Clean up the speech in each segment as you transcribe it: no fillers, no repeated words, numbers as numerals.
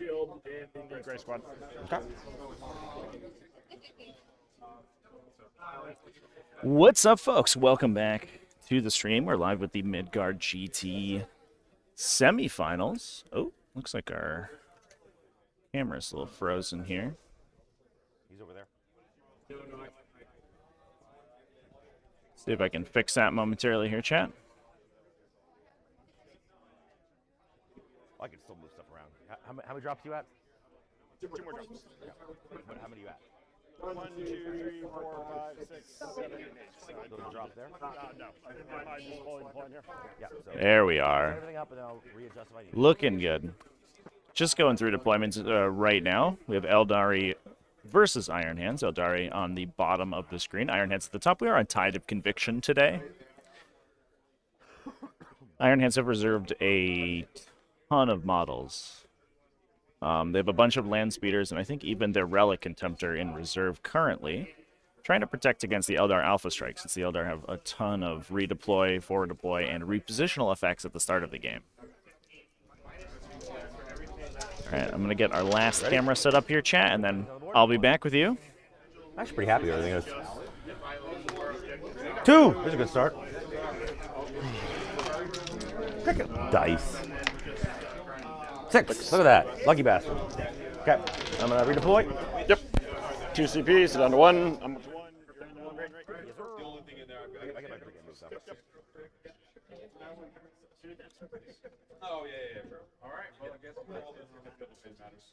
shield in the Gray Squad. Okay. What's up, folks? Welcome back to the stream. We're live with the Midgard GT semifinals. Oh, looks like our camera's a little frozen here. He's over there. See if I can fix that momentarily here, chat. I can still move stuff around. How many drops you at? Two more drops. Yeah. How many you at? 1, 2, 3, 4, 5, 6, 7, 8. Little drop there? No. I just holding the point here. Yeah. So There we are. everything up and then I'll readjust if I need. Looking good. Just going through deployments right now. We have Eldari versus Iron Hands. Eldari on the bottom of the screen. Iron Hands at the top. We are on Tide of Conviction today. Iron Hands have reserved a ton of models. They have a bunch of land speeders, and I think even their Relic Contemptor in reserve currently, trying to protect against the Eldar Alpha Strike, since the Eldar have a ton of redeploy, forward deploy, and repositional effects at the start of the game. All right, I'm going to get our last camera set up here, chat, and then I'll be back with you. I'm actually pretty happy with everything is. 2! There's a good start. Cricket dice. 6. Look at that. Lucky bastard. Okay. I'm going to redeploy. Yep. 2 CP, so down to 1. I'm up to 1. I get my pregame moves up. Oh, yeah, bro. All right, well, I guess all the matters.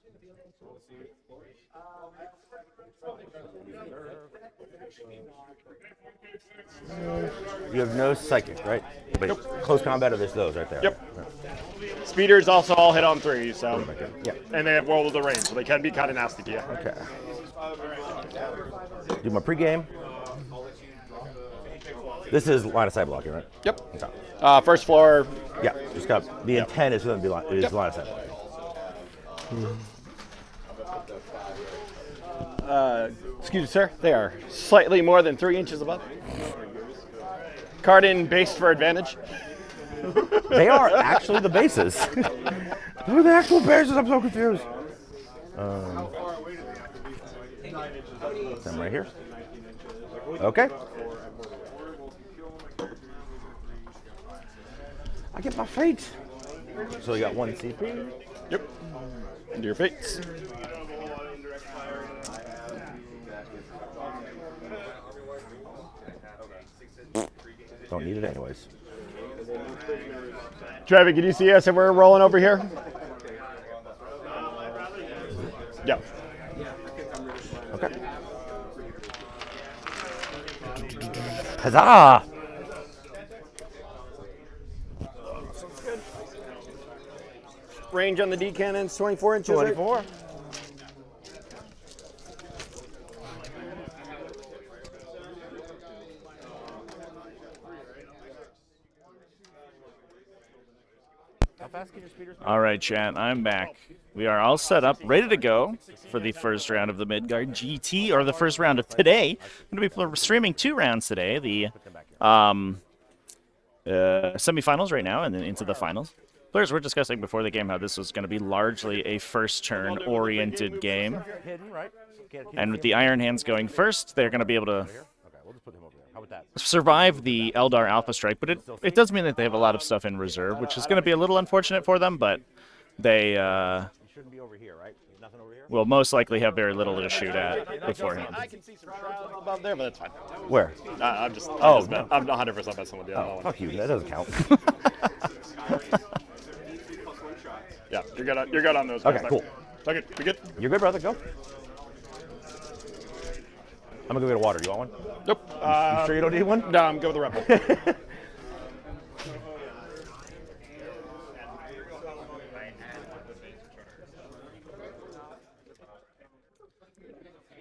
You have no psychic, right? But close combat are those right there. Yep. Speeders also all hit on 3, so. Yeah. And they have World of the Range, so they can be kind of nasty to you. Okay. Do my pregame. This is line of sight blocking, right? Yep. Okay. First floor. Yeah, just got the intent is going to be line of sight blocking. Excuse me, sir. They are slightly more than 3 inches above. Card in base for advantage. They are actually the bases. They're the actual bases. I'm so confused. Them right here. Okay. I get my fate. So you got 1 CP. Yep. Into your fates. Don't need it anyways. Travis, can you see us if we're rolling over here? Yep. Okay. Huzzah! Range on the D cannons, 24 inches. 24. How fast can your speeders go? All right, chat, I'm back. We are all set up, ready to go for the first round of the Midgard GT, or the first round of today. I'm going to be streaming 2 rounds today, the semifinals right now, and then into the finals. Players were discussing before the game how this was going to be largely a first-turn-oriented game. Hidden, right? And with the Iron Hands going first, they're going to be able to Okay, we'll just put him over there. How about that? survive the Eldar Alpha Strike, but it does mean that they have a lot of stuff in reserve, which is going to be a little unfortunate for them, but they You shouldn't be over here, right? Nothing over here? will most likely have very little to shoot at beforehand. I can see some shrouds above there, but that's fine. Where? I'm just. Oh, I'm 100% messing with you. Oh, fuck you. That doesn't count. Yeah, you're good on those. Okay, guys. cool. Okay, we good? You're good, brother. Go. I'm gonna go get a water. You want one? Nope. You sure you don't need one? No, I'm good with the Rebel.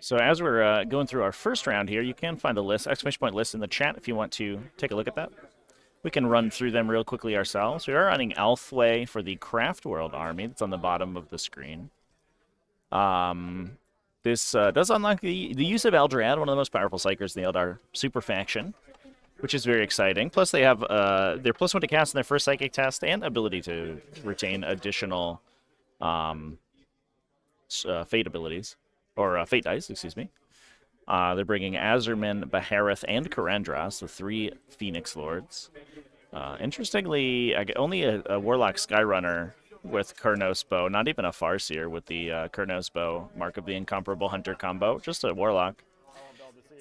So as we're going through our first round here, you can find the list, exclamation point list in the chat if you want to take a look at that. We can run through them real quickly ourselves. We are running Elfway for the Craft World Army. That's on the bottom of the screen. This does unlock the use of Eldrad, one of the most powerful Psychers in the Eldar super faction, which is very exciting. Plus, they have their +1 to cast in their first Psychic test and ability to retain additional fate abilities, or fate dice, excuse me. They're bringing Azurman, Bahareth, and Karandras, the 3 Phoenix Lords. Interestingly, only a Warlock Skyrunner with Kurnos Bow, not even a Farseer with the Kurnos Bow, Mark of the Incomparable Hunter combo, just a Warlock.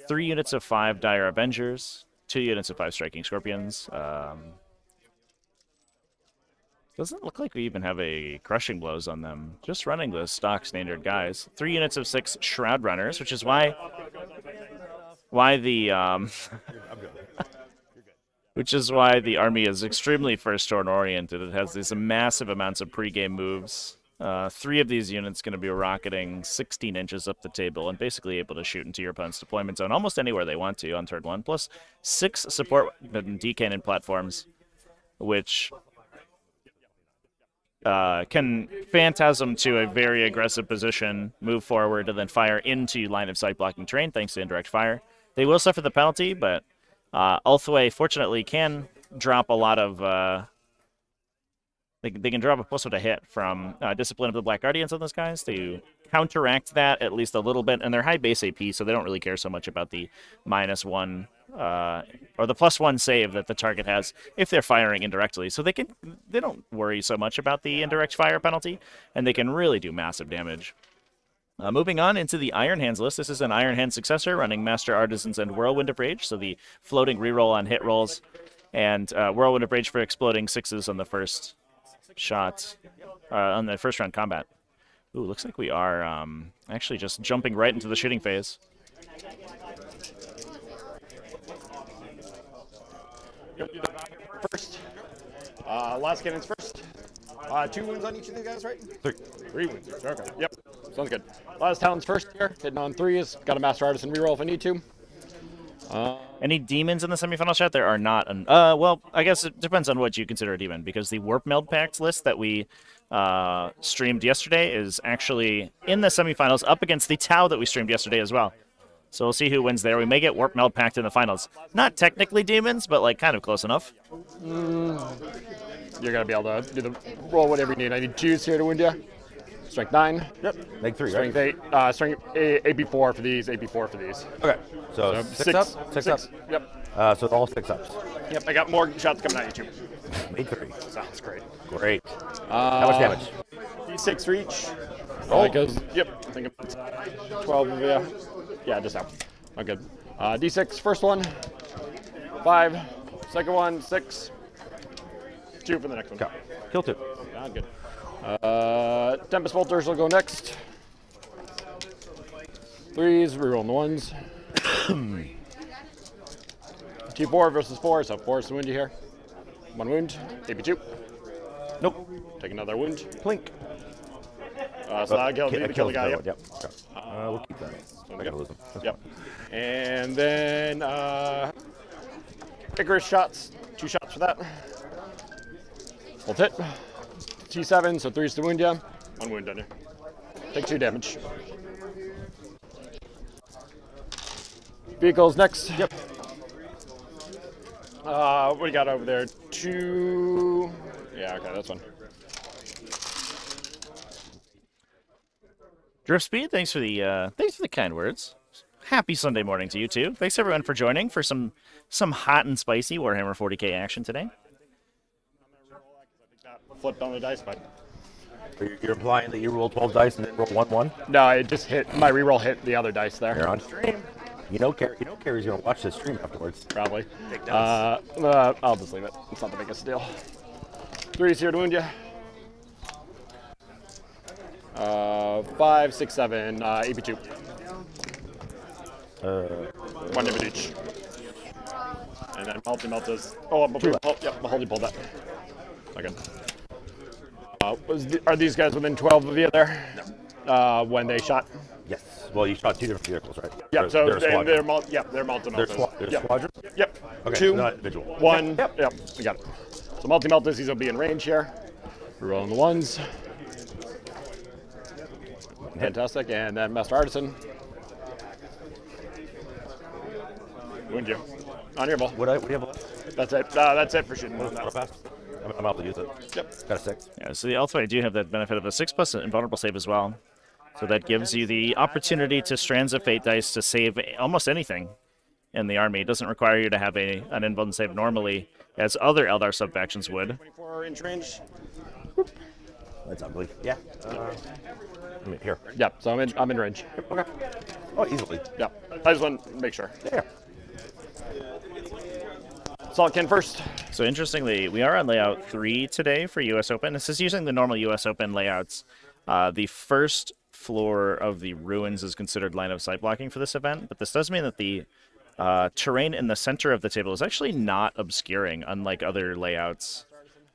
3 units of 5 Dire Avengers, 2 units of 5 Striking Scorpions. Doesn't look like we even have a Crushing Blows on them. Just running the stock standard guys. 3 units of 6 Shroud Runners, which is why the which is why the army is extremely first turn oriented. It has these massive amounts of pregame moves. 3 of these units going to be rocketing 16 inches up the table and basically able to shoot into your opponent's deployment zone almost anywhere they want to on turn 1. Plus 6 support D-cannon platforms, which can phantasm to a very aggressive position, move forward, and then fire into line of sight blocking terrain thanks to indirect fire. They will suffer the penalty, but Ulthway fortunately can drop a lot of... They can drop a +1 to hit from Discipline of the Black Guardians on those guys to counteract that at least a little bit. And they're high base AP, so they don't really care so much about the -1 or the +1 save that the target has if they're firing indirectly. So they don't worry so much about the indirect fire penalty, and they can really do massive damage. Moving on into the Iron Hands list, this is an Iron Hand successor running Master Artisans and Whirlwind of Rage, so the floating reroll on hit rolls, and Whirlwind of Rage for exploding 6s on the first shot, on the first round combat. Ooh, looks like we are actually just jumping right into the shooting phase. First. Last cannon's first. 2 wounds on each of these guys, right? 3 wounds. Okay. Yep. Sounds good. Last Talon's first here. Hitting on 3s. Got a Master Artisan reroll if I need to. Any demons in the semifinal chat? There are not. Well, I guess it depends on what you consider a demon, because the Warp Meld Pact list that we streamed yesterday is actually in the semifinals up against the Tau that we streamed yesterday as well. So we'll see who wins there. We may get Warp Meld Pact in the finals. Not technically demons, but like kind of close enough. You're going to be able to do the roll whatever you need. I need 2s here to wound you. Strength 9. Yep. Make 3, Strength right? 8. Strength AP4 for these. AP4 for these. Okay. So 6 up? 6 up? Yep. So all 6 ups. Yep. I got more shots coming at you too. Made 3. Sounds great. Great. How much damage? D6 for each. Oh. Goes, yep. I think it's 12 of you. Yeah, just now. Not good. D6, first one. 5. Second one, 6. 2 for the next one. Okay. Kill 2. Not good. Tempest Bolters will go next. 3s, rerolling the 1s. T4 versus 4, so 4 is to wound you here. 1 wound. AP2. Nope. Take another wound. Plink. So that'll kill the guy. Yep. Yep. Okay. We'll keep that. I gotta lose him. Yep. And then Icarus shots. 2 shots for that. Bolt hit. T7, so 3s to wound you. 1 wound on you. Take 2 damage. Vehicles next. Yep. What do you got over there? 2. Yeah, okay, that's one. Drift Speed, thanks for the kind words. Happy Sunday morning to you too. Thanks everyone for joining for some hot and spicy Warhammer 40k action today. Flipped on the dice, but You're implying that you roll 12 dice and then roll 1-1? no, it just hit. My reroll hit the other dice there. You're on stream. You know Carrie's gonna watch this stream afterwards. Probably. I'll just leave it. It's not the biggest deal. 3s here to wound you. 5, 6, 7, AP2. 1 damage each. And then multi-melt is... Oh, yep, I'll hold you pull that. Okay. Are these guys within 12 of you there? No. When they shot? Yes. Well, you shot 2 different vehicles, right? Yep, so they're multi-melt. They're squadron? Yep. Okay, 2, so not individual. 1, yep, we got it. So multi-melt is, these will be in range here. We're rolling the 1s. Fantastic, and then Master Artisan. Wound you. On your ball. What do you have left? That's it for shooting. I'm able to use it. Yep. Got a 6. Yeah, so the Ulthway do have that benefit of a 6+ invulnerable save as well. So that gives you the opportunity to Strands of Fate dice to save almost anything in the army. It doesn't require you to have an invuln save normally, as other Eldar subfactions would. 24 inch range. That's ugly. Yeah. I mean, here. Yeah, so I'm in range. Okay. Oh, easily. Yeah, I just want to make sure. Yeah. Saltkin first. So interestingly, we are on layout 3 today for US Open. This is using the normal US Open layouts. The first floor of the ruins is considered line of sight blocking for this event, but this does mean that the terrain in the center of the table is actually not obscuring, unlike other layouts.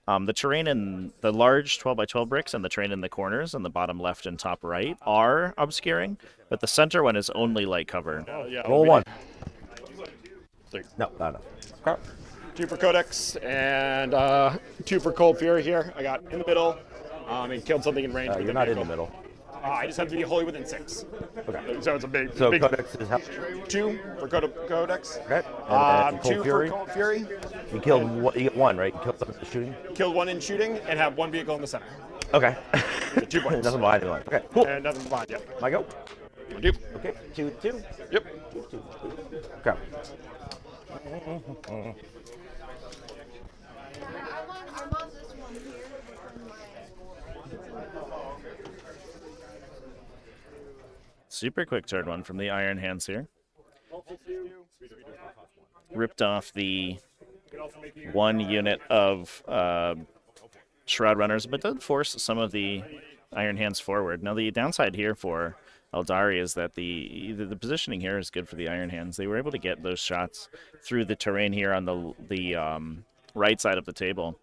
The terrain in the large 12x12 bricks and the terrain in the corners on the bottom left and top right are obscuring, but the center one is only light cover. Yeah, Roll 1. 3. No, not enough. Okay. 2 for Codex and 2 for Cold Fury here. I got in the middle and killed something in range. You're not in the middle. I just have to be wholly within 6. Okay. So it's a big. So big Codex is how? 2 for Codex. Okay. And 2 Cold Fury. for Cold Fury. You killed one, you get 1, right? You killed something in shooting? Killed 1 in shooting and have 1 vehicle in the center. Okay. 2 points. Nothing behind anyone. Okay, cool. And nothing behind. Yeah. My go? Yep. Okay, 2-2. Yep. Okay. Super quick turn one from the Iron Hands here. Ripped off the 1 unit of Shroud Runners, but did force some of the Iron Hands forward. Now the downside here for Eldari is that the positioning here is good for the Iron Hands. They were able to get those shots through the terrain here on the right side of the table.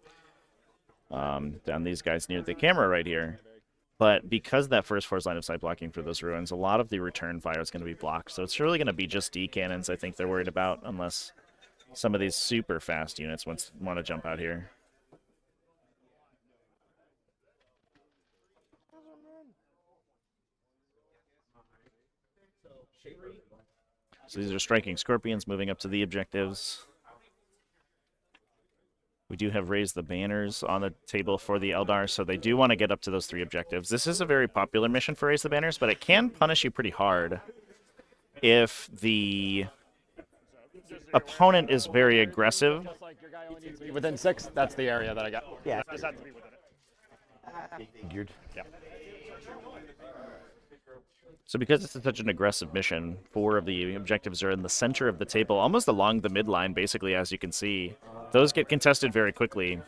Down these guys near the camera right here. But because that first force line of sight blocking for those ruins, a lot of the return fire is going to be blocked. So it's really going to be just D cannons I think they're worried about, unless some of these super fast units want to jump out here. So these are striking scorpions moving up to the objectives. We do have raised the banners on the table for the Eldar, so they do want to get up to those 3 objectives. This is a very popular mission for raise the banners, but it can punish you pretty hard if the opponent is very aggressive. Just like your guy only needs to be within 6. That's the area that I got. Yeah. Just has to be within it. Figured. Yeah. So because this is such an aggressive mission, 4 of the objectives are in the center of the table, almost along the midline, basically, as you can see. Those get contested very quickly.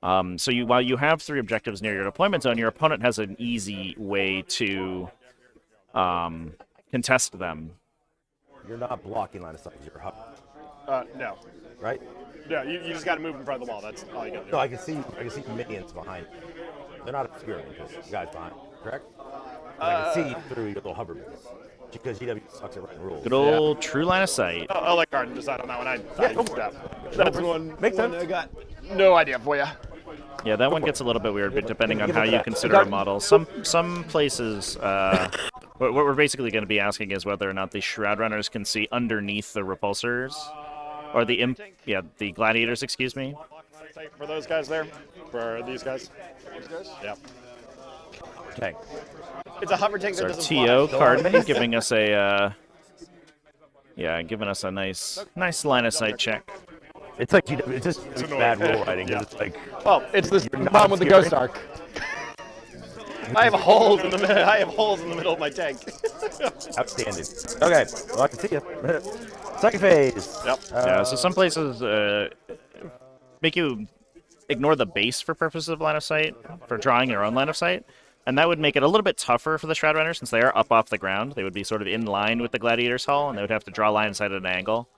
So while you have 3 objectives near your deployment zone, your opponent has an easy way to contest them. You're not blocking line of sight. You're No. right? Yeah, you just got to move in front of the wall. That's all you got to do. No, I can see minions behind. They're not obscuring because the guy's behind. Correct? And I can see through your little hover base because GW sucks at writing rules. Good old true line of sight. I'll let Garden decide on that one. That's one. Makes sense. I got no idea for you. Yeah, that one gets a little bit weird, but depending on how you consider a model. Some places, what we're basically going to be asking is whether or not the Shroud Runners can see underneath the repulsors, or the gladiators, excuse me. For those guys there, for these guys. Yeah. Tank. It's a hover tank that Our doesn't TO fly. Carden giving us a nice line of sight check. It's like GW. It's just bad rule writing. Yeah. It's like Well, it's this problem with the Ghost Arc. I have holes in the middle. I have holes in the middle of my tank. outstanding. Okay, well I can see you. Second phase. Yep. Yeah, so some places make you ignore the base for purposes of line of sight, for drawing your own line of sight. And that would make it a little bit tougher for the Shroud Runners since they are up off the ground. They would be sort of in line with the Gladiator's hull, and they would have to draw line of sight at an angle.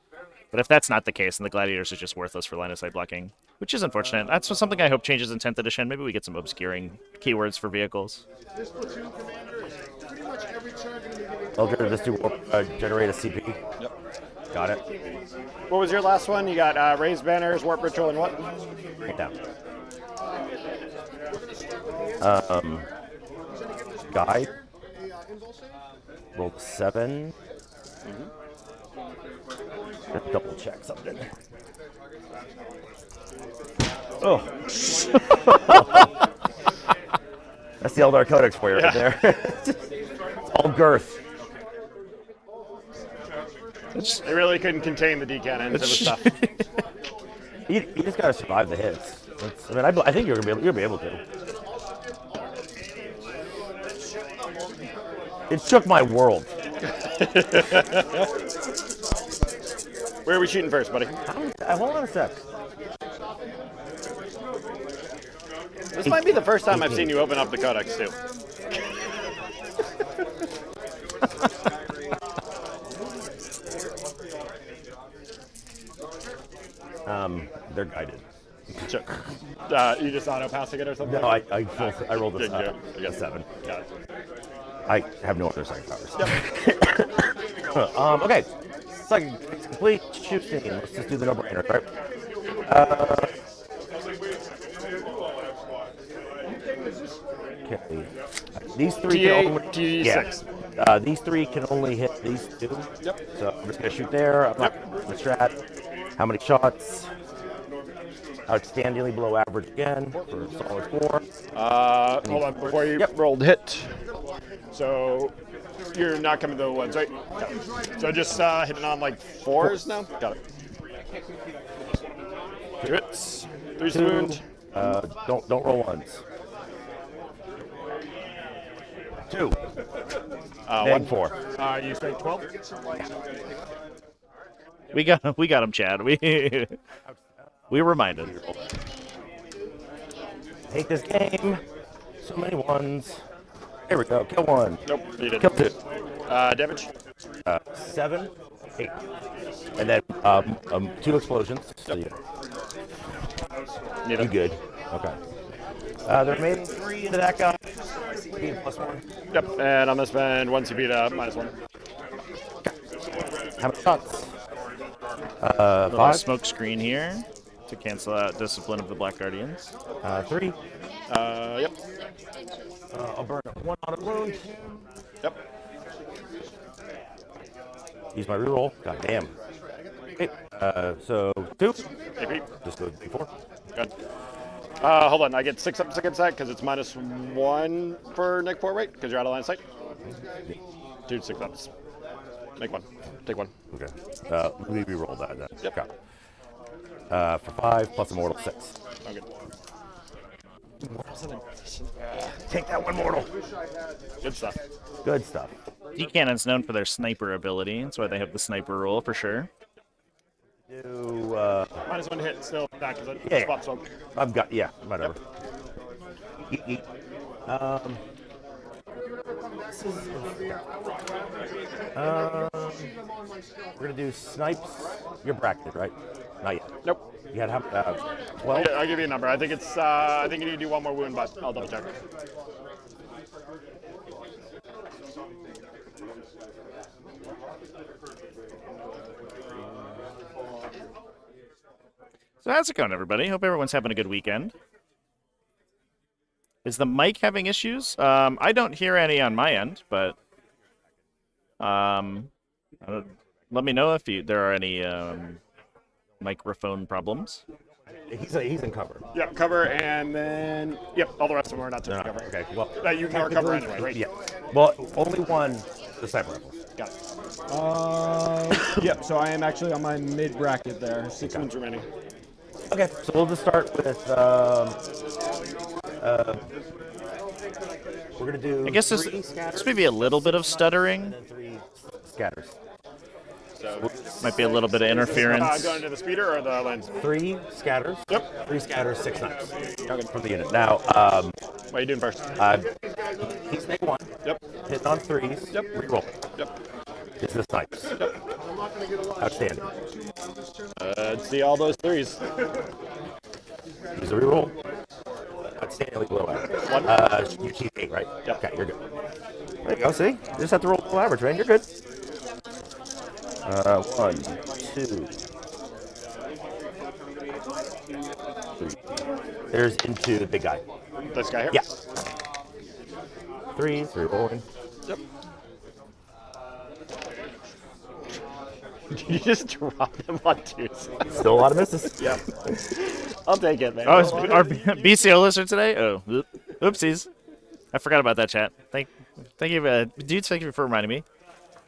But if that's not the case, then the Gladiators are just worthless for line of sight blocking, which is unfortunate. That's something I hope changes in 10th edition. Maybe we get some obscuring keywords for vehicles. This platoon commander is pretty much every turn going to be giving I'll just do generate a CP. Yep. Got it. What was your last one? You got raised banners, warp ritual, and what? Right down. Guide. Roll 7. Let's double check something. Oh. That's the Eldar Codex for you right there. It's all girth. They really couldn't contain the D cannons. It was tough. You just gotta survive the hits. I think you'll be able to. It shook my world. Where are we shooting first, buddy? Hold on a sec. This might be the first time I've seen you open up the Codex, too. They're guided. Sure. You just auto-passing it or something? No, I rolled a Good, 7. Got it. I have no other second powers. Okay. Second complete shoot scene. Let's just do the no-brainer, right? Okay. These three can only, T6. these three can only hit these two. Yep. So I'm just gonna shoot there. I'm not gonna strat. How many shots? Outstandingly below average again for a solid 4. Hold on, before you rolled hit. So you're not coming to the ones, right? Got it. So just hitting on like 4s now? Got it. 2 hits. 3 spoons. Don't roll ones. 2. 1 4. You say 12? We got him, Chad. We reminded. Hate this game. So many ones. Here we go. Kill 1. Nope, you didn't. Kill 2. Damage? 7, 8. And then 2 explosions. So you good. Okay. The remaining 3 into that guy. 3 plus 1. Yep, and I'm going to spend 1 CP to -1. How many shots? Little 5. smoke screen here to cancel out Discipline of the Black Guardians. 3. Yep. I'll burn 1 on a wound. Yep. Use my reroll. God damn. Okay. So 2. AP. Just go D4. Good. Hold on, I get 6 up against that because it's -1 for Nick 4, right? Because you're out of line of sight. Dude, 6 ups. Make 1. Take 1. Okay. Let me reroll that then. Yep. Okay. For 5 plus a mortal 6. Okay. Take that 1 mortal. Good stuff. Good stuff. D-Cannon's known for their sniper ability. That's why they have the sniper rule for sure. Do -1 hit still back because Yeah. spot smoke. I've got whatever. Eat. We're gonna do snipes. You're bracketed, right? Not yet. Nope. You had 12. Yeah, I'll give you a number. I think it's. I think you need to do 1 more wound, but I'll double check. So how's it going, everybody? Hope everyone's having a good weekend. Is the mic having issues? I don't hear any on my end, but let me know if there are any microphone problems. He's in cover. Yep, cover, and then all the rest of them are not touching cover. Okay. Well, You can cover anyway, right? yeah. Well, only one. The sniper rifles. Got it. Yep, so I am actually on my mid bracket there. 6 wounds remaining. Okay. So we'll just start with. We're gonna do. I guess this may be a little bit of stuttering. And then 3 scatters. So Might be a little bit of interference. going to the speeder or the lens? 3 scatters. Yep. 3 scatters, 6 snipes. From the unit. Now, What are you doing first? he's make 1. Yep. Hitting on 3s. Yep. Reroll. Yep. Is the snipes. Outstanding. Let's see all those 3s. Use a reroll. Outstandingly below average. 1. You keep 8, right? Yep. Okay, you're good. There you go. See, you just have to roll below average, man. You're good. 1, 2, 3. There's into the big guy. This guy here? Yeah. 3 rolling. Yep. Did you just drop them on 2s? Still a lot of misses. Yep. I'll take it, man. Oh, is our BCO listener today? Oh, oopsies. I forgot about that, chat. Thank you, dudes. Thank you for reminding me.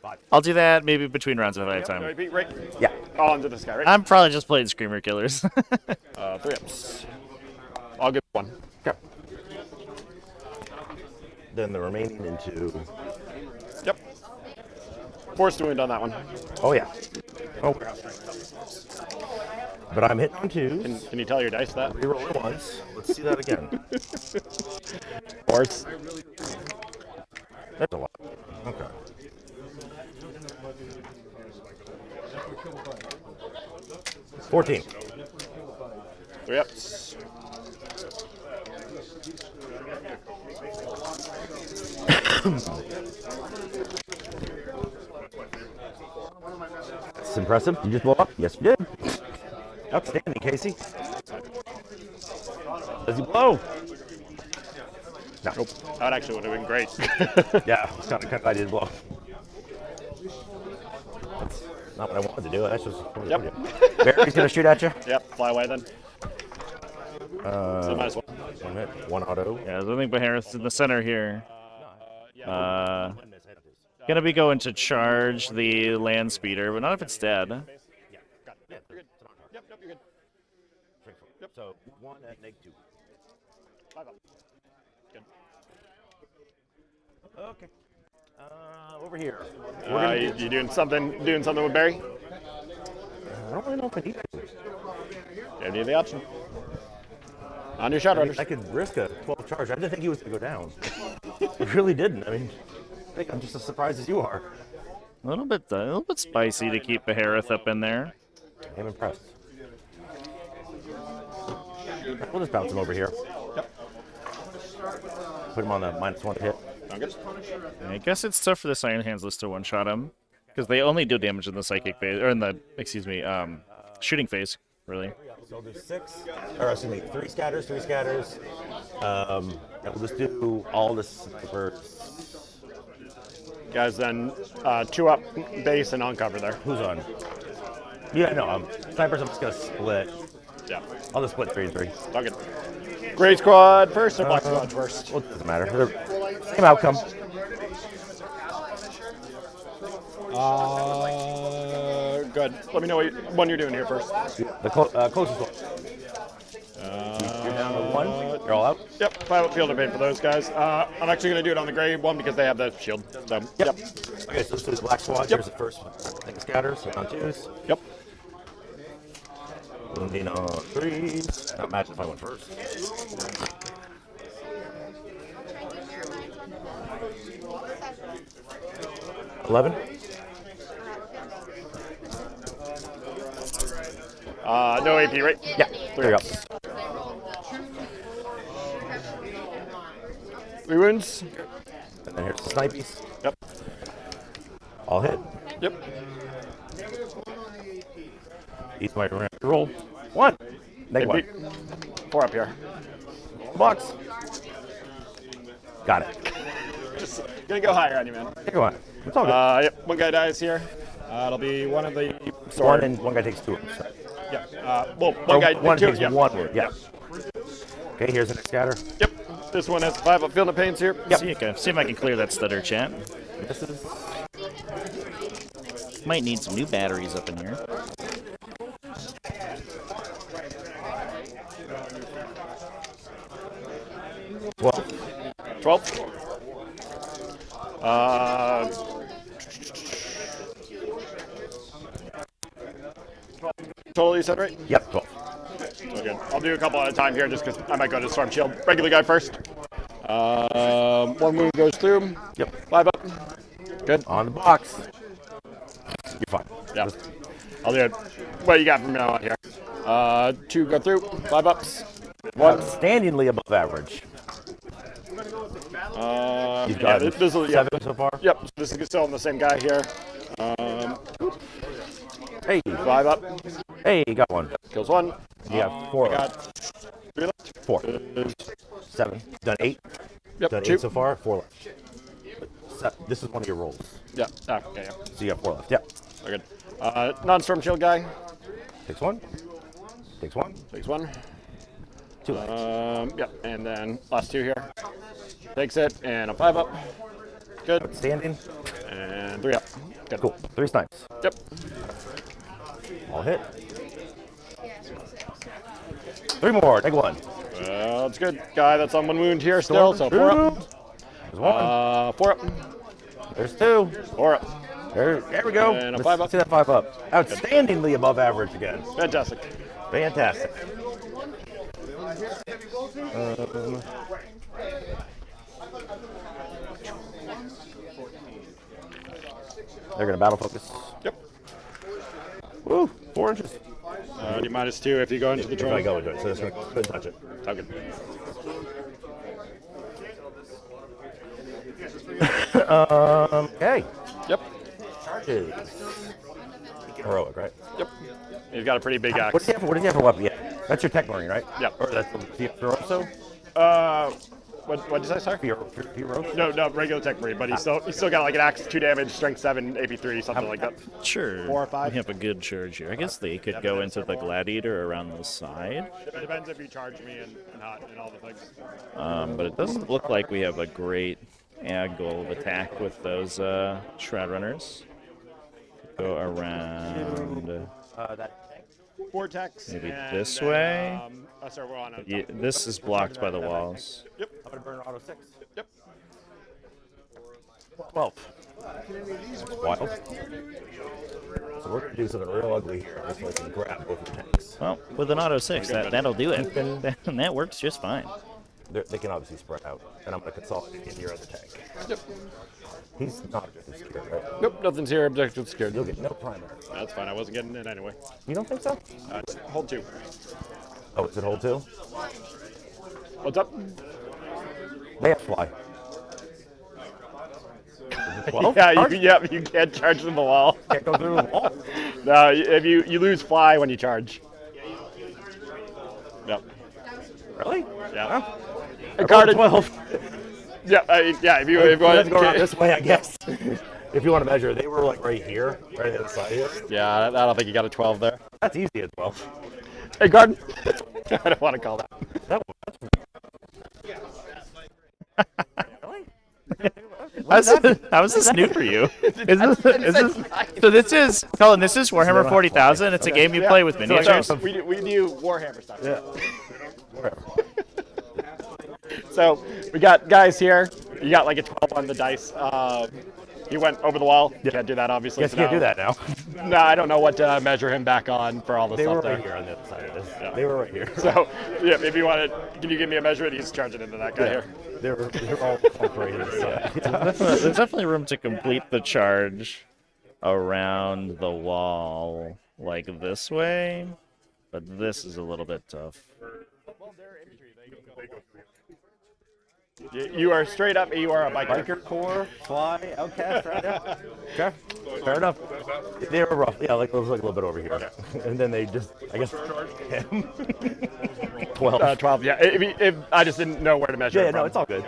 5. I'll do that maybe between rounds if I have time. Repeat, right? Yeah. All into this guy, right? I'm probably just playing Screamer Killers. 3 ups. I'll get 1. Okay. Then the remaining into. Yep. Forced to wound on that one. Oh yeah. Oh. But I'm hitting on 2s. Can you tell your dice that? Reroll it once. Let's see that again. Force. That's a lot. Okay. $14. 3 ups. That's impressive. You just blow up? Yes, you did. Outstanding, Casey. Does he blow? No. Nope. That actually would have been great. Yeah, it's kind of idea to blow. That's not what I wanted to do. That's just. Yep. Barry's gonna shoot at you. Yep. Fly away then. So might as well. 1 hit, 1 auto. Yeah, I think Behareth's in the center here. Gonna be going to charge the land speeder, but not if it's dead. Yep, you're good. So 1 at -2. 5 up. Good. Okay. Over here. You doing something with Barry? I don't really know if I need to. You need the option. On your shot runners. I could risk a 12 charge. I didn't think he was going to go down. I really didn't. I mean, I think I'm just as surprised as you are. A little bit spicy to keep Behareth up in there. I'm impressed. We'll just bounce him over here. Yep. Put him on the -1 hit. Sound good? I guess it's tough for the Iron Hands list to one-shot him, because they only do damage in the psychic phase, or in the, shooting phase, really. So I'll do 6, or excuse me, 3 scatters. And we'll just do all the snipers. Guys, then 2 up base and on cover there. Who's on? Yeah, no, snipers I'm just going to split. Yeah. I'll just split 3 and 3. Sound good. Gray squad first or black squad first? Well, it doesn't matter. They're same outcome. Good. Let me know what one you're doing here first. The closest one. You're down to 1. You're all out. Yep, 5 up field to pay for those guys. I'm actually going to do it on the gray one because they have the shield. So, yep. Okay, so let's do the black squad. Yep. Here's the first thing of scatters. So on 2s. Yep. Wounding on 3s. Not matching if I went first. $11. No AP, right? Yeah. 3 up. 3 wounds. And then here's the snipies. Yep. All hit. Yep. Each my roll. 1. Negative AP. 1. 4 up here. Box. Got it. Just gonna go higher on you, man. Negative 1. It's all good. Yep. One guy dies here. It'll be one of the One sword. and one guy takes 2 of them. Yeah. Well, one guy. One two, takes yep. 1 wound. Yeah. Okay, here's the next scatter. Yep. This one has 5 up field of pains here. Yep. See if I can clear that stutter, chat. This is Might need some new batteries up in here. well. 12. Total, you said, right? Yep. 12. Okay. I'll do a couple at a time here just because I might go to Storm Shield. Regular guy first. 1 wound goes through. Yep. 5 up. Good. On the box. You're fine. Yeah. I'll do it. What you got from now on here? 2 go through. 5 ups. 1. Outstandingly above average. You've got this is 7 so far. Yep. This is still on the same guy here. Hey. 5 up. Hey, you got 1. Kills 1. You got 4. I got 3 left. 4. 7. Done 8. Yep. Done 2. 8 so far. 4 left. This is one of your rolls. Yeah. Okay. Yeah. So you got 4 left. Yep. Okay, good. Non-Storm Shield guy. Takes 1. Takes 1. Takes 1. 2 lands. Yep, and then last 2 here. Takes it, and a 5 up. Good. Standing. And 3 up. Good. Cool. 3 snipes. Yep. All hit. 3 more. Take 1. Well, it's good. Guy that's on 1 wound here still, so 4 up. There's 1. 4 up. There's 2. 4 up. There we go. And a Let's 5 up. see that 5 up. Outstandingly above average again. Fantastic. Fantastic. They're gonna battle focus. Yep. Woo! 4 inches. You -2 if you go into the If I troll. go into it, so this one couldn't touch it. Okay. Okay. Yep. Charges. Heroic, right? Yep. He's got a pretty big What axe. does he have for weapon? Yeah. That's your tech marine, right? Yep. Or that's the Fioso? What'd you say, sorry? Fioso? No, regular tech marine, but he's still got like an axe, 2 damage, strength 7, AP3, something like that. Sure. 4 or 5. We have a good charge here. I guess they could go into the gladiator around the side. It depends if you charge me and not and all the things. But it doesn't look like we have a great angle of attack with those shroud runners. Go around. That Vortex. Maybe and this then, way? Sorry, we're on a Yeah, this is blocked by the walls. Yep. I'm gonna burn auto 6. Yep. 12. That's wild. So we're gonna do something real ugly here. Just like can grab both the tanks. Well, with an auto 6, that'll do it. That works just fine. They can obviously spread out, and I'm gonna consolidate in your other tank. Yep. He's not objective secured, right? Nope, nothing's here. Objective secured. You'll get no primary. That's fine. I wasn't getting it anyway. You don't think so? Hold 2. Oh, is it hold 2? What's up? They have fly. Is it 12? Yeah, you can't charge them the wall. Can't go through the wall. No, if you lose fly when you charge. Yep. Really? Yeah. I Carded. 12. Yeah, yeah. If you Let's go around this way, I guess. If you want to measure, they were like right here, right at the other side here. Yeah, I don't think you got a 12 there. That's easy at 12. Hey, Garden. I don't want to call that. How is this new for you? So this is, Colin, this is Warhammer 40,000. It's a game you play with miniatures. So we do Warhammer stuff. Yeah. So we got guys here. You got like a 12 on the dice. He went over the wall. You can't do that, obviously. Guess you can't do that now. No, I don't know what to measure him back on for all the They stuff were there. right here on the other side of this. Yeah. They were right here. So, yeah, if you want to, can you give me a measurement? He's charging into that guy here. They're all incorporated. There's definitely room to complete the charge around the wall like this way, but this is a little bit tough. You are straight up. You are a biker. Biker core, fly, outcast, right? Yeah. Okay. Fair enough. They were rough. Yeah, like it was like a little bit over here. And then they just, I guess, him. 12. 12. Yeah. If I just didn't know where to measure. Yeah, it no, from. it's all good.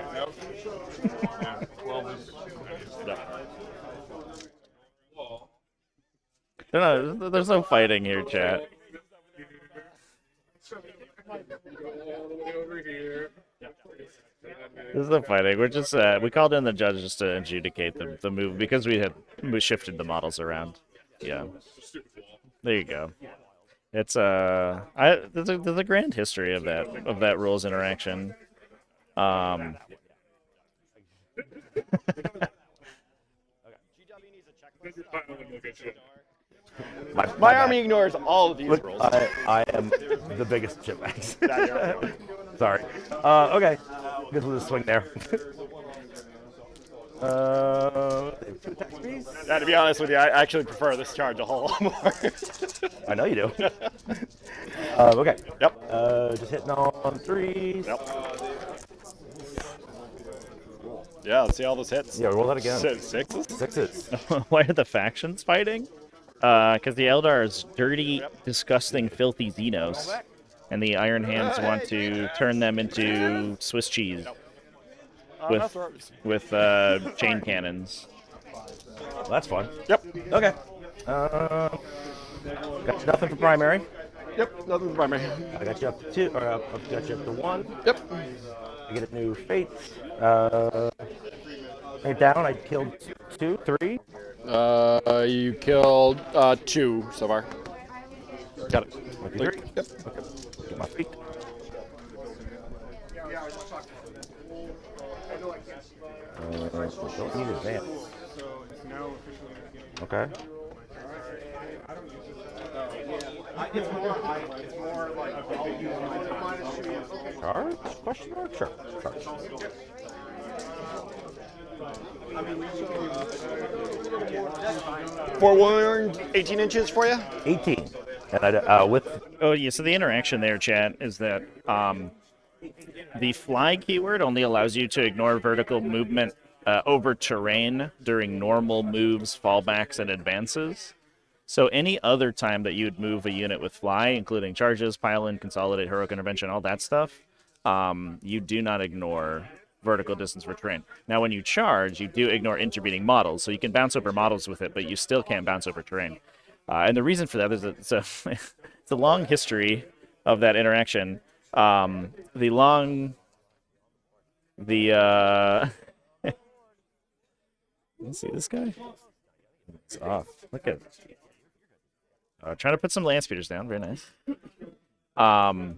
No, there's no fighting here, chat. There's no fighting. We're just we called in the judges to adjudicate the move because we shifted the models around. Yeah. There you go. It's there's a grand history of that rules interaction. My army ignores all of these Look, rules. I am the biggest chipmax. Yeah, you're right. Sorry. Okay. Guess we'll just swing there. Two attack speeds? Yeah, to be honest with you, I actually prefer this charge a whole lot more. I know you do. Okay. Yep. Just hitting on 3s. Yep. Yeah, let's see all those hits. Yeah, roll that again. 6s? 6s. Why are the factions fighting? Because the Eldar is dirty, disgusting, filthy Xenos, and the Iron Hands want to turn them into Swiss cheese with chain cannons. Well, that's fun. Yep. Okay. Got nothing for primary. Yep, nothing's by me. I got you up to 2, or I've got you up to 1. Yep. I get a new fate. Right down, I killed 2, 3. You killed 2 so far. Got it. Lucky Three. 3. Yep. Okay. Get my feet. Don't need advance. Okay. Charge? Question mark? Sure. Charge. Forewarned, 18 inches for you. 18. And I, with Oh, yeah, so the interaction there, chat, is that the fly keyword only allows you to ignore vertical movement over terrain during normal moves, fallbacks, and advances. So any other time that you'd move a unit with fly, including charges, pile-in, consolidate, heroic intervention, all that stuff, you do not ignore vertical distance for terrain. Now, when you charge, you do ignore intervening models, so you can bounce over models with it, but you still can't bounce over terrain. And the reason for that is that it's a long history of that interaction. Let's see this guy. It's off. Look at. Trying to put some land speeders down. Very nice. But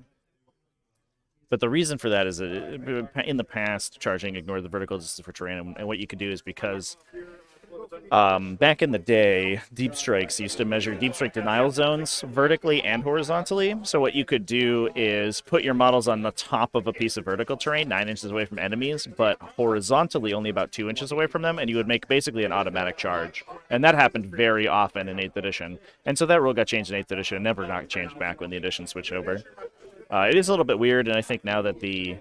the reason for that is that in the past, charging ignored the vertical distance for terrain, and what you could do is because back in the day, deep strikes used to measure deep strike denial zones vertically and horizontally. So what you could do is put your models on the top of a piece of vertical terrain, 9 inches away from enemies, but horizontally only about 2 inches away from them, and you would make basically an automatic charge. And that happened very often in 8th edition. And so that rule got changed in 8th edition and never got changed back when the edition switched over. It is a little bit weird, and I think now that the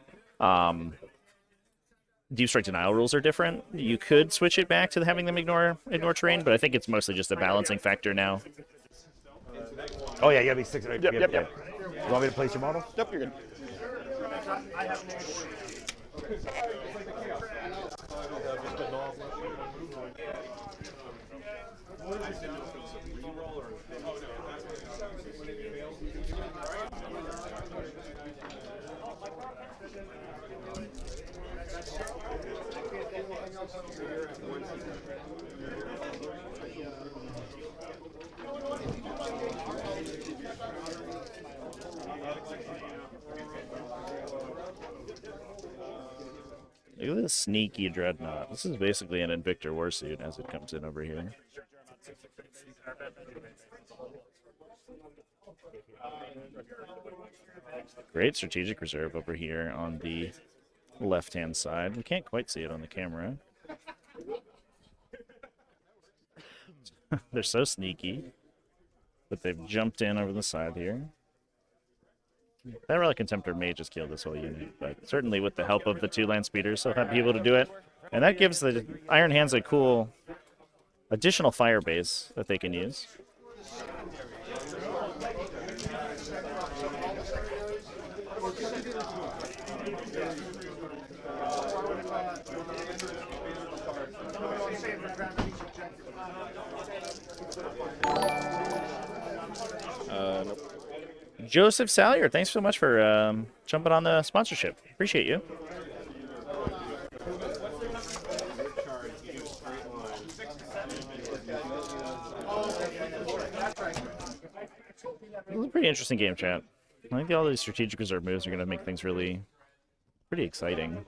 deep strike denial rules are different, you could switch it back to having them ignore terrain, but I think it's mostly just a balancing factor now. oh yeah, you gotta be 6. Yep, yep, yep. You want me to place your model? Yep, you're good. Look at this sneaky dreadnought. This is basically an Invictor warsuit as it comes in over here. Great strategic reserve over here on the left-hand side. We can't quite see it on the camera. They're so sneaky, but they've jumped in over the side here. That Relic Contemptor may just kill this whole unit, but certainly with the help of the 2 land speeders, they'll be able to do it. And that gives the Iron Hands a cool additional fire base that they can use. Nope. Joseph Salyer, thanks so much for jumping on the sponsorship. Appreciate you. This is a pretty interesting game, chat. I think all these strategic reserve moves are going to make things really pretty exciting.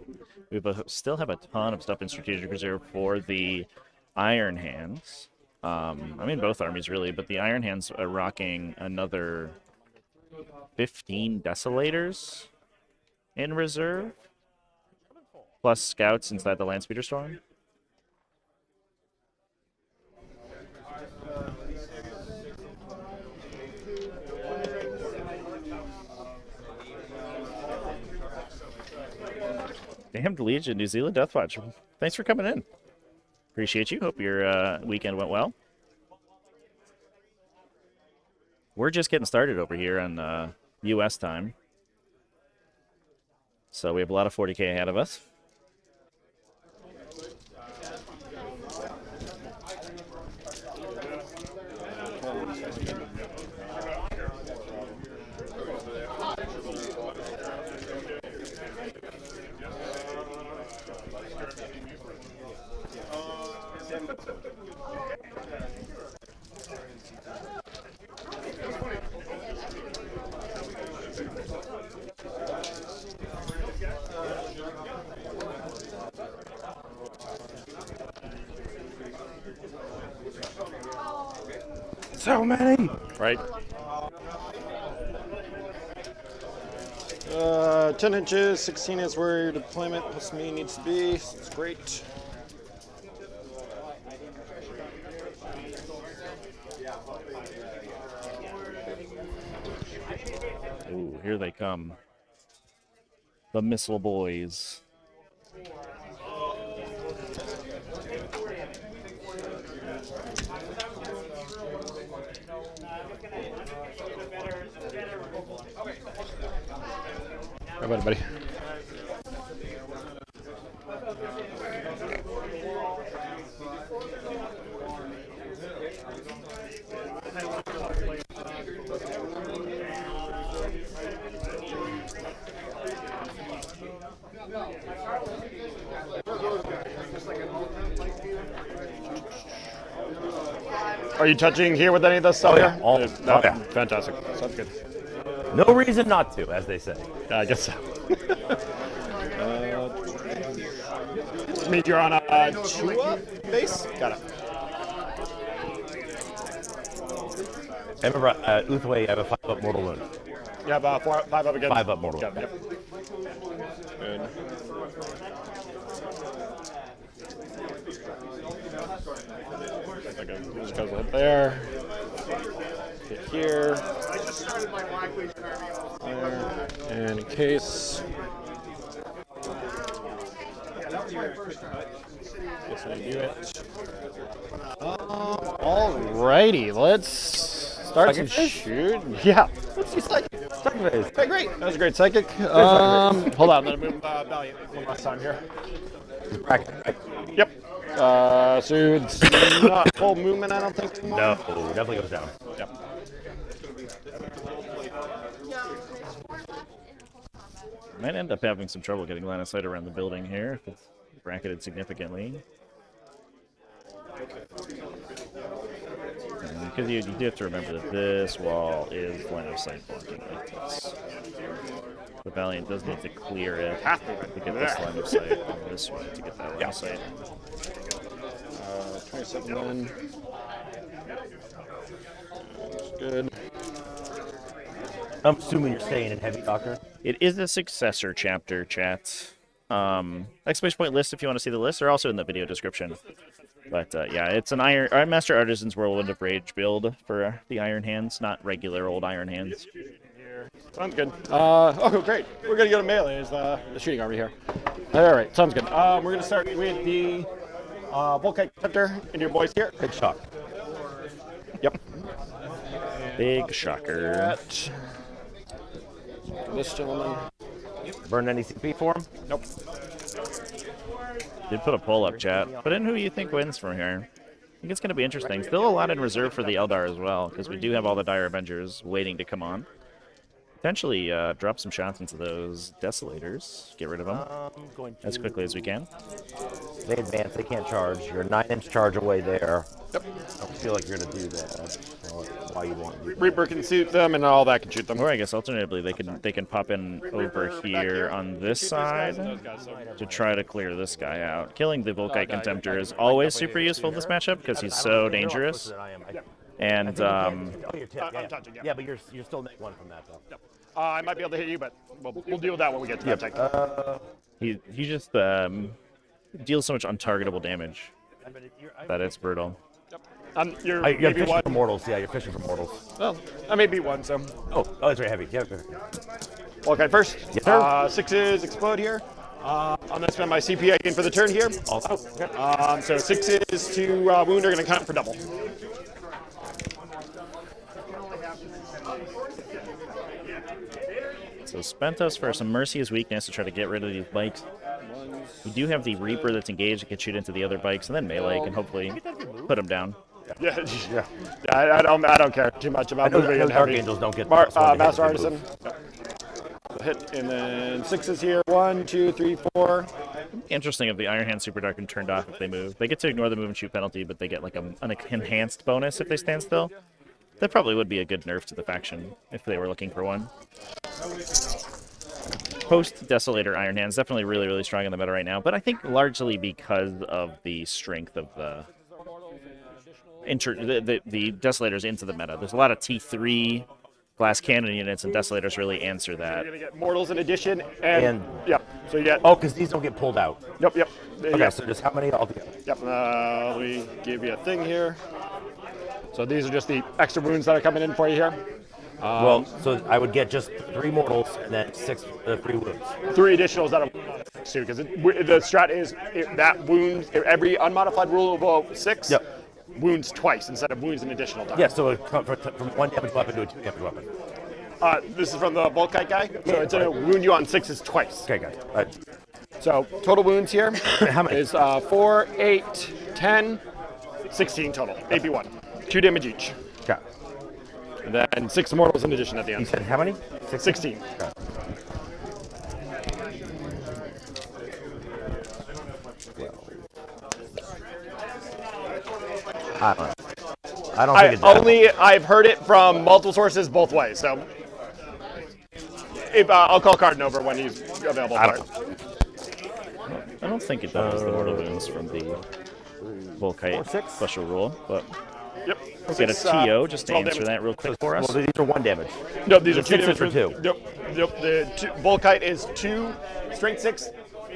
We still have a ton of stuff in strategic reserve for the Iron Hands. I mean, both armies really, but the Iron Hands are rocking another 15 Desolators in reserve, plus scouts inside the Landspeeder Storm. Damned Legion, New Zealand Deathwatch. Thanks for coming in. Appreciate you. Hope your weekend went well. We're just getting started over here on U.S. time. So we have a lot of 40k ahead of us. So many. Right. 10 inches, 16 is where your deployment plus me needs to be. So it's great. Ooh, here they come. The missile boys. How about it, buddy? Are you touching here with any of this stuff? yeah. Here? All- No, oh, yeah. Fantastic. Sounds good. No reason not to, as they say. I guess so. Means you're on a Chua base? Got it. I remember Uthway, I have a 5-up mortal wound. You have 5 up again? 5-up mortal Got wound. it, yep. Good. Okay, just goes hit there. Hit here. There. And in case. Guess I do it. Alrighty, let's start some shoot. Yeah. Let's see psychic. Okay, great. That was a great psychic. Hold on, let me move Valiant one last time here. Yep. So it's not full movement, I don't think. Anymore. No, definitely goes down. Yep. Might end up having some trouble getting line of sight around the building here if it's bracketed significantly. Because you do have to remember that this wall is line of sight blocking like this. The Valiant does need to clear it to get this line of sight and this one to get that line of sight. 27 then. That's good. I'm assuming you're staying in Heavy Doctor. It is a successor chapter, chat. Exclamation point list if you want to see the list. They're also in the video description. But yeah, it's an Iron Master Artisan's Whirlwind of Rage build for the Iron Hands, not regular old Iron Hands. Sounds good. Oh, great. We're going to go to melee. Is the shooting over here. All right, sounds good. We're going to start with the Volkite Contemptor and your boys here. Big shock. Yep. Big shocker. This gentleman. Burn any CP for him? Nope. Did put a poll up, chat. Put in who you think wins from here. I think it's going to be interesting. Still a lot in reserve for the Eldar as well, because we do have all the Dire Avengers waiting to come on. Potentially drop some shots into those Desolators. Get rid of them as quickly as we can. They advance, they can't charge. You're a 9-inch charge away there. Yep. I don't feel like you're going to do that. That's why you want to do that. Reaper can shoot them, and all that can shoot them. Or I guess alternatively they can pop in over here on this side to try to clear this guy out. Killing the Volkite Contemptor is always super useful in this matchup because he's so dangerous. And yeah, but you're still net 1 from that though. I might be able to hit you, but we'll deal with that when we get to that tank. he just deals so much untargetable damage that it's brutal. You're You're maybe fishing one. for mortals. Yeah, you're fishing for mortals. Well, I may be one, so. Oh, that's very heavy. Yeah. Okay, first. Yes, sir. 6s explode here. I'm going to spend my CP again for the turn here. Also, So 6s to wound are going to count for double. So Spentos for some Mercy is weakness to try to get rid of these bikes. We do have the Reaper that's engaged that can shoot into the other bikes, and then melee can hopefully put them down. Yeah. I don't care too much about moving and Dark heavy. Angels don't get Master Artisan. Hit, and then 6s here. 1, 2, 3, 4. Interesting if the Iron Hand Super Dark and turned off if they move. They get to ignore the move and shoot penalty, but they get like an enhanced bonus if they stand still. That probably would be a good nerf to the faction if they were looking for one. Post Desolator Iron Hands definitely really, really strong in the meta right now, but I think largely because of the strength of the the Desolators into the meta. There's a lot of T3 glass cannon units, and Desolators really answer that. You're gonna get Mortals in addition, and yep. So you get. Oh, because these don't get pulled out. Yep. Okay, so just how many altogether? Yep. Let me give you a thing here. So these are just the extra wounds that are coming in for you here. Well, so I would get just 3 mortals and then 6 free wounds. 3 additionals that are too, because the strat is that wounds every unmodified rule of 6 wounds twice instead of wounds an additional time. Yeah, so it from 1 damage weapon to a 2 damage weapon. This is from the Volkite guy, so it's gonna wound you on 6s twice. Okay, got it. All right. So total wounds here How many? is 4, 8, 10, 16 total. AP1, 2 damage each. Okay. And then 6 mortals in addition at the You end. said how many? 16. Okay. I don't know. I don't think it's that. I've heard it from multiple sources both ways. So if I'll call Cardin over when he's available. I don't think it does the mortal wounds from the Volkite special rule, but Yep. we'll get a TO just to answer that real quick for us. Well, these are 1 damage. No, these are 2 6 damage for 2. Yep. The Volkite is 2 strength 6,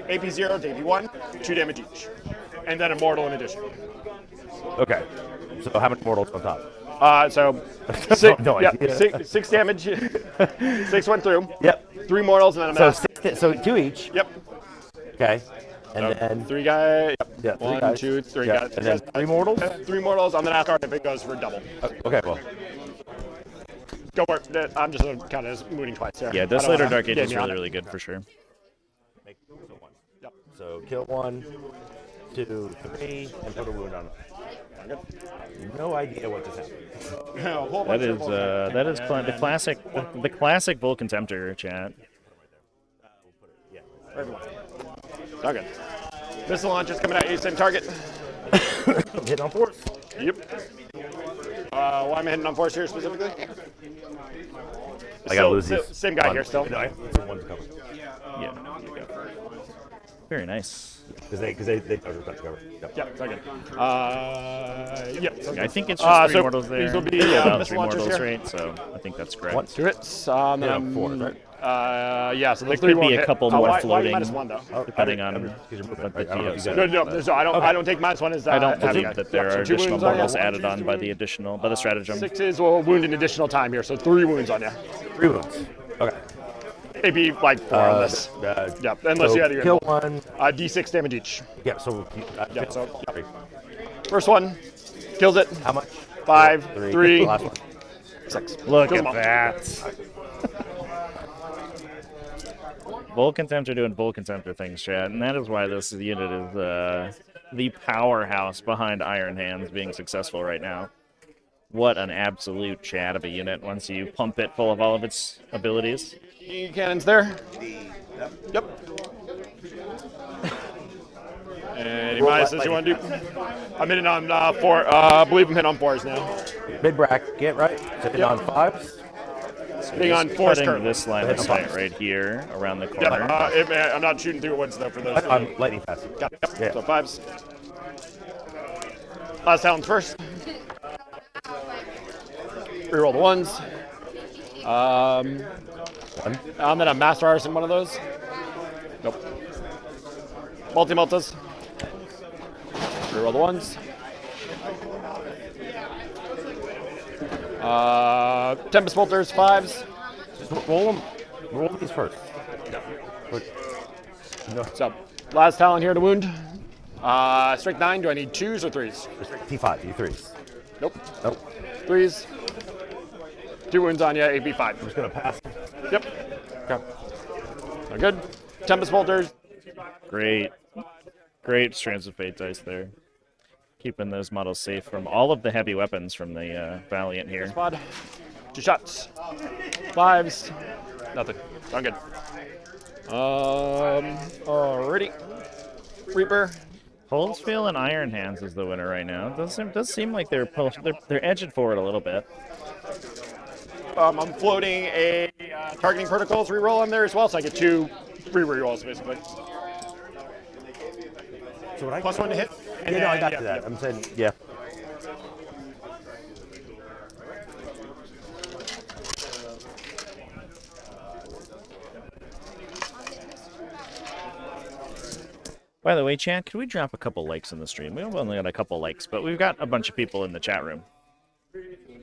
AP 0 to AP 1, 2 damage each, and then a mortal in addition. Okay. So how many mortals on top? So 6, No idea. 6 damage. 6 went through. Yep. 3 mortals and then a So mass. so 2 each. Yep. Okay. And then 3 guys. yeah, 3 1, guys. 2, 3 Yeah. guys. And then 3 mortals. 3 mortals on the last card if it goes for double. Okay, well. Go for it. I'm just gonna count it as mooning twice there. Yeah, I don't Desolator wanna Dark Age game is you on really, it. really good for sure. Yep. So kill 1, 2, 3, and put a wound on it. No idea what just happened. That is the classic Vulcan Tempter chat. Okay. Missile launch is coming at you, same target. Hit on force. Yep. Why am I hitting on force here specifically? I gotta lose these. Same guy here still. No, it's one's coming. Yeah. Very nice. Because they cover. Yep. Yeah, it's okay. Yep. I think it's just 3 so mortals there. these will be Down missile 3 launchers mortals, here. right? So I think that's correct. 2 hits. Yeah, 4, right? Yeah, so There those 3 could be won't a hit. couple more why floating, -1 though? depending on what the TO says. No. So I don't take -1 as I don't having believe it. that there So are 2 additional wounds on you. mortals added on by the stratagem. 6s will wound an additional time here, so 3 wounds on you. 3 wounds. Okay. Maybe like 4 on this. Yep, unless you had your kill 1. D6 damage each. Yeah, so Yep, so first one kills it. how much? 5, 3. 3, Last one. 6. Look Kills at them all. that. Vulcan Tempter doing Vulcan Tempter things, chat, and that is why this unit is the powerhouse behind Iron Hands being successful right now. What an absolute chat of a unit once you pump it full of all of its abilities. Cannons there. Yep. Any minuses you want to do? I'm hitting on 4. I believe I'm hitting on 4s now. Mid bracket, right? So hit on 5s. Hitting on 4s Cutting currently. this line of sight right here around the Yeah, corner. I'm not shooting through woods though for those. I'm lightning fast. Yep. Yeah. So 5s. Last talons first. Reroll the 1s. I'm gonna Master Artisan one of those. Nope. Multi-multis. Reroll the 1s. Tempest Bolters, 5s. Just roll them. Roll these first. So, last talent here to wound. Strength 9, do I need 2s or 3s? T5, T3s. Nope. Nope. 3s. 2 wounds on you, AP5. I'm just gonna pass. Yep. Okay. Are good. Tempest Bolters. Great Strands of Fate dice there. Keeping those models safe from all of the heavy weapons from the Valiant here. Squad. 2 shots. 5s. Nothing. I'm good. Alrighty. Reaper. Holdsville and Iron Hands is the winner right now. It does seem like they're edging forward a little bit. I'm floating a targeting protocols reroll on there as well, so I get 2 free rerolls basically. So what I +1 to hit. And I got yeah, to that. yeah. I'm saying, yeah. By the way, chat, could we drop a couple likes on the stream? We've only got a couple likes, but we've got a bunch of people in the chat room.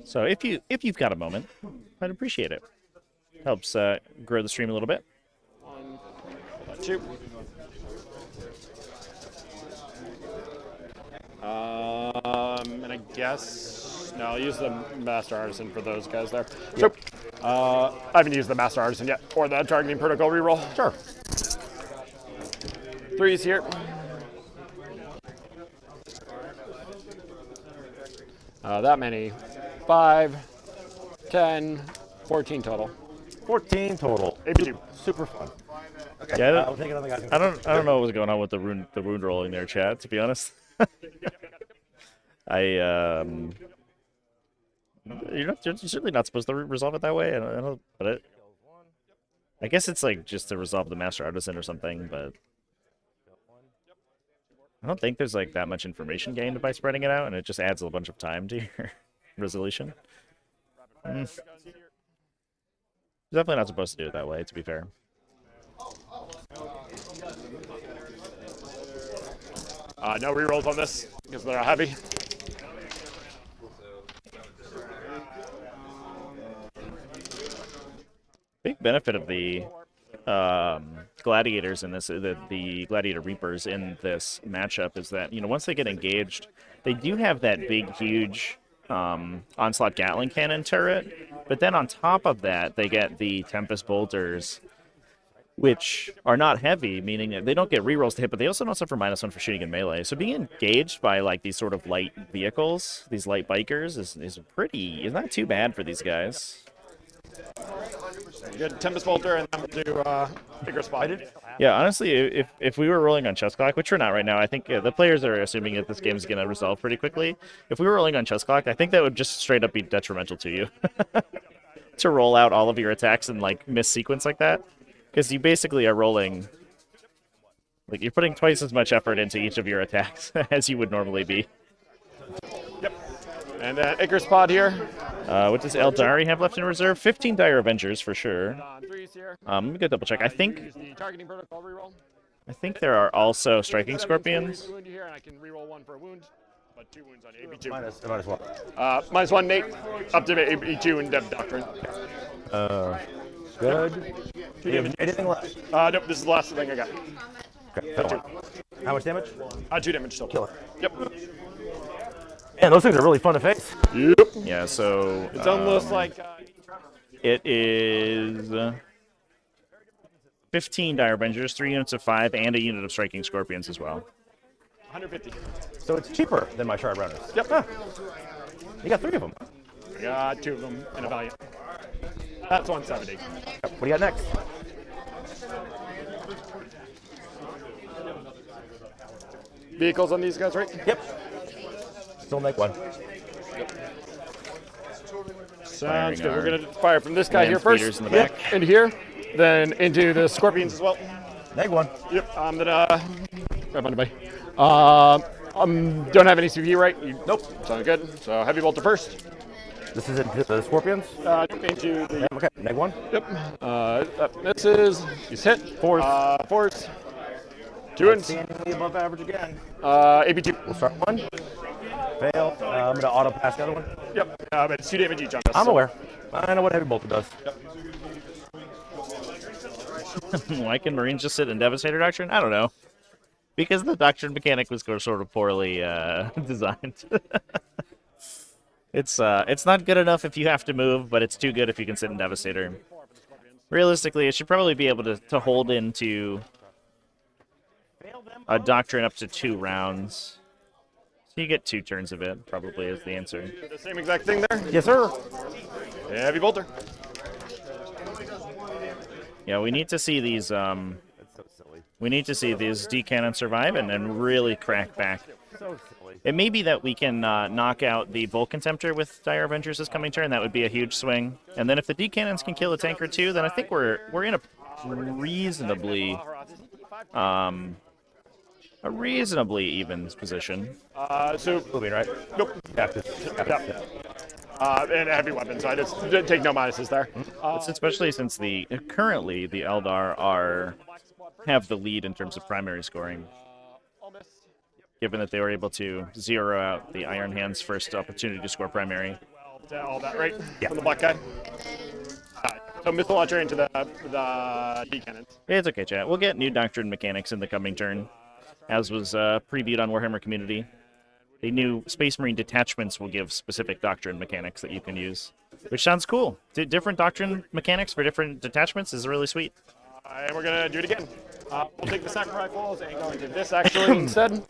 So if you've got a moment, I'd appreciate it. Helps grow the stream a little bit. 2. And I guess no, I'll use the Master Artisan for those guys there. So, I haven't used the Master Artisan yet, or the Targeting Protocol reroll. Sure. 3s here. That many. 5, 10, 14 total. 14 total. AB2. Super fun. Okay. Yeah, I'll take another guy. I don't know what was going on with the wound rolling there, chat. To be honest, you're certainly not supposed to resolve it that way. I don't, but I guess it's like just to resolve the Master Artisan or something, but I don't think there's like that much information gained by spreading it out, and it just adds a bunch of time to your resolution. Definitely not supposed to do it that way, to be fair. No rerolls on this because they're heavy. Big benefit of the gladiators in this, the gladiator reapers in this matchup is that, you know, once they get engaged, they do have that big, huge onslaught Gatling cannon turret, but then on top of that, they get the Tempest bolters, which are not heavy, meaning that they don't get rerolls to hit, but they also don't suffer -1 for shooting in melee. So being engaged by like these sort of light vehicles, these light bikers, is not too bad for these guys. Good Tempest Bolter, and then we'll do bigger spot. Yeah, honestly, if we were rolling on chess clock, which we're not right now, I think the players are assuming that this game is going to resolve pretty quickly. If we were rolling on chess clock, I think that would just straight up be detrimental to you to roll out all of your attacks and like miss sequence like that. Because you basically are rolling, like you're putting twice as much effort into each of your attacks as you would normally be. Yep. And then Icarus Pod here. What does Eldari have left in reserve? 15 Dire Avengers for sure. 3s here. Let me go double check. I think Use the Targeting Protocol reroll. there are also Striking Scorpions. Wound here, and I can reroll 1 for a wound, but 2 wounds on AB2. -1. -1 Nate, up to AB2 in Dev Doctrine. Good. Do you have anything left? Nope, this is the last thing I got. Okay. How much damage? 2 damage total. Kill it. Yep. Man, those things are really fun to face. Yep. Yeah, so It's almost like it is 15 Dire Avengers, 3 units of 5, and a unit of Striking Scorpions as well. 150. So it's cheaper than my Shard Runners. Yep. Huh. You got 3 of them. I got 2 of them in a Valiant. That's 170. What do you got next? Vehicles on these guys, right? Yep. Still make 1. Sounds good. our We're gonna fire from this guy land here first. speeders in the back. Yep. Into here, then into the Scorpions as well. Neg 1. Yep. I'm gonna grab on buddy. Don't have any CV, right? Nope. Sounds good. So heavy bolter first. This is into the Scorpions. Into the. Okay, neg 1. Yep. This is. He's hit. Force. Force. 2 ins. Standingly above average again. AB2. We'll start 1. Fail. I'm gonna auto pass the other one. Yep. But it's 2 damage each on this. I'm aware. I know what heavy bolter does. Yep. Why can Marines just sit in Devastator Doctrine? I don't know. Because the Doctrine mechanic was sort of poorly designed. It's not good enough if you have to move, but it's too good if you can sit in Devastator. Realistically, it should probably be able to hold into a Doctrine up to 2 rounds. So you get 2 turns of it, probably is the answer. The same exact thing there. Yes, sir. Heavy bolter. Yeah, we need to see these we need to see these D cannons survive and then really crack back. So silly. It may be that we can knock out the Vulcan Tempter with Dire Avengers this coming turn. That would be a huge swing. And then if the D cannons can kill a tank or 2, then I think we're in a reasonably even position. So Moving, right? nope. Yeah. And heavy weapons. So I just take no minuses there. Especially since currently the Eldar have the lead in terms of primary scoring. given that they were able to zero out the Iron Hand's first opportunity to score primary. All that, right? Yeah. From the black guy. So missile launcher into the D cannons. It's okay, chat. We'll get new doctrine mechanics in the coming turn, as was previewed on Warhammer Community. The new Space Marine detachments will give specific doctrine mechanics that you can use, which sounds cool. Different doctrine mechanics for different detachments is really sweet. And we're gonna do it again. We'll take the sniper rifles and go into this actually instead.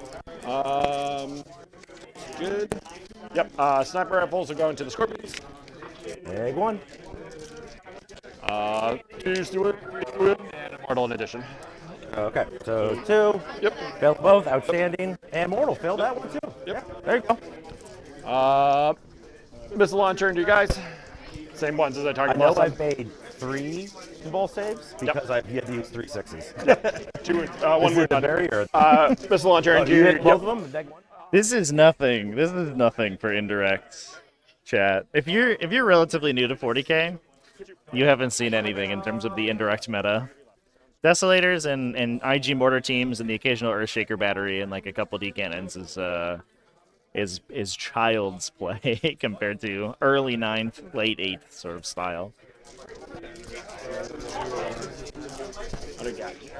Good. Yep. Sniper rifles will go into the scorpions. Egg 1. 2 steward, 3 steward, and immortal in addition. Okay, so 2. Yep. Failed both, outstanding. And mortal, failed that one too. Yep. Yeah, there you go. Missile launcher into you guys. Same ones as I I targeted know last time. I've made 3 convol saves because I've yet to use 3 6s. 1 Is wound it the done. barrier? Missile launcher into You you. hit both of them? Neg 1? This is nothing. This is nothing for indirect, chat. If you're relatively new to 40k, you haven't seen anything in terms of the indirect meta. Desolators and IG mortar teams and the occasional Earthshaker battery and like a couple D cannons is child's play compared to early 9th, late 8th sort of style. What do we got here?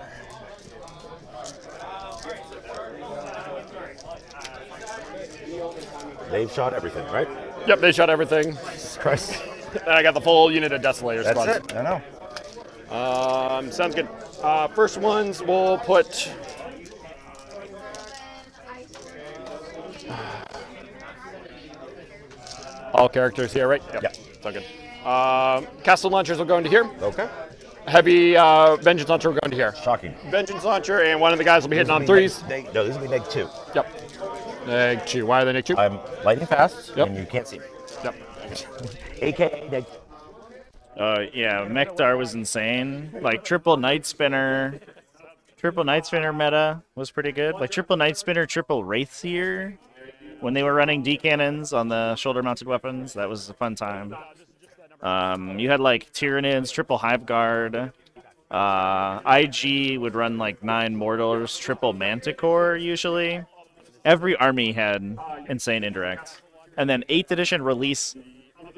They've shot everything, right? Yep, they shot everything. Jesus Christ. And I got the full unit of Desolator That's squads. it. I know. Sounds good. First ones we'll put. All characters here, right? Yep. Sounds good. Castle launchers will go into here. Okay. Heavy vengeance launcher will go into here. Shocking. Vengeance launcher, and one of the guys will be hitting on 3s. No, this will be neg 2. Yep. Neg 2. Why are they neg 2? I'm lightning fast, Yep. and you can't see me. Yep. AKA neg 2. Yeah, Mekdar was insane. Like triple Night Spinner meta was pretty good. Like triple Night Spinner, triple Wraithseer. When they were running D cannons on the shoulder-mounted weapons, that was a fun time. You had like Tyranids, triple Hive Guard. IG would run like 9 Mortals, triple Manticore usually. Every army had insane indirect. And then 8th edition release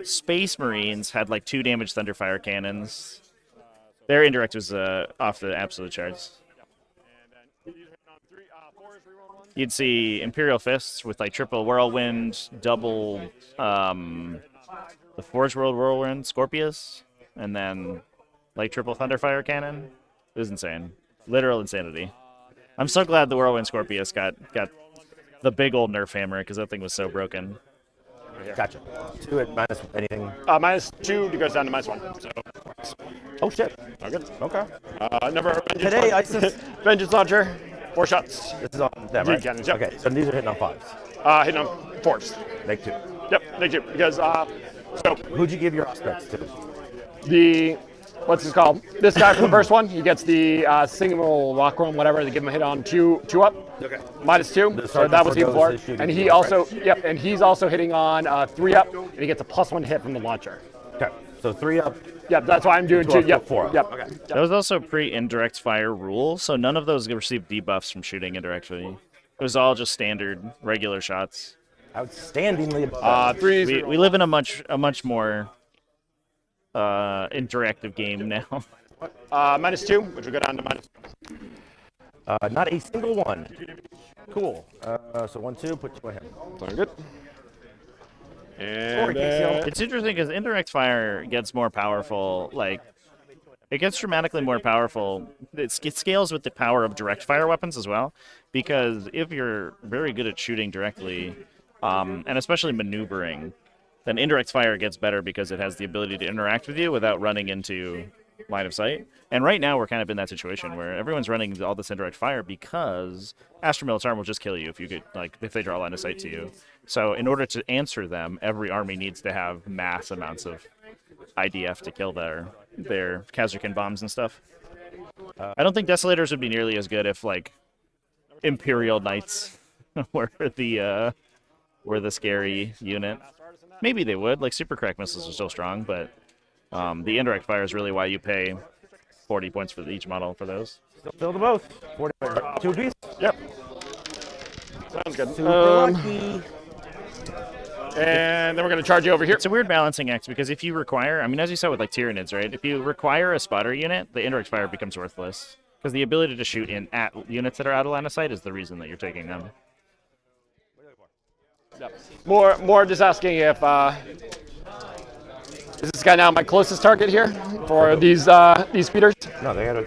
Space Marines had like 2 damage Thunderfire cannons. Their indirect was off the absolute charts. You'd see Imperial Fists with like triple Whirlwind, double the Forge World Whirlwind, Scorpius, and then like triple Thunderfire cannon. It was insane. Literal insanity. I'm so glad the Whirlwind Scorpius got the big old nerf hammer because that thing was so broken. Gotcha. 2 at minus anything. -2 goes down to -1. So. Oh shit. Oh, good. Okay. Number of vengeance Today, ISIS. vengeance launcher, 4 shots. This is on them, D right? cannons, yep. Okay, so these are hitting on 5s. Hitting on 4s. Neg 2. Yep, neg 2. Because so Who'd you give your aspects to? the what's it called? This guy for the first one, he gets the single rock room, whatever. They give him a hit on 2 up. Okay. -2. So that was him for. And he also, and he's also hitting on 3 up, and he gets a +1 hit from the launcher. Okay, so 3 up. Yep, that's why I'm doing 2 2. up, Yep, 4 up. Yep. Okay. That was also pre-indirect fire rule, so none of those received debuffs from shooting indirectly. It was all just standard, regular shots. Outstandingly above. 3s. We live in a much more interactive game now. -2, which will go down to -1. Not a single one. Cool. So 1, 2, put 2 ahead. Very good. And It's interesting because indirect fire gets more powerful. Like, it gets dramatically more powerful. It scales with the power of direct fire weapons as well. Because if you're very good at shooting directly, and especially maneuvering, then indirect fire gets better because it has the ability to interact with you without running into line of sight. And right now we're kind of in that situation where everyone's running all this indirect fire because Astral Militar will just kill you if they draw line of sight to you. So in order to answer them, every army needs to have mass amounts of IDF to kill their Khazarkan bombs and stuff. I don't think Desolators would be nearly as good if like Imperial Knights were the scary unit. Maybe they would. Like super crack missiles are so strong, but the indirect fire is really why you pay 40 points for each model for those. Still fill them both. 2 apiece? Yep. Sounds good. Super lucky. And then we're going to charge you over here. It's a weird balancing act because if you require, I mean, as you saw with like Tyranids, right? If you require a spotter unit, the indirect fire becomes worthless because the ability to shoot in at units that are out of line of sight is the reason that you're taking them. Yep. More just asking if is this guy now my closest target here for these speeders? No, they had a.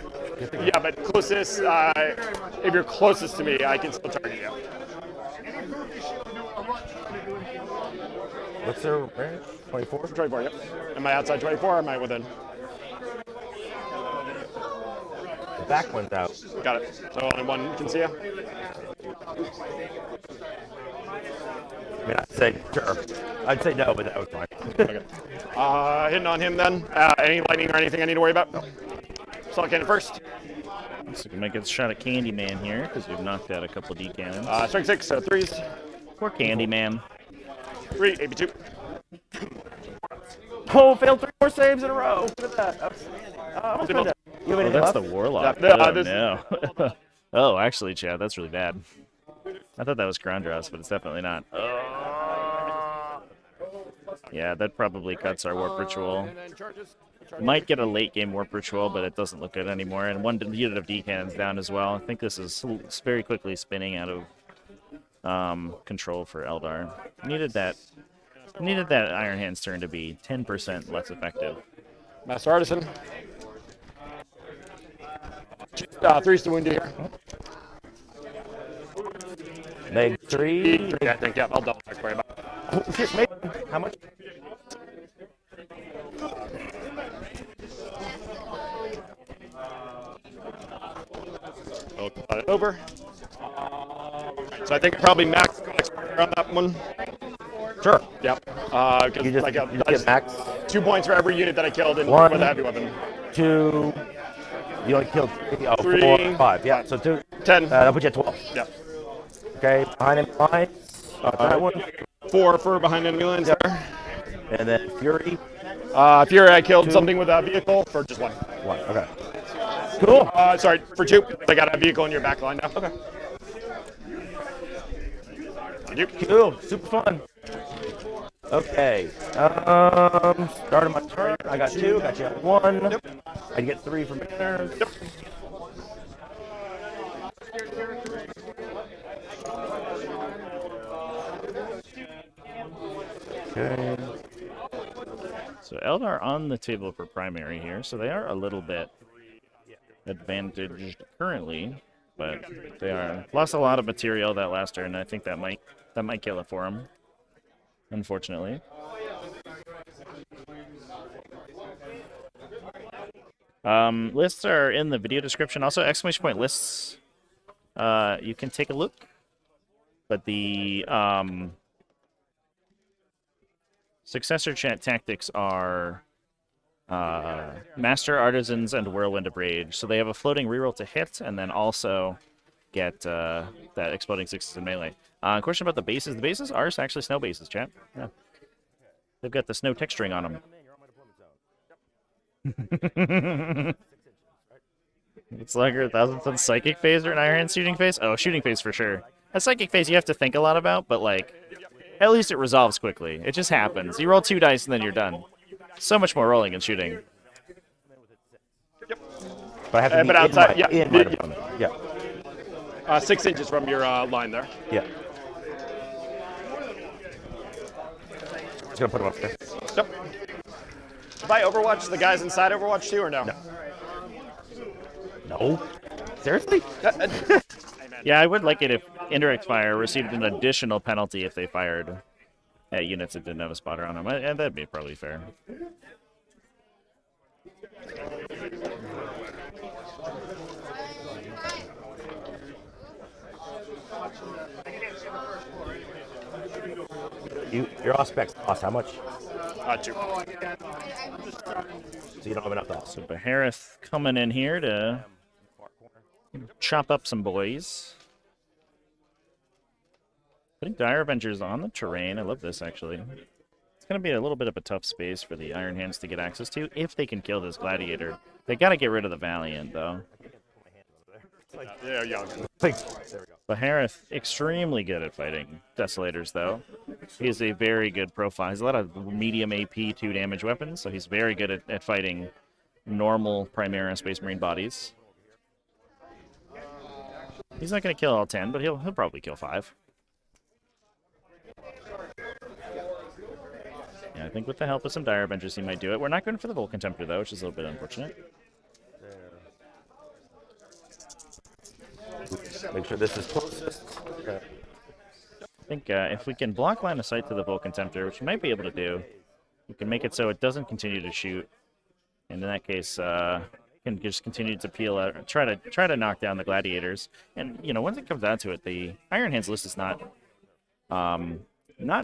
Yeah, but closest. If you're closest to me, I can still target you. What's their range? 24? 24. Yep. Am I outside 24? Or am I within? The back one's out. Got it. So only one can see you. I mean, I'd say sure. I'd say no, but that was fine. Okay. Hitting on him then. Any lightning or anything I need to worry about? Solid cannon first. So we might get a shot at Candyman here because we've knocked out a couple D cannons. Strength 6, so 3s. Poor Candyman. 3, AB2. Oh, failed 3 more saves in a row. Look at that. Almost made that. You have Oh, anything that's left? the Warlock. Yeah, Oh, this- no. Oh, actually, Chad, that's really bad. I thought that was Krondros, but it's definitely not. Yeah, that probably cuts our Warp Ritual. Might get a late game Warp Ritual, but it doesn't look good anymore. And one unit of D cannons down as well. I think this is very quickly spinning out of control for Eldar. Needed that Iron Hand's turn to be 10% less effective. Master Artisan. 3s to wound you here. Leg 3. Yeah, I think, yeah, I'll double check for you. Oh, shit, mate. How much? Over. So I think probably max on that one. Sure. Yep. You just, like you just get max 2 points for every unit that I killed with One. a heavy weapon. 2. You only killed 3, 4, 5. Yeah, so 2. 10. That'll put you at 12. Yep. Okay, behind him, line. That one. 4 for behind enemy lines there. And then Fury. Fury, I killed 2. something with a vehicle for just 1. 1. Okay. Cool. Sorry, for 2. I got a vehicle in your back line now. Okay. Thank you. Cool. Super fun. Okay. Starting my turn. I got 2. Got you at 1. Yep. I get 3 from there. Yep. Okay. So Eldar on the table for primary here, so they are a little bit advantaged currently, but they are lost a lot of material that last turn. And I think that might kill it for them, unfortunately. Lists are in the video description. Also, exclamation point lists. You can take a look, but the successor tactics are Master Artisans and Whirlwind of Rage. So they have a floating reroll to hit, and then also get that exploding 6s in melee. Question about the bases. The bases are actually snow bases, chat. Yeah. They've got the snow texturing on them. It's like a 1,000th psychic phase or an Iron Hand shooting phase? Oh, shooting phase for sure. A psychic phase you have to think a lot about, but like, at least it resolves quickly. It just happens. You roll 2 dice and then you're done. So much more rolling and shooting. But I have to be but outside, in my opponent. Yeah. 6 inches from your line there. Yeah. Just gonna put him up there. Yep. If I Overwatch, the guys inside Overwatch too, or no? No. Seriously? Yeah, I would like it if indirect fire received an additional penalty if they fired at units that didn't have a spotter on them. And that'd be probably fair. Your aspects cost how much? 2. So you don't have enough to So Beharith coming in here to chop up some boys. Putting Dire Avengers on the terrain. I love this, actually. It's going to be a little bit of a tough space for the Iron Hands to get access to if they can kill this Gladiator. They got to get rid of the Valiant, though. Yeah, young. There we go. Bahareth, extremely good at fighting Desolators, though. He's a very good profile. He's a lot of medium AP 2 damage weapons, so he's very good at fighting normal Primera Space Marine bodies. He's not going to kill all 10, but he'll probably kill 5. Yeah, I think with the help of some Dire Avengers, he might do it. We're not going for the Vulcan Tempter, though, which is a little bit unfortunate. Make sure this is closest. Okay. I think if we can block line of sight to the Vulcan Tempter, which we might be able to do, we can make it so it doesn't continue to shoot. And in that case, can just continue to peel out, try to knock down the gladiators. And you know, once it comes down to it, the Iron Hands list is not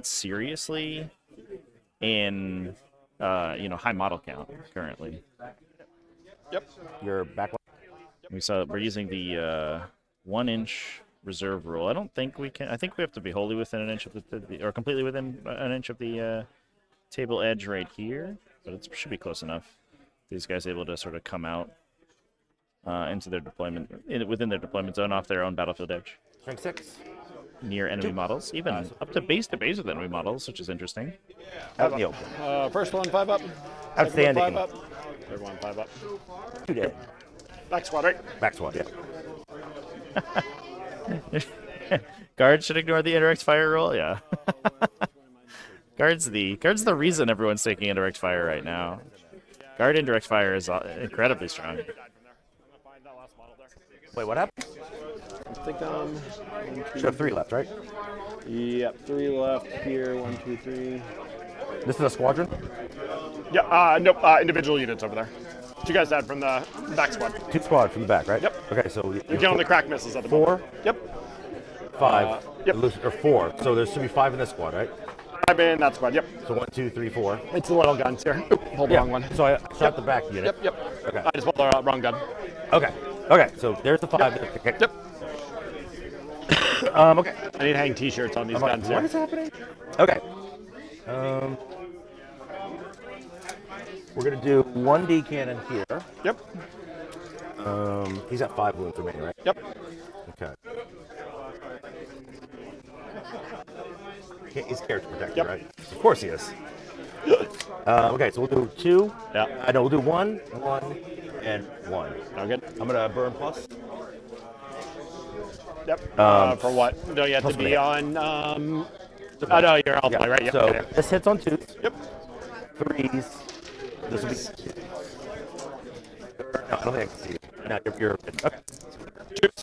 seriously in high model count currently. Yep. Your back one. We're using the 1-inch reserve rule. I don't think we can. I think we have to be wholly within an inch of or completely within an inch of the table edge right here, but it should be close enough. These guys able to sort of come out into their deployment within their deployment zone off their own battlefield edge. Strength 6. Near enemy models, even up to base with enemy models, which is interesting. Out in the open. First one, 5 up. Outstanding. Second one, 5 up. Third one, 5 up. 2 dead. Back squad, right? Back squad, yeah. Guards should ignore the indirect fire roll. Yeah. Guards the reason everyone's taking indirect fire right now. Guard indirect fire is incredibly strong. Wait, what happened? I think Should have 3 left, right? Yep, 3 left here. 1, 2, 3. This is a squadron? Yeah, nope, individual units over there. 2 guys died from the back squad. 2 squad from the back, right? Yep. Okay, so You're counting the crack missiles at the 4? moment. Yep. 5. Yep. Or 4. So there should be 5 in this squad, right? 5 in that squad, yep. So 1, 2, 3, 4. It's the little guns here. Oop, hold the wrong one. So I shot the back unit. Yep. Okay. I just pulled the wrong gun. Okay. Okay, so there's the 5. Okay. Yep. Okay. I need to hang t-shirts on these guns What here. is happening? Okay. We're gonna do 1D cannon here. Yep. He's got 5 wounds remaining, right? Yep. Okay. He's character protector, Yep. right? Of course he is. Okay, so we'll do 2. Yeah. I know we'll do 1, 1, and 1. No good. I'm gonna burn plus. Yep. For what? No, you have to plus be minute. on. Oh no, you're all the way, right? Yep. So Okay. this hits on 2s. Yep. 3s. This will be. No, I don't think I can see it. No, you're okay. 2s.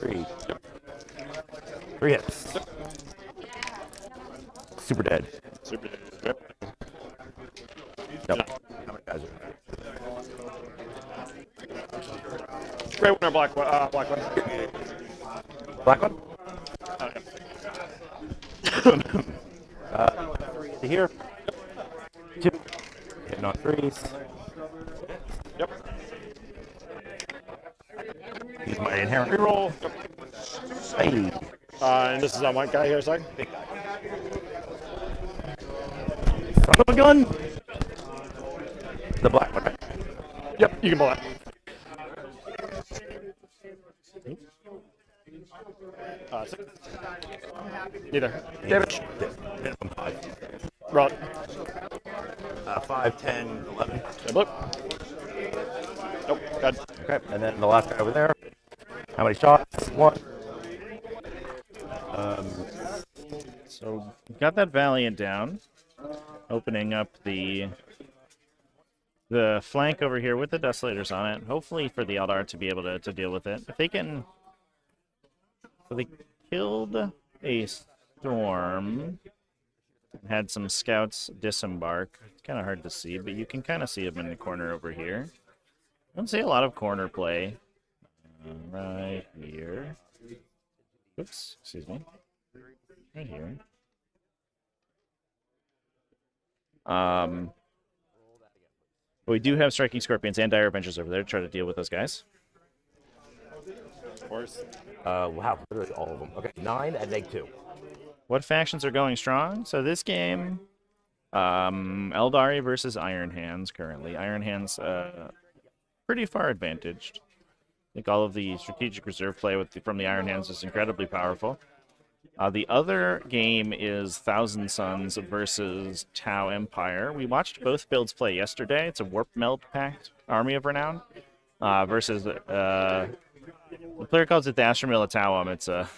3. 3 hits. Super dead. Super. Yep. Nope. No. How many guys are there? Gray one or black one? Black one. Black one? To here. 2. Hitting on 3s. Yep. Use my inherent. Reroll. Yep. Hey. And this is on white guy here, sorry. Big guy. Son of a gun! The black one, right? Yep, you can pull that. Six. Neither. Damage. Minimum 5. Roll it. 5, 10, 11. Good look. Nope, good. Okay, and then the last guy over there. How many shots? 1. So we've got that Valiant down, opening up the flank over here with the Desolators on it. Hopefully for the Eldar to be able to deal with it. If they can, so they killed a storm. Had some scouts disembark. It's kind of hard to see, but you can kind of see them in the corner over here. I don't see a lot of corner play right here. Oops, excuse me. Right here. But we do have Striking Scorpions and Dire Avengers over there to try to deal with those guys. Of course. Wow, literally all of them. Okay, 9 and -2. What factions are going strong? So this game, Eldari versus Iron Hands currently. Iron Hands pretty far advantaged. think all of the strategic reserve play from the Iron Hands is incredibly powerful. The other game is Thousand Suns versus Tau Empire. We watched both builds play yesterday. It's a Warp Meld Pact Army of Renown versus the player calls it the Astra Militarum. It's a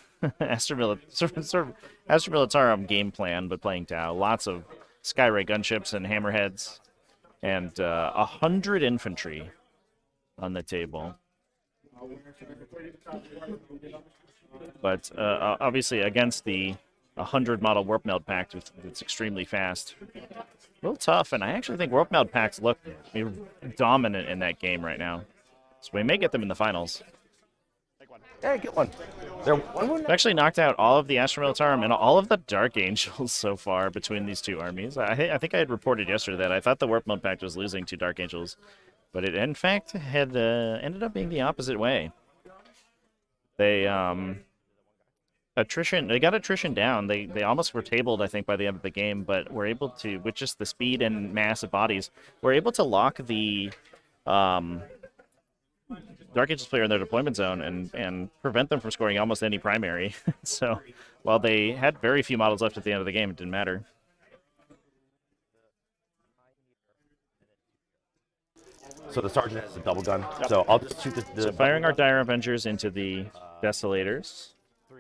sort of Astra Militarum game plan, but playing Tau. Lots of Skyray gunships and hammerheads, and 100 infantry on the table. But obviously against the 100 model Warp Meld Pact, it's extremely fast. A little tough, and I actually think Warp Meld Pacts look dominant in that game right now. So we may get them in the finals. Hey, get one. There one. I've actually knocked out all of the Astra Militarum and all of the Dark Angels so far between these two armies. I think I had reported yesterday that I thought the Warp Meld Pact was losing to Dark Angels, but it in fact had ended up being the opposite way. They got attrition down. They almost were tabled, I think, by the end of the game, but were able to, with just the speed and mass of bodies, were able to lock the Dark Angels player in their deployment zone and prevent them from scoring almost any primary. So while they had very few models left at the end of the game, it didn't matter. So the Sergeant has a double gun. Yep. So I'll just shoot the So firing our Dire Avengers into the Desolators.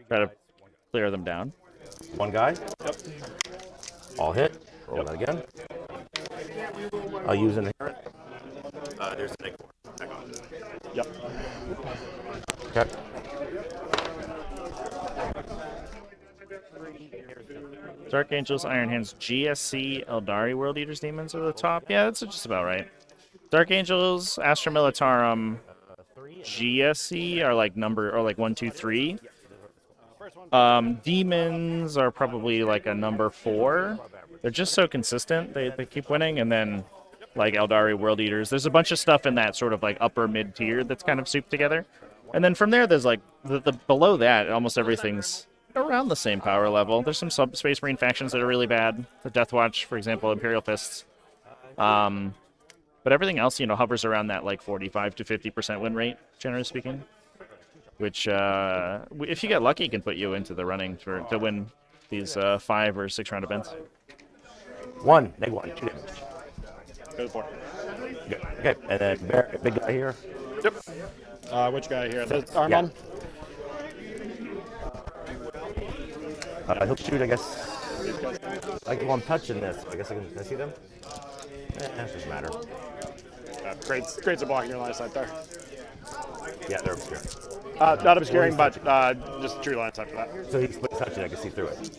Try to clear them down. One guy. Yep. All hit. Roll that again. I'll use an inherent. There's an egg. Yep. Okay. Dark Angels, Iron Hands, GSC, Eldari, World Eaters, Demons are the top. Yeah, that's just about right. Dark Angels, Astra Militarum, GSC are like number, or like 1, 2, 3. Demons are probably like a number 4. They're just so consistent. They keep winning, and then like Eldari, World Eaters. There's a bunch of stuff in that sort of like upper mid tier that's kind of souped together. And then from there, there's like the below that, almost everything's around the same power level. There's some Space Marine factions that are really bad. The Death Watch, for example, Imperial Fists. But everything else, hovers around that like 45 to 50% win rate, generally speaking. Which, if you get lucky, can put you into the running to win these 5 or 6 round events. -1, 2 damage. Go for it. Good. Okay, and then big guy here. Yep. Which guy here? The Armon? Yeah. He'll shoot, I guess. Well, I'm touching this, so I guess can I see them? It doesn't matter. Creates a block in your line of sight there. Yeah, they're obscure. Not obscuring, but just true line of sight for that. So he's touching, I can see through it.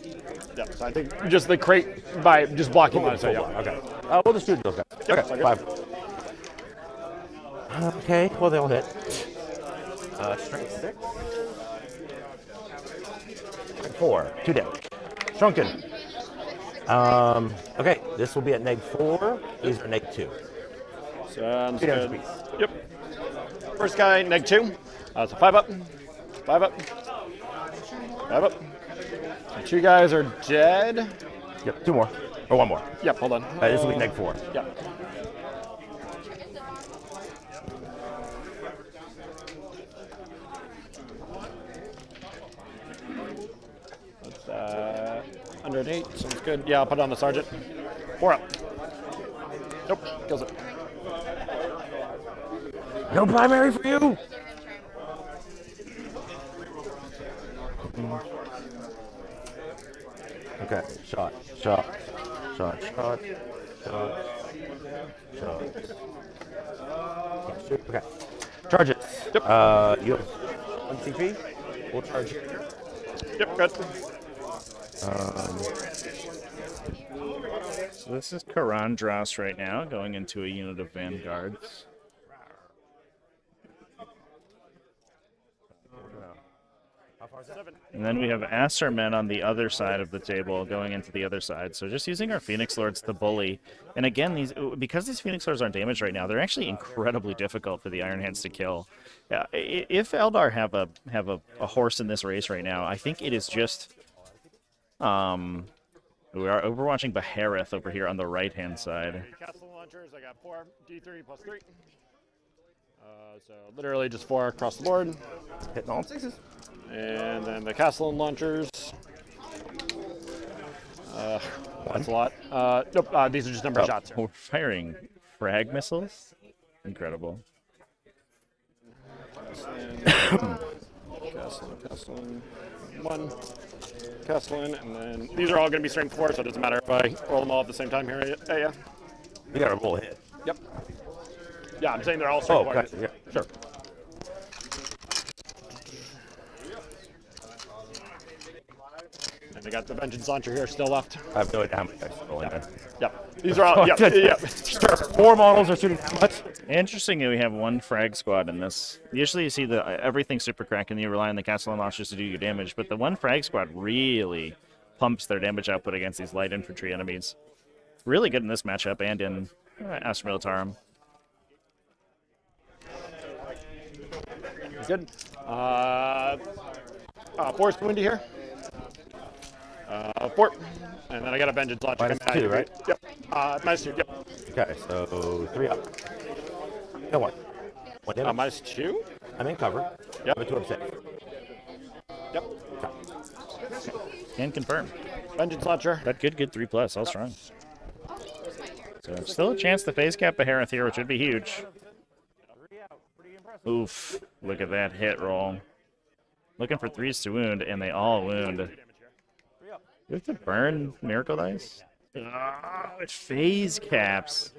Yeah, so I think just the crate by just blocking line of sight. Yeah. Okay. We'll just shoot those guys. Yep, okay, 5. Okay, well, they'll hit. Strength 6. Strength 4. 2 damage. Shrunken. Okay, this will be at -4. These are -2. Sounds 2 damage good. apiece. Yep. First guy, -2. So 5 up. 5 up. 5 up. The 2 guys are dead. Yep, 2 more. Or 1 more. Yep, hold on. This will be -4. Yep. Under an 8, sounds good. Yeah, I'll put it on the Sergeant. 4 up. Nope, kills it. No primary for you! Okay, shot. Okay. Charge it. Yep. You have 1 CP. We'll charge it. Yep, good. So this is Karandras right now, going into a unit of Vanguards. And then we have Assermen on the other side of the table going into the other side. So just using our Phoenix Lords to bully. And again, because these Phoenix Lords aren't damaged right now, they're actually incredibly difficult for the Iron Hands to kill. If Eldar have a horse in this race right now, I think it is just... we are overwatching Behareth over here on the right-hand side. Castle launchers, I got 4 D3 +3. So literally just 4 across the board. Hitting all 6s. And then the castle and launchers. That's a lot. Nope, these are just numbered shots. We're firing frag missiles? Incredible. Castle, 1. Castle, and then these are all going to be strength 4, so it doesn't matter if I roll them all at the same time here. Yeah. You gotta roll a hit. Yep. Yeah, I'm saying they're all strength 4. Okay. Yeah, sure. And I got the Vengeance Launcher here still left. I have no idea how many dice are rolling there. Yep. These are all, yeah. Sure. 4 models are shooting how much? Interesting that we have 1 frag squad in this. Usually you see everything super crack and you rely on the castle and launchers to do your damage, but the 1 frag squad really pumps their damage output against these light infantry enemies. Really good in this matchup and in Astra Militarum. Good. Force windy here. 4. And then I got a Vengeance Launcher. -2, right? Yep. -2, yep. Okay, so 3 up. No 1. 1 damage. -2? I'm in cover. Yep. I'm 2 up safe. Yep. Can confirm. Vengeance Launcher. But good 3+, all strong. So still a chance to phase cap Behemoth here, which would be huge. Oof, look at that hit roll. Looking for 3s to wound, and they all wound. You have to burn Miracle Dice? Oh, it phase caps.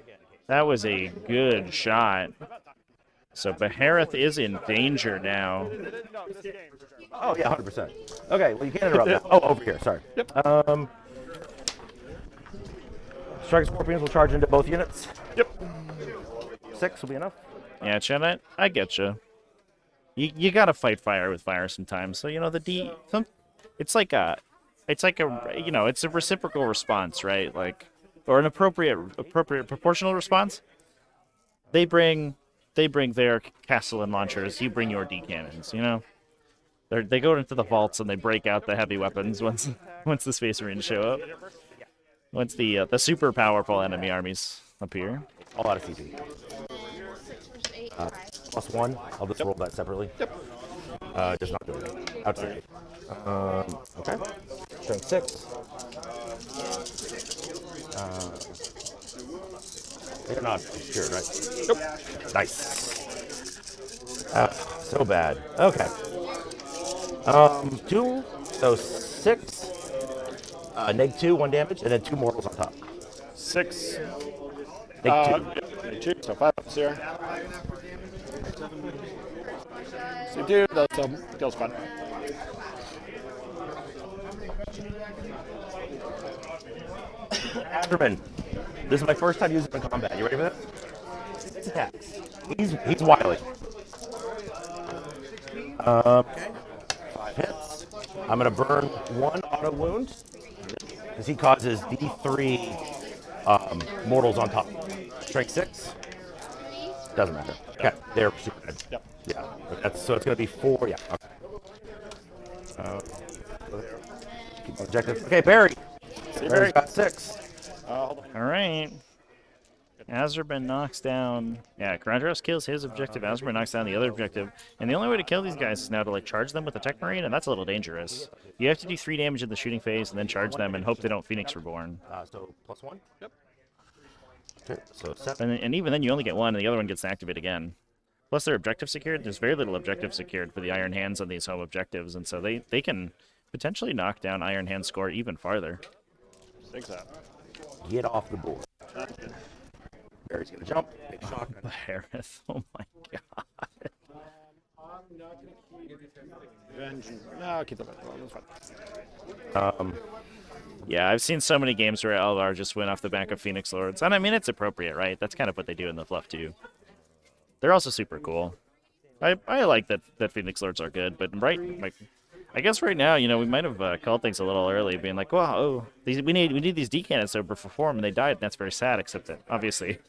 That was a good shot. So Behemoth is in danger now. Oh, yeah, 100%. Okay, well, you can't interrupt now. Oh, over here, sorry. Yep. Strike Scorpions will charge into both units. Yep. 6 will be enough. Yeah, Chad, I get you. You gotta fight fire with fire sometimes. So, you know, it's like a it's a reciprocal response, right? Like, or an appropriate proportional response. They bring their castle and launchers. You bring your D cannons. You know, they go into the vaults and they break out the heavy weapons once the Space Marines show up. Once the super powerful enemy armies appear. All out of CP. +1. I'll just roll that separately. Yep. Just not doing it. Outside. Okay. Strength 6. They're not secured, right? Nope. Nice. So bad. Okay. 2. So 6. -2, 1 damage, and then 2 mortals on top. 6. -2. 2, so 5 ups here. So 2, that's kills fun. Asterman. This is my first time using him in combat. You ready for this? It's attacks. He's wily. Okay. 5 hits. I'm gonna burn 1 auto wound because he causes D3 mortals on top. Strength 6. Doesn't matter. Okay, they're super good. Yep. Yeah. So it's gonna be 4. Yeah. Okay. Keep my objective. Okay, Barry. Barry's got 6. Hold on. All right. Azurban knocks down. Yeah, Grandros kills his objective. Azurban knocks down the other objective. And the only way to kill these guys is now to like charge them with a Tech Marine, and that's a little dangerous. You have to do 3 damage in the shooting phase and then charge them and hope they don't Phoenix Reborn. So +1? Yep. Okay, so 7. And even then, you only get 1, and the other one gets to activate again. Plus, they're objective secured. There's very little objective secured for the Iron Hands on these home objectives, and so they can potentially knock down Iron Hand score even farther. Think that. Get off the board. Barry's gonna jump. Big shock. Harris, oh my god. Vengeance. No, I'll keep them at that's fine. Yeah, I've seen so many games where Eldar just went off the back of Phoenix Lords. And I mean, it's appropriate, right? That's kind of what they do in the fluff, too. They're also super cool. I like that Phoenix Lords are good, but I guess right now, you know, we might have called things a little early, being like, "Wow, we need these D cannons to perform," and they died, and that's very sad. Except that obviously,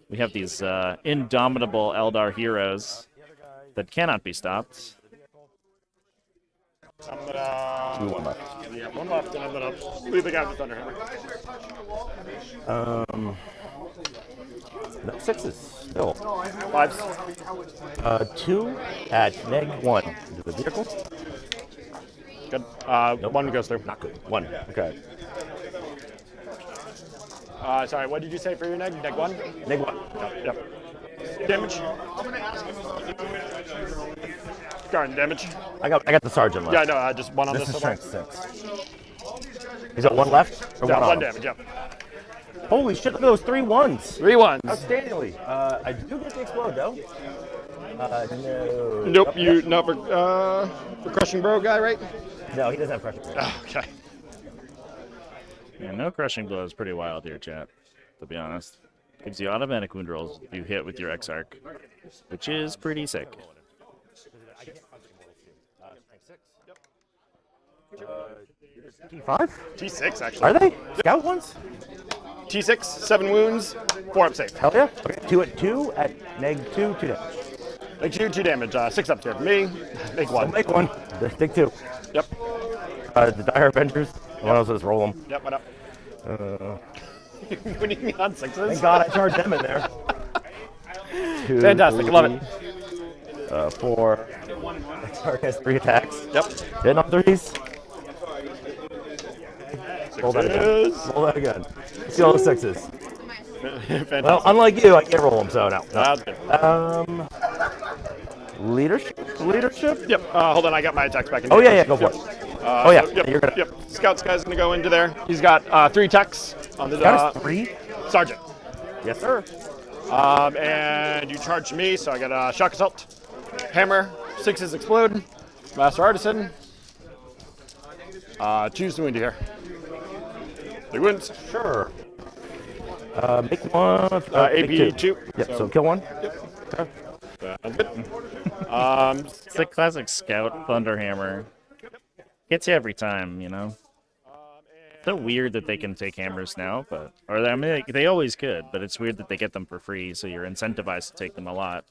we have these indomitable Eldar heroes that cannot be stopped. I'm gonna... 1 left. Yeah, 1 left, and I'm gonna leave the guy with Thunderhammer. No sixes. Still. 5s. 2 at -1. To the vehicle. Good. 1 goes through. Not good. 1. Okay. Sorry, what did you say for your neg? Neg 1? -1. Yep. Damage. Garden damage. I got the sergeant left. Yeah, no, just 1 on This this is one. strength 6. He's got 1 left? Or Yeah, 1 on? damage, yep. Holy shit, look at those 3 1s. 3 1s. Outstandingly. I do get the explode though. No. Nope, you not for crushing bro guy, right? No, he doesn't have pressure. Oh, okay. Yeah, no crushing blow is pretty wild here, chat. To be honest, gives you automatic wound rolls if you hit with your X-Arc, which is pretty sick. T5? T6 actually. Are they? Scout ones? T6, 7 wounds, 4 up safe. Hell yeah. Okay. 2 at 2 at -2, 2 damage. Make 2 damage. 6 up here for me. Make 1. Don't make 1. Take 2. Yep. The Dire Avengers. One else, just roll them. Yep. What up? Winning me on 6s. Thank God I charged them in there. 2, Fantastic. Love it. 4. Target has 3 attacks. Yep. Hitting on 3s. Roll that again. Sixes. Roll that again. See all the 6s. Fantastic. Well, unlike you, I can't roll them, so no. That's good. Leadership? Leadership? Yep. Hold on, I got my attacks back in. Oh, yeah, go for it. Oh, yeah. Yep. You're gonna. Yep. Scout's guy's gonna go into there. He's got 3 techs on the Got us 3? sergeant. Yes, sir. And you charge me, so I got a shock assault, hammer, 6s explode, master artisan. Choose the wound here. 3 wounds. Sure. Make 1. AP 2. Yep, so kill 1. Sounds good. It's the classic Scout Thunderhammer. Gets you every time, you know. So weird that they can take hammers now, but I mean they always could, but it's weird that they get them for free, so you're incentivized to take them a lot.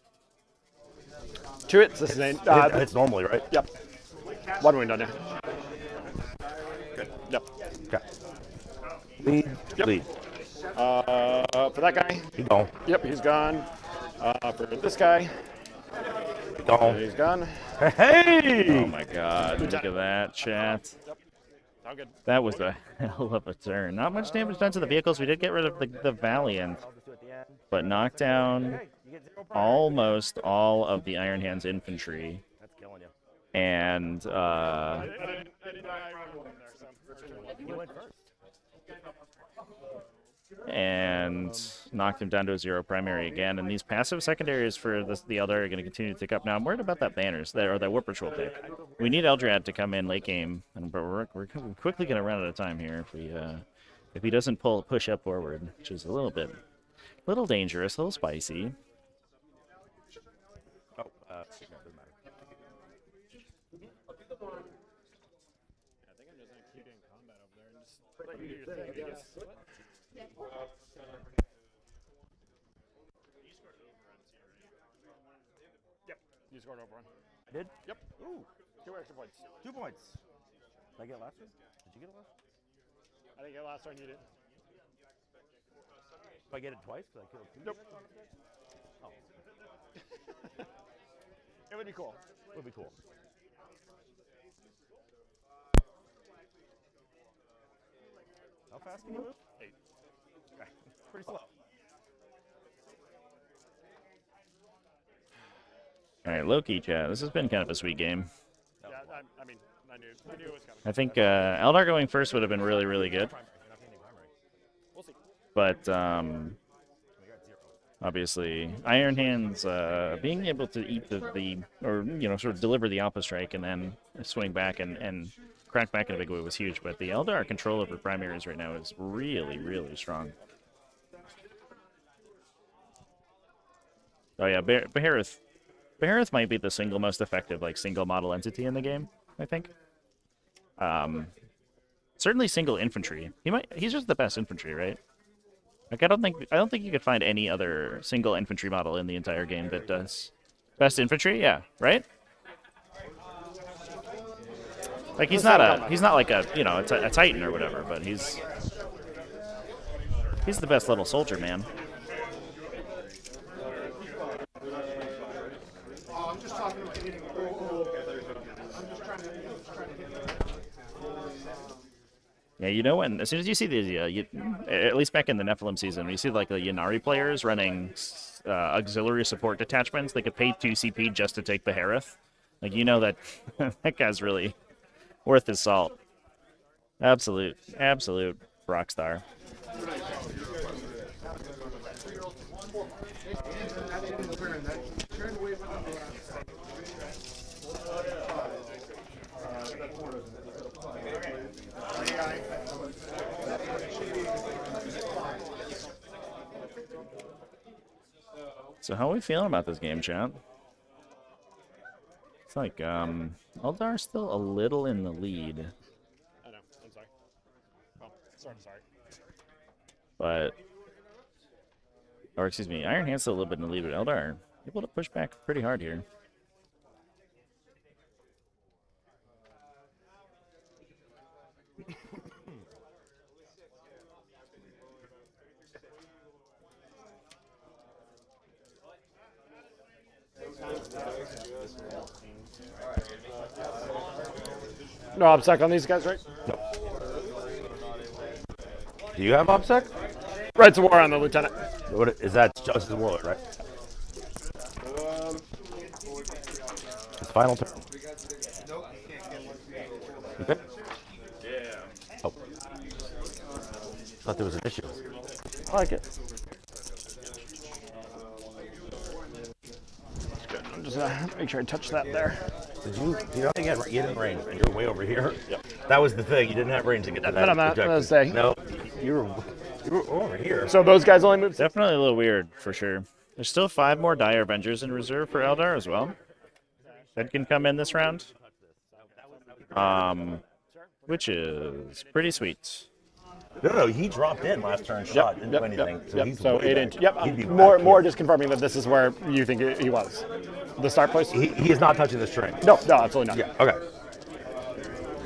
2 hits. This is It's normally, right? Yep. 1 wound on you. Good. Yep. Okay. Lead. Yep. Lead. For that guy. Keep going. Yep, he's gone. For this guy. Keep going. He's gone. Hey! Oh my god, look at that, chat. Sound good. That was a hell of a turn. Not much damage done to the vehicles. We did get rid of the Valiant, but knocked down almost all of the Iron Hands infantry. That's killing you. And You went first. knocked him down to a 0 primary again. And these passive secondaries for the Elder are going to continue to tick up. Now I'm worried about that banners or that Whip Patrol pick. We need Eldrad to come in late game, and we're quickly going to run out of time here if he doesn't push up forward, which is a little dangerous, a little spicy. Oh, doesn't matter. You scored over 1. I did? Yep. Ooh. 2 extra points. 2 points. Did I get last one? Did you get it last? I think your last turn you did. If I get it twice, because I killed 2? Nope. Oh. It would be cool. Would be cool. How fast can you move? 8. Okay. Pretty slow. All right, Loki chat. This has been kind of a sweet game. Yeah, I mean, I knew it was coming. I think Eldar going first would have been really, really good. We'll see. But obviously, Iron Hands being able to eat sort of deliver the Alpha Strike and then swing back and crack back in a big way was huge. But the Eldar control over primaries right now is really, really strong. Oh yeah, Behareth might be the single most effective single model entity in the game, I think. Certainly single infantry. He's just the best infantry, right? I don't think you could find any other single infantry model in the entire game that does best infantry. Yeah, right? He's not like a a Titan or whatever, but he's the best little soldier, man. Yeah, you know, when as soon as you see the, at least back in the Nephilim season, you see like the Yanari players running auxiliary support detachments. They could pay 2 CP just to take the Harith. Like, you know that that guy's really worth his salt. Absolute rock star. So how are we feeling about this game, chat? It's like Eldar's still a little in the lead. I know. I'm sorry. Oh, sorry. But, or excuse me, Iron Hand's still a little bit in the lead, but Eldar able to push back pretty hard here. No OBSEC on these guys, right? No. Do you have OBSEC? Rights of War on the Lieutenant. What is that? Justice Warlord, right? His final turn. Okay. Yeah. Oh. Thought there was an issue. I like it. I'm just gonna make sure I touch that there. Did you know, again, you didn't range, and you're way over here. Yep. That was the thing. You didn't have range to get that. But I'm not gonna say. No, you were over here. So those guys only move. Definitely a little weird, for sure. There's still 5 more Dire Avengers in reserve for Eldar as well. That can come in this round. Which is pretty sweet. No, he dropped in last turn shot, didn't do anything. So 8 inch. Yep. He'd be More just confirming that this is where you think he was. The start place? He is not touching the string. No, absolutely not. Yeah, okay.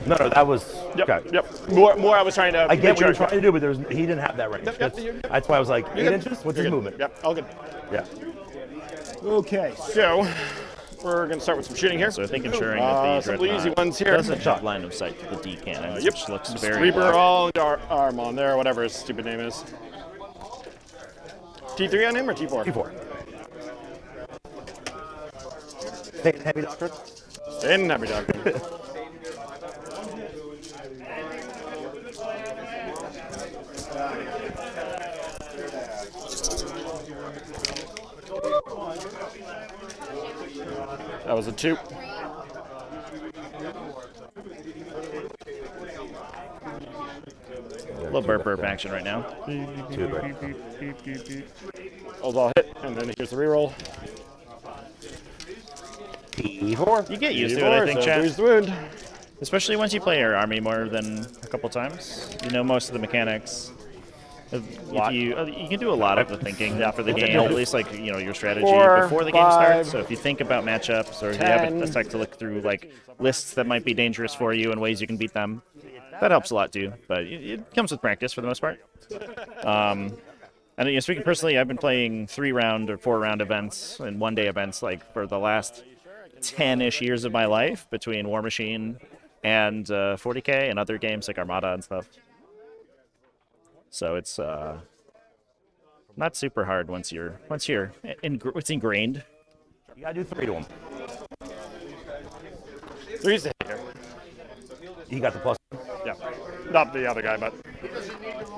No, that was... Yep, okay. yep. More I was trying to... I get what you're trying to do, but he didn't have that range. Yep. That's why I was like, 8 inches? What's his movement? Yep, all good. Yeah. Okay, so we're going to start with some shooting here. So I think ensuring that the some easy ones here. doesn't have line of sight to the D cannons, Yep. which looks very Reaper low. all arm on there, whatever his stupid name is. T3 on him or T4? T4. Stay in heavy doctrine. In heavy doctrine. That was a 2. A little burp action right now. 2, right? Those all hit, and then here's the reroll. T4. You get used to it, I think, so chat. bruise the wound. Especially once you play your army more than a couple times. You know most of the mechanics. You can do a lot of the thinking for the game, at least like your strategy 4, before the game 5, starts. So if you think about matchups, or if you have 10. a sec to look through like lists that might be dangerous for you and ways you can beat them, that helps a lot too. But it comes with practice for the most part. And speaking personally, I've been playing 3-round or 4-round events and 1-day events like for the last 10-ish years of my life between War Machine and 40k and other games like Armada and stuff. So it's not super hard once it's ingrained. You gotta do 3 to him. 3's the hit here. He got the plus. Yeah, not the other guy, but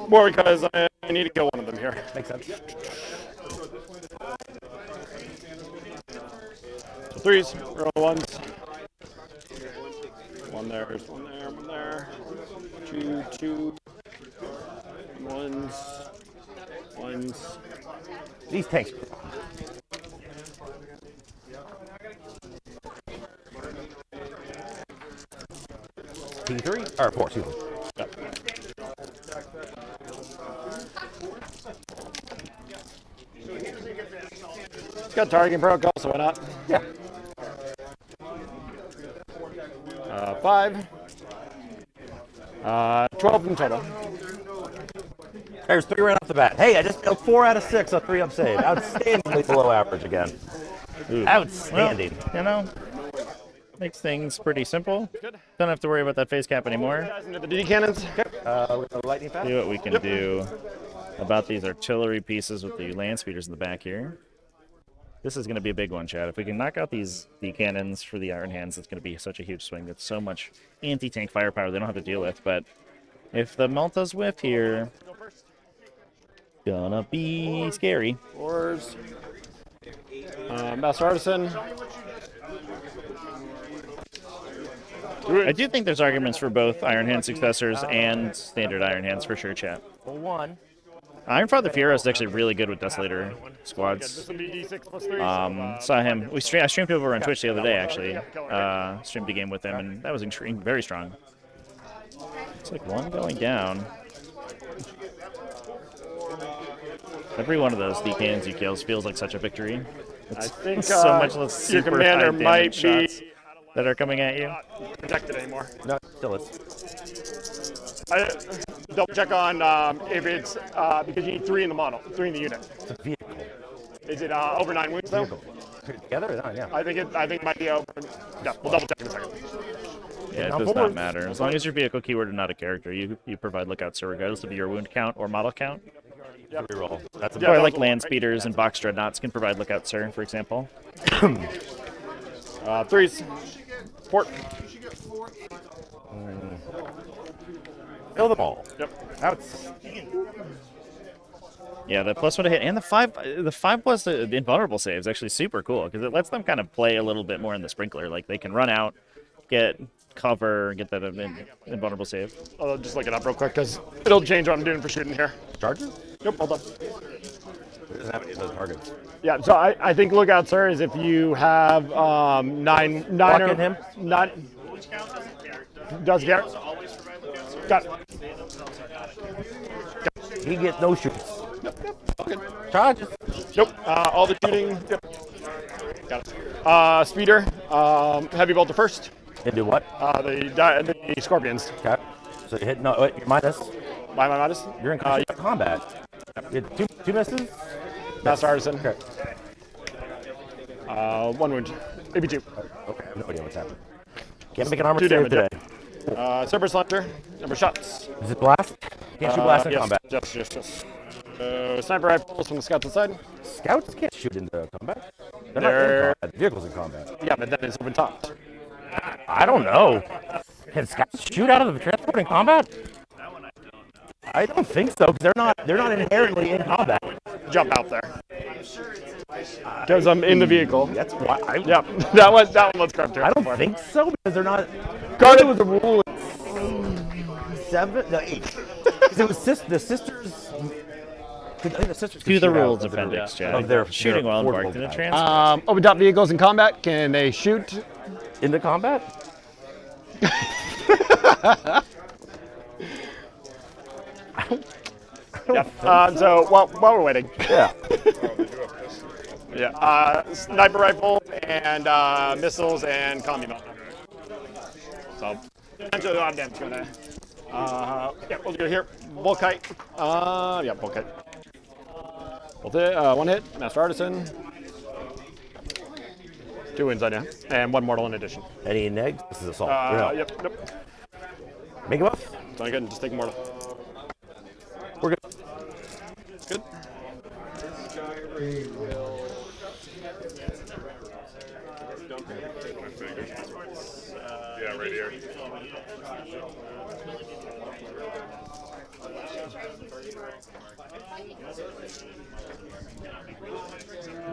more because I need to kill one of them here. Makes sense. So 3s, roll 1s. 1 there, 1 there. 2, 1s. These tanks. T3 or 4, excuse me. Yep. It's got targeting protocol, so why not? Yeah. 5. 12 in total. There's 3 right off the bat. Hey, I just failed 4 out of 6 on 3 up save. Outstandingly below average again. Ooh. Outstanding. Well, Makes things pretty simple. Don't have to worry about that face cap anymore. Guys into the DD cannons. Lightning fast. See what we can do about these artillery pieces with the land speeders in the back here. This is going to be a big one, Chad. If we can knock out these cannons for the Iron Hands, it's going to be such a huge swing. That's so much anti-tank firepower they don't have to deal with. But if the Meltas whiff here, gonna be scary. Wars. Master Artisan. I do think there's arguments for both Iron Hand successors and standard Iron Hands for sure, chat. One. Ironfather Fiero is actually really good with Desolator squads. Saw him. I streamed him over on Twitch the other day, actually. Streamed a game with him, and that was very strong. It's like one going down. Every one of those DKNs you kills feels like such a victory. I think so much less your super commander high might damage be shots that are coming at you. not protected anymore. No, still is. Double check on if it's because you need 3 in the model, 3 in the unit. It's a vehicle. Is it over 9 wounds though? Together? Yeah. I think it might be over. Yeah, we'll double check in a second. Yeah, it does not matter. As long as your vehicle keyword is not a character, you provide lookout, so regardless of your wound count or model count. Yep. Reroll. That's Or like land speeders and box dreadnoughts can provide lookout, sir, for example. 3s. Port. Fill them all. Yep. That's Yeah, the +1 to hit and the 5+ invulnerable save is actually super cool because it lets them kind of play a little bit more in the sprinkler. Like they can run out, get cover, get that invulnerable save. I'll just look it up real quick because it'll change what I'm doing for shooting here. charges? Nope, hold on. It doesn't have any of those targets. Yeah, so I think lookout, sir, is if you have nine Blocking or him? nine. Does Garrett? Got it. He gets no shoots. Charges. Nope. All the shooting. Yep. Got it. Speeder. Heavy bolter first. Into what? The scorpions. Okay. So you hit no. Wait, you're minus. By my modest. You're in combat. You had two misses. Master Artisan. Okay. 1 wound. Maybe 2. Okay. I have no idea what's happening. Can't make an armor 2 save damage. today. Cerberus Launcher. Number of shots. Is it blast? Can't shoot blast in Yes, combat. Yes. Sniper rifles from the scouts inside. Scouts can't shoot into combat. They're not They're- in combat. Vehicles in combat. Yeah, but then it's open topped. I don't know. Can scouts shoot out of the transport in combat? I don't think so, because they're not inherently in combat. Jump out there. Because I'm in the vehicle. That's why. Yeah, that one was correct. I don't think so, because they're not. Guarded was a rule. 7, no 8. Because it was the sisters. I think the sisters To could the shoot out rules of their- appendix, Chad. of their Shooting while portable embarked in a pad. transport. Open top vehicles in combat. Can they shoot? Into combat? Yeah. So while we're waiting. Yeah. Yeah. Sniper rifle and missiles and commie melt. So potentially a lot of damage going there. Yeah, we'll go here. Volkite. Yeah, Volkite. One hit. Master Artisan. 2 wins on you. And 1 mortal in addition. Any negs? This is assault. No. Yep. Make a buff. So good. Just take mortal. We're good. Good. Yeah, right here.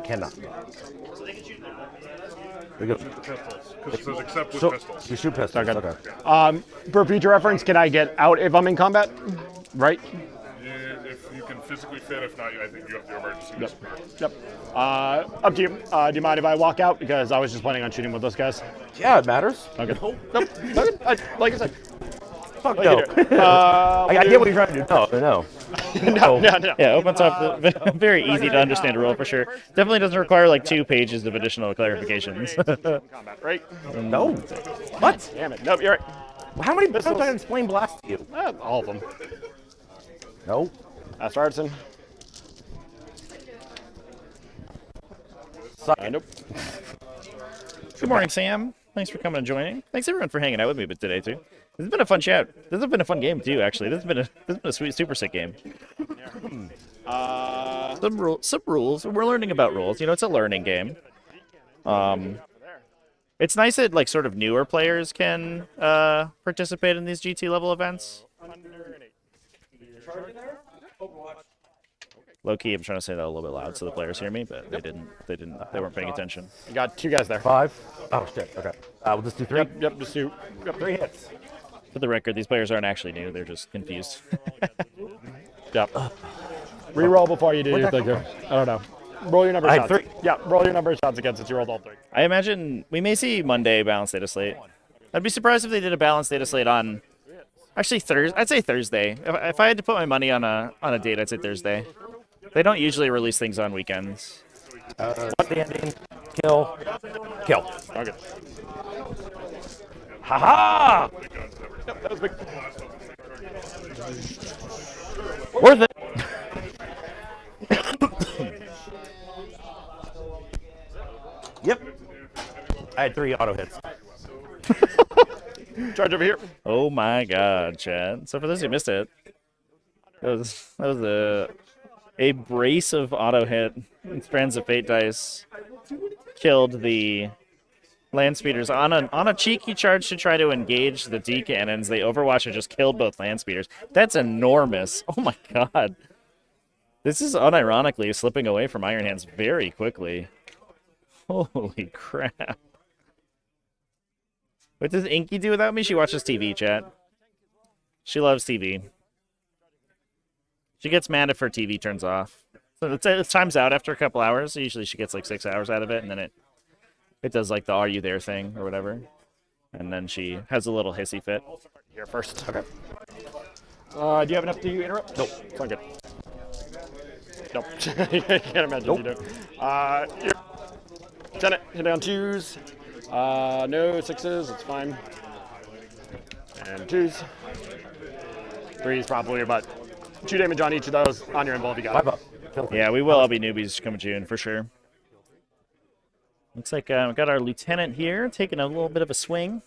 Cannot. We go. Pistols. Because it says except with So pistols. you shoot pistols. Okay. For future reference, can I get out if I'm in combat? Right? If you can physically fit, if not, I think you have the emergency. Yep. Yep. Up to you. Do you mind if I walk out? Because I was just planning on shooting with those guys. Yeah, it matters. Okay. Nope. Like I said. Fuck Like no. you do. I get what you're trying to do. No. No. Yeah, opens up very easy to understand rule for sure. Definitely doesn't require like 2 pages of additional clarifications. Combat, right? No. What? Damn it. Nope, you're right. How many times do I explain blast to you? All of them. No. Master Artisan. Suck. Nope. Good morning, Sam. Thanks for coming and joining. Thanks everyone for hanging out with me today too. This has been a fun chat. This has been a fun game too. Actually, this has been a sweet, super sick game. Some rules. We're learning about rules. You know, it's a learning game. It's nice that like sort of newer players can participate in these GT level events. Low key, I'm trying to say that a little bit loud so the players hear me, but they didn't. They weren't paying attention. You got 2 guys there. 5. Oh shit. Okay. We'll just do 3. Yep, just do. Yep. 3 hits. For the record, these players aren't actually new. They're just confused. Yep. Reroll before you do your thing here. I don't know. Roll your number I shots. have 3. Yeah, roll your number of shots again since you rolled all 3. I imagine we may see Monday balanced data slate. I'd be surprised if they did a balanced data slate on actually Thursday. I'd say Thursday. If I had to put my money on a date, I'd say Thursday. They don't usually release things on weekends. Standing. Kill. Kill. Okay. Ha-ha! Yep, that was big. Worth it. Yep. I had 3 auto hits. Charge over here. Oh my god, Chad. So for those who missed it, that was a brace of auto hit. Friends of Fate dice killed the land speeders on a cheeky charge to try to engage the D cannons. They overwatch and just killed both land speeders. That's enormous. Oh my god. This is unironically slipping away from Iron Hands very quickly. Holy crap. What does Inky do without me? She watches TV, chat. She loves TV. She gets mad if her TV turns off. So it times out after a couple hours. Usually she gets like 6 hours out of it, and then it does like the "Are you there" thing or whatever, and then she has a little hissy fit. Here first. Okay. Do you have enough to interrupt? Nope. It's not good. Nope. I can't imagine you do. Here. 10 it. Hit on 2s. No 6s. It's fine. And 2s. 3s probably about 2 damage on each of those on your invul if you got 5 it. up. Yeah, we will all be newbies come June for sure. Looks like we've got our lieutenant here taking a little bit of a swing.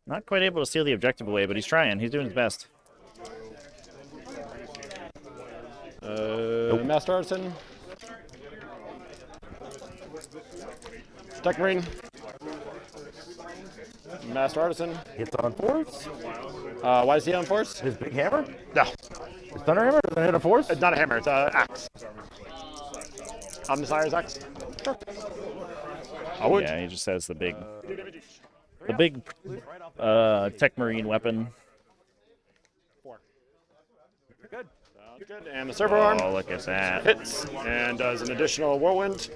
Not quite able to steal the objective away, but he's trying. He's doing his best. Master Artisan. Tech Marine. Master Artisan. Hits on 4s. Why is he on 4s? His big hammer? No. His thunder hammer doesn't hit a 4s? It's not a hammer, it's an axe. Omniscire's axe. Sure. I would. Yeah, he just has the big Tech Marine weapon. 4. Good. Sounds good. And the servo arm Oh, look at that. hits and does an additional whirlwind.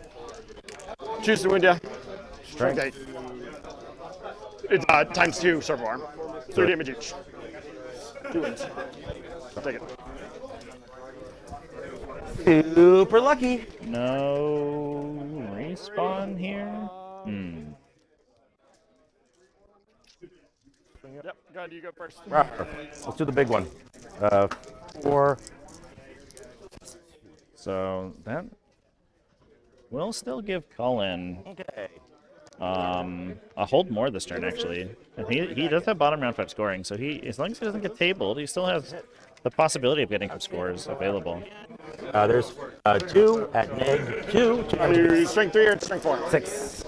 Choose to wound ya. Strength 8. It's times 2 servo arm. 3 damage each. 2 wounds. I'll take it. Super lucky. No respawn here. Yep, go ahead, you go first. Let's do the big one. 4. So that will still give Cullen Okay. a hold more this turn actually. And he does have bottom round 5 scoring, so as long as he doesn't get tabled, he still has the possibility of getting some scores available. There's 2 at neg 2. Are you strength 3 or strength 4? 6.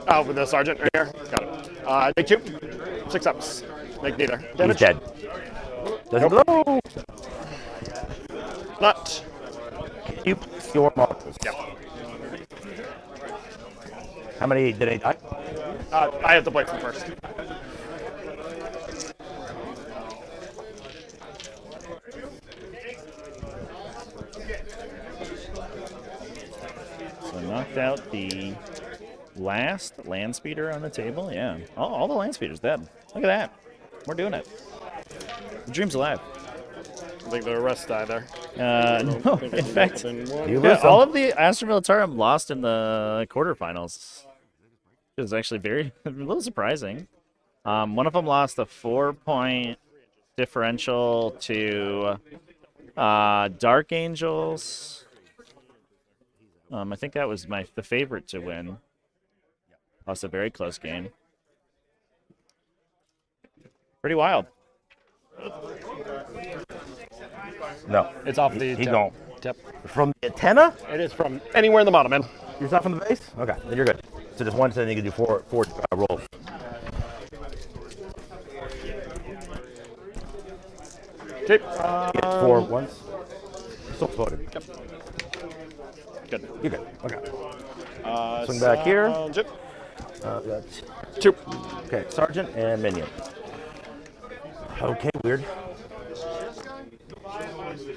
Oh, with the sergeant right here. Got it. Make 2. 6 ups. Make neither. He's Damage. dead. Doesn't blow. Not. You place your marbles. Yep. How many did he die? I have to play from first. So knocked out the last land speeder on the table. Yeah, all the land speeders dead. Look at that. We're doing it. The dream's alive. I think the rest die there. No, in fact, You yeah, lose all them. of the Astra Militarum lost in the quarterfinals. It was actually a little surprising. One of them lost a 4-point differential to Dark Angels. I think that was the favorite to win. Lost a very close game. Pretty wild. No. It's off the He tip. gone. Tip. From the antenna? It is from anywhere in the model, man. You're not from the base? Okay, then you're good. So just one, so then you can do four rolls. Okay. Get 4 once. Still floated. Yep. Good. You're good. Okay. Swing back here. Chip. That's 2. okay, Sergeant and Minion. Okay, weird.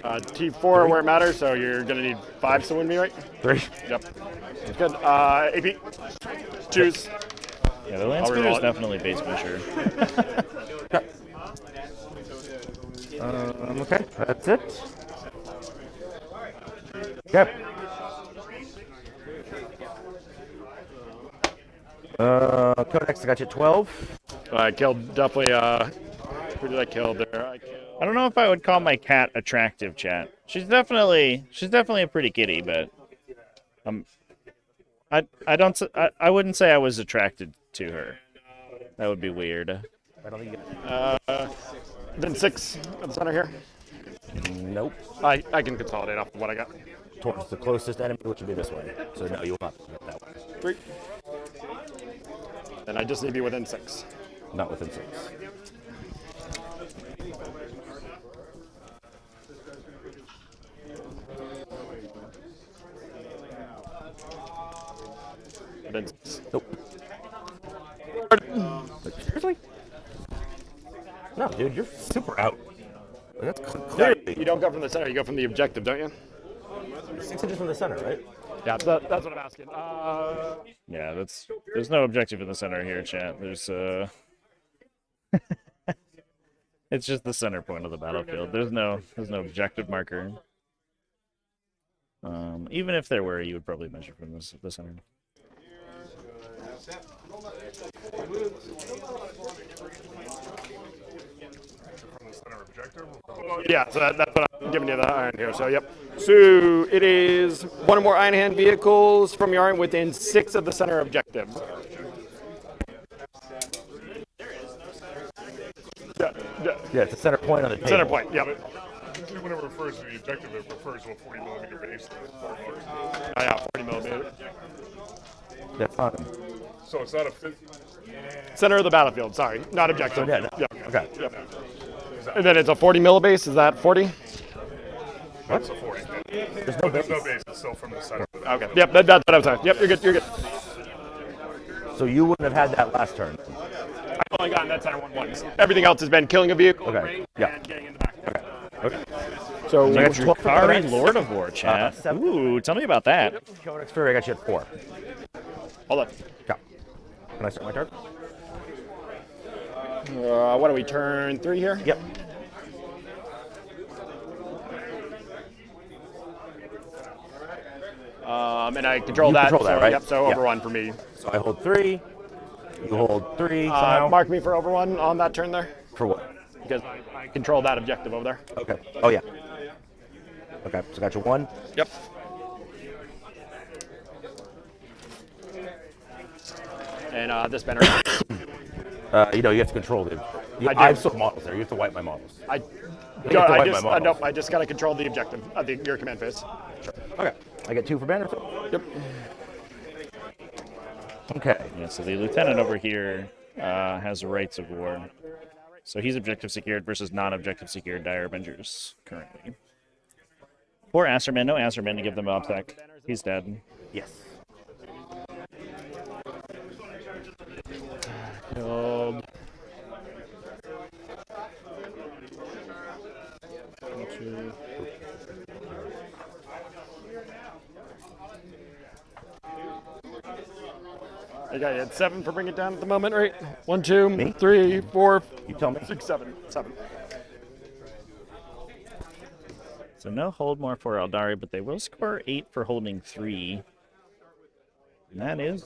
T4 where it matters, so you're going to need 5 to win me, right? 3. Yep. Good. AP. Choose. Yeah, the land speeder is definitely base pusher. Okay, that's it. Okay. Codex, I got you at 12. I killed definitely, who did I kill there? I don't know if I would call my cat attractive, chat. She's definitely a pretty kitty, but I wouldn't say I was attracted to her. That would be weird. I don't think you Then 6 at the center here. Nope. I can consolidate off of what I got. Towards the closest enemy, which would be this way. So no, you will not get that way. 3. And I just need to be within 6. Not within 6. Within 6. Nope. Seriously? No, dude, you're super out. That's clearly You don't go from the center, you go from the objective, don't you? 6 inches from the center, right? Yeah, that's what I'm asking. Yeah, there's no objective in the center here, chat. There's it's just the center point of the battlefield. There's no objective marker. Even if there were, you would probably measure from the center. Yeah, so that's what I'm giving you the iron here. So, yep. So it is 1 or more iron hand vehicles from your iron within 6 of the center objective. Yeah, it's the center point on the table. Center point, yep. Usually when it refers to the objective, it refers to a 40mm base. Oh, yeah, 40 millimeter. That's not. So it's not a Center of the battlefield, sorry. Not objective. Yeah, no. Yep. Okay. Yep. And then it's a 40 millibase, is that 40? That's a 40. There's no There's base. no base. It's still from the center. Okay. Yep, that's what I'm saying. Yep, you're good, you're good. So you wouldn't have had that last turn. I've only gotten that center one once. Everything else has been killing a vehicle, Okay. Yeah. and getting in the back. Okay. So I got 12 for Kari, Codex. Lord of War, chat. 7. Ooh, tell me about that. Codex Fury, I got you at 4. hold on. Yeah. Can I start my turn? What do we turn 3 here? Yep. And I control You that. control that, so, right? Yep, so Yeah. over 1 for me. So I hold 3. You hold 3. somehow. Mark me for over 1 on that turn there, For what? because I control that objective over there. Okay. Oh, yeah. Okay, so I got you 1. Yep. And this banner. You know, you have to control the. I do. I have still models there. You have to wipe my models. I have to wipe my models. nope, I just got to control the objective of your command phase. Okay. I get 2 for banner. Yep. Okay. Yeah, so the lieutenant over here has rights of war. So he's objective secured versus non-objective secured Dire Avengers currently. Poor Asuryani, no Asuryani to give them OPSEC. He's dead. Yes. Killed. I got you at 7 for bring it down at the moment, right? 1, 2, Me? 3, 4, You tell me. 6, 7. 7. So no hold more for Eldari, but they will score 8 for holding 3. And that is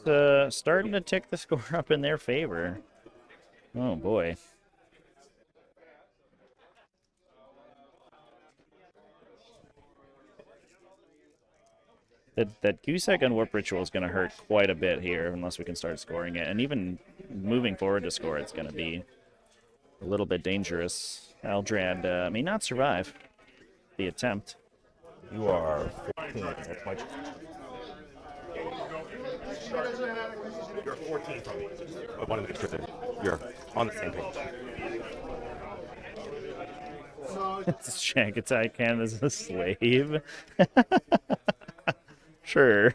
starting to tick the score up in their favor. Oh boy. That Goose-Egg on Warp Ritual is going to hurt quite a bit here unless we can start scoring it. And even moving forward to score, it's going to be a little bit dangerous. Aldrad may not survive the attempt. You are 14. That's my You're 14 from me. I want to make sure that you're on the same page. It's Shank Attack Can as a slave. Sure.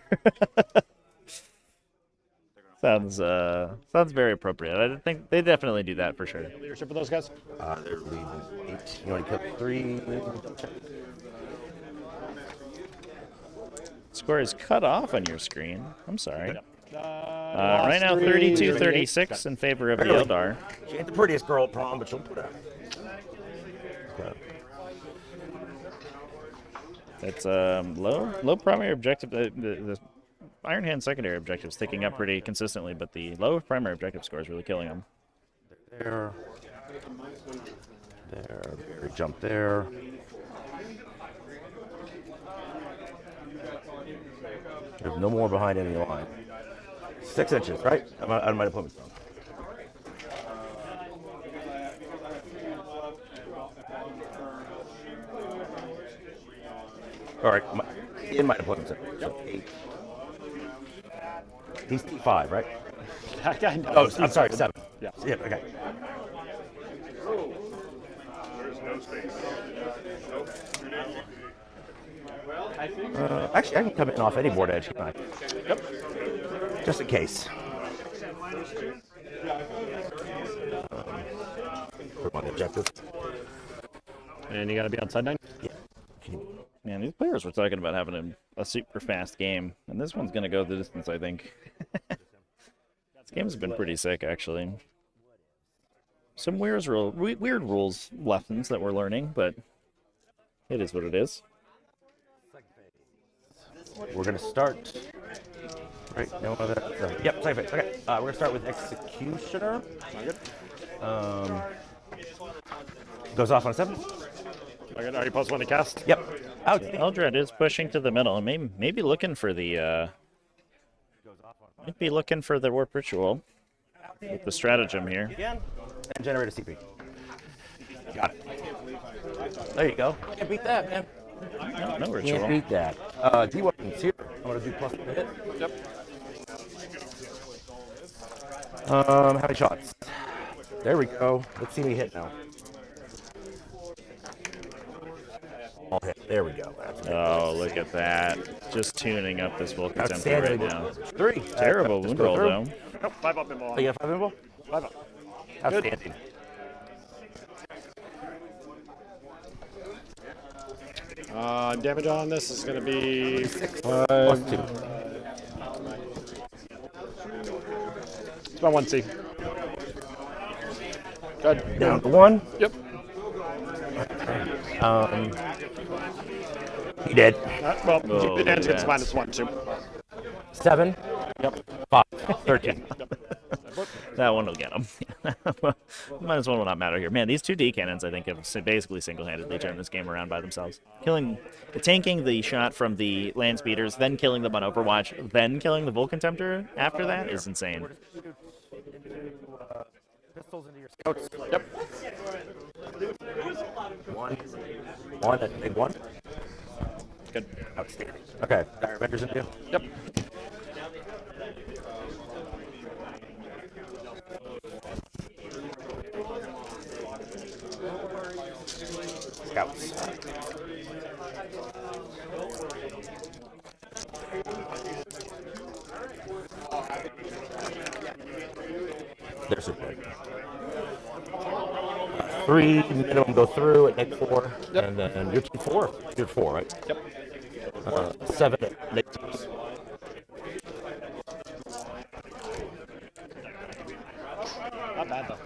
Sounds very appropriate. I think they definitely do that for sure. Leadership for those guys? They're leading 8. You want to kill 3? Score is cut off on your screen. I'm sorry. Right now, 3, 32-36 in favor of the Barely. Eldar. She ain't the prettiest girl at prom, but she'll put out. Okay. It's low primary objective. The Iron Hand secondary objective is ticking up pretty consistently, but the low primary objective score is really killing them. There. Barry jump there. There's no more behind any line. 6 inches, right? Out of my deployment zone. All right, in my deployment zone. So 8. He's T5, right? That guy knows. Oh, I'm sorry, 7. Yeah. Yeah, okay. There's no space. Nope. Actually, I can come in off any board edge, can I? Yep. Just in case. Put him on the objective. And you got to be outside 9? Yeah. Man, these players were talking about having a super fast game, and this one's going to go the distance, I think. This game's been pretty sick, actually. Some weird rules lessons that we're learning, but it is what it is. We're going to start. Right, no other. Yep, same face. Okay, we're going to start with Executioner. Goes off on a 7. Are you post one to cast? Yep. Out. Eldred is pushing to the middle, and maybe looking for the might be looking for the Warp Ritual with the stratagem here. Again, and generate a CP. Got it. There you go. Can't beat that, man. No ritual. Can't beat that. D-weapons here. I'm going to do +1 to hit. Yep. How many shots? There we go. Let's see me hit now. All hit. There we go. Oh, look at that. Just tuning up this Vulcan Templar right now. 3. Terrible wound roll, though. Nope, 5 up in ball. Oh, you got 5 invul? 5 up. Outstanding. Damage on this is going to be 6 5. +2. It's about 1C. Good. Down to 1. Yep. He did. Well, Oh, the dance gets that's- -1 too. 7. Yep. 5. 13. That one will get him. Minus 1 will not matter here. Man, these 2 D cannons, I think, have basically single-handedly turned this game around by themselves. Tanking the shot from the land speeders, then killing them on Overwatch, then killing the Vulcan Tempter after that is insane. Pistols into your scouts. Yep. 1. 1. That's a big 1. Good. Outstanding. Okay. Dire Avengers into you. Yep. Scouts. They're super. 3 minimum go through at Nick 4, and then you're 4. You're 4, right? Yep. 7 at Nick 6. Not bad though.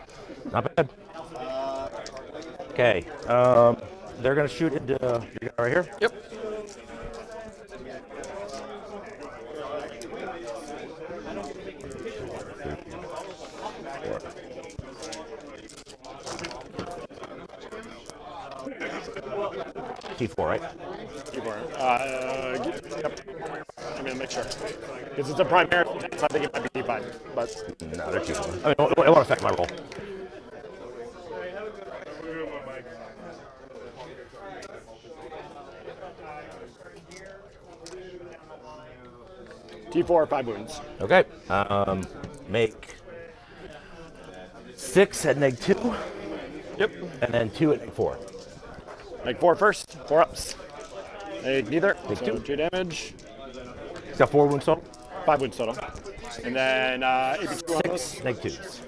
Not bad. Okay. They're gonna shoot into your guy right here. Yep. T4, right? Yep. I'm gonna make sure. Because it's a primary, so I think it might be D5. But No, they're cheap. I mean, it won't affect my roll. T4, 5 wounds. Okay. Make 6 at -2. Yep. And then 2 at -4. Make 4 first. 4 ups. Make neither. Make So 2. 2 damage. He's got 4 wounds total. 5 wounds total. And then AP2 on those. 6 -2s.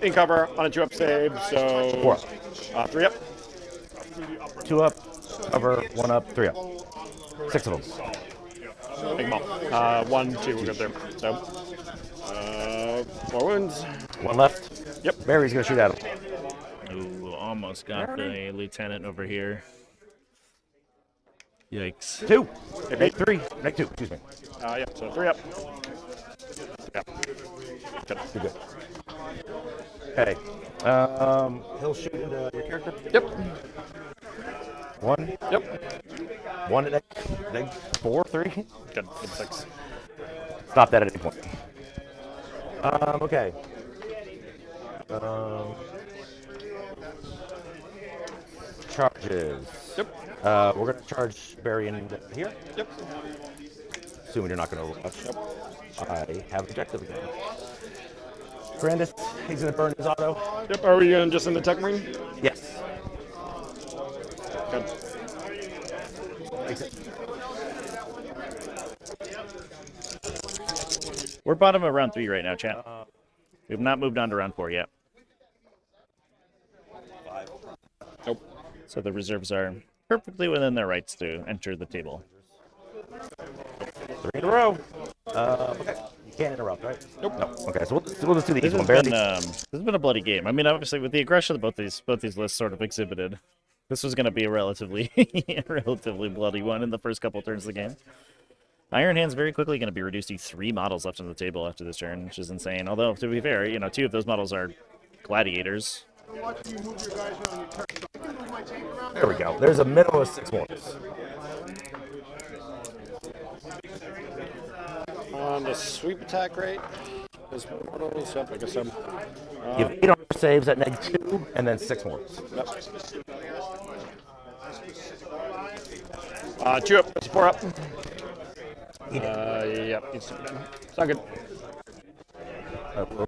In cover on a 2 up save. So 4 up. 3 up. 2 up. Cover. 1 up. 3 up. 6 of them. Make them all. 1, 2, we'll go through. So 4 wounds. 1 left. Yep. Barry's gonna shoot at him. Ooh, almost got the lieutenant over here. Yikes. 2. Make 3. Make 2. Excuse me. Yeah, so 3 up. Yeah. Good. You're good. Okay. He'll shoot into your character. Yep. 1. Yep. 1 at -4, 3. Good. Good 6. Stop that at any point. Okay. Charges. Yep. We're gonna charge Barry in here. Yep. Assuming you're not gonna rush. Yep. I have objective again. Grandis, he's gonna burn his auto. Yep. Are we going just in the tech marine? Yes. Good. Exit. We're bottom of round 3 right now, chat. We have not moved on to round 4 yet. Nope. So the reserves are perfectly within their rights to enter the table. 3 in a row. Okay. You can't interrupt, right? Nope. No. Okay, so we'll just do the This easy one. has, Barry. this has been a bloody game. I mean, obviously, with the aggression that both these lists sort of exhibited, this was going to be a relatively bloody one in the first couple turns of the game. Iron Hand's very quickly going to be reduced to 3 models left on the table after this turn, which is insane. Although, to be fair, 2 of those models are gladiators. There we go. There's a minimum of 6 models. On the sweep attack rate. Is mortals. Yep, I guess so. You have 8 armor saves at -2, and then 6 models. Yep. 2 up. That's 4 up. Yep. It's not good.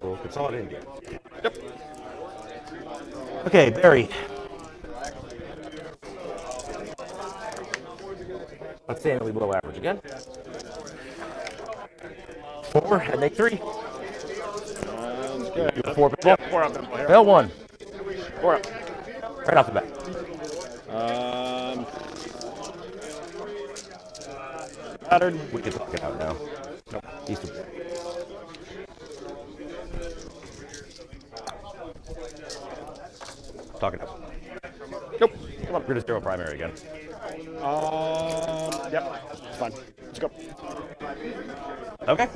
We'll consolidate again. Yep. Okay, Barry. Let's say we below average again. 4 at -3. Sounds good. 4 Yep, 4 up. Fail 1. 4 up. Right off the bat. Pattern. We can talk it out now. Nope. He's too bad. Talk it out. Nope. Come on, we're gonna 0 primary again. Yep. It's fine. Let's go. Okay.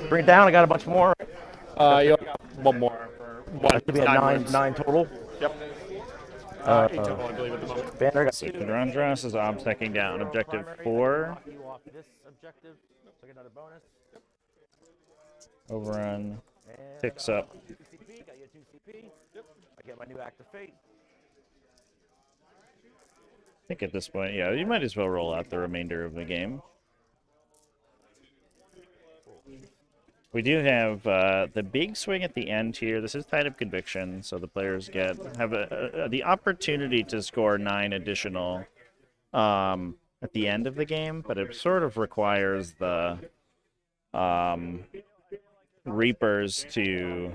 Bring it down. I got a bunch more. You got 1 more. For That should be at 9 total. Yep. 8 total, I believe, at the moment. Banner got So Kadrandras is obteching down objective 4. you off this objective, so get another bonus. Overrun picks up. 2 CP, got you a 2 CP. I get my new active fate. I think at this point, yeah, you might as well roll out the remainder of the game. We do have the big swing at the end here. This is Tide of Conviction, so the players have the opportunity to score 9 additional at the end of the game, but it sort of requires the Reapers to...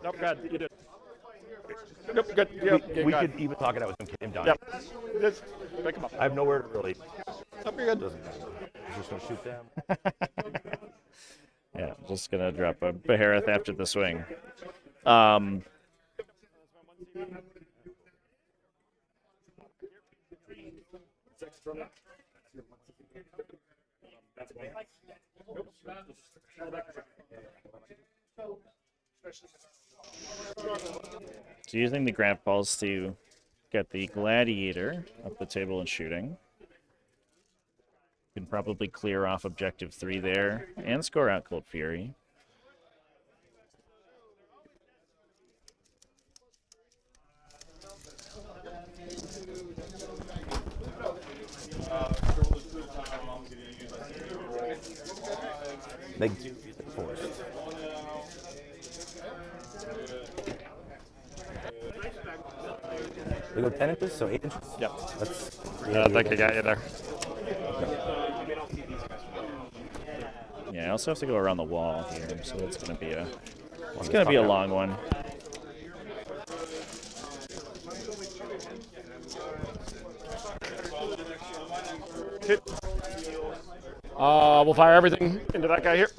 Nope, good. You did. Nope, good. Yep, We could even talk it out with some Kim dying. Yep. Just pick them up. I have nowhere to really. Nope, you're good. Doesn't matter. I'm just gonna shoot them. Yeah, just gonna drop a Behareth after the swing. So using the grab balls to get the Gladiator up the table and shooting. Can probably clear off objective 3 there and score out Cold Fury. Big forest. We go 10 inches, so 8 inches? Yep. That's I think I got you there. Yeah, I also have to go around the wall here, so it's going to be a long one. We'll fire everything into that guy here.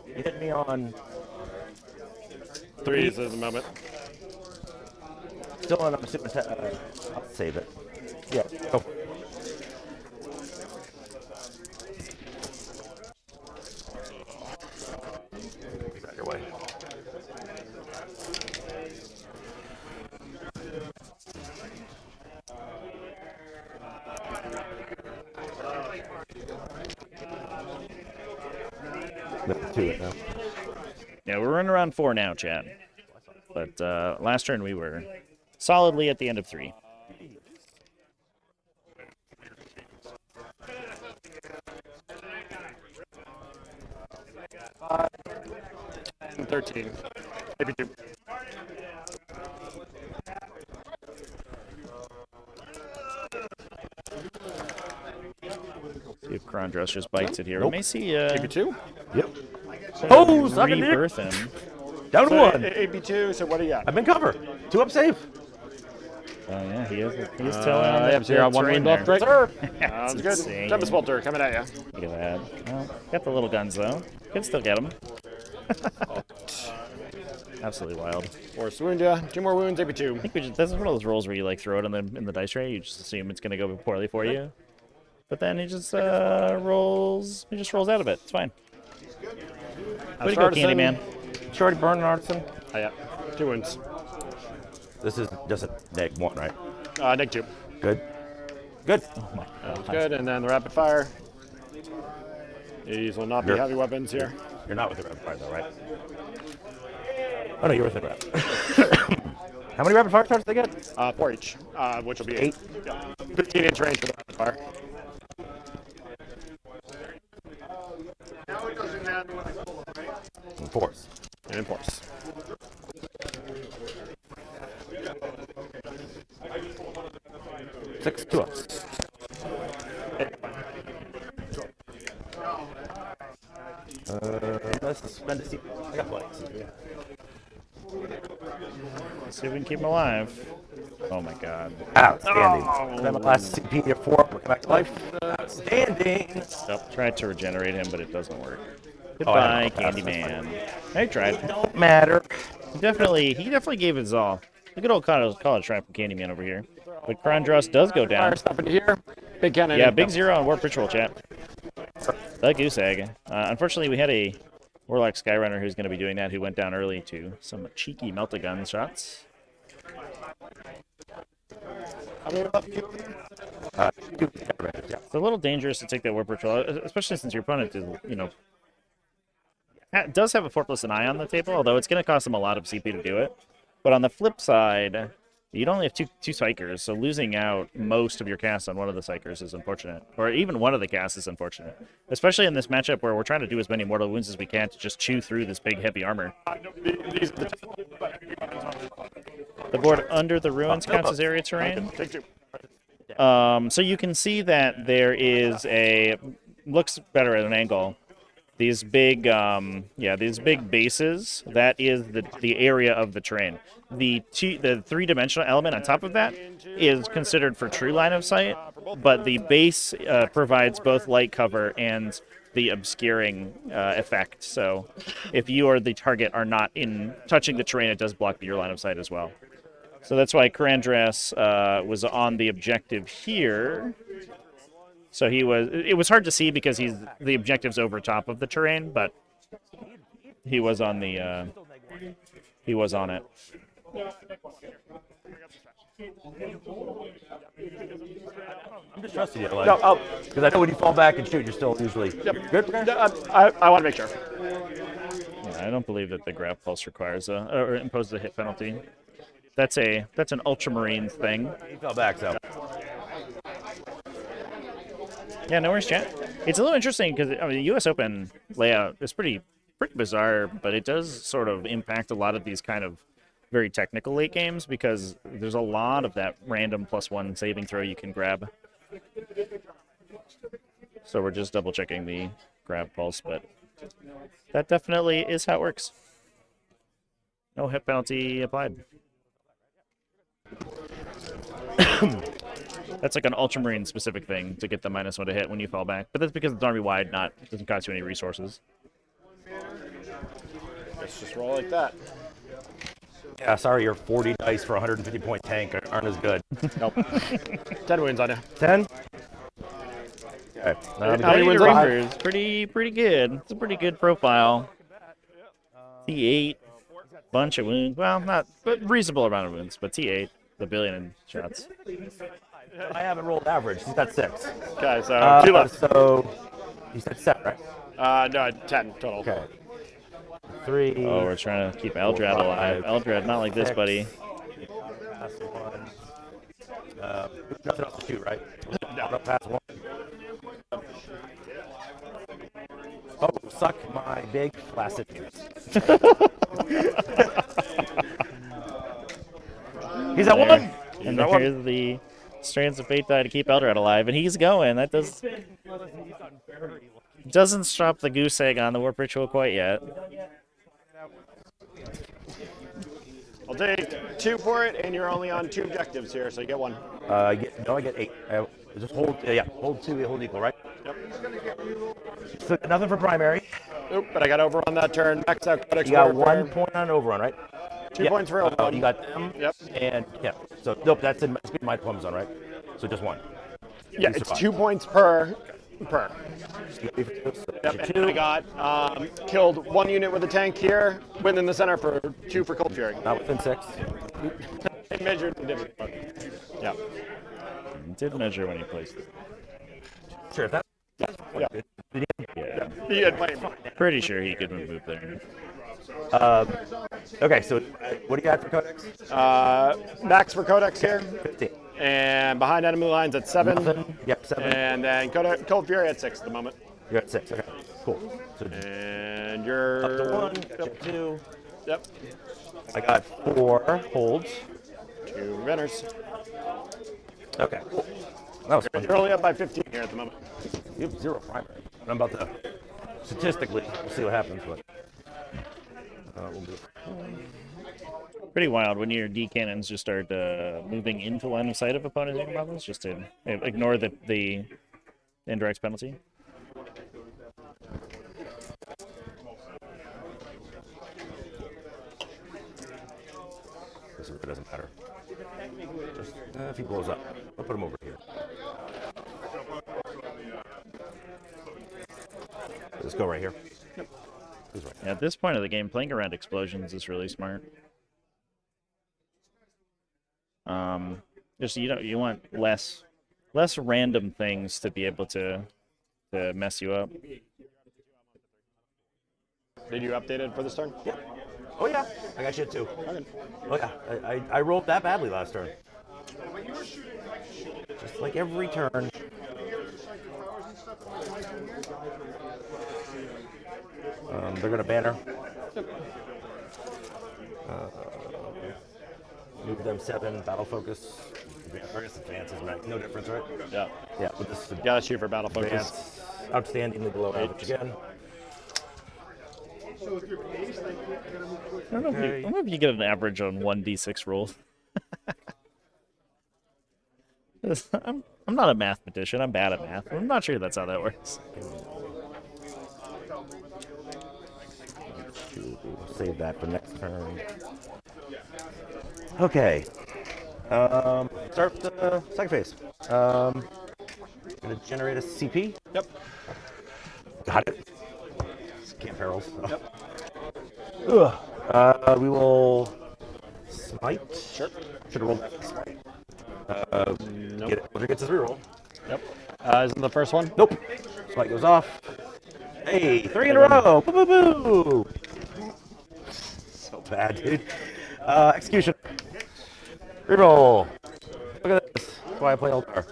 You hit me on 3s at the moment. still on. I'm assuming. I'll save it. Yeah. Go. Get out your way. Two it now. Yeah, we're running around 4 now, Chad. But last turn we were solidly at the end of 3. And 13. Maybe 2. See if Krondros just bites it here. Nope. We may see Maybe 2? Yep. Oh, sucking dick. rebirth him. Down to So, one. AB2, so what do you got? I'm in cover. 2 up save. Oh yeah, he is telling on Yeah, so you're on one terrain wind there. off, right? That's Sounds good. insane. Tempest Bolter coming at you. Look at that. Well, got the little guns though. Can still get them. Absolutely wild. Force wound you. 2 more wounds, AB2. I think that's one of those rolls where you like throw it in the dice tray. You just assume it's gonna go poorly for you, but then he just rolls. He just rolls out of it. It's fine. Way to go, Candyman. Did you already burn an artisan? Oh, yeah. 2 wounds. This is just a neg 1, right? Neg 2. Good. Good. Oh my god. Good, and then the rapid fire. These will not be You're- heavy weapons here. You're not with the rapid fire though, right? Oh no, you're with the rapid. How many rapid fire charges they get? 4 each, which will be 8. 8. Yeah. 15-inch range for the rapid fire. Now it doesn't matter what I pull up, right? And 4s. And in force. Six 2 ups. Let's spend a seat. I got plenty. Yeah. Let's see if we can keep him alive. Oh my god. Outstanding. Spend my last CP at 4. We'll come back to life. Outstanding. Yep, tried to regenerate him, but it doesn't work. Oh, I Goodbye, don't know. Candyman. I tried. Don't matter. He definitely gave his all. Look at old college try from Candyman over here. But Krondros does go down. Fire stuff into here. Big cannon. Yeah, big 0 on Warp Ritual, chat. The goose egg. Unfortunately, we had a Warlock Skyrunner who's going to be doing that, who went down early to some cheeky melt-a-gun shots. Yeah. It's a little dangerous to take that Warp Ritual, especially since your opponent is, does have a 4+an eye on the table, although it's going to cost them a lot of CP to do it. But on the flip side, you'd only have two Psychers, so losing out most of your cast on one of the Psychers is unfortunate. Or even one of the casts is unfortunate. Especially in this matchup where we're trying to do as many mortal wounds as we can to just chew through this big, heavy armor. The board under the ruins counts as area terrain. Take 2. So you can see that there is looks better at an angle. These big, these big bases, that is the area of the terrain. The 3-dimensional element on top of that is considered for true line of sight, but the base provides both light cover and the obscuring effect. So if you or the target are not touching the terrain, it does block your line of sight as well. So that's why Krondros was on the objective here. So it was hard to see because the objective's over top of the terrain, but he was on the He was on it. I'm just trusting you, like, No, oh, because I know when you fall back and shoot, you're still usually good. Okay? I want to make sure. Yeah, I don't believe that the grab pulse requires or imposes a hit penalty. That's an Ultramarine thing. He fell back, so. Yeah, no worries, chat. It's a little interesting because I mean, the U.S. Open layout is pretty bizarre, but it does sort of impact a lot of these kind of very technical late games because there's a lot of that random +1 saving throw you can grab. So we're just double checking the grab pulse, but that definitely is how it works. No hit penalty applied. That's like an Ultramarine specific thing to get the -1 to hit when you fall back, but that's because it's army wide, it doesn't cost you any resources. Let's just roll like that. Yeah, sorry, your 40 dice for 150 point tank aren't as good. Nope. 10 wins on you. 10? Okay. How many wins on you? It's pretty good. It's a pretty good profile. T8, bunch of wounds. Well, not, but reasonable amount of wounds. But T8, the billion in shots. I haven't rolled average. He's got 6. Okay, so 2 left. So you said 7, right? No, 10 total. Okay. 3. Oh, we're trying to keep Eldrad alive. Eldrad, not like this, buddy. Pass 1. Nothing else to shoot, right? No. Pass 1. Oh, suck my big flaccid penis. He's at 1. And there's the Strands of Fate die to keep Eldrad alive, and he's going. That doesn't stop the goose egg on the Warp Ritual quite yet. I'll take 2 for it, and you're only on 2 objectives here, so you get 1. I get 8. Just hold, hold 2, hold equal, right? Yep. So nothing for primary. Oop, but I got over on that turn. Max out Codex. You got 1 point on overrun, right? 2 points for overrun. You got them. Yep. And yeah. So nope, that's in my diploma's zone, right? So just 1. Yeah, it's 2 points per. Yep. And I got killed 1 unit with a tank here, win in the center for 2 for Cold Fury. Not within 6. It measured the difference. Yeah. He did measure when he placed it. Sure, that's Yeah. Yeah. He had plenty. Pretty sure he could move there. okay. So what do you got for Codex? Max for Codex here. 15. And behind enemy lines at 7. Nothing. Yep, 7. And then Cold Fury at 6 at the moment. You're at 6. Okay, cool. So And you're up to 1. Yep. 2. Yep. I got 4 holds. 2 winners. Okay, cool. That was fun. You're only up by 15 here at the moment. You have 0 primary. I'm about to, statistically, we'll see what happens, but we'll do it. Pretty wild when your D cannons just start moving into line of sight of opponents' air models, just to ignore the indirect penalty. This really doesn't matter. Just if he blows up, I'll put him over here. Let's go right here. Yep. Right. At this point of the game, playing around explosions is really smart. Just you want less random things to be able to mess you up. Did you update it for this turn? Yeah. Oh yeah, I got shit too. Okay. Oh yeah, I rolled that badly last turn. Just like every turn. They're gonna banner. Move them 7. Battle focus. I guess advance is right. No difference, right? Yeah. Yeah. But this is Yeah, let's shoot for battle focus. advance. Outstandingly below average again. So if you're based, like, you gotta move quick. I don't know if you get an average on 1d6 rolls. I'm not a mathematician. I'm bad at math. I'm not sure that's how that works. Save that for next turn. Okay. Start the second phase. Gonna generate a CP. Yep. Got it. Camp perils. Yep. Ugh. We will smite. Sure. Should have rolled smite. Nope. Get it. Roger gets his reroll. Yep. Isn't the first one? Nope. Smite goes off. Hey, 3 in a row. Boo boo boo. So bad, dude. Execution. Reroll. Look at this. That's why I play Eldar.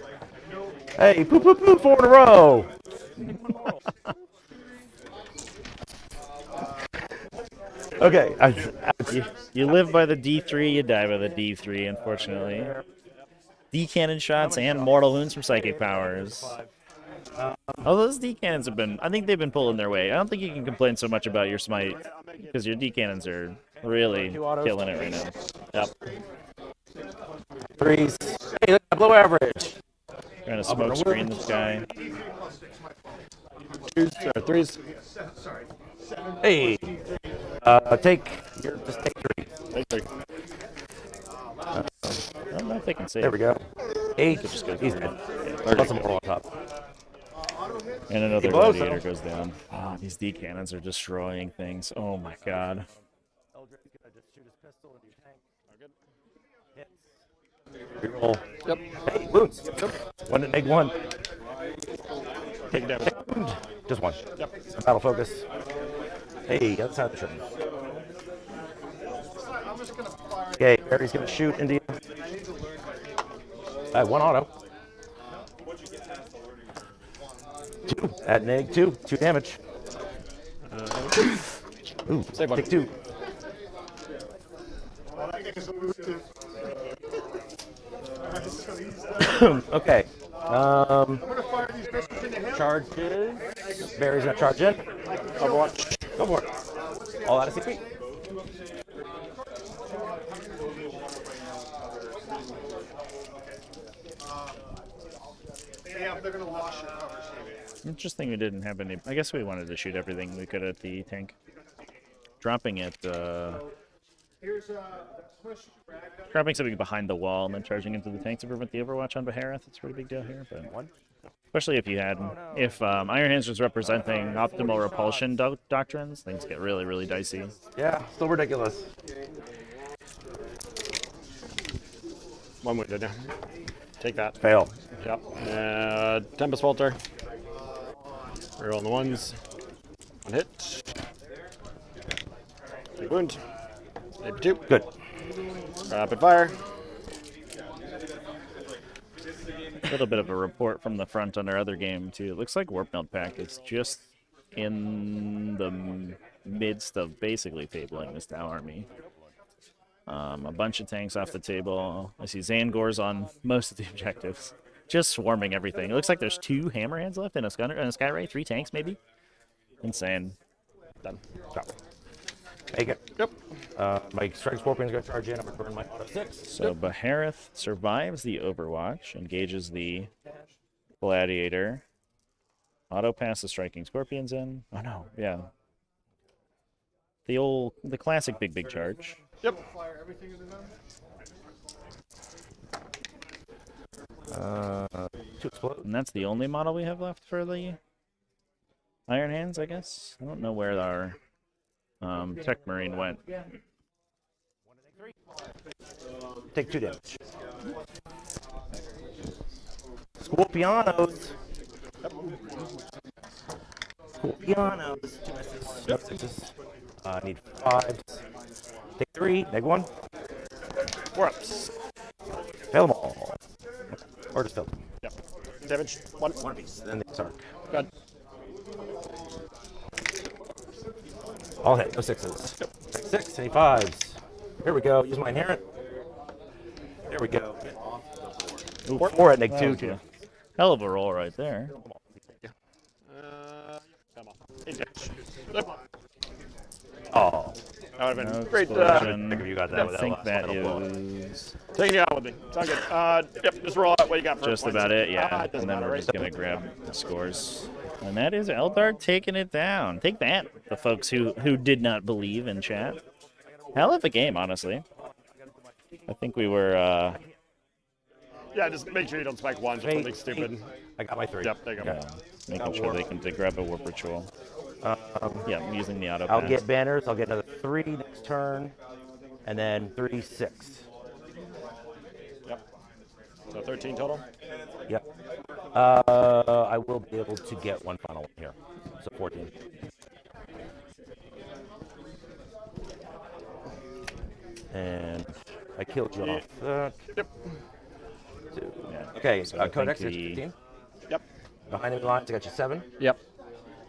Hey, poo poo poo, 4 in a row. Okay. You live by the D3, you die by the D3, unfortunately. D cannon shots and mortal wounds from psychic powers. Although those D cannons have been, I think they've been pulling their weight. I don't think you can complain so much about your smite because your D cannons are really killing it right now. Yep. 3s. Hey, look at below average. Trying to smoke screen this guy. 2s or 3s. Hey. Just take 3. Take 3. I don't know if they can save. There we go. 8. Just go He's for dead. it. Plus a mortal on top. And another He blows gladiator them. goes down. Oh, these D cannons are destroying things. Oh my god. Reroll. Yep. Hey, wounds. Yep. 1 and egg 1. Take damage. Just 1. Yep. Battle focus. Hey, that's how it should. Okay, Barry's gonna shoot into you. 1 auto. 2. Add an egg. 2. 2 damage. Ooh, Save 1. take 2. Okay. Charges. Barry's gonna charge in. Overwatch. Go for it. All out of CP. They're gonna wash your covers. Interesting we didn't have any. I guess we wanted to shoot everything we could at the tank. Dropping it, dropping something behind the wall and then charging into the tank to prevent the overwatch on Behareth. It's a pretty big deal here, but especially if you had, if Iron Hands was representing optimal repulsion doctrines, things get really, really dicey. Yeah, still ridiculous. 1 wounded. Take that. Fail. Yep. Tempest Walter. Reroll on the 1s. 1 hit. Big wound. Maybe 2. Good. Rapid fire. A little bit of a report from the front on our other game too. It looks like Warp Melt Pack is just in the midst of basically tabling this Tau army. A bunch of tanks off the table. I see Zangor's on most of the objectives. Just swarming everything. It looks like there's 2 Hammerhands left and a Skyray, 3 tanks maybe. Insane. Done. Drop. Make it. Yep. My Strike Scorpion's gonna charge in. I'm gonna burn my auto 6. So Behareth survives the Overwatch, engages the Gladiator. Auto pass the Striking Scorpions in. Oh no, yeah. The classic big charge. Yep. Fire everything into them. 2 explode. And that's the only model we have left for the Iron Hands, I guess. I don't know where our Tech Marine went. Take 2 damage. Scorpionos. Scorpionos. 2 misses. Yep. 6s. I need 5s. Take 3. Neg 1. 4 ups. Fail them all. Or just fail them. Yep. Damage. 1. 1 piece. Then the Sark. Good. All hit. No 6s. Take 6. Any 5s. Here we go. Use my inherent. There we go. Ooh, 4 at neg 2. Yeah. Hell of a roll right there. Come on. 8 damage. Yep. Oh. That would have been No great. explosion. I think you got that I with that think last that one. is Taking you out with me. Sound good. Yep. Just roll out what you got for just points. about it, yeah. It doesn't And then matter, we're right? just going to grab the scores. And that is Eldar taking it down. Take that, the folks who did not believe in chat. Hell of a game, honestly. I think we were... Yeah, just make sure you don't spike 1 for something stupid. I got my 3. Yep, there you go. making sure they can grab a warp ritual. Yeah, I'm using the auto I'll pass. get banners. I'll get another 3 next turn, and then 3, 6. Yep. So 13 total. Yep. I will be able to get one final one here. So 14. And I killed you off that. Yep. 2. Yeah. Okay, So I think Codex, the- 15. Yep. Behind enemy lines, I got you 7. Yep.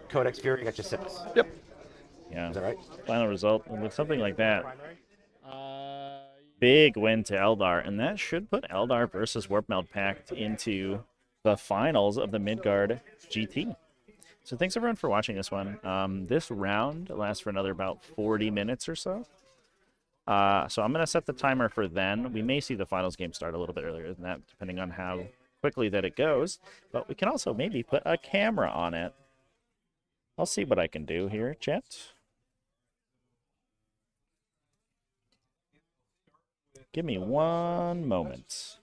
Codex Fury, I got you 6. Yep. Yeah. Is that right? Final result with something like that. Big win to Eldar, and that should put Eldar versus Warpmeld Pact into the finals of the Midgard GT. So thanks everyone for watching this one. This round lasts for another about 40 minutes or so. So I'm going to set the timer for then. We may see the finals game start a little bit earlier than that, depending on how quickly that it goes. But we can also maybe put a camera on it. I'll see what I can do here, chat. Give me one moment.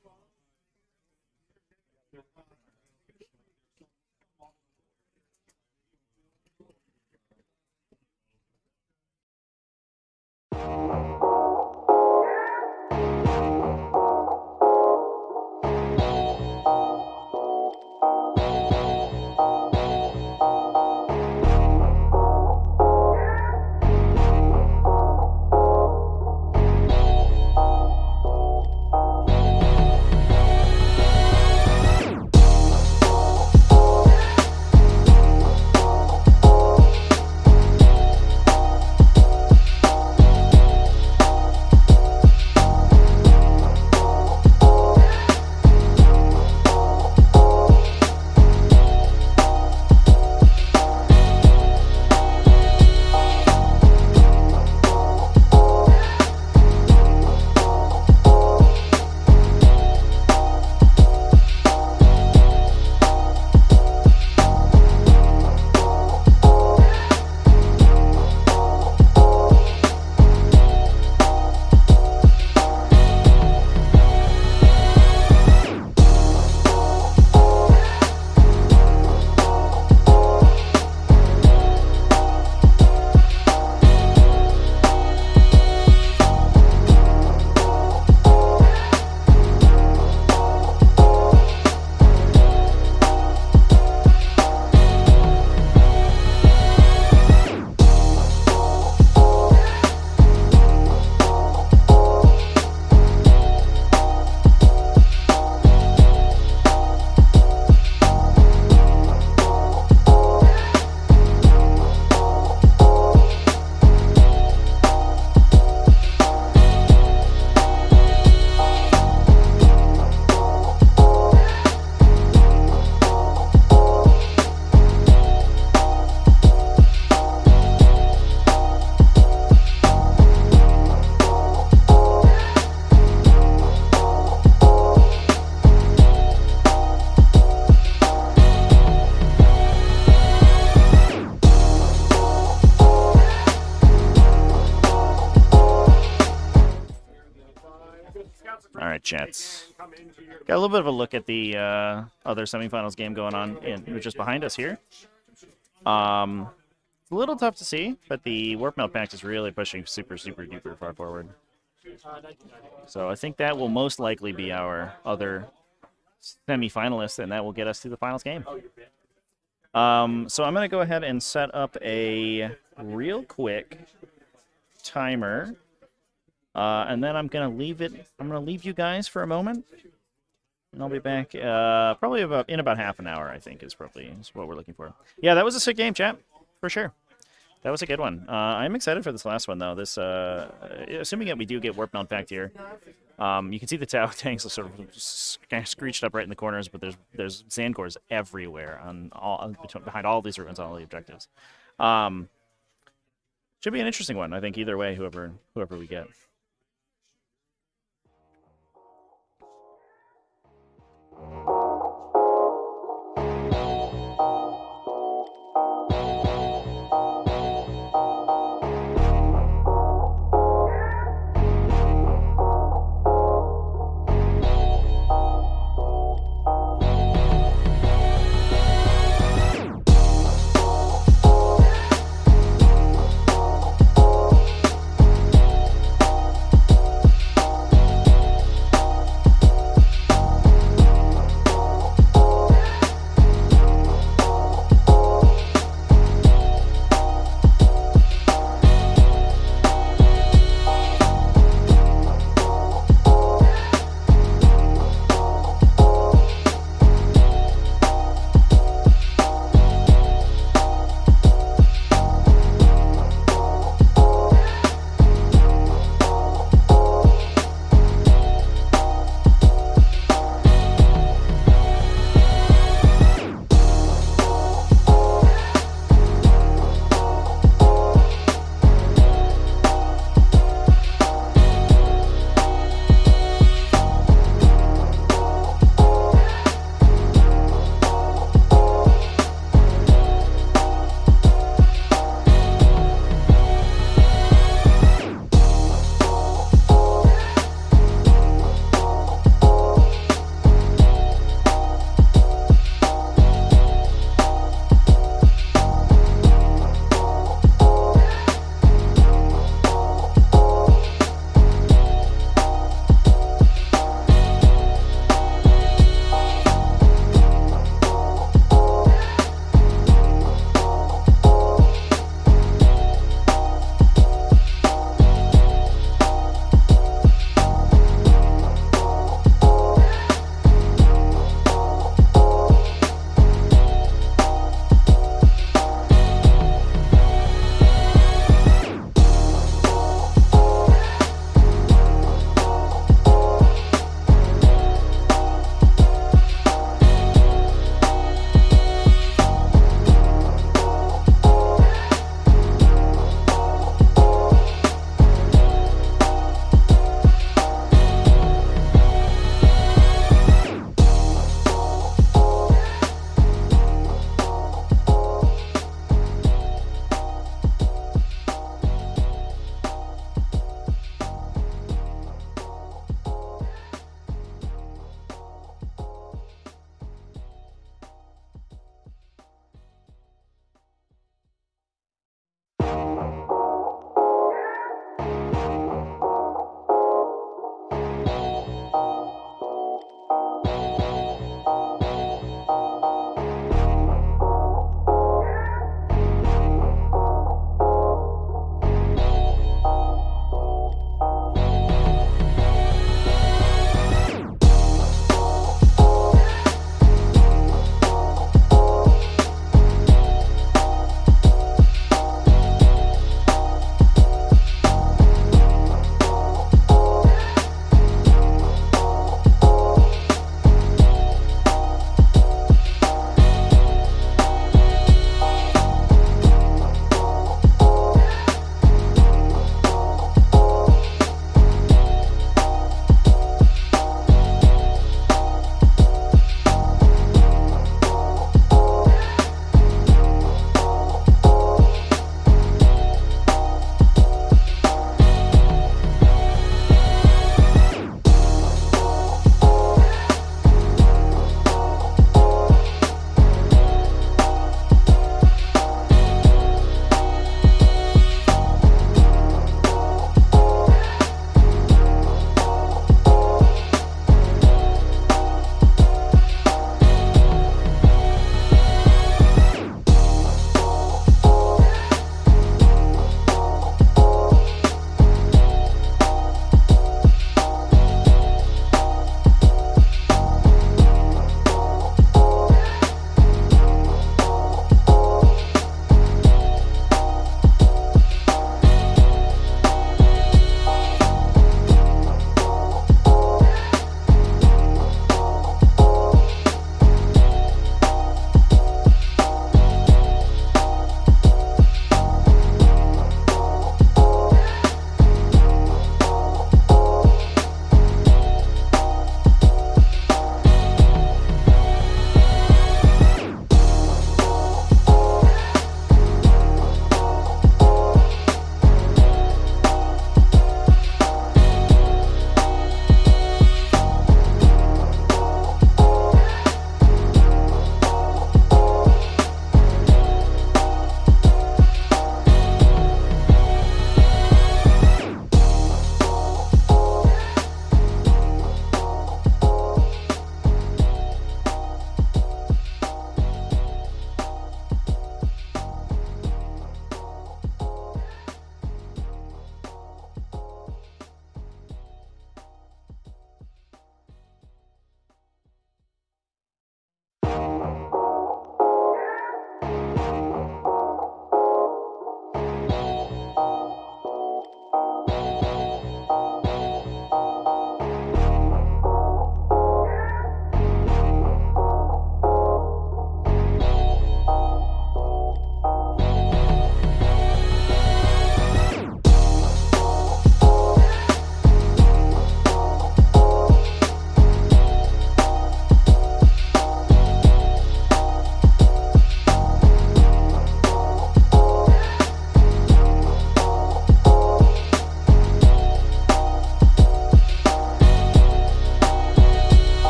All right, chats. Got a little bit of a look at the other semifinals game going on, which is behind us here. It's a little tough to see, but the Warpmeld Pact is really pushing super duper far forward. So I think that will most likely be our other semi-finalist, and that will get us to the finals game. So I'm going to go ahead and set up a real quick timer, and then I'm going to leave it. I'm going to leave you guys for a moment, and I'll be back probably in about half an hour. I think is what we're looking for. Yeah, that was a sick game, chat, for sure. That was a good one. I'm excited for this last one, though. This, assuming that we do get Warpmeld Pact here, you can see the tanks are sort of kind of screeched up right in the corners, but there's Zangors everywhere behind all these ruins, all the objectives. Should be an interesting one, I think. Either way, whoever we get.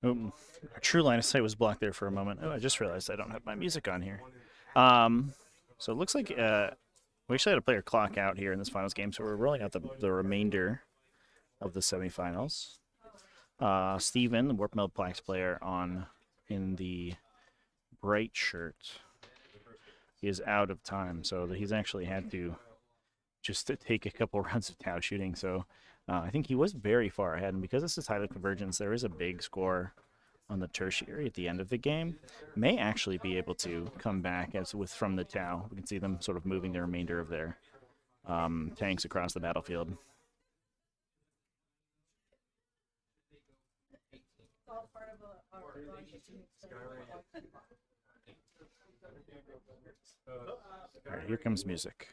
Our true line of sight was blocked there for a moment. Oh, I just realized I don't have my music on here. So it looks like we actually had a player clock out here in this finals game, so we're rolling out the remainder of the semifinals. Steven, the Warp Meld Plax player in the bright shirt, is out of time, so he's actually had to just take a couple rounds of Tau shooting. So I think he was very far ahead, and because this is Highlight Convergence, there is a big score on the tertiary at the end of the game. May actually be able to come back from the Tau. We can see them sort of moving the remainder of their tanks across the battlefield. All right, here comes music.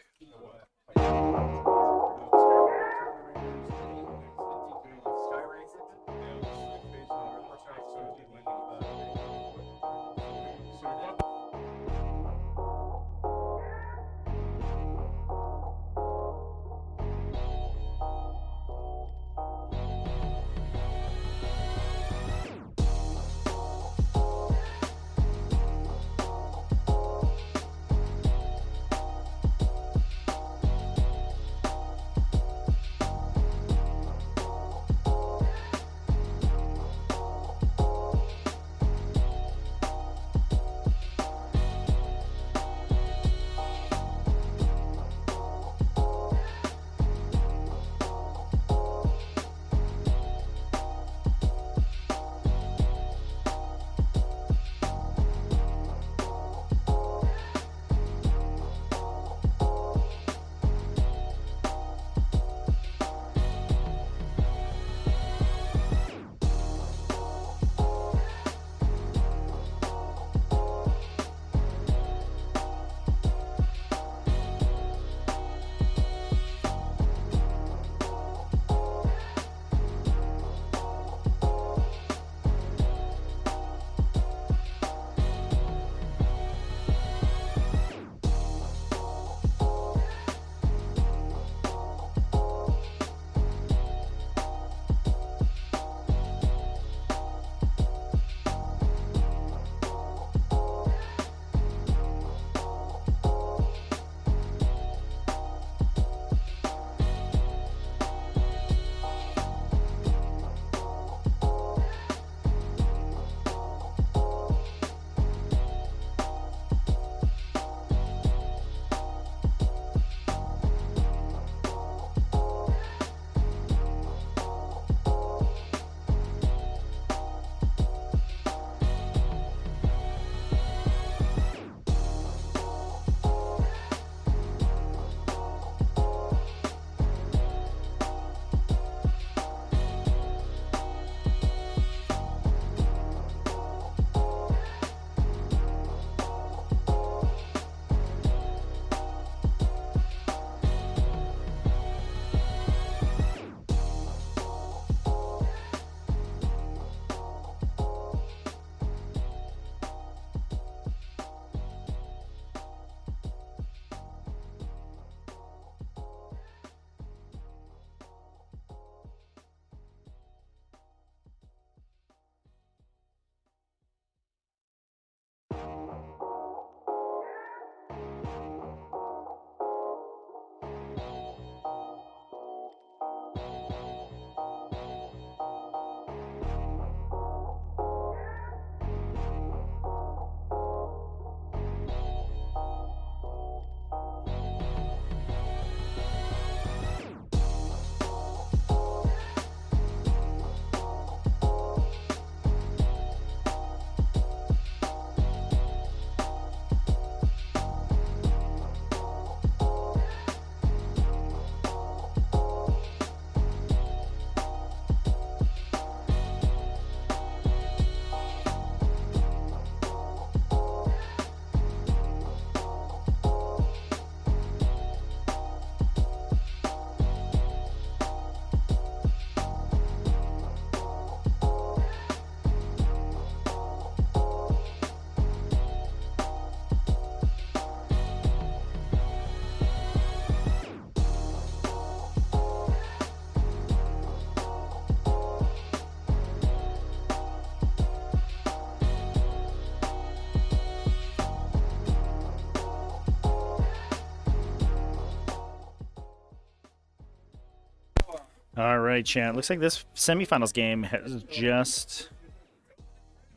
All right, chat. Looks like this semifinals game has just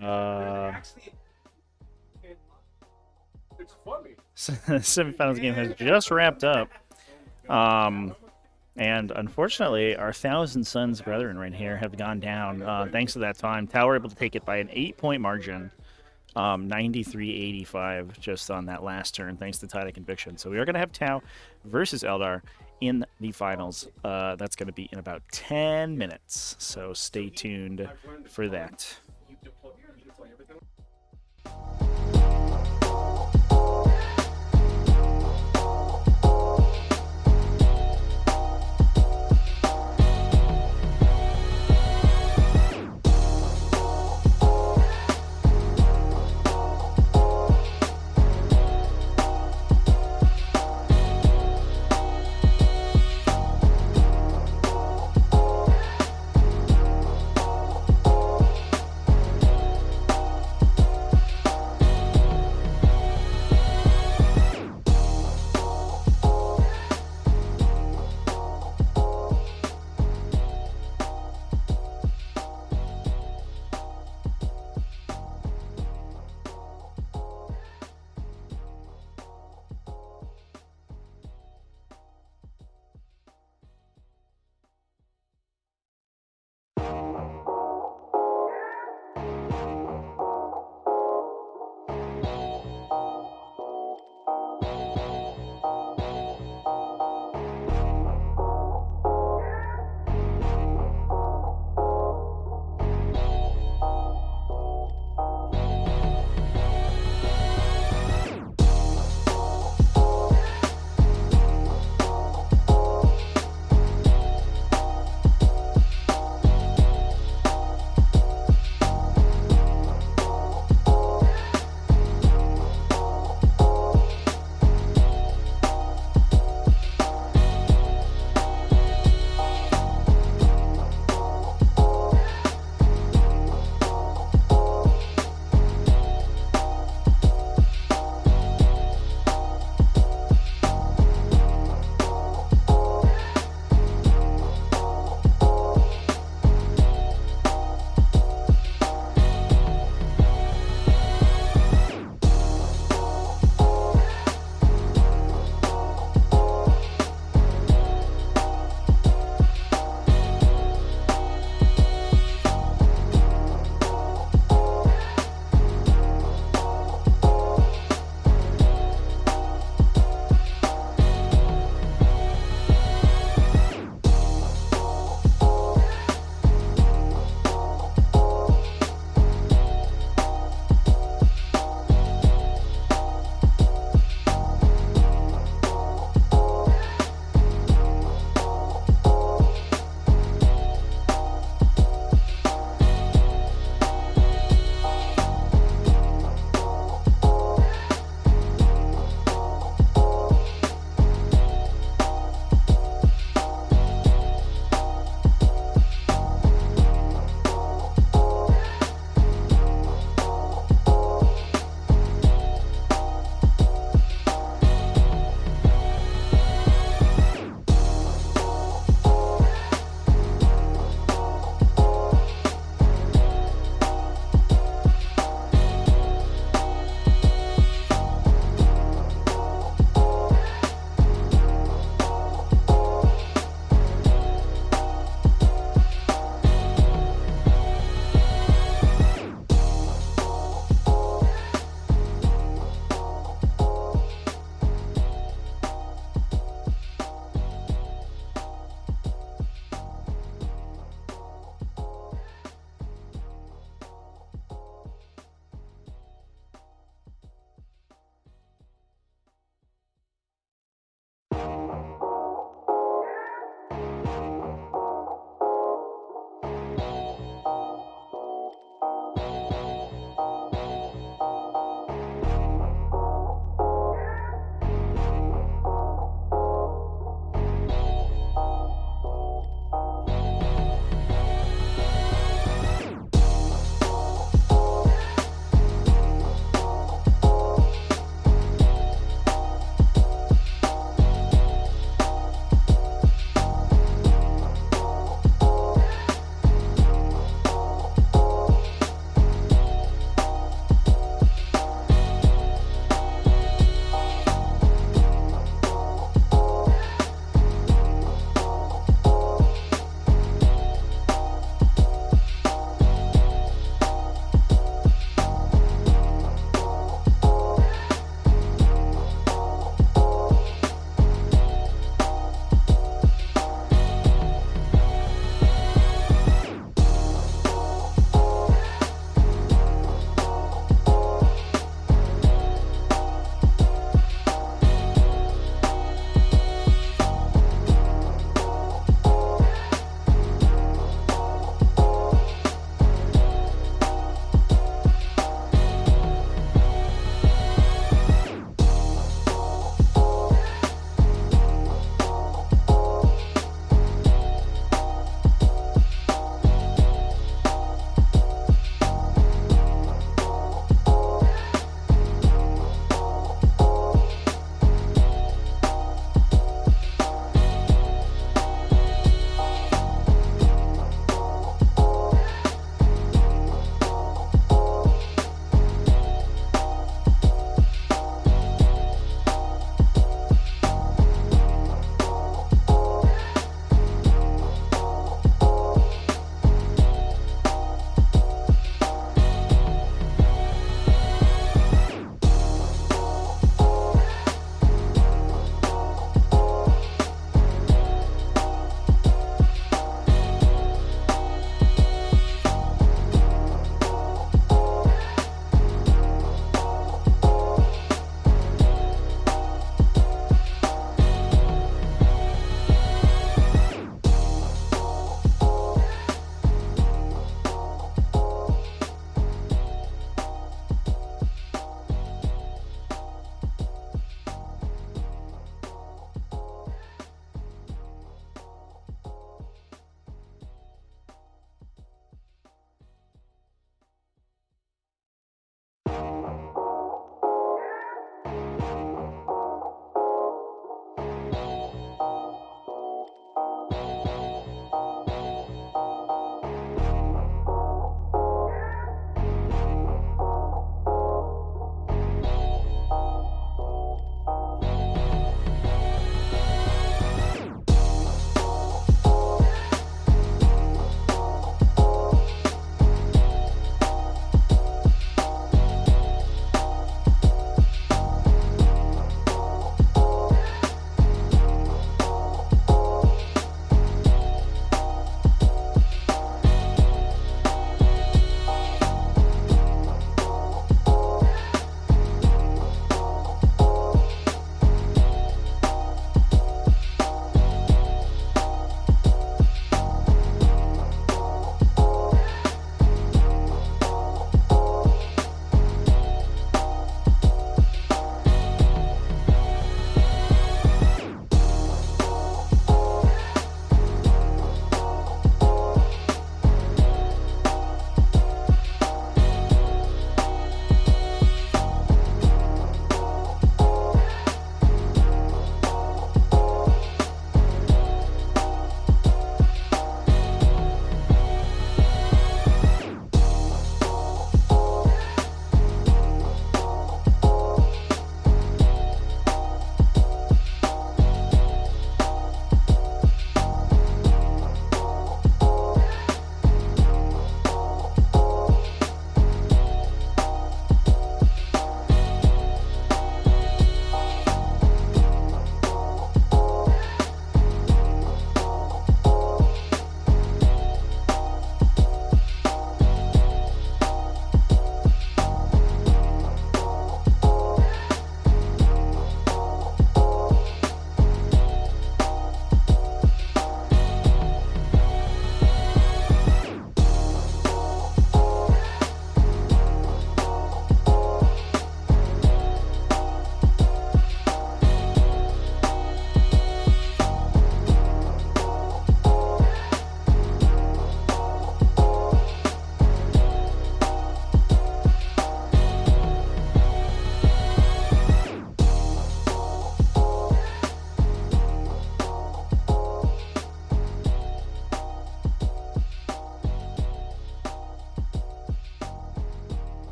It's funny. semifinals game has just wrapped up. And unfortunately, our Thousand Sons brethren right here have gone down. Thanks to that time, Tau were able to take it by an 8-point margin, 93-85, just on that last turn, thanks to Tide of Conviction. So we are going to have Tau versus Eldar in the finals. That's going to be in about 10 minutes. So stay tuned for that.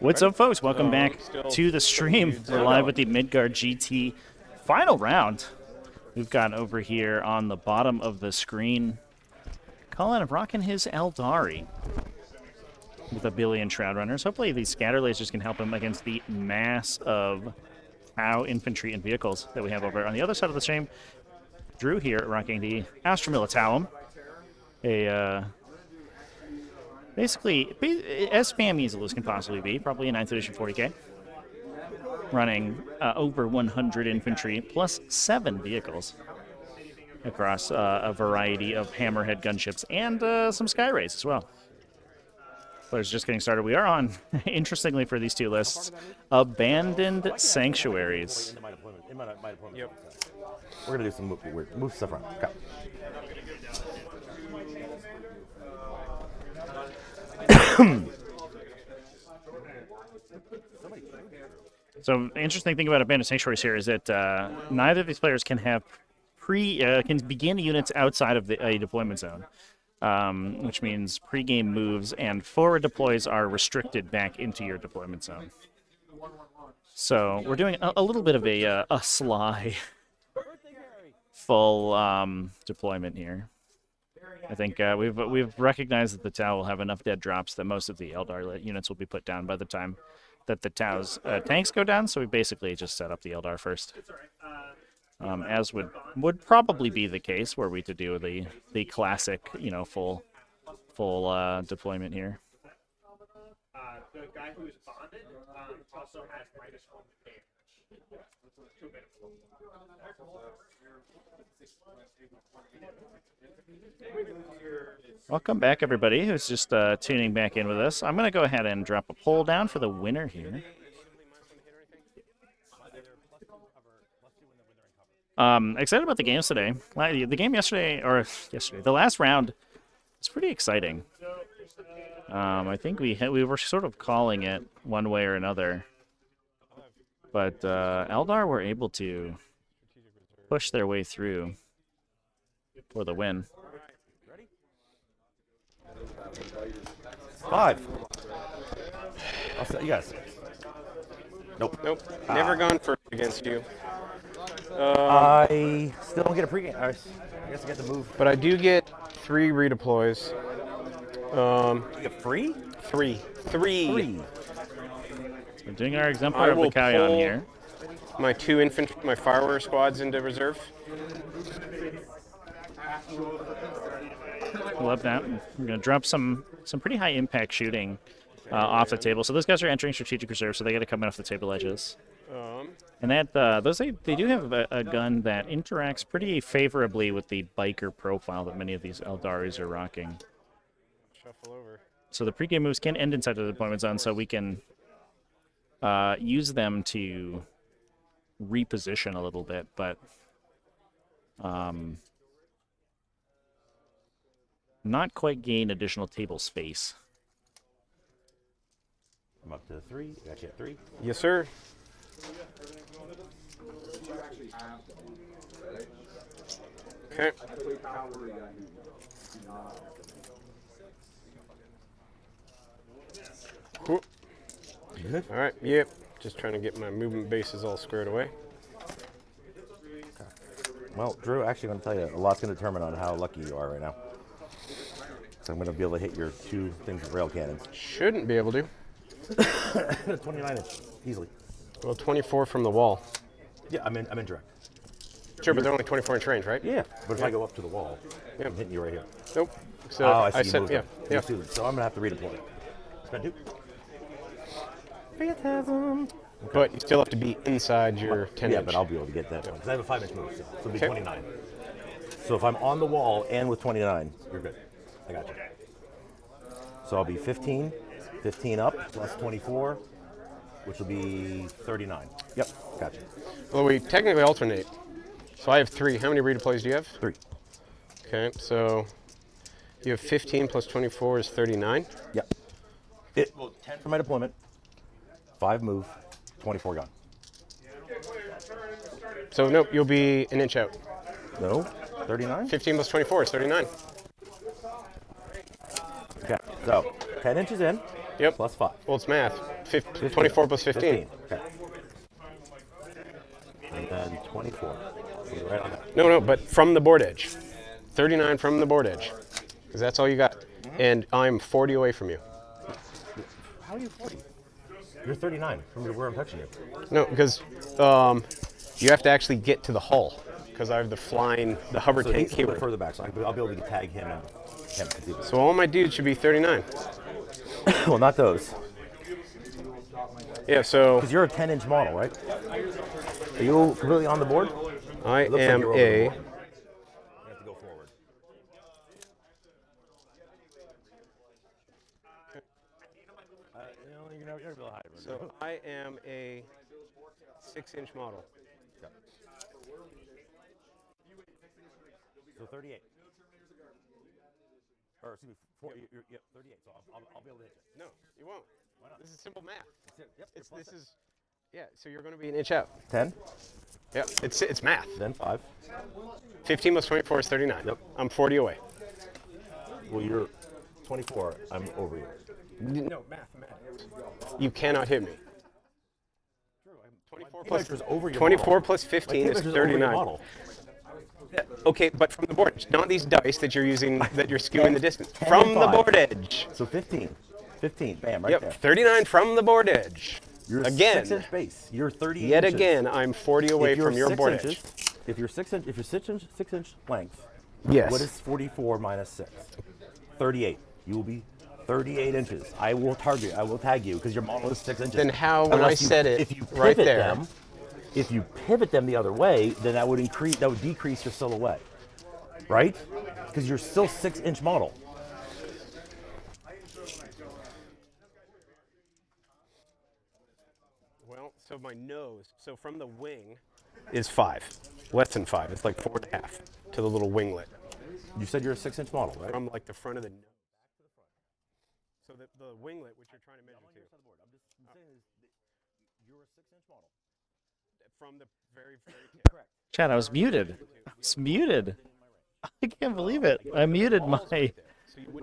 What's up, folks? Welcome back to the stream. We're live with the Midgard GT final round. We've got over here on the bottom of the screen Colin rocking his Eldari with a billion Shroud Runners. Hopefully these scatter lasers can help him against the mass of Tau infantry and vehicles that we have over on the other side of the stream. Drew here rocking the Astra Militarum, a basically as spammy as Luz can possibly be, probably a 9th edition 40k, running over 100 infantry plus 7 vehicles across a variety of hammerhead gunships and some Skyrays as well. Players just getting started. We are on, interestingly for these two lists, Abandoned Sanctuaries. Yep. We're going to do some move stuff around. Okay. So, the interesting thing about Abandoned Sanctuaries here is that neither of these players can have can begin units outside of a deployment zone, which means pre-game moves and forward deploys are restricted back into your deployment zone. So, we're doing a little bit of a sly full deployment here. I think we've recognized that the Tau will have enough dead drops that most of the Eldar units will be put down by the time that the Tau's tanks go down. So we basically just set up the Eldar first, as would probably be the case were we to do the classic, full deployment here. The guy who is bonded also has -1 damage. Welcome back, everybody who's just tuning back in with us. I'm going to go ahead and drop a poll down for the winner here. Excited about the games today. The game the last round was pretty exciting. I think we were sort of calling it one way or another, but Eldar were able to push their way through for the win. 5. I'll set you guys. Nope. Never gone first against you. I still don't get a pregame. I guess I get the move. But I do get 3 redeploys. You get free? 3. We're doing our exemplar of the Kalyan here. My 2 my fireware squads into reserve. Love that. We're going to drop some pretty high impact shooting off the table. So those guys are entering strategic reserve, so they got to come in off the table edges. And that they do have a gun that interacts pretty favorably with the biker profile that many of these Eldaris are rocking. Shuffle over. So the pregame moves can end inside the deployment zone, so we can use them to reposition a little bit, but not quite gain additional table space. I'm up to 3. Got you at 3. Yes, sir. Okay. Cool. Good. All right. Yep. Just trying to get my movement bases all squared away. Okay. Well, Drew, actually, I'm going to tell you, a lot's going to determine on how lucky you are right now. So I'm going to be able to hit your 2 things with rail cannons. Shouldn't be able to. 29 inch, easily. Well, 24 from the wall. Yeah, I'm in direct. Sure, but they're only 24-inch range, right? Yeah, but if I go up to the wall, yeah. I'm hitting you right here. Nope. So I see. said, yeah. So I'm going to have to redeploy. Spend 2. Phantasm. Okay. But you still have to be inside your 10 Yeah, inch. but I'll be able to get that one. Because I have a 5-inch move, so it'll be 29. So if I'm on the wall and with 29, you're good. I got you. So I'll be 15 up, plus 24, which will be 39. Yep, gotcha. Well, we technically alternate. So I have 3. How many redeploys do you have? 3. Okay, so you have 15 plus 24 is 39. Yep. 10 for my deployment, 5 move, 24 gone. So nope, you'll be an inch out. No, 39? 15 plus 24 is 39. Okay, so 10 inches in, Yep. plus 5. Well, it's math. 24 plus 15. Okay. And then 24. You're right on that. No, but from the board edge. 39 from the board edge. Because that's all you got. And I'm 40 away from you. How are you 40? You're 39 from where I'm touching you. No, because you have to actually get to the hull. Because I have the hover So tank he's a little here. bit further back, so I'll be able to tag him and him. So all my dudes should be 39. Well, not those. Yeah, so Because you're a 10-inch model, right? Are you completely on the board? I It looks like am you're over the a... board. You have to go forward. You're never be able to hide from So I am a 6-inch model. So 38. Or excuse me, 38. So I'll be able to hit you. No, you won't. Why not? This is simple math. Yep. Yeah, so you're going to be an inch out. 10, Yep, it's math. then 5. 15 plus 24 is 39. Yep. I'm 40 away. Well, you're 24. I'm over you. No, mathematics. You cannot hit me. 24 plus, Over your 24 model. plus My 15 is K-measure's over your 39. model. Okay, but from the board edge, not these dice that you're using that you're skewing the distance. From the 5. board edge. So 15. 15. Bam, right Yep, there. 39 from the board edge. You're a Again. 6-inch base. You're 38 Yet inches. again, I'm 40 away If you're from your 6 board inches, edge. If you're 6-inch length, Yes. what is 44 minus 6? 38. You will be 38 inches. I will tag you because your model is 6 inches. Then how would Unless I set it if you right pivot there? them, if you pivot them the other way, then that would decrease your silhouette. Right? Because you're still 6-inch model. Well, so my nose, so from the wing is 5. Less than 5. It's like 4.5 to the little winglet. You said you're a 6-inch model, right? From like the front of the nose. So the winglet, which you're trying to measure to. You're a 6-inch model. From the very tip. Correct. Chad, I was muted. I was muted. I can't believe it. I muted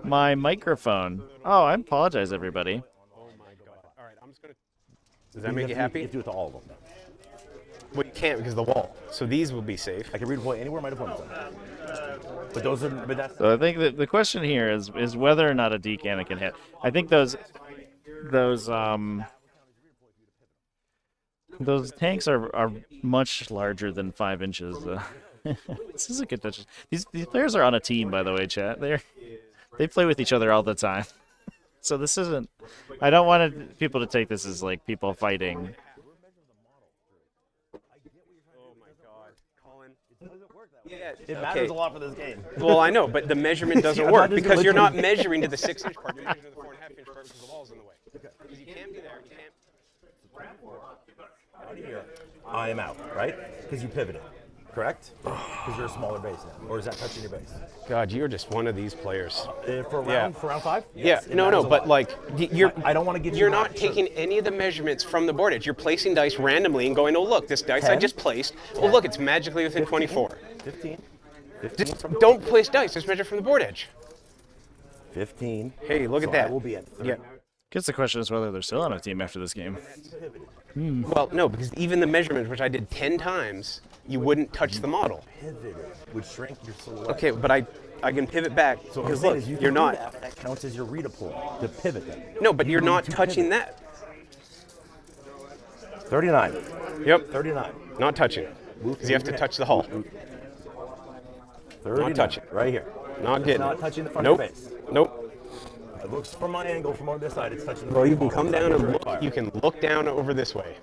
my microphone. Oh, I apologize, everybody. Oh my god. All right, I'm just going to... Does that make you happy? You have to do it to all of them. Well, you can't because of the wall. So these will be safe. I can redeploy anywhere my deployment's on. But that's So I think that the question here is whether or not a D cannon can hit. I think those tanks are much larger than 5 inches. This is a good touch. These players are on a team, by the way, chat. They play with each other all the time. So this isn't. I don't want people to take this as like people fighting. Oh my god. Colin. Yeah, it matters a lot for this game. Well, I know, but the measurement doesn't I'm work not just because you're not literally- measuring to the 6-inch part. You're measuring to the 4.5-inch part because the wall's in the way. Because you can't be there. You can't. I am out, right? Because you pivoted, correct? Because you're a smaller base now. Or is that touching your base? God, you're just one of these players. For round 5? Yeah, Yes, it no, matters a but lot. like you're. I don't want to give you. You're not taking any of the measurements from the board edge. You're placing dice randomly and going, oh look, this dice I 10, just placed. Oh look, it's magically within 24. 15. Just don't place dice. Just measure from the board edge. 15. Hey, look So at that. I will be at 30. Yeah. Guess the question is whether they're still on a team after this game. Well, no, because even the measurements, which I did 10 times, you wouldn't touch the model. Pivoted would shrink your silhouette. Okay, but I can pivot back So what I'm because saying look, is you you're can do not. That counts as your redeploy to pivot them. No, but you're need not to touching pivot. that. 39. Yep, 39. not touching. Because you have to touch the hull. 39. touching. Right here. Not It's getting not it. touching the front Nope. of your base. Nope. It looks from my angle, from on this side, it's touching the Well, you front can of the come base. down and look. You can look down over this way.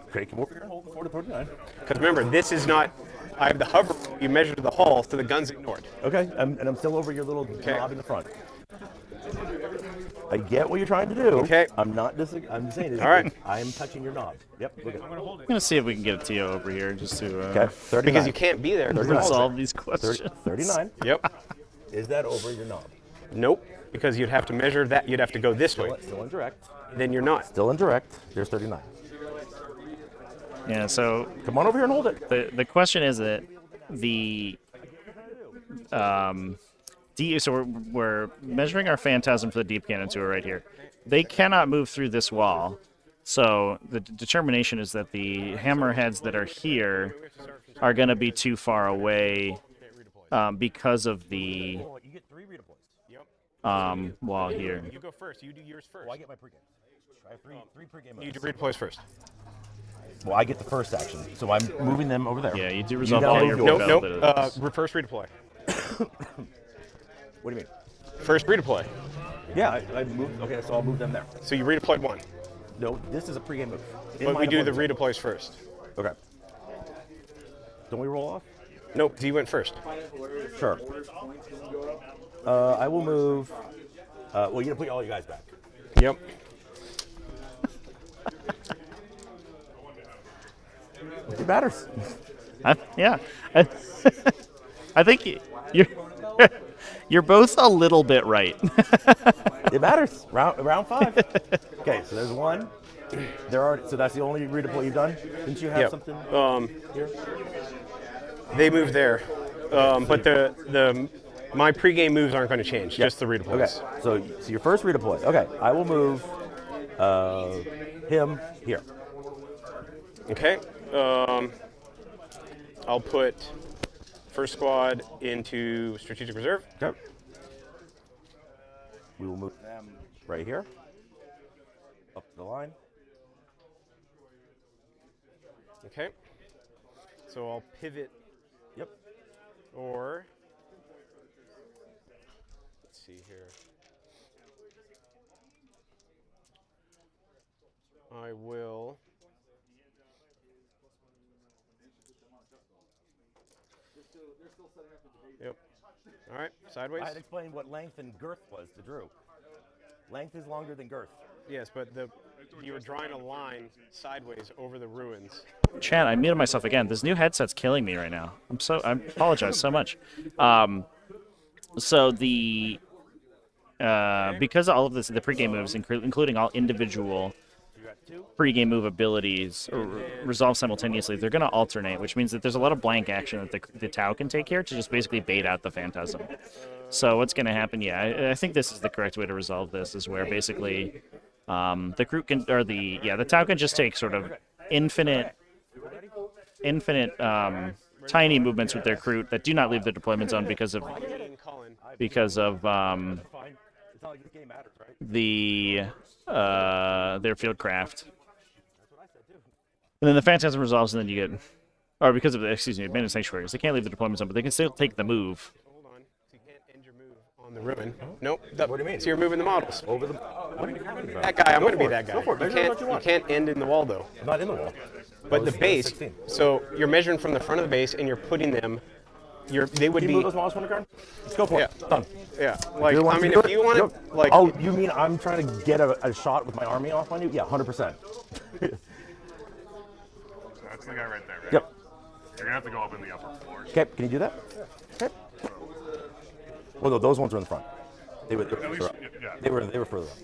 Okay, come over here and hold the 4 to 39. Because remember, this is not. I have the hover. You measure the hull, so the gun's ignored. Okay, and I'm still over your little knob in the front. I get what you're trying to do. Okay. I'm not I'm saying All right. I am touching your knob. Yep. Look at it. I'm gonna see if we can get a TO over here just to Okay. 39. Because you can't be there. 39. solve these questions. 39. Yep. Is that over your knob? Nope. Because you'd have to measure that. You'd have to go this way. Still indirect. Then you're not. Still indirect. There's 39. Yeah. So Come on over here and hold it. the question is that the So we're measuring our phantasm for the deep cannon tour right here. They cannot move through this wall. So the determination is that the hammerheads that are here are going to be too far away because of the You get 3 redeploys. wall here. You go first. You do yours first. Well, I get my pregame. I have three pregame moves. You do redeploys first. Well, I get the first action, so I'm moving them over there. Yeah, you do resolve gotta all your move yours. Nope. First redeploy. What do you mean? First redeploy. Yeah, I moved. Okay, so I'll move them there. So you redeployed 1. No, this is a pregame move. In But my we do the deployment redeploys first. zone. Okay. Don't we roll off? Nope. You went first. Sure. I will move. Well, you're gonna put all you guys back. Yep. It matters. Yeah. I think you're you're both a little bit right. It matters. Round 5. Okay, so there's 1. So that's the only redeploy you've done. Didn't you have Yep. something here? They moved there, but my pregame moves aren't going to change. Just the redeploys. Okay. So your first redeploy. Okay, I will move him here. Okay. I'll put first squad into strategic reserve. Okay. We will move them right here, up the line. Okay. So I'll pivot. Yep. Or let's see here. I will. Yep. All right. Sideways. I had explained what length and girth was to Drew. Length is longer than girth. Yes, but you were drawing a line sideways over the ruins. Chan, I muted myself again. This new headset's killing me right now. I apologize so much. So the because of all of this, the pregame moves, including all individual pregame move abilities resolve simultaneously, they're going to alternate, which means that there's a lot of blank action that the Tau can take here to just basically bait out the Phantasm. So what's going to happen? Yeah, I think this is the correct way to resolve this. Is where basically the Groot can, or the Tau can just take sort of infinite tiny movements with their Groot that do not leave the deployment zone because of their field craft. And then the Phantasm resolves, and then you get, or because of the, Abandoned Sanctuaries, they can't leave the deployment zone, but they can still take the move. Hold on, so you can't end your move on the ruin. Nope. What do you mean? So you're moving the models. Over the. What are you talking about? That guy, I'm going to be that guy. Go for it. Measure what you want. You can't end in the wall though. I'm not in the wall. But the was base, 16. so you're measuring from the front of the base, and you're putting them. They would Can be. you move those models from the card? Let's go for it. Yeah. Done. Yeah. Like You want I mean, to do if it? you want Go. to, like. Oh, you mean I'm trying to get a shot with my army off on you? Yeah, 100%. That's the guy right there, right? Yep. You're gonna have to go up in the upper floors. Okay, can you do that? Okay. Well, no, those ones are in the front. They were At least, further up. yeah. They were further up.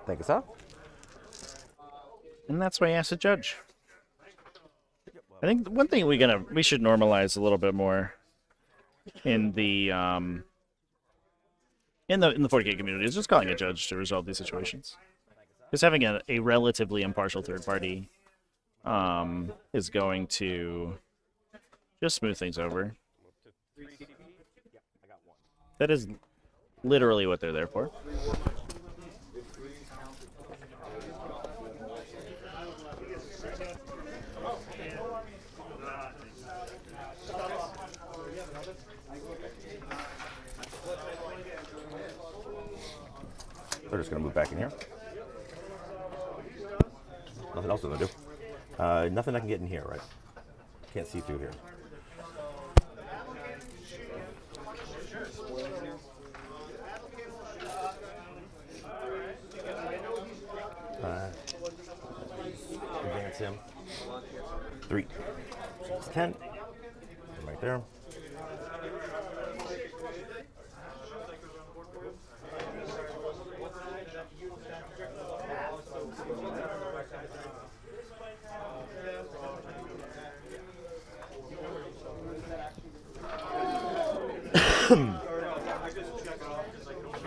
Thank you, sir. And that's why he has to judge. I think one thing we should normalize a little bit more in the 40k community is just calling a judge to resolve these situations. Because having a relatively impartial third party is going to just smooth things over. That is literally what they're there for. They're just going to move back in here. Nothing else they're going to do. Nothing I can get in here, right? Can't see through here. Advance him. 3. 6, 10. Right there.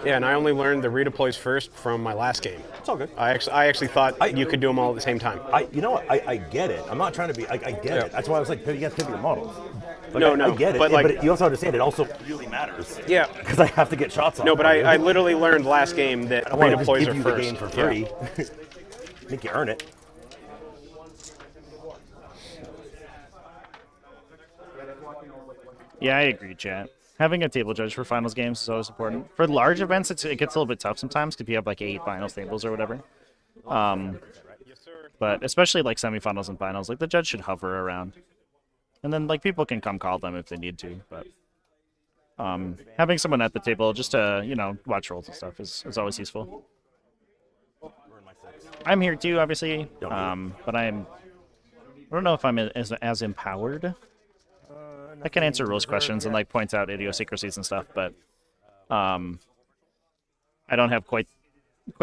Yeah, and I only learned the redeploys first from my last game. It's all good. I actually thought you could do them all at the same time. You know what? I get it. I'm not trying to be. I get it. That's why I was like, you guys pivot your models. Like, No, I get it. but, But you also understand it also really matters. Yeah. Because I have to get shots on. No, but I literally learned last game that I want to just redeploys give are you first. the game for free. Make you earn it. Yeah, I agree, chat. Having a table judge for finals games is always important. For large events, it gets a little bit tough sometimes because you have like 8 finals tables or whatever. But especially like semifinals and finals, like the judge should hover around, and then like people can come call them if they need to. But having someone at the table just to watch rolls and stuff is always useful. I'm here too, obviously, but I don't know if I'm as empowered. I can answer rules questions and like point out idiosyncrasies and stuff, but I don't have quite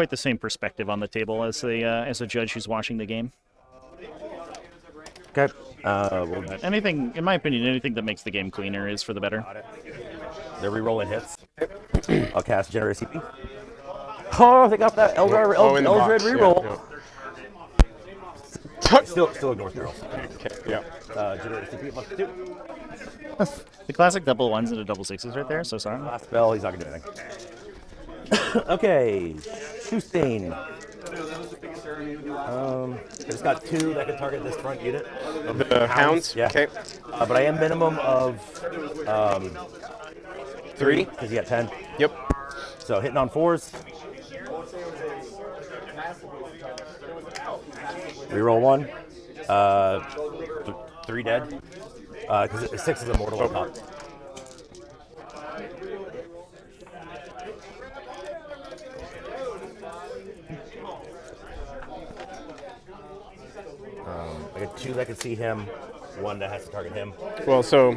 the same perspective on the table as a judge who's watching the game. Okay. But anything, in my opinion, anything that makes the game cleaner is for the better. They're re-rolling hits. I'll cast Generate CP. Oh, they got that Eldred reroll. Yeah. Still ignores barrels. Okay. Yeah. Generate CP +2. The classic double ones and a double sixes right there, so sorry. Last spell, he's not going to do anything. Okay. Shoestain. It's got 2 that can target this front unit. The hounds? Yeah. Okay. But I am minimum of 3. because you got 10. Yep. So hitting on 4s. Reroll 1. 3 dead. Because 6 is immortal on top. I got 2 that can see him, 1 that has to target him. Well, so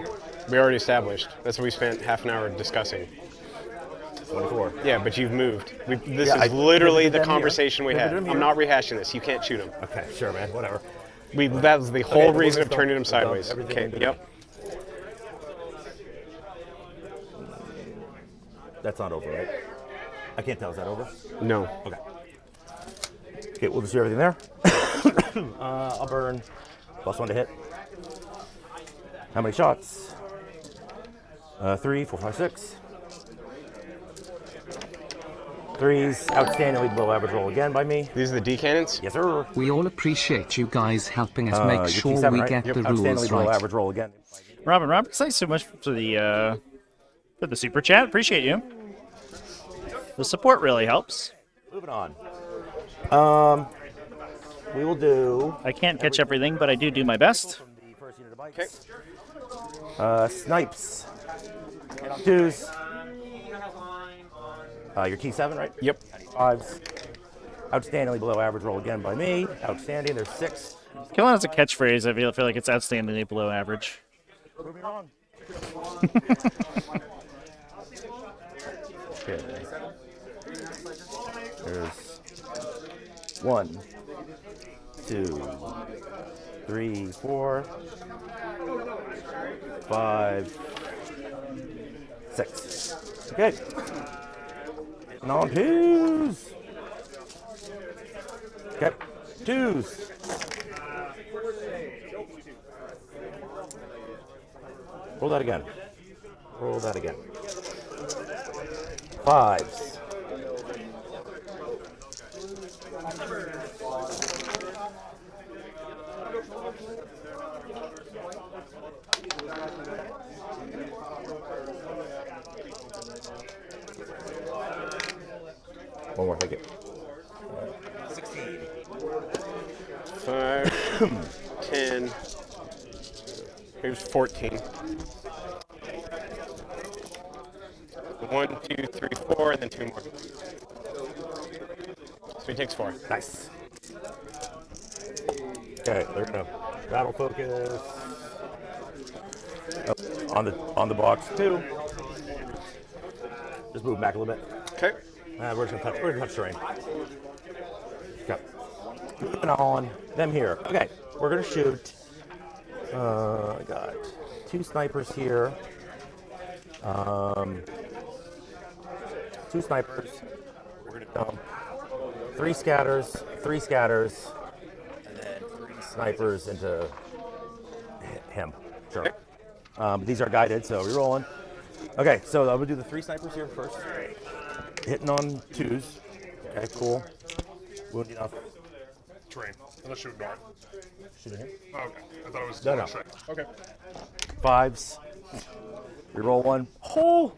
we already established. That's what we spent half an hour discussing. 24. Yeah, but you've moved. This Yeah, is literally pivoted the them here. conversation we had. Pivoted them I'm here. not rehashing this. You can't shoot him. Okay, sure, man. Whatever. That was the whole Okay, reason of we'll turning him stop. sideways. Everything Okay. in the- Yep. That's not over, right? I can't tell. Is that over? No. Okay. Okay, we'll just do everything there. I'll burn. +1 to hit. How many shots? 3, 4, 5, 6. 3s. Outstandingly below average roll again by me. These are the D cannons? Yes, sir. We all appreciate you guys helping us make Your sure T7, we right? get Yep. the Outstandingly rules below right. average roll again. Robin, thanks so much for the super chat. Appreciate you. The support really helps. Moving on. We will do. I can't catch everything, but I do my best. From the first unit of bikes. Snipes. Hit on 2s. Your T7, right? Yep. 5s. Outstandingly below average roll again by me. Outstanding. There's 6. Killing as a catchphrase, I feel like it's outstandingly below average. Prove me wrong. Okay. There's 1, 2, 3, 4, 5, 6. Okay. Hitting on 2s. Okay. 2s. Roll that again. Roll that again. 5s. One more, thank you. 16. 5, 10. Here's 14. 1, 2, 3, 4, and then 2 more. So he takes 4. Nice. Okay, they're gonna battle focus. Oh, on the box 2. Just move back a little bit. Okay. We're gonna touch terrain. Okay. Moving on. Them here. Okay, we're gonna shoot. I got 2 snipers here. 2 snipers. We're gonna dump 3 scatters, and then 3 snipers into him. Sure. These are guided, so we're rolling. Okay, so I'm gonna do the 3 snipers here first. Hitting on 2s. Okay, cool. Wounding enough. Terrain. Unless shooting dart. Shooting here. Oh, okay. I thought it was No. straight. Okay. 5s. Reroll 1. Oh!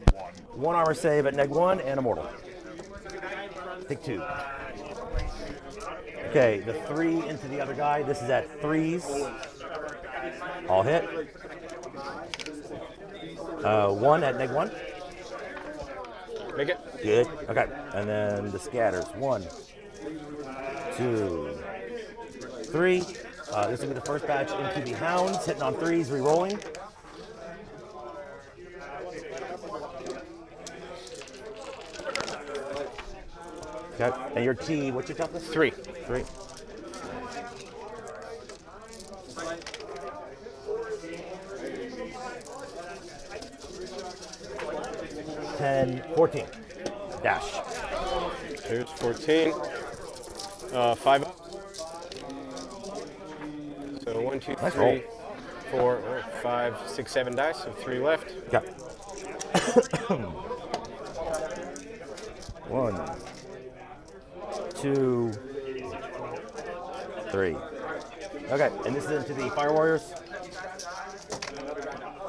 1 armor save at -1 and a mortal. Take 2. Okay, the 3 into the other guy. This is at 3s. All hit. 1 at -1. Make it. Good. Okay. And then the scatters. 1, 2, 3. This will be the first batch into the hounds. Hitting on 3s, re-rolling. Okay. And your T, what's your toughness? 3. 3. Ten, 14. Dash. There's 14. 5 up. So 1, 2, Nice 3, roll. 4, 5, 6, 7 dice. So 3 left. Okay. 1, 2, 3. Okay, and this is into the Fire Warriors.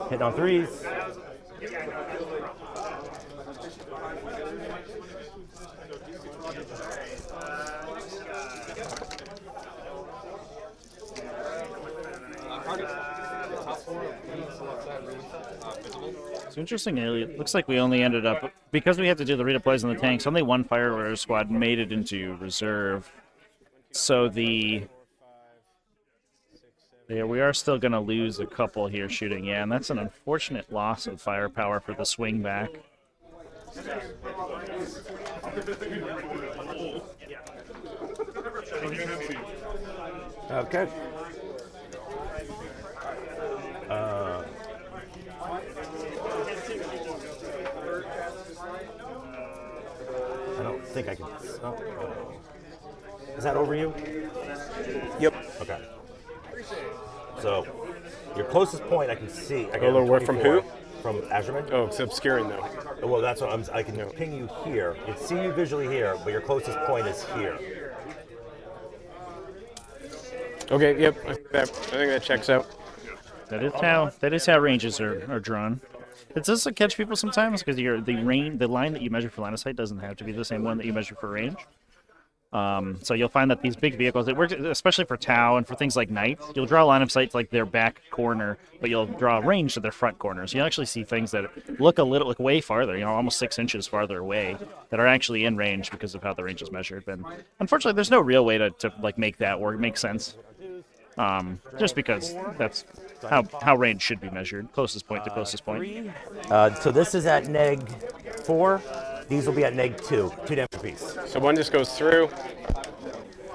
Hitting on 3s. It's interesting. It looks like we only ended up, because we had to do the redeploys on the tanks, only 1 Fire Warrior squad made it into reserve. So yeah, we are still going to lose a couple here shooting. Yeah, and that's an unfortunate loss of firepower for the swing back. Okay. I don't think I can. Oh. Is that over you? Yep. Okay. So, your closest point I can see. I Oh, where from who? From Asuryani. Oh, it's obscuring though. Well, that's what I can ping you here. I can see you visually here, but your closest point is here. Okay. Yep. I think that checks out. That is how ranges are drawn. It does catch people sometimes because the line that you measure for line of sight doesn't have to be the same one that you measure for range. So you'll find that these big vehicles, it works especially for Tau and for things like Knights. You'll draw a line of sight to like their back corner, but you'll draw a range to their front corner. So you'll actually see things that look like way farther, almost 6 inches farther away, that are actually in range because of how the range is measured. But unfortunately, there's no real way to like make that work, make sense. Just because that's how range should be measured, closest point to closest point. So this is at -4. These will be at -2. 2 damage apiece. So 1 just goes through.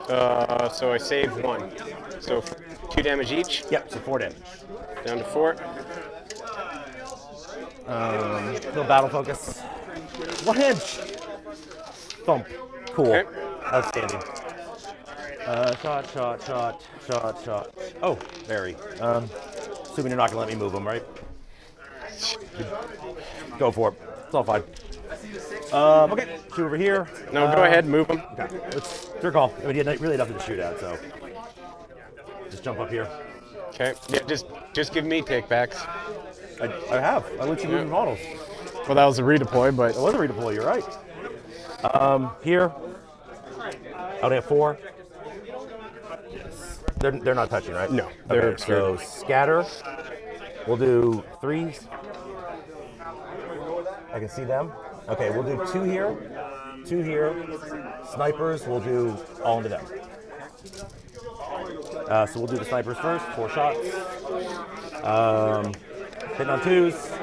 So I save 1. So 2 damage each. Yep. So 4 damage. Down to 4. No battle focus. 1 inch. Thump. Cool. Okay. Outstanding. Shot. Oh, very. Assuming you're not gonna let me move them, right? Go for it. It's all fine. Okay, shoot over here. No, go ahead, move them. Okay, it's your call. I mean, you had really nothing to shoot at, so just jump up here. Okay. Yeah, just give me takebacks. I have. I let you move your models. Well, that was a redeploy, but It was a redeploy. You're right. Here. Out at 4. They're not touching, right? No, they're Okay, obscured. so scatter. We'll do 3s. I can see them. Okay, we'll do 2 here. 2 here. Snipers, we'll do all into them. So we'll do the snipers first. 4 shots. Hitting on 2s.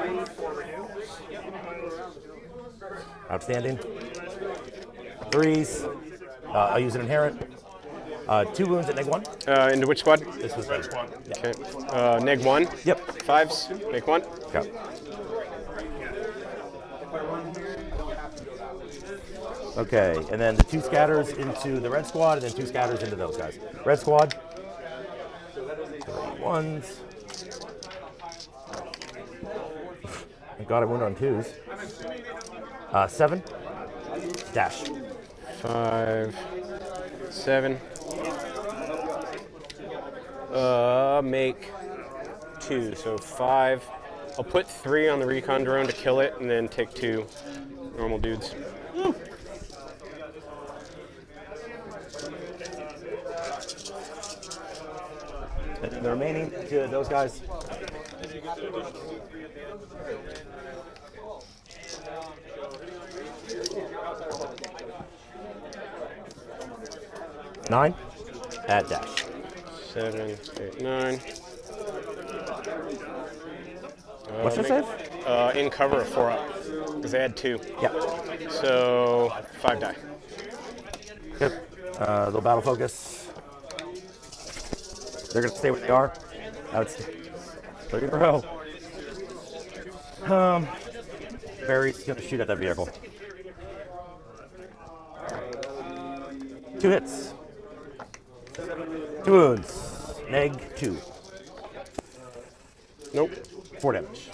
Outstanding. 3s. I'll use an inherent. 2 wounds at -1. Into which squad? This was red squad. Okay. Neg 1. Yep. 5s. Make 1. Okay. Okay, and then the 2 scatters into the red squad, and then 2 scatters into those guys. Red squad. 1s. Thank God I went on 2s. 7. Dash. 5, 7. Make 2, so 5. I'll put 3 on the recon drone to kill it, and then take 2 normal dudes. And the remaining to those guys. Nine. At dash. 7, 8, 9. What's your save? In cover of 4 up, because they had 2. Yeah. So 5 die. Good. They'll battle focus. They're gonna stay where they are. That's 30 row. Barry's gonna shoot at that vehicle. 2 hits. 2 wounds. Neg 2. Nope. 4 damage.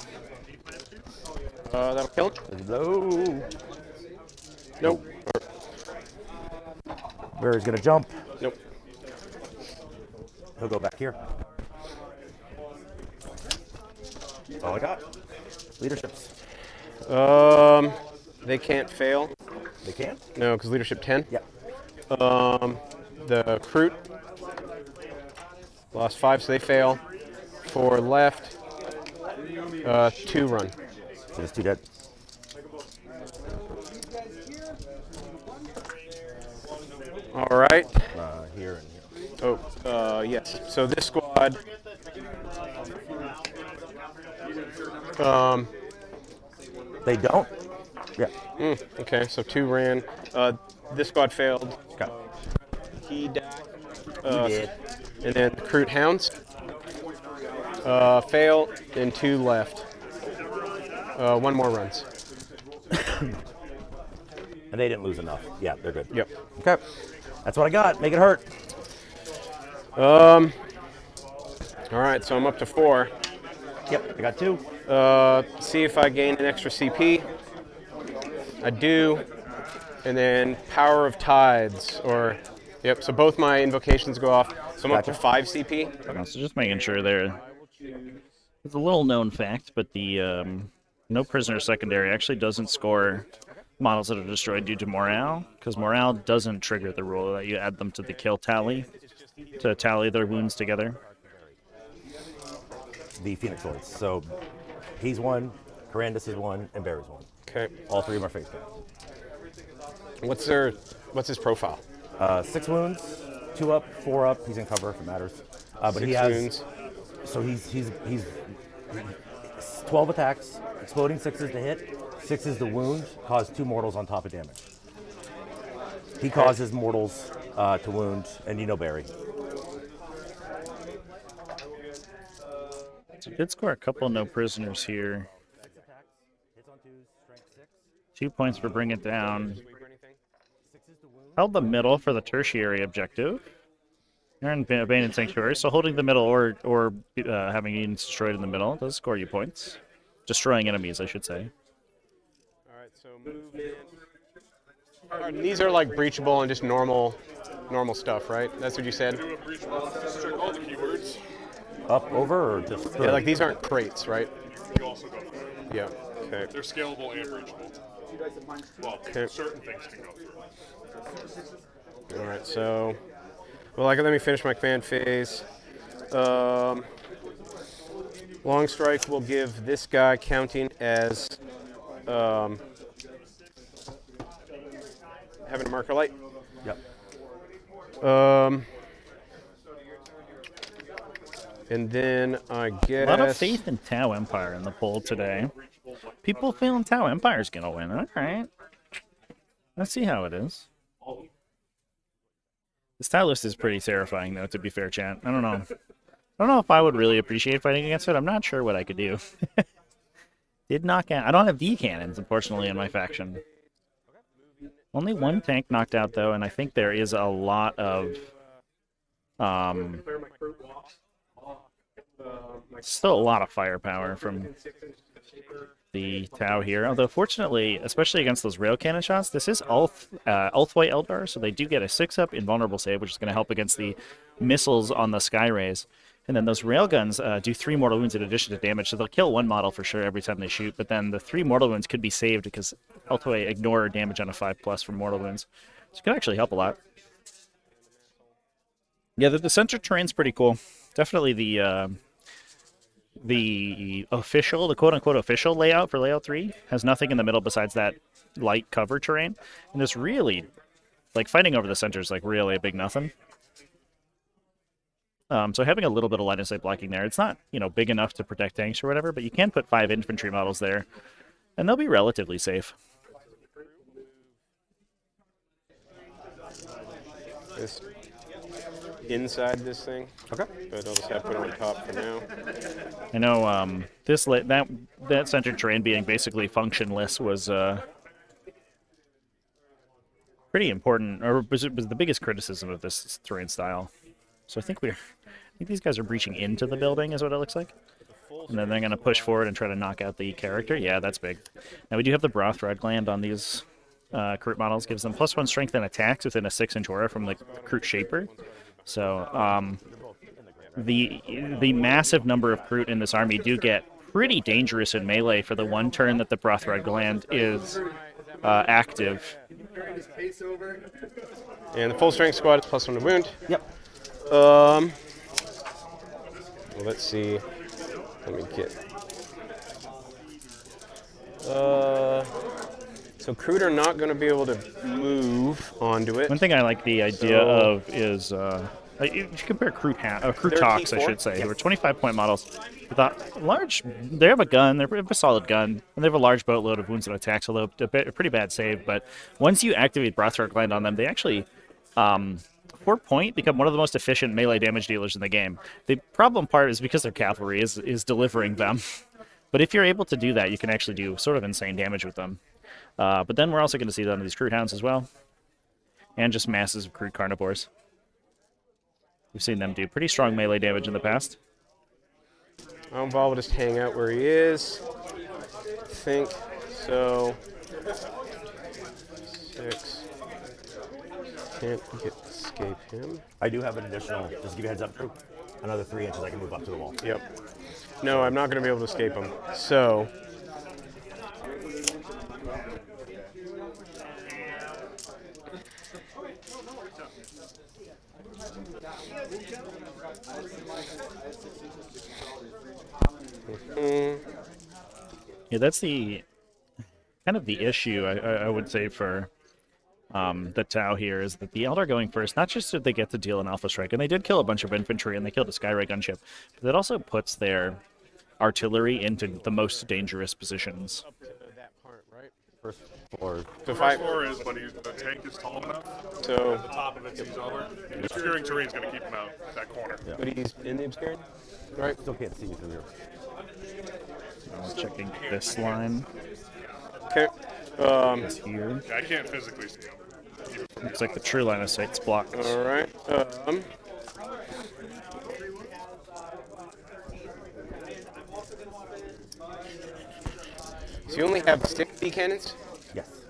That'll kill it. Hello. Nope. Barry's gonna jump. Nope. He'll go back here. That's all I got. Leaderships. They can't fail. They can? No, because leadership 10. Yeah. The Crute lost 5, so they fail. 4 left. 2 run. So there's 2 dead. All right. Here and here. Oh, yes. So this squad. They don't? Yeah. Okay, so 2 ran. This squad failed. Okay. He died. He did. And then the Crute Hounds fail, and 2 left. 1 more runs. And they didn't lose enough. Yeah, they're good. Yep. Okay. That's what I got. Make it hurt. All right, so I'm up to 4. Yep, I got 2. See if I gain an extra CP. I do. And then Power of Tides, or, yep, so both my invocations go off. So I'm up to 5 CP. Okay, so just making sure there. It's a little known fact, but the no prisoner secondary actually doesn't score models that are destroyed due to morale, because morale doesn't trigger the rule that you add them to the kill tally to tally their wounds together. The Phoenix Lords. So he's 1, Carandus is 1, and Barry's 1. Okay. All 3 of them are face down. What's his profile? 6 wounds, 2 up, 4 up. He's in cover if it matters. But 6 he has. wounds. So he's 12 attacks, exploding 6s to hit, 6s to wound, cause 2 mortals on top of damage. He causes mortals to wound, and you know Barry. So he did score a couple no prisoners here. 2 points for bring it down. Held the middle for the tertiary objective. You're in Abandoned Sanctuary, so holding the middle or having units destroyed in the middle does score you points. Destroying enemies, I should say. All right, so move in. All right, these are like breachable and just normal stuff, right? That's what you said? Check all the keywords. Up, over, or just... Yeah, like these aren't crates, right? You also go through. Yeah, okay. They're scalable and breachable. Well, Okay. certain things can go through. All right, so... Well, let me finish my command phase. Long strike will give this guy counting as having a marker light. Yep. And then I guess... A lot of faith in Tau Empire in the poll today. People feeling Tau Empire's gonna win. All right. Let's see how it is. This Tau list is pretty terrifying, though, to be fair, chat. I don't know. I don't know if I would really appreciate fighting against it. I'm not sure what I could do. Did knock out. I don't have D cannons, unfortunately, in my faction. Only one tank knocked out, though, and I think there is a lot of... still a lot of firepower from the Tau here. Although, fortunately, especially against those rail cannon shots, this is Ulthway Eldar, so they do get a 6-up invulnerable save, which is going to help against the missiles on the Sky Rays. And then those railguns do 3 mortal wounds in addition to damage, so they'll kill 1 model for sure every time they shoot, but then the 3 mortal wounds could be saved because Ulthway ignore damage on a 5+ from mortal wounds. So it can actually help a lot. Yeah, the center terrain's pretty cool. Definitely the official, the quote-unquote official layout for layout 3 has nothing in the middle besides that light cover terrain. And it's really, like, fighting over the center is, like, really a big nothing. So having a little bit of line of sight blocking there, it's not, you know, big enough to protect tanks or whatever, but you can put 5 infantry models there, and they'll be relatively safe. This inside this thing. Okay. But I'll just have to put it on top for now. I know that center terrain being basically functionless was pretty important, or was the biggest criticism of this terrain style. So I think these guys are breaching into the building, is what it looks like. And then they're going to push forward and try to knock out the character. Yeah, that's big. Now we do have the Broth Red Gland on these Kroot models. Gives them +1 strength and attacks within a 6-inch aura from the Kroot Shaper. So the massive number of Kroot in this army do get pretty dangerous in melee for the one turn that the Broth Red Gland is active. And the full strength squad is +1 to wound. Yep. Well, let's see. Let me get. So Kroot are not going to be able to move onto it. One thing I like the idea of is if you compare Kroot Talks, I should say, who are 25-point models. They have a gun, they have a solid gun, and they have a large boatload of wounds and attacks, although a pretty bad save. But once you activate Brothrock Gland on them, they actually, 4-point, become one of the most efficient melee damage dealers in the game. The problem part is because their cavalry is delivering them. But if you're able to do that, you can actually do sort of insane damage with them. But then we're also going to see that on these Kroot Hounds as well. And just masses of Kroot Carnivores. We've seen them do pretty strong melee damage in the past. Val will just hang out where he is. I think so. 6. Can't escape him. I do have an additional, just to give you a heads up, Drew, another 3 inches I can move up to the wall. Yep. No, I'm not going to be able to escape him. So. Yeah, that's the kind of the issue I would say for the Tau here is that the Eldar going first, not just did they get to deal an Alpha Strike, and they did kill a bunch of infantry and they killed a Skyray gunship, but that also puts their artillery into the most dangerous positions. First floor. So First floor is when the tank is tall enough. So the top of it sees over. The obscuring terrain is going to keep him out that corner. Yeah. But he's in the obscuring? Right. Still can't see me through here. Checking this line. Okay. It's here. Yeah, I can't physically see him. Looks like the true line of sight's blocked. All right. So you only have 60 cannons? Yes.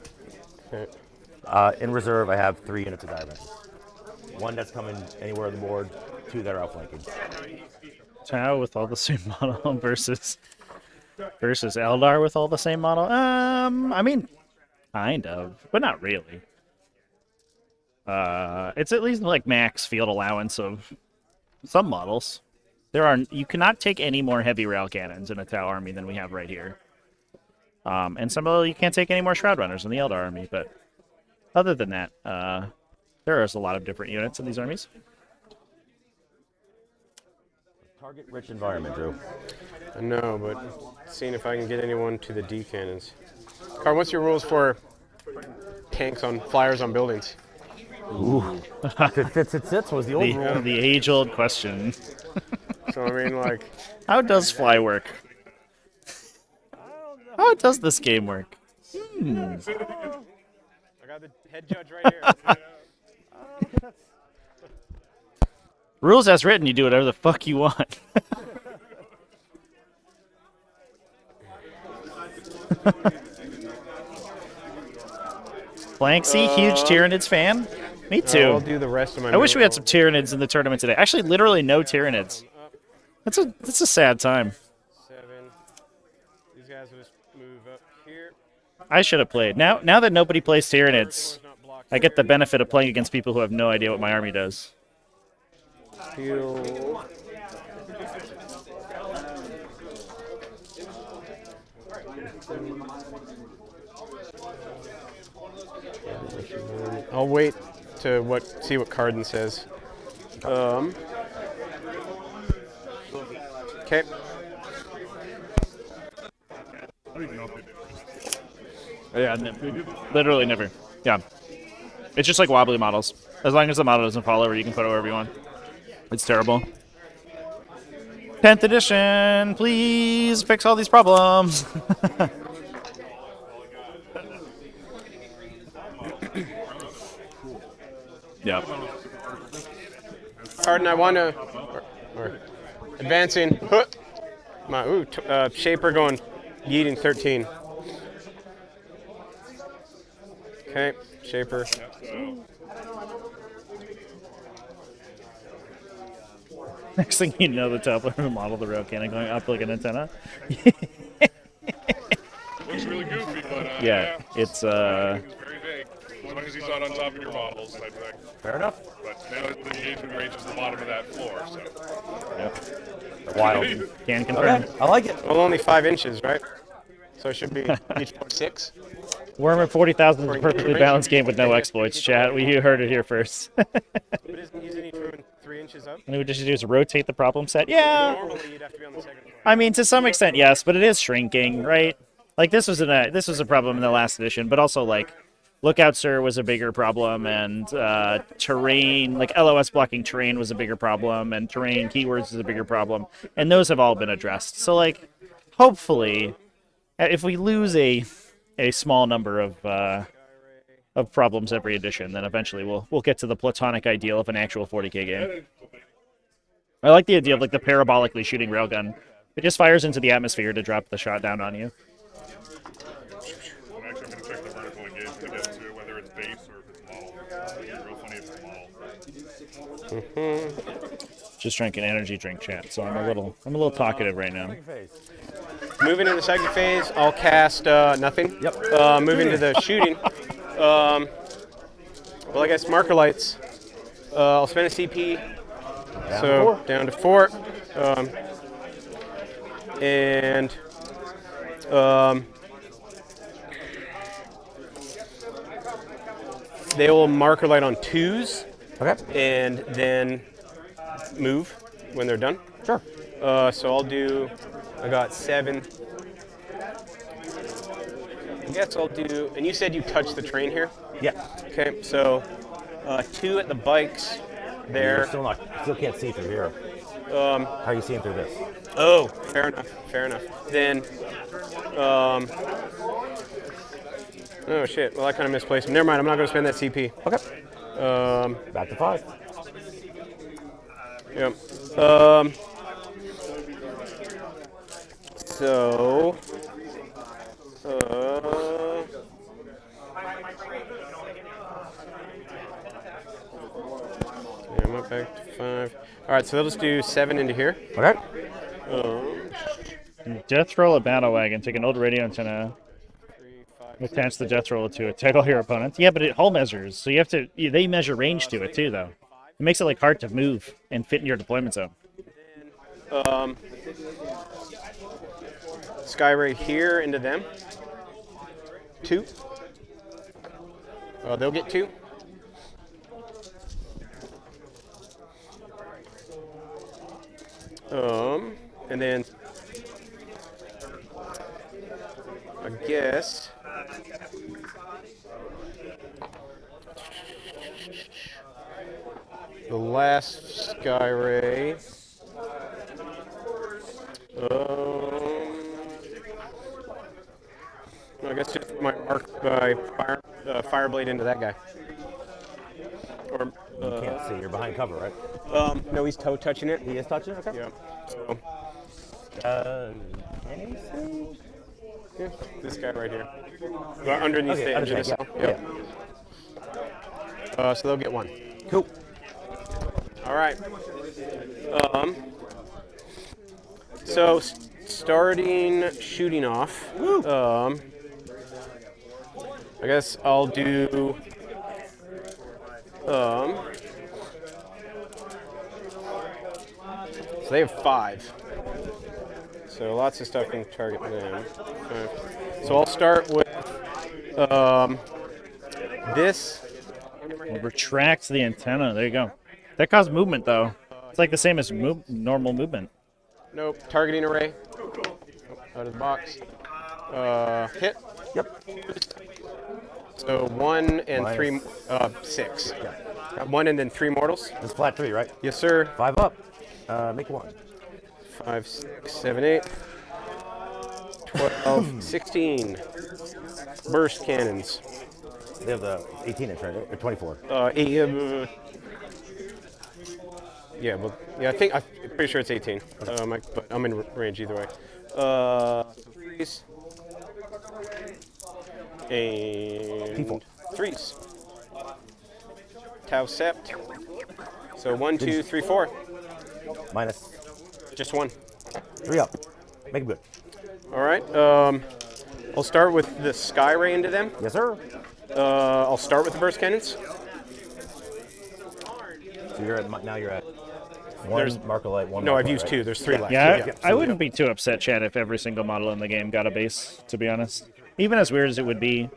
Okay. In reserve, I have 3 units of diamond. 1 that's coming anywhere on the board, 2 that are outflanking. Tau with all the same model versus Eldar with all the same model. I mean, kind of, but not really. It's at least like max field allowance of some models. You cannot take any more heavy rail cannons in a Tau army than we have right here. And you can't take any more Shroud Runners in the Eldar army, but other than that, there is a lot of different units in these armies. Target-rich environment, Drew. I know, but seeing if I can get anyone to the D cannons. Carl, what's your rules for tanks on flyers on buildings? Ooh. If it fits, it sits was the old rule. The age-old question. So, I mean, like... How does fly work? How does this game work? I got the head judge right here. Rules as written, you do whatever the fuck you want. Blanksy, huge Tyranids fan. Me too. I'll do the rest of my. I wish we had some Tyranids in the tournament today. Actually, literally no Tyranids. That's a sad time. 7. These guys will just move up here. I should have played. Now that nobody plays Tyranids, I get the benefit of playing against people who have no idea what my army does. Heal. I'll wait to see what Carden says. Okay. Yeah, literally never. Yeah. It's just like wobbly models. As long as the model doesn't fall over, you can put it wherever you want. It's terrible. 10th edition, please fix all these problems. Yeah. Carden, I want to... Or advancing. Huh. My, Shaper going yeeting 13. Okay, Shaper. Next thing you know, the top of the model, the rail cannon going up like an antenna. Looks really goofy, but yeah, it's very vague. As long as he's not on top of your models, I think. Fair enough. But now the engagement range is the bottom of that floor, so. Yep. Wild. Can confirm. Okay, I like it. Well, only 5 inches, right? So it should be each 6. Warhammer 40,000 is a perfectly balanced game with no exploits, chat. You heard it here first. But isn't each room 3 inches up? And we just do is rotate the problem set. Yeah. Normally, you'd have to be on the second floor. I mean, to some extent, yes, but it is shrinking, right? Like this was a problem in the last edition, but also like Lookout Sir was a bigger problem, and terrain, like LOS blocking terrain was a bigger problem, and terrain keywords is a bigger problem, and those have all been addressed. So like, hopefully, if we lose a small number of problems every edition, then eventually we'll get to the platonic ideal of an actual 40k game. I like the idea of like the parabolically shooting railgun. It just fires into the atmosphere to drop the shot down on you. I'm actually going to check the vertical engagement again too, whether it's base or if it's model. It'd be real funny if it's model. Just drinking energy drink, chat. So I'm a little talkative right now. Moving into the second phase, I'll cast nothing. Yep. Moving to the shooting. Well, I guess marker lights. I'll spend a CP. Down to 4. And they will marker light on 2s. Okay. And then move when they're done. Sure. So I'll do. I got 7. I guess I'll do. And you said you touched the train here. Yeah. Okay. So 2 at the bikes. There. You're still can't see through here. How are you seeing through this? Oh, fair enough. Fair enough. Then. Oh shit. Well, I kind of misplaced him. Never mind. I'm not going to spend that CP. Okay. Back to 5. Yep. So. Yeah, I'm up back to 5. All right, so they'll just do 7 into here. Okay. Death roll a battle wagon. Take an old radio antenna. Attach the death roller to it. Tag all your opponents. Yeah, but it hull measures, so you have to. They measure range to it too, though. It makes it like hard to move and fit in your deployment zone. Skyray here into them. 2. They'll get 2. And then I guess the last sky ray. I guess just my mark by fire Fireblade into that guy. Or You can't see. You're behind cover, right? no, he's toe touching it. He is touching it? Okay. Yeah. So, Anything? yeah, this guy right here. Underneath the edge of the cell. Yeah. So they'll get 1. Cool. All right. So starting shooting off. I guess I'll do. So they have 5. So lots of stuff can target them. So I'll start with this. It retracts the antenna. There you go. That caused movement, though. It's like the same as normal movement. Nope. Targeting array. Out of the box. Hit. Yep. So 1 and Minus. 3, 6. Yeah. 1 and then 3 mortals. It's flat 3, right? Yes, sir. 5 up. Make 1. 5, 6, 7, 8. 12, 16. Burst cannons. They have the 18-inch, right? Or 24. Yeah, well, yeah, I'm pretty sure it's 18. But I'm in range either way. Threes. And P4. Threes. Tau Sept. So 1, 2, 3, 4. Minus. Just 1. 3 up. Make it good. All right. I'll start with the Sky Ray into them. Yes, sir. I'll start with the burst cannons. So you're at, now you're at 1 marker light, 1 No, marker I've used light, 2. There's 3 left. Yeah, I wouldn't be too upset, Chad, if every single model in the game got a base, to be honest. Even as weird as it would be.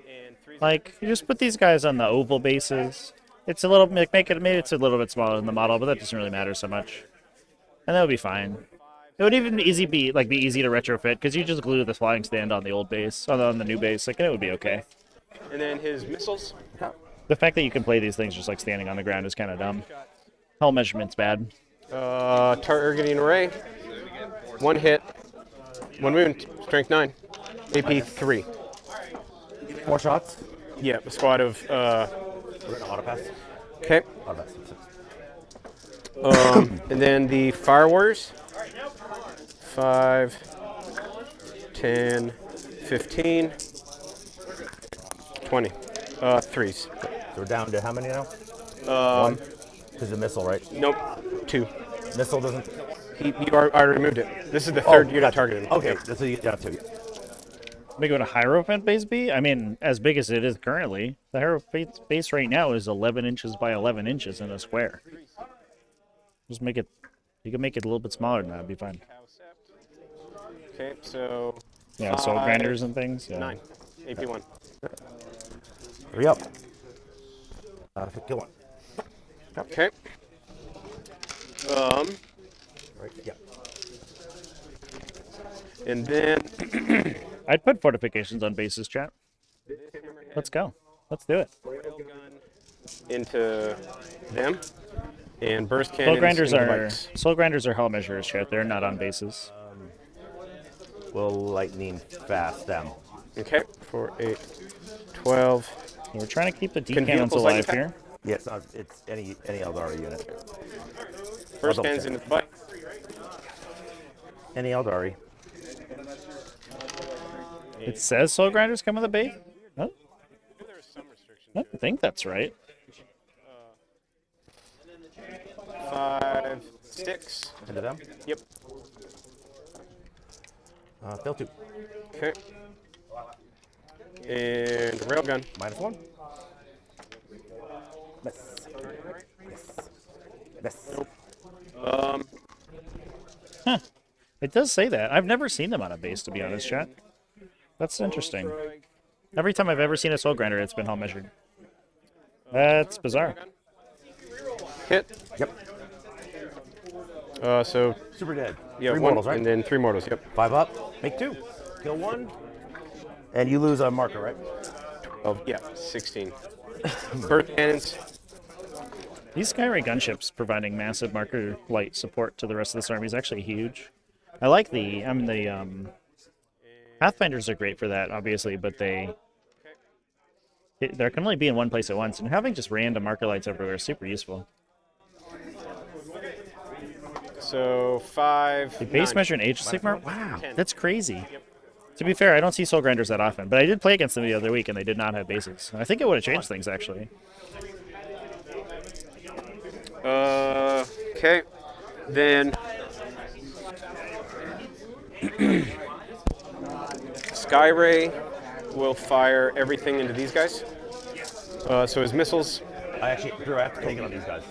Like, you just put these guys on the oval bases. It's a little, maybe it's a little bit smaller than the model, but that doesn't really matter so much. And that would be fine. It would even be easy to retrofit, because you just glue the flying stand on the old base, on the new base, like, and it would be okay. And then his missiles. The fact that you can play these things just like standing on the ground is kind of dumb. Hull measurement's bad. Targeting array. 1 hit. 1 wound. Strength 9. AP 3. More shots? Yeah, a squad of. We're going to auto pass. Okay. Auto pass. And then the Fire Warriors. 5, 10, 15, 20. Threes. So we're down to how many now? 1? Because the missile, right? Nope. 2. Missile doesn't. You already removed it. This is the third unit targeted. Okay, that's what you get down to. Big what a Hierophant base be? I mean, as big as it is currently, the Hierophant base right now is 11 inches by 11 inches in a square. Just make it. You can make it a little bit smaller than that. It'd be fine. Okay, so. Yeah, soul grinders and things. Yeah. 9. AP 1. Hurry up. Kill 1. Okay. Right, yeah. And then. I'd put fortifications on bases, chat. Let's go. Let's do it. Into them. And burst cannons. Soul grinders are hull measures, chat. They're not on bases. Will lightning fast them. Okay. 4, 8, 12. We're trying to keep the deep Can cannons vehicles alive like here. Yeah, it's any Eldari unit. Burst cannons into the butt. Any Eldari. It says soul grinders come with a base. Huh? I don't think that's right. 5, 6. Into them? Yep. Fail 2. Okay. And railgun. Minus 1. Miss. Miss. Nope. Huh. It does say that. I've never seen them on a base, to be honest, chat. That's interesting. Every time I've ever seen a soul grinder, it's been hull measured. That's bizarre. Hit. Yep. So. Super dead. Yeah, 3 one, mortals, right? And then 3 mortals, yep. 5 up. Make 2. Kill 1. And you lose a marker, right? 12, yeah, 16. Burst cannons. These Skyray gunships providing massive marker light support to the rest of this army is actually huge. I like the Pathfinders are great for that, obviously, but they There can only be in one place at once, and having just random marker lights everywhere is super useful. So 5. The base 9. measure in Age of Sigmar? Wow, 10. that's crazy. To be fair, I don't see Soul Grinders that often, but I did play against them the other week, and they did not have bases. I think it would have changed things, actually. Okay. Then Skyray will fire everything into these guys. So his missiles. Drew, I have to take it on these guys.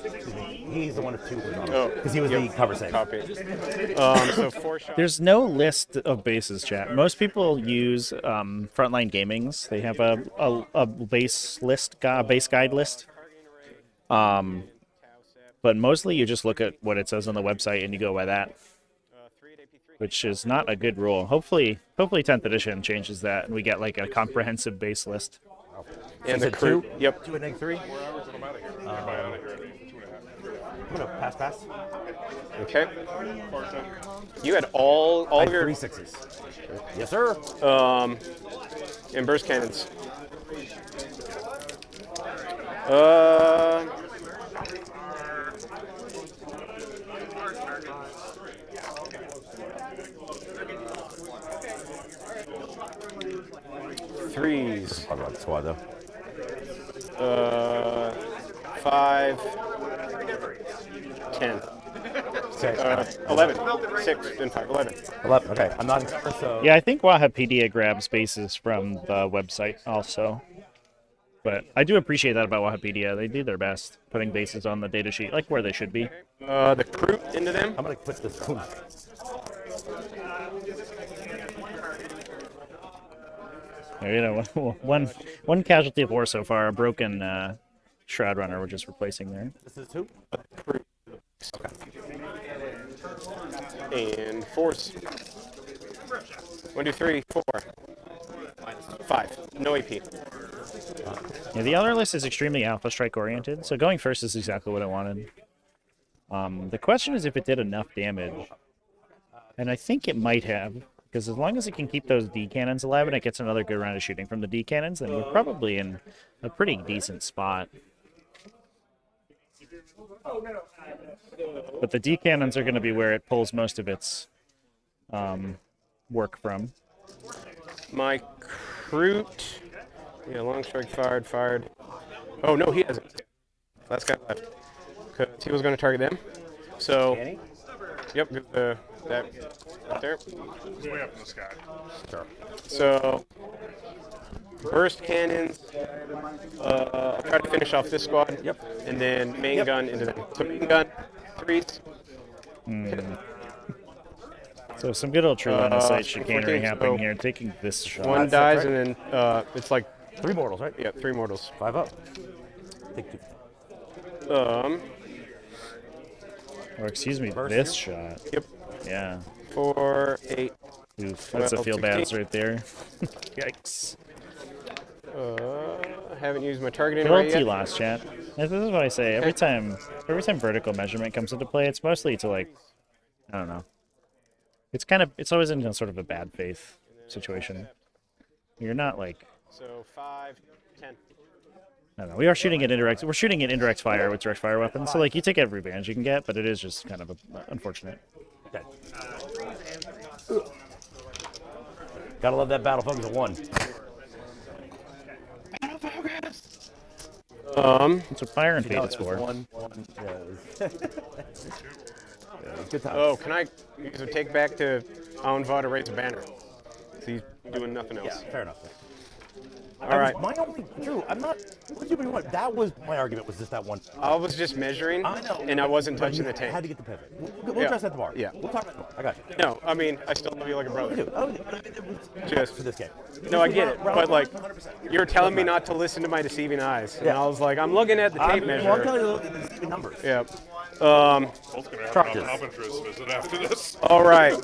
He's the one of 2 Oh, because he was the cover save. Copy. So 4 shots. There's no list of bases, chat. Most people use Frontline Gaming's. They have a base list, base guide list. But mostly you just look at what it says on the website and you go by that, which is not a good rule. Hopefully 10th edition changes that and we get like a comprehensive base list. And the crew. 2? Yep. 2 and egg 3. I'm gonna pass. Okay. You had all I of have your 3 6s. Yes, sir. and burst cannons. Threes. I'll run squad though. 5, 10. 11. 6 and 5. 11. 11. Okay, I'm not in cover, so. Yeah, I think Wahapedia grabs bases from the website also. But I do appreciate that about Wahapedia. They do their best putting bases on the data sheet, like where they should be. The crew into them. I'm gonna put this. You know, one casualty of war so far, a broken Shroud Runner we're just replacing there. This is who? And force. 1, 2, 3, 4. 5. No AP. Yeah, the other list is extremely Alpha Strike oriented, so going first is exactly what I wanted. The question is if it did enough damage. And I think it might have, because as long as it can keep those D cannons alive and it gets another good round of shooting from the D cannons, then we're probably in a pretty decent spot. But the D cannons are going to be where it pulls most of its work from. My Crute. Yeah, long strike fired. Oh, no, he hasn't. Last guy left. Because he was going to target them. So, yep, that right there. It's way up in the sky. Sure. So, burst cannons. I'll try to finish off this squad. Yep. And then main gun into them. So, main gun, 3s. So some good old true line of sight 14, chicanery happening so here, taking this shot. 1 dies, and then it's like 3 mortals, right? yeah, 3 mortals. 5 up. Take 2. Or excuse me, this shot. Yep. Yeah. 4, 8. Oof, that's a 12, feel bad 16. right there. Yikes. I haven't used my targeting Good old right yet. T-Loss, chat. This is what I say. Every time vertical measurement comes into play, it's mostly to like, I don't know. It's always in sort of a bad faith situation. You're not like, So 5, 10. I don't know. We are shooting at indirect. We're shooting at indirect fire with direct fire weapons. So like, you take every advantage you can get, but it is just kind of unfortunate. Okay. Gotta love that battle focus at 1. That's what fire and fate is for. 1. Yeah, good times. Oh, can I use a take back to Anva to raise a banner? So he's doing nothing else. Yeah, fair enough. All right. My only, Drew, I'm not. What do you want? That was my argument. Was just that one. I was just measuring, I know. and I wasn't touching the I had tank. to get the pivot. We'll Yeah. address that tomorrow. Yeah. We'll talk about it tomorrow. I got you. No, I mean, I still love you like a brother. Dude, but I mean, it was Just for this game. No, I get it, but like, 100%. you're telling me not to listen to my deceiving eyes, and Yeah. I was like, I'm looking at the tape Well, I'm measure. telling you the numbers. Yeah. Both gonna have Truck an this. optometrist visit after this. All right.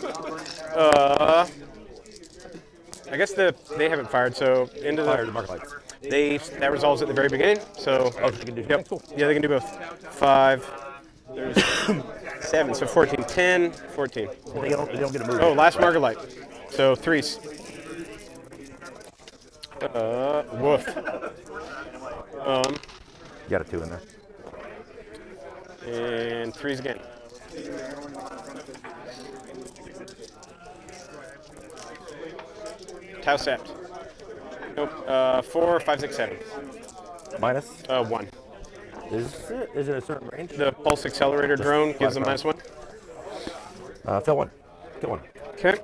I guess they haven't fired, so into Fire the the mark lights. that resolves at the very beginning. So Oh, they can do. yep. Cool. Yeah, they can do both. 5. There's 7. So 14. 10. 14. They don't get a move. Oh, last marker light. So 3s. Woof. You got a 2 in there. And 3s again. Tau sept. Nope. 4, 5, 6, 7. Minus? 1. Is it a certain range? The pulse accelerator drone gives them -1. Fill 1. Kill 1. Okay.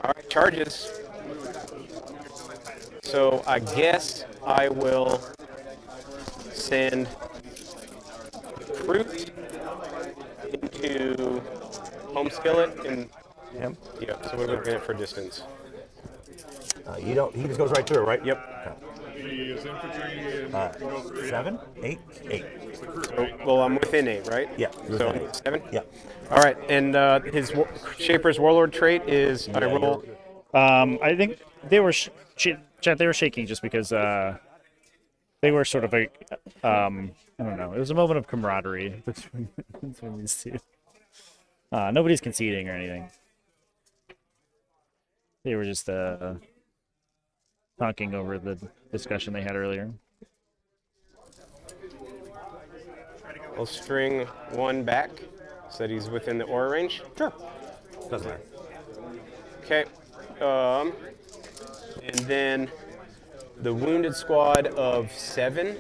All right, charges. So I guess I will send fruit into home skillet and Him? yeah. So what are we looking at for distance? You don't. He just goes right through it, right? Yep. He is infantry. 7, 8, 8. So, well, I'm within 8, right? Yeah. So within 8. 7. Yeah. All right, and his Shaper's Warlord trait is I roll. I think they were Chad, they were shaking just because they were sort of a I don't know. It was a moment of camaraderie between these two. Nobody's conceding or anything. They were just talking over the discussion they had earlier. I'll string 1 back so that he's within the aura range. Sure. Doesn't matter. Okay. And then the wounded squad of 7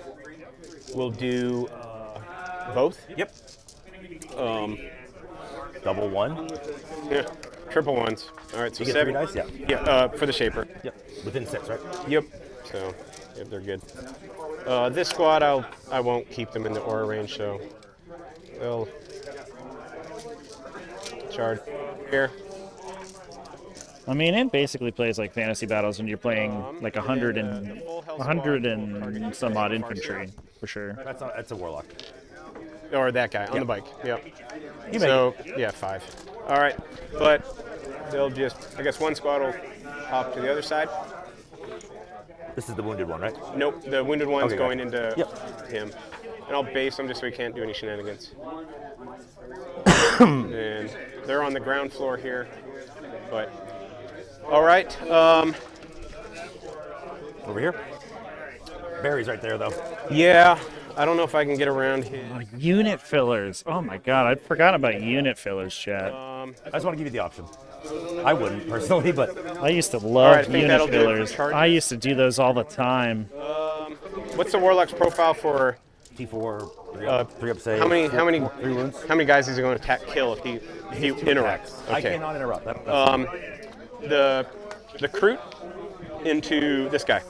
will do both. Yep. Double 1. Yeah. Triple 1s. All right, so You get 7. 3 dice? Yeah. Yeah, for the Shaper. Yep. Within 6, right? Yep. So, yep, they're good. This squad, I won't keep them in the aura range, so they'll charge here. I mean, it basically plays like fantasy battles when you're playing like 100 and some odd infantry, for sure. That's a warlock. Or that guy on the bike. Yep. You So, yeah, 5. All right, but they'll just, I guess 1 squad will hop to the other side. This is the wounded one, right? Nope, the wounded one's Okay, going gotcha. into him. And I'll base them just so he can't do any shenanigans. And they're on the ground floor here, but all right. Over here. Barry's right there, though. Yeah, I don't know if I can get around him. Unit fillers. Oh my god, I forgot about unit fillers, chat. I just want to give you the option. I wouldn't personally, but I used to love I think unit that'll do it for fillers. charges. I used to do those all the time. What's the Warlock's profile for? T4, 3 up save. How many 3 wounds. How many guys is he going to kill if he interrupts? I Okay. cannot interrupt. The recruit into this guy.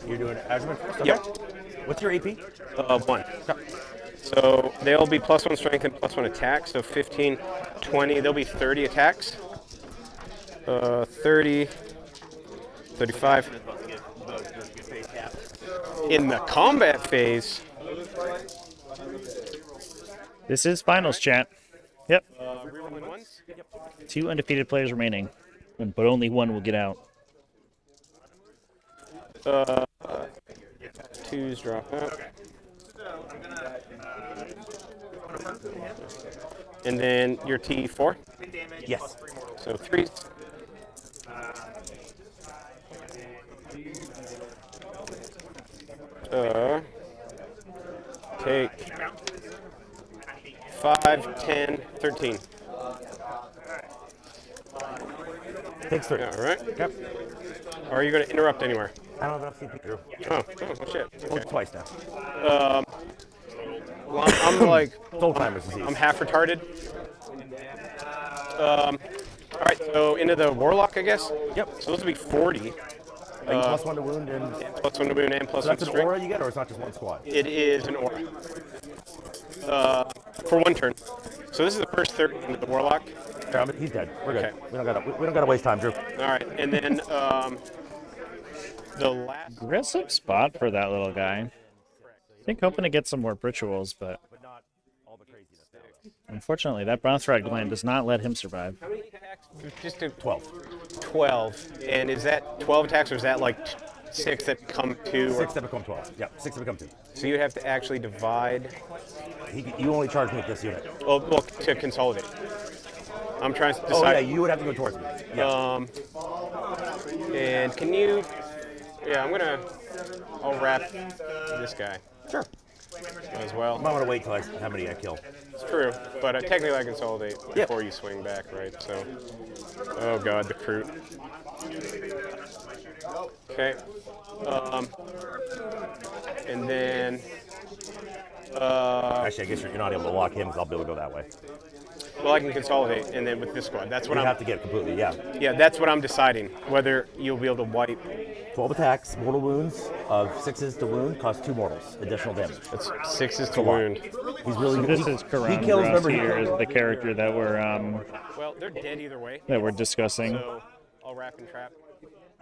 You're doing Azurman first? Yep. What's your AP? 1. So they'll be +1 strength and +1 attack. So 15, 20. They'll be 30 attacks. 30, 35. In the combat phase. This is finals, chat. Yep. Rerolling 1s. 2 undefeated players remaining, but only 1 will get out. 2s drop out. And then your T4. Yes. So 3s. Take 5, 10, 13. Takes 3. All right. Yep. Or are you going to interrupt anywhere? I don't have enough CP, Drew. Oh shit. Only Okay. twice now. Well, I'm like, Old timers disease. I'm half retarded. All right, so into the Warlock, I guess? Yep. So those would be 40. Are you +1 to wound and +1 to wound and +1 so that's an strength. aura you get, or it's not just 1 squad? It is an aura. For 1 turn. So this is the first 30 into the Warlock. Yeah, he's dead. We're good. Okay. We don't gotta waste time, Drew. All right, and then the last. Aggressive spot for that little guy. I think hoping to get some more rituals, but unfortunately that Bronthread gland does not let him survive. How many attacks? Just a 12. 12. And is that 12 attacks, or is that like 6 that become 2? 6 that become 12. Yeah, 6 that become 2. So you have to actually divide. You only charge me with this unit. Well, to consolidate. I'm trying to decide. Oh yeah, you would have to go towards me. Yeah. And can you? Yeah, I'll wrap this guy. Sure. As well. I might want to wait till how many I kill. It's true, but technically I consolidate before you swing back, right? So, oh god, the Kroot. Okay. And then. Actually, I guess you're not able to lock him, because I'll be able to go that way. Well, I can consolidate, and then with this squad, that's what You I'm. have to get completely, yeah. Yeah, that's what I'm deciding whether you'll be able to wipe. 12 attacks, mortal wounds of 6s to wound, cost 2 mortals, additional damage. That's 6s to wound. He's really So good. this is He Karan kills, remember, here is the character that we're Well, they're dead either way. discussing. So I'll wrap and trap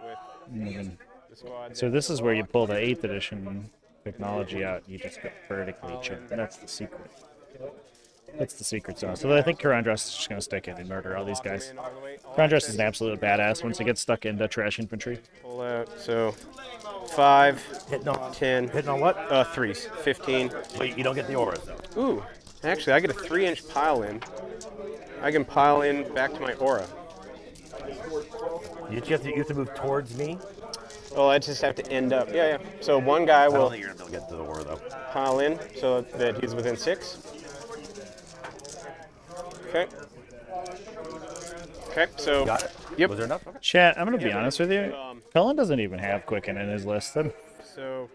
with the squad. So this is where you pull the 8th edition technology out. You just go vertically jump. That's the secret. That's the secret sauce. So I think Karandras is just going to stick it and murder all these guys. Karandras is an absolute badass once he gets stuck into trash infantry. Pull out. So 5, Hitting on 10. Hitting on what? 3s. 15. Wait, you don't get the auras, though. Ooh, actually, I get a 3-inch pile in. I can pile in back to my aura. You have to move towards me. Well, I just have to end up. Yeah. So one guy I will don't think you're going to be able to get to the aura, though. pile in so that he's within 6. Okay. Okay, so. Got it? Yep. Was there enough? Okay. Chat, I'm going to be honest with you. Cullen doesn't even have Quicken in his list. So. That'll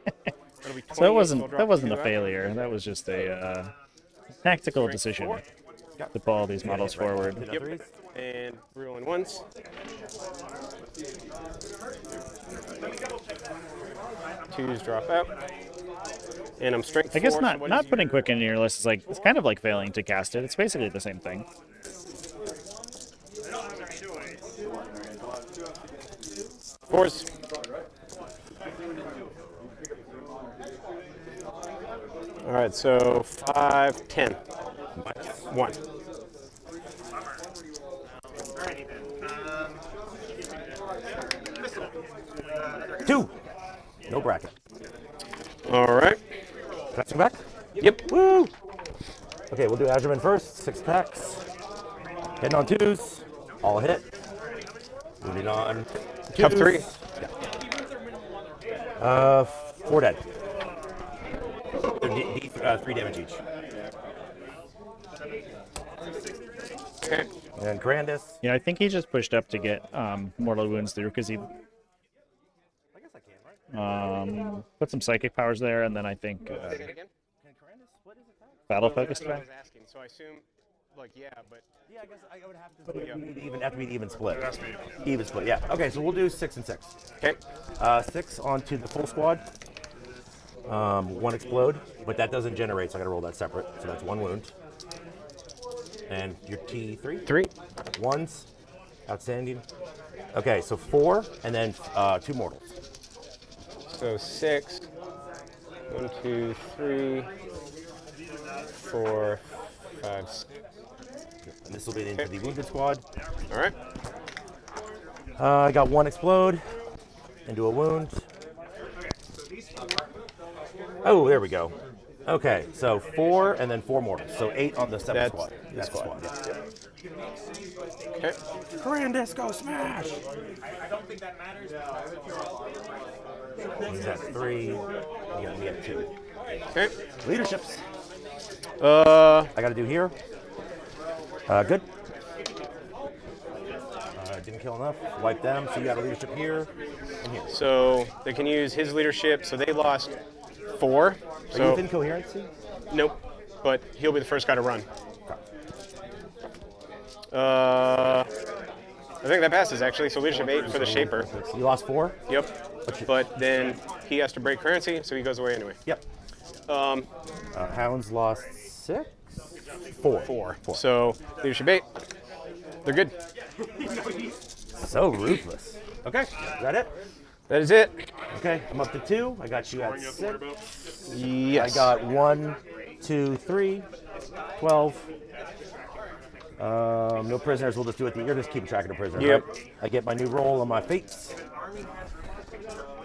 be 20, So that wasn't so a failure. That was just a tactical decision to pull all these models forward. Yep. And rolling once. Twos drop out. And I'm strength I guess 4, not so what not is putting Quicken in your list is it's kind of like failing to cast it. It's basically the same thing. Fours. All right, so 5, 10. 1. Two. No bracket. All right. Pressing back? Yep. Woo! Okay, we'll do Azurman first. 6 attacks. Hitting on 2s. All hit. Moving on. Tough 3. Yeah. 4 dead. 3 damage each. Okay. And Grandis. Yeah, I think he just pushed up to get mortal wounds through because he put some psychic powers there, and then I think battle focused back. So I assume, yeah, but Yeah, I guess I would have to. Have to be an even split. Even split, yeah. Okay, so we'll do 6 and 6. Okay. 6 onto the full squad. 1 explode, but that doesn't generate, so I gotta roll that separate. So that's 1 wound. And your T3? 3. 1s. Outstanding. Okay, so 4, and then 2 mortals. So 6. 1, 2, 3, 4, 5, 6. And this will be into the wounded squad. All right. I got 1 explode into a wound. Oh, there we go. Okay, so 4 and then 4 mortals. So 8 on the 7th squad. That squad. Okay. Grandis, go smash! I don't think that matters. He's at 3. You got me at 2. Okay. Leaderships. I got to do here. Good. Didn't kill enough. Wipe them. So you got a leadership here and here. So they can use his leadership. So they lost 4. Are So you within coherency? nope. But he'll be the first guy to run. I think that passes actually. So leadership 8 for the Shaper. So you lost 4? Yep. But then he has to break currency, so he goes away anyway. Yep. Hounds lost 6? 4. So leadership 8. They're good. So ruthless. Okay, is that it? That is it. Okay, I'm up to 2. I got you at 6. Yes. I got 1, 2, 3, 12. No prisoners. We'll just do it. You're just keeping track of the prisoners. Yep. Right? I get my new roll on my fates.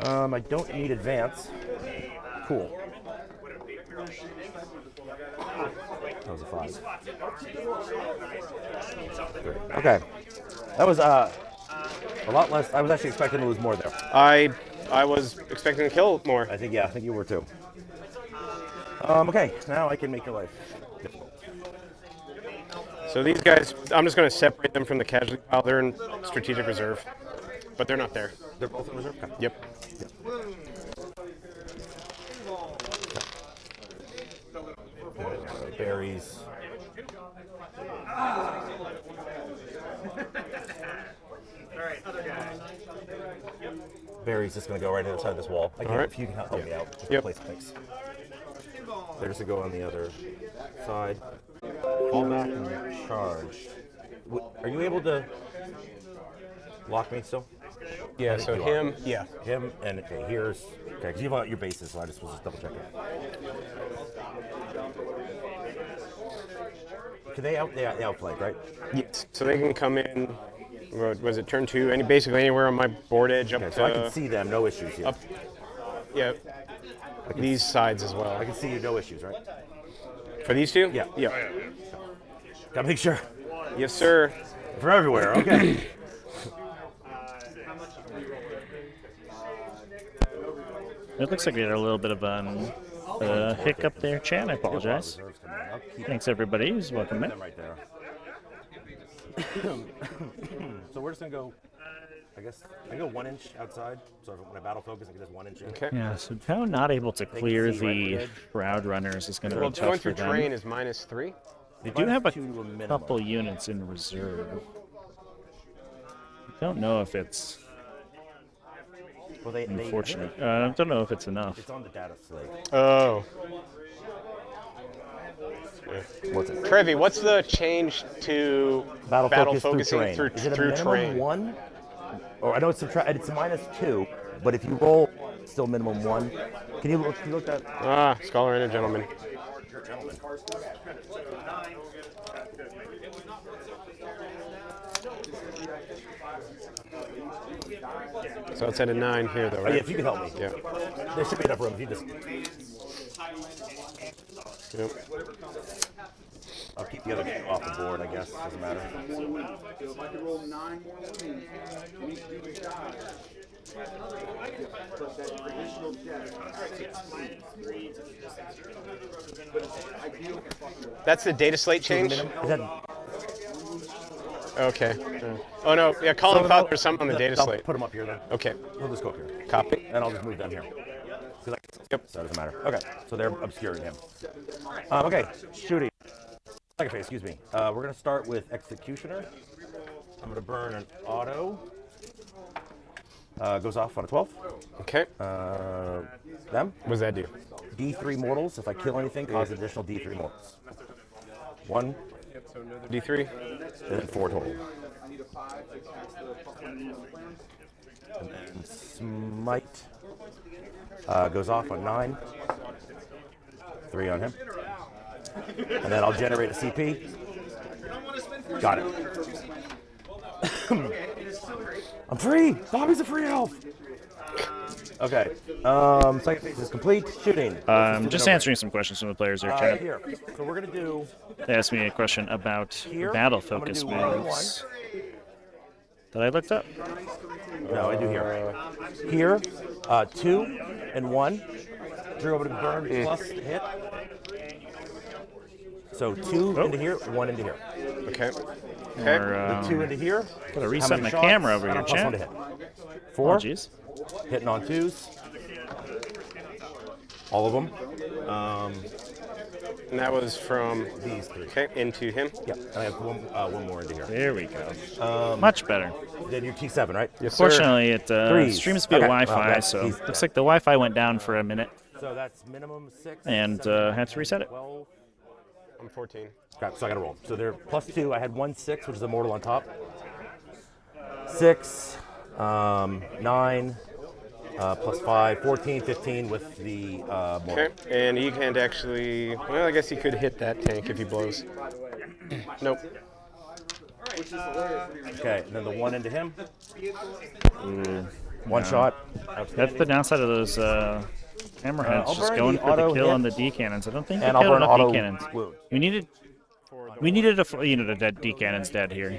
I don't need advance. Cool. That was a 5. Great. Okay. That was A lot less. I was actually expecting to lose more there. I was expecting to kill more. I think you were too. Okay, now I can make your life difficult. So these guys, I'm just going to separate them from the casualty pile. They're in strategic reserve, but they're not there. They're both in reserve? Okay. Yep. Berries. Alright, other guy. Barry's just going to go right inside this wall. I can't, if you can help me out. Just Yep. place picks. They're just going to go on the other side. Fall back and charge. Are you able to lock me still? Yeah, so him, yeah. Him, and okay, here's, okay, because you've got your bases, so I just was just double checking. Can they outflank, right? Yes. So they can come in, what was it, turn 2, basically anywhere on my board edge up Okay, to... so I can see them, no issues here. Up, yeah, these sides as well. I can see you, no issues, right? For these two? Yeah. Yeah. Gotta make sure. Yes, sir. For everywhere, okay. It looks like we had a little bit of a hiccup there, Chan. I apologize. Thanks, everybody who's welcome in. Right there. So we're just gonna go. I guess I go 1 inch outside. So when I battle focus, I can just 1 inch in. Okay. Yeah, so Poe not able to clear the Shroud Runners is going to Well, be tough going for through them. terrain is -3. They do have a -2 to a minimum. couple units in reserve. I don't know if it's Well, they unfortunate. I don't know if it's enough. It's on the data slate. Oh. What's it? Trevi, what's the change to Battle focus focusing terrain. through, Is it a through minimum terrain? 1? Or I know it's it's -2, but if you roll, it's still minimum 1. Can you look that? Ah, scholar and a gentleman. So it's at a 9 here, though, Oh, right? yeah, if you can help me. Yeah. There should be enough room if you just. Yep. I'll keep the other guy off the board, I guess. Doesn't matter. So if I could roll 9 more wins, and each do a die, but that additional death. That's the data slate change? Is that, Okay. Oh, no. Yeah, Colin So, thought there's something on the data I'll slate. put them up here then. Okay. We'll just go up here. Copy. And I'll just move them here. Yep. So it doesn't matter. Okay. So they're obscuring him. Okay. Shooting. Like a face, excuse me. We're going to start with Executioner. I'm going to burn an auto. Goes off on a 12. Okay. Them. What does that do? D3 mortals. If I kill anything, cause additional D3 mortals. 1, D3. and then 4 total. And then Smite goes off on 9. 3 on him. And then I'll generate a CP. Got it. I'm free! Bobby's a free elf! Okay. Second phase is complete. Shooting. Just answering some questions from the players here, Chan. Here. So we're going to do... They asked me a question about Here, battle I'm gonna focus do 1 moves that I looked up. No, I do here. Here, 2 and 1. Drew over to burn plus hit. So 2 into here, 1 into here. Okay. Or, The 2 into here. gotta How reset many my shots? camera over And here, a plus 1 to Chan. hit. 4. Oh, jeez. Hitting on 2s. All of them. And that was from These 3. okay into him. Yeah, and I have one more into here. There we go. Much better. Then you're T7, right? Yes, sir. Fortunately, it Threes. streams via Okay. Wi-Fi, Well, that's so easy. looks like the Wi-Fi went down for a minute So that's minimum 6. and 7, had to reset it. 12. I'm 14. Okay, so I gotta roll. So they're plus 2. I had 1 6, which is a mortal on top. 6, 9, plus 5, 14, 15 with the mortal. Okay. And he can't actually. Well, I guess he could hit that tank if he blows. Nope. Okay, and then the 1 into him. 1 shot. That's the downside of those hammerheads, I'll just burn going the for the auto kill hit. on the D cannons. I don't think And we I'll killed burn enough auto D cannons. wound. We needed a full unit of dead D cannons dead here,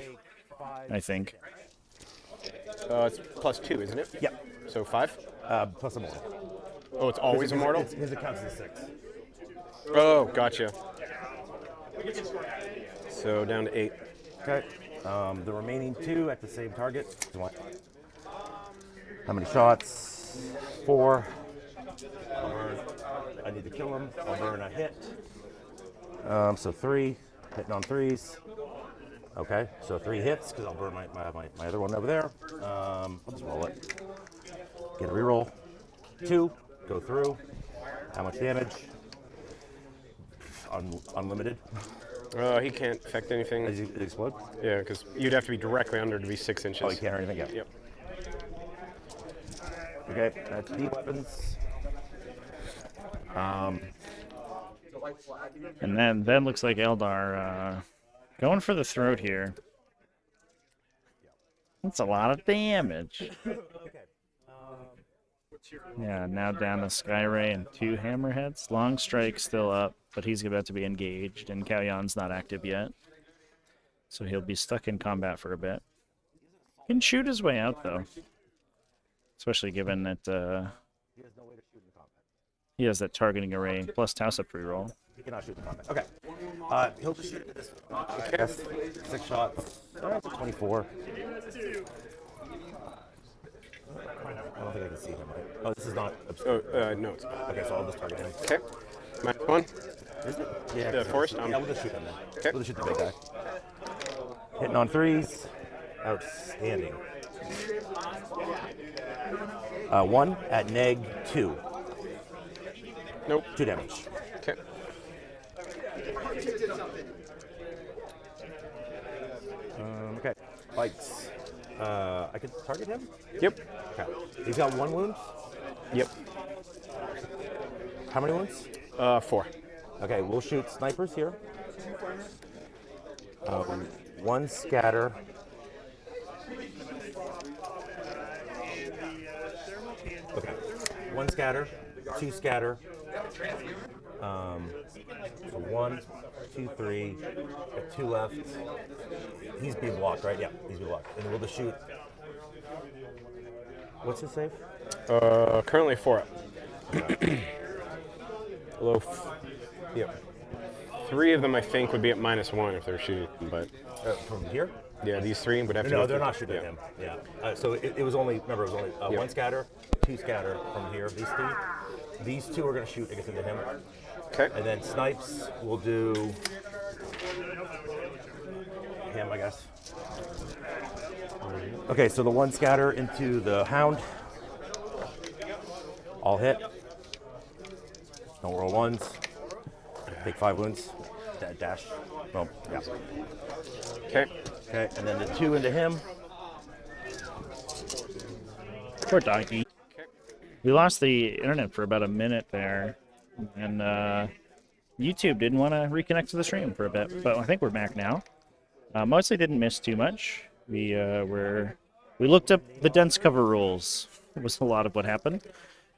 I think. It's +2, isn't it? Yep. So 5? Plus a mortal. Oh, it's always immortal? His counts as a 6. Oh, gotcha. So down to 8. Okay. The remaining 2 at the same target. How many shots? 4. I'll burn. I need to kill him. I'll burn a hit. So 3. Hitting on 3s. Okay, so 3 hits because I'll burn my other one over there. I'll just roll it. Get a reroll. 2. Go through. How much damage? Unlimited. He can't affect anything. Does it explode? Yeah, because you'd have to be directly under to be 6 inches. Oh, you can't or anything? Yeah. Yep. Okay, that's D weapons. And then looks like Eldar going for the throat here. That's a lot of damage. Yeah, now down to Skyray and 2 Hammerheads. Long Strike still up, but he's about to be engaged, and Kaoyan's not active yet. So he'll be stuck in combat for a bit. Can shoot his way out, though. Especially given that he has that targeting array plus Toss-Up reroll. He cannot shoot in combat. Okay. He'll just shoot this. Okay. 6 shots. That's a 24. I don't think I can see him, right? Oh, this is not obscure. No, it's not. Okay, so I'll just target him. Okay. -1. Is it? Yeah. The forest? Yeah, we'll just shoot him then. Okay. We'll just shoot the big guy. Hitting on 3s. Outstanding. 1 at -2. Nope. 2 damage. Okay. Okay. Bites. I can target him? Yep. Okay. He's got 1 wound? Yep. How many wounds? 4. Okay, we'll shoot snipers here. 1 scatter. Okay. 1 scatter, 2 scatter. So 1, 2, 3. Got 2 left. He's being blocked, right? Yeah, he's being blocked. And we'll just shoot. What's his save? Currently 4 up. Although, yep. 3 of them I think would be at -1 if they're shooting, but From here? yeah, these 3 would have to. No, go they're through. not shooting Yeah. him. Yeah. So it was only, remember, it was only 1 scatter, 2 scatter from here. These 3. These 2 are going to shoot, I guess, into him. Okay. And then snipes will do him, I guess. Okay, so the 1 scatter into the hound. All hit. Don't roll 1s. Take 5 wounds. Dash. Boom. Yeah. Okay. Okay, and then the 2 into him. Poor doggy. We lost the internet for about a minute there, and YouTube didn't want to reconnect to the stream for a bit, but I think we're back now. Mostly didn't miss too much. We looked up the dense cover rules. It was a lot of what happened,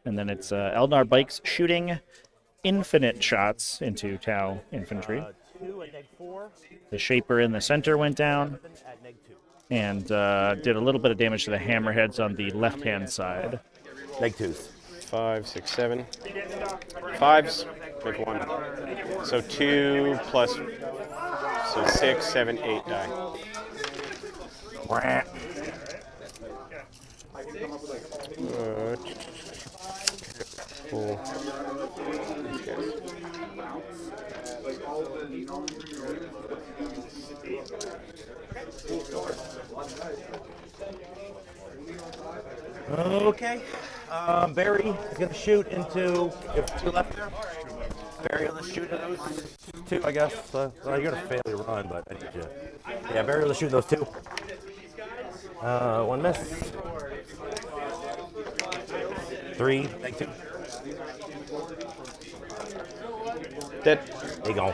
and then it's Eldar Bikes shooting infinite shots into Tau infantry. 2 at -4. The Shaper in the center went down, At -2. and did a little bit of damage to the Hammerheads on the left-hand side. -2s. 5, 6, 7. 5s, make 1. So 2 plus, so 6, 7, 8 die. Cool. These guys. Okay. Barry is going to shoot into. You have 2 left there. Barry will just shoot at those 2, I guess. Well, you're going to fail your run, but I need you. Yeah, Barry will just shoot those 2. 1 miss. 3, -2. Dead. There you go.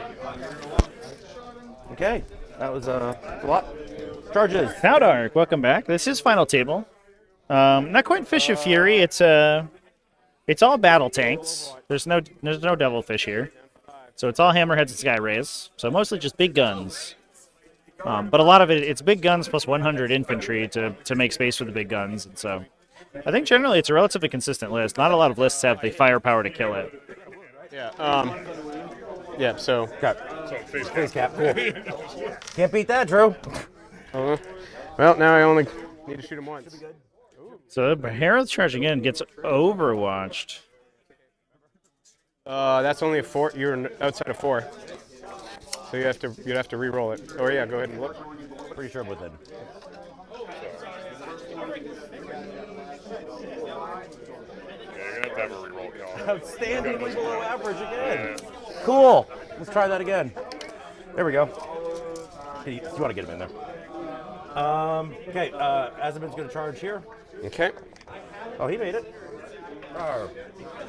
Okay, that was a lot. Charges. Howdark, welcome back. This is Final Table. Not quite Fish of Fury. It's all battle tanks. There's no Devilfish here, so it's all Hammerheads and Skyrays. So mostly just big guns. But a lot of it's big guns plus 100 infantry to make space for the big guns. And so I think generally it's a relatively consistent list. Not a lot of lists have the firepower to kill it. Yeah. Yeah. So. Face cap. Cool. Can't beat that, Drew. Well, now I only need to shoot him once. So Harrow's charging in gets overwatched. That's only a 4. You're outside of 4. So you'd have to re-roll it. Oh yeah, go ahead and look. Pretty sure within. Yeah, you're gonna have to have a reroll, Colin. Outstandingly below average again. Cool. Let's try that again. There we go. You want to get him in there. Okay, Azamin's going to charge here. Okay. Oh, he made it.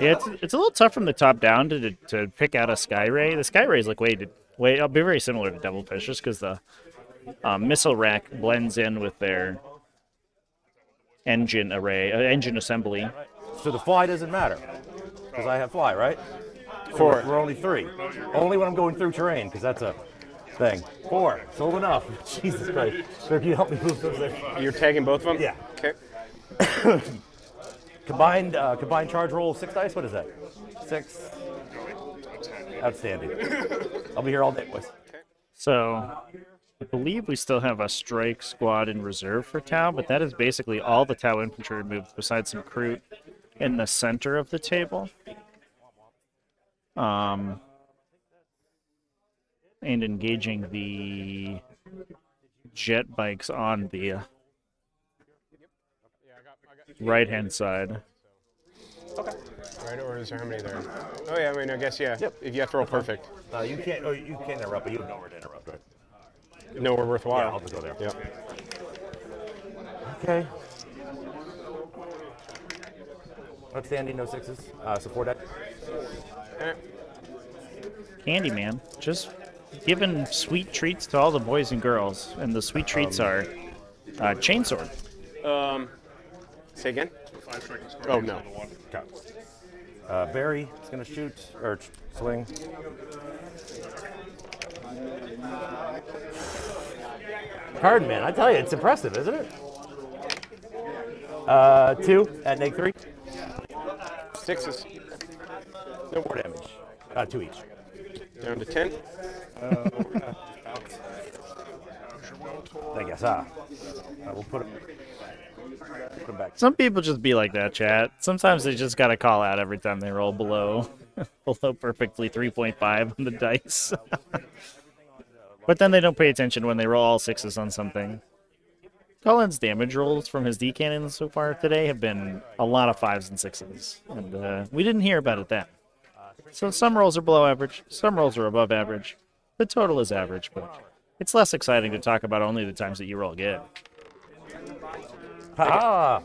Yeah, it's a little tough from the top down to pick out a Sky Ray. The Sky Rays look way. I'll be very similar to Devilfish just because the missile rack blends in with their engine array, engine assembly. So the fly doesn't matter because I have fly, right? 4. We're only 3. Only when I'm going through terrain because that's a thing. 4. Sold enough. Jesus Christ. So can you help me move those there? You're tagging both of them? Yeah. Okay. Combined charge roll 6 dice. What is that? 6. Outstanding. I'll be here all day, boys. So I believe we still have a strike squad in reserve for Tau, but that is basically all the Tau infantry removed besides some Kroot in the center of the table. And engaging the jet bikes on the right-hand side. Okay. Right, or is there how many there? Oh yeah, I mean, I guess yeah. Yep. If you have to roll perfect. You can't. Oh, you can't interrupt, but you have nowhere to interrupt, right? Nowhere worthwhile. Yeah, I'll just go there. Yep. Okay. Outstanding, no 6s. So 4 deck. Candyman, just giving sweet treats to all the boys and girls, and the sweet treats are chainsword. Say again? Oh no. Barry is going to shoot or swing. Cardman, I tell you, it's impressive, isn't it? 2 at neg 3. 6s. No more damage. 2 each. Down to 10. I guess. We'll put him back. Some people just be like that, chat. Sometimes they just gotta call out every time they roll below perfectly 3.5 on the dice. But then they don't pay attention when they roll all 6s on something. Colin's damage rolls from his D cannon so far today have been a lot of 5s and 6s, and we didn't hear about it then. So some rolls are below average, some rolls are above average. The total is average, but it's less exciting to talk about only the times that you roll good. Ah!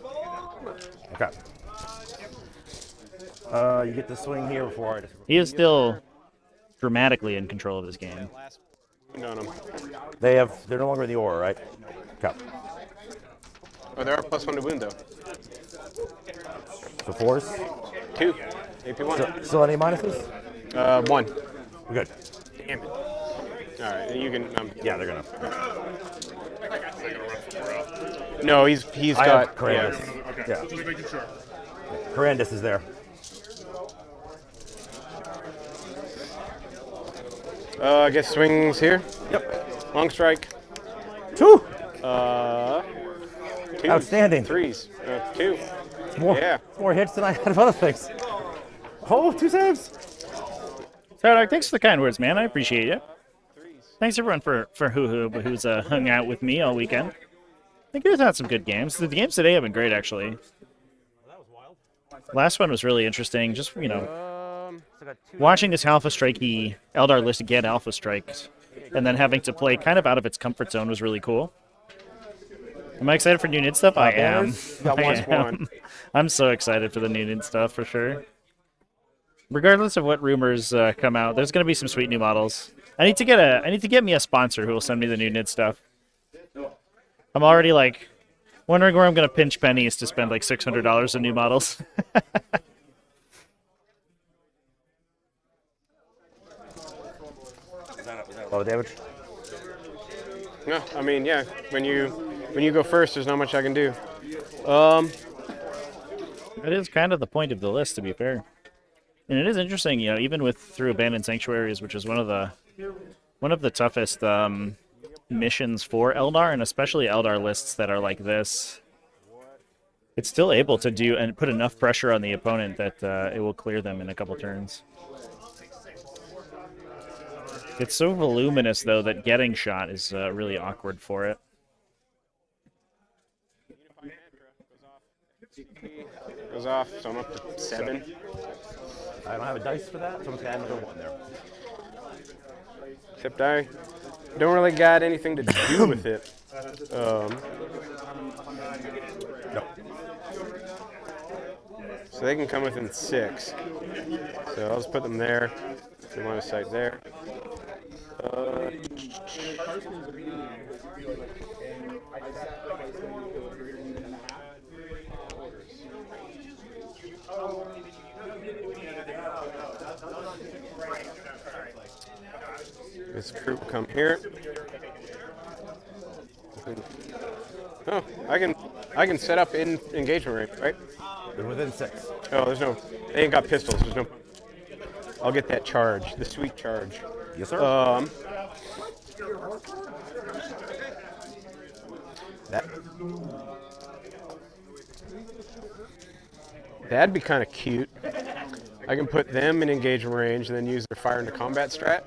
Okay. You get to swing here before I just... He is still dramatically in control of this game. They're no longer in the aura, right? Okay. Oh, there are +1 to wound though. So 4s? 2. AP1. Still any minuses? 1. We're good. Damn it. Alright, you can yeah, they're gonna. No, he's I got have Corandus. Okay, Yeah. just making sure. Corandus is there. I guess swings here. Yep. Long strike. 2! 2. Outstanding. 3s. 2. More, Yeah. more hits than I had of other things. Oh, 2 saves. So, thanks for the kind words, man. I appreciate you. Thanks everyone for who's hung out with me all weekend. I think we've had some good games. The games today have been great, actually. Last one was really interesting. Just, watching this Alpha Strikey Eldar list get Alpha Strikes, and then having to play kind of out of its comfort zone was really cool. Am I excited for new NID stuff? I am. I'm so excited for the new NID stuff, for sure. Regardless of what rumors come out, there's going to be some sweet new models. I need to get me a sponsor who will send me the new NID stuff. I'm already wondering where I'm going to pinch pennies to spend like $600 on new models. Low damage. No, I mean, yeah. When you go first, there's not much I can do. That is kind of the point of the list, to be fair. And it is interesting, you know, even through Abandoned Sanctuaries, which is one of the toughest missions for Eldar, and especially Eldar lists that are like this, it's still able to do and put enough pressure on the opponent that it will clear them in a couple turns. It's so voluminous, though, that getting shot is really awkward for it. Goes off, so I'm up to 7. I don't have a dice for that, so I'm just gonna add another 1 there. Except I don't really got anything to do with it. No. So they can come within 6. So I'll just put them there. Line of sight there. This troop will come here. Oh, I can set up in engagement range, right? They're within 6. Oh, there's no. They ain't got pistols. There's no. I'll get that charge, the sweet charge. Yes, sir. That'd be kind of cute. I can put them in engagement range and then use their fire into combat strat.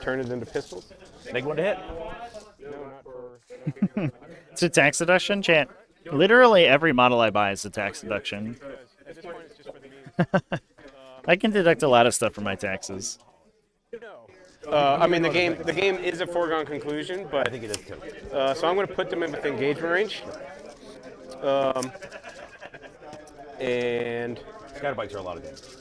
Turn it into pistols. Big one to hit. No, not for. It's a tax deduction, chat. Literally every model I buy is a tax deduction. At this point, it's just for the means. I can deduct a lot of stuff from my taxes. I mean, the game is a foregone conclusion, but I think it is too. so I'm going to put them in with engagement range. And Scatterbites are a lot of games.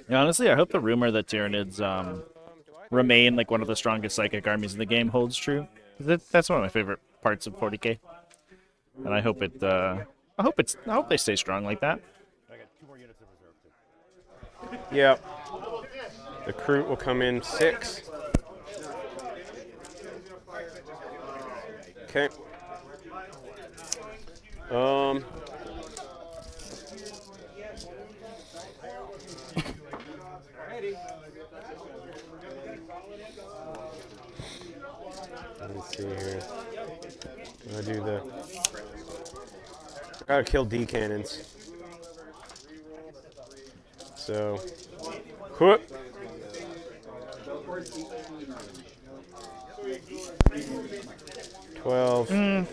Yeah, honestly, I hope the rumor that Tyranids remain like one of the strongest psychic armies in the game holds true. That's one of my favorite parts of 40k, and I hope it. I hope they stay strong like that. I got 2 more units of reserve too. Yep. The crew will come in 6. Okay. Let's see here. I do the. I gotta kill D cannons. So. Whoop.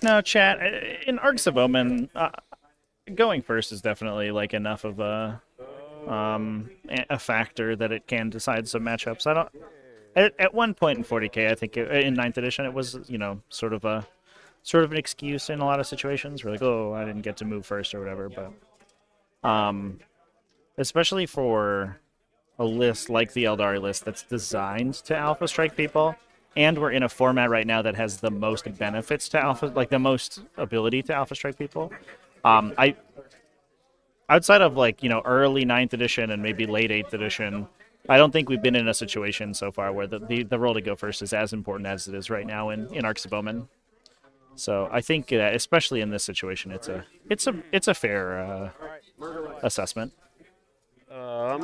No, chat. In Arcs of Omen, going first is definitely like enough of a factor that it can decide some matchups. I don't. At one point in 40k, I think in 9th edition, it was sort of an excuse in a lot of situations. We're like, oh, I didn't get to move first or whatever. But especially for a list like the Eldari list that's designed to alpha strike people, and we're in a format right now that has the most benefits to alpha, like the most ability to alpha strike people. Outside of early 9th edition and maybe late 8th edition, I don't think we've been in a situation so far where the role to go first is as important as it is right now in Arcs of Omen. So I think, especially in this situation, it's a fair assessment. I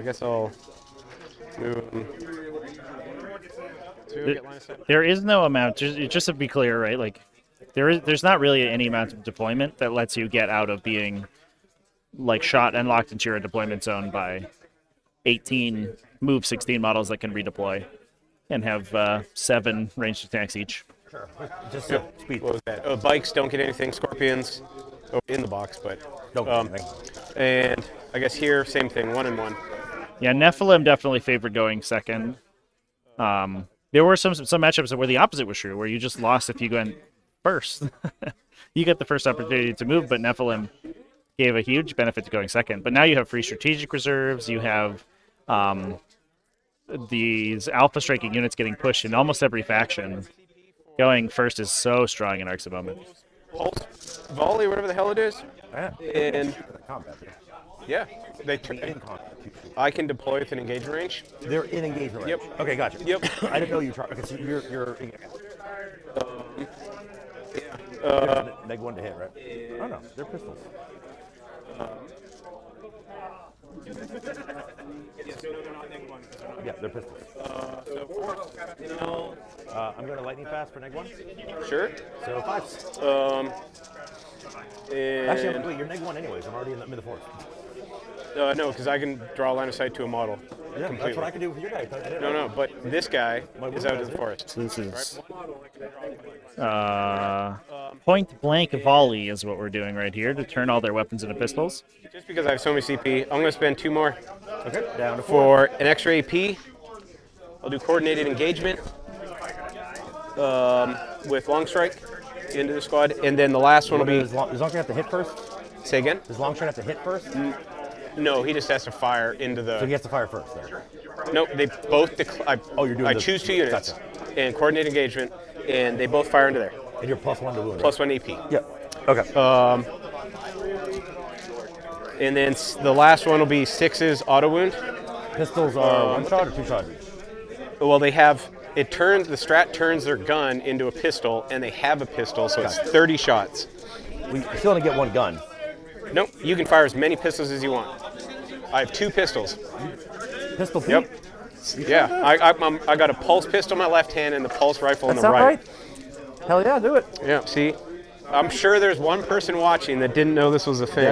guess I'll move. There is no amount. Just to be clear, right? Like there's not really any amount of deployment that lets you get out of being like shot and locked into your deployment zone by 18 move 16 models that can redeploy and have 7 ranged attacks each. Sure. Just speed. What was that? Bikes don't get anything. Scorpions in the box, but don't get anything. And I guess here, same thing, 1 and 1. Yeah, Nephilim definitely favored going second. There were some matchups where the opposite was true, where you just lost if you went first. You get the first opportunity to move, but Nephilim gave a huge benefit to going second. But now you have free strategic reserves. You have these alpha striking units getting pushed in almost every faction. Going first is so strong in Arcs of Omen. Pulse, volley, whatever the hell it is. And yeah, they turn. I can deploy with an engagement range. They're in engagement range. Yep. Okay, gotcha. Yep. I didn't know you tried. Okay, so you're. Neg 1 to hit, right? Oh no, they're pistols. Yeah, they're pistols. I'm going to lightning fast for neg 1. Sure. So 5. Actually, wait, you're neg 1 anyways. I'm already in the forest. No, because I can draw line of sight to a model. Yeah, that's what I can do with your guy. No, but this guy is out in the forest. So this is point blank volley is what we're doing right here to turn all their weapons into pistols. Just because I have so many CP, I'm going to spend 2 more. Okay, down to 4. For an extra AP, I'll do coordinated engagement with long strike into the squad, and then the last one will be. Does long strike have to hit first? Say again? Does long strike have to hit first? No, he just has to fire into the. So he has to fire first, then. No, they both. I choose 2 units and coordinate engagement, and they both fire into there. And you're +1 to wound. Plus 1 AP. Yep. Okay. And then the last one will be 6's auto wound. Pistols are 1 shot or 2 shots? Well, they have. It turns. The strat turns their gun into a pistol, and they have a pistol, so it's 30 shots. We still only get 1 gun. Nope. You can fire as many pistols as you want. I have 2 pistols. Pistol Pete? Yep. Yeah. I got a pulse pistol in my left hand and the pulse rifle in the right. Hell yeah, do it. Yeah. See, I'm sure there's one person watching that didn't know this was a thing.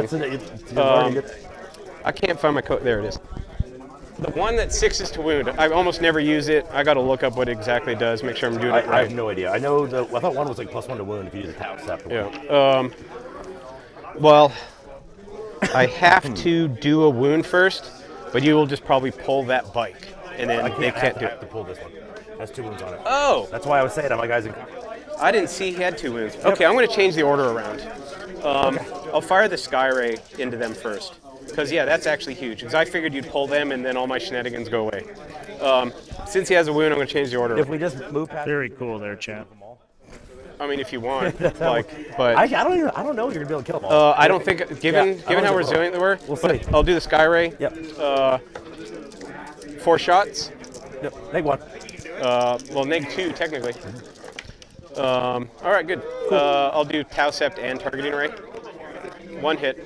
I can't find my code. There it is. The one that 6 to wound, I almost never use it. I got to look up what it exactly does, make sure I'm doing it right. I have no idea. I know I thought 1 was like +1 to wound if you use a tau step. Yeah. Well, I have to do a wound first, but you will just probably pull that bike, and then they can't do it. I have to pull this one. Has 2 wounds on it. Oh. That's why I was saying that. My guys. I didn't see he had 2 wounds. Okay, I'm going to change the order around. I'll fire the Sky Ray into them first. Because, yeah, that's actually huge. Because I figured you'd pull them and then all my shenanigans go away. Since he has a wound, I'm going to change the order. If we just move past. Very cool there, champ. I mean, if you want, like, but I don't know if you're gonna be able to kill them all. I don't think, given how resilient they were, we'll see. I'll do the Sky Ray. Yep. 4 shots. Yep. Neg 1. Well, neg 2 technically. All right, good. Cool. I'll do Tau Sept and targeting ray. 1 hit.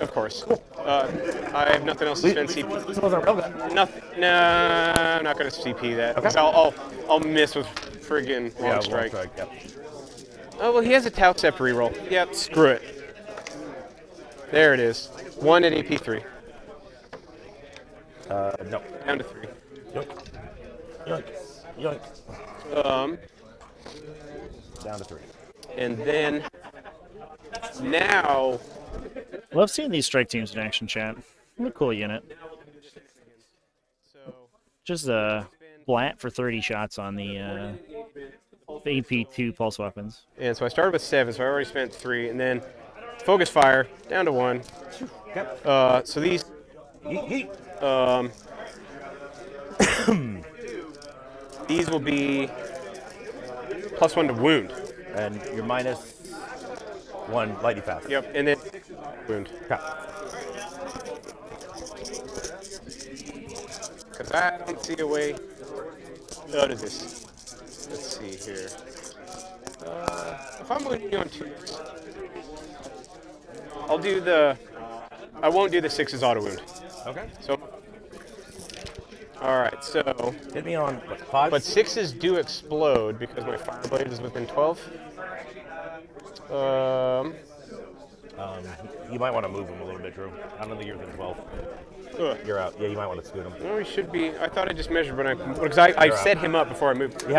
Of course. I have nothing else to spend CP. This wasn't a real gun. Nothing. No, I'm not going to CP that. Okay. I'll miss with friggin' long strike. Yep. Oh well, he has a Tau Sept reroll. Yep. Screw it. There it is. 1 at AP 3. No. Down to 3. Yoink. Yoink. Yoink. Down to 3. And then now. Love seeing these strike teams in action, chat. What a cool unit. Just Blat for 30 shots on the AP2 pulse weapons. And so I started with 7, so I already spent 3, and then focus fire down to 1. So these. These will be +1 to wound. And you're -1 lightning fast. Yep, and then wound. Because I don't see a way out of this. Let's see here. If I'm wounding you on 2, I'll do I won't do the 6's auto wound. Okay. So. All right, so. Hit me on 5. But 6's do explode because my fire blade is within 12. You might want to move him a little bit, Drew. I don't think you're within 12. You're out. Yeah, you might want to scoot him. No, he should be. I thought I just measured, because I set him up before I moved. You,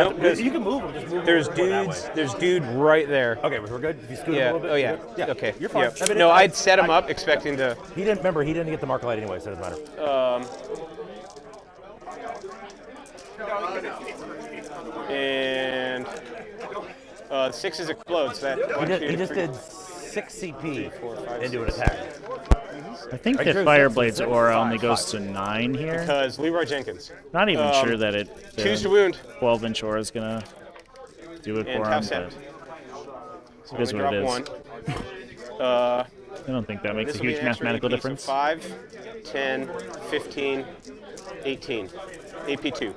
you can move him. Just move there's him dudes. There's dude right there. Okay, we're good. If you scoot him a little bit. Oh yeah. Yeah. Okay. You're fine. Yeah. No, I'd set him up expecting to. He didn't remember. He didn't get the mark light anyway, so it doesn't matter. And 6's explode. So that he just did 6 CP into an attack. I think I that drew Fireblade's 6 and 6, aura 5, only goes 5. to 9 here. Because Leroy Jenkins. Not even sure that it. Choose to wound. 12-inch aura is gonna do it And for Tau him. Sept. So it is what drop it is. 1. I don't think that makes This a will be huge an extra mathematical AP, so difference. 5, 10, 15, 18. AP2.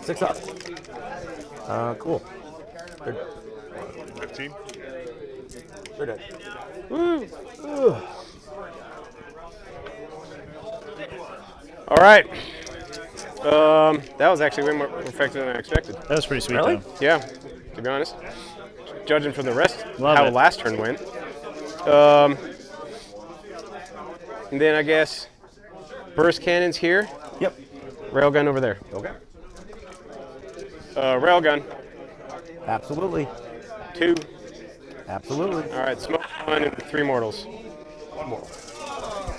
6 up. Cool. 15. They're dead. All right. That was actually way more effective than I expected. That was pretty sweet, Really? though. Yeah, to be honest. Judging from the rest, Love how it. last turn went. And then I guess burst cannons here. Yep. Railgun over there. Okay. Railgun. Absolutely. 2. Absolutely. All right, smoke 1 and 3 mortals.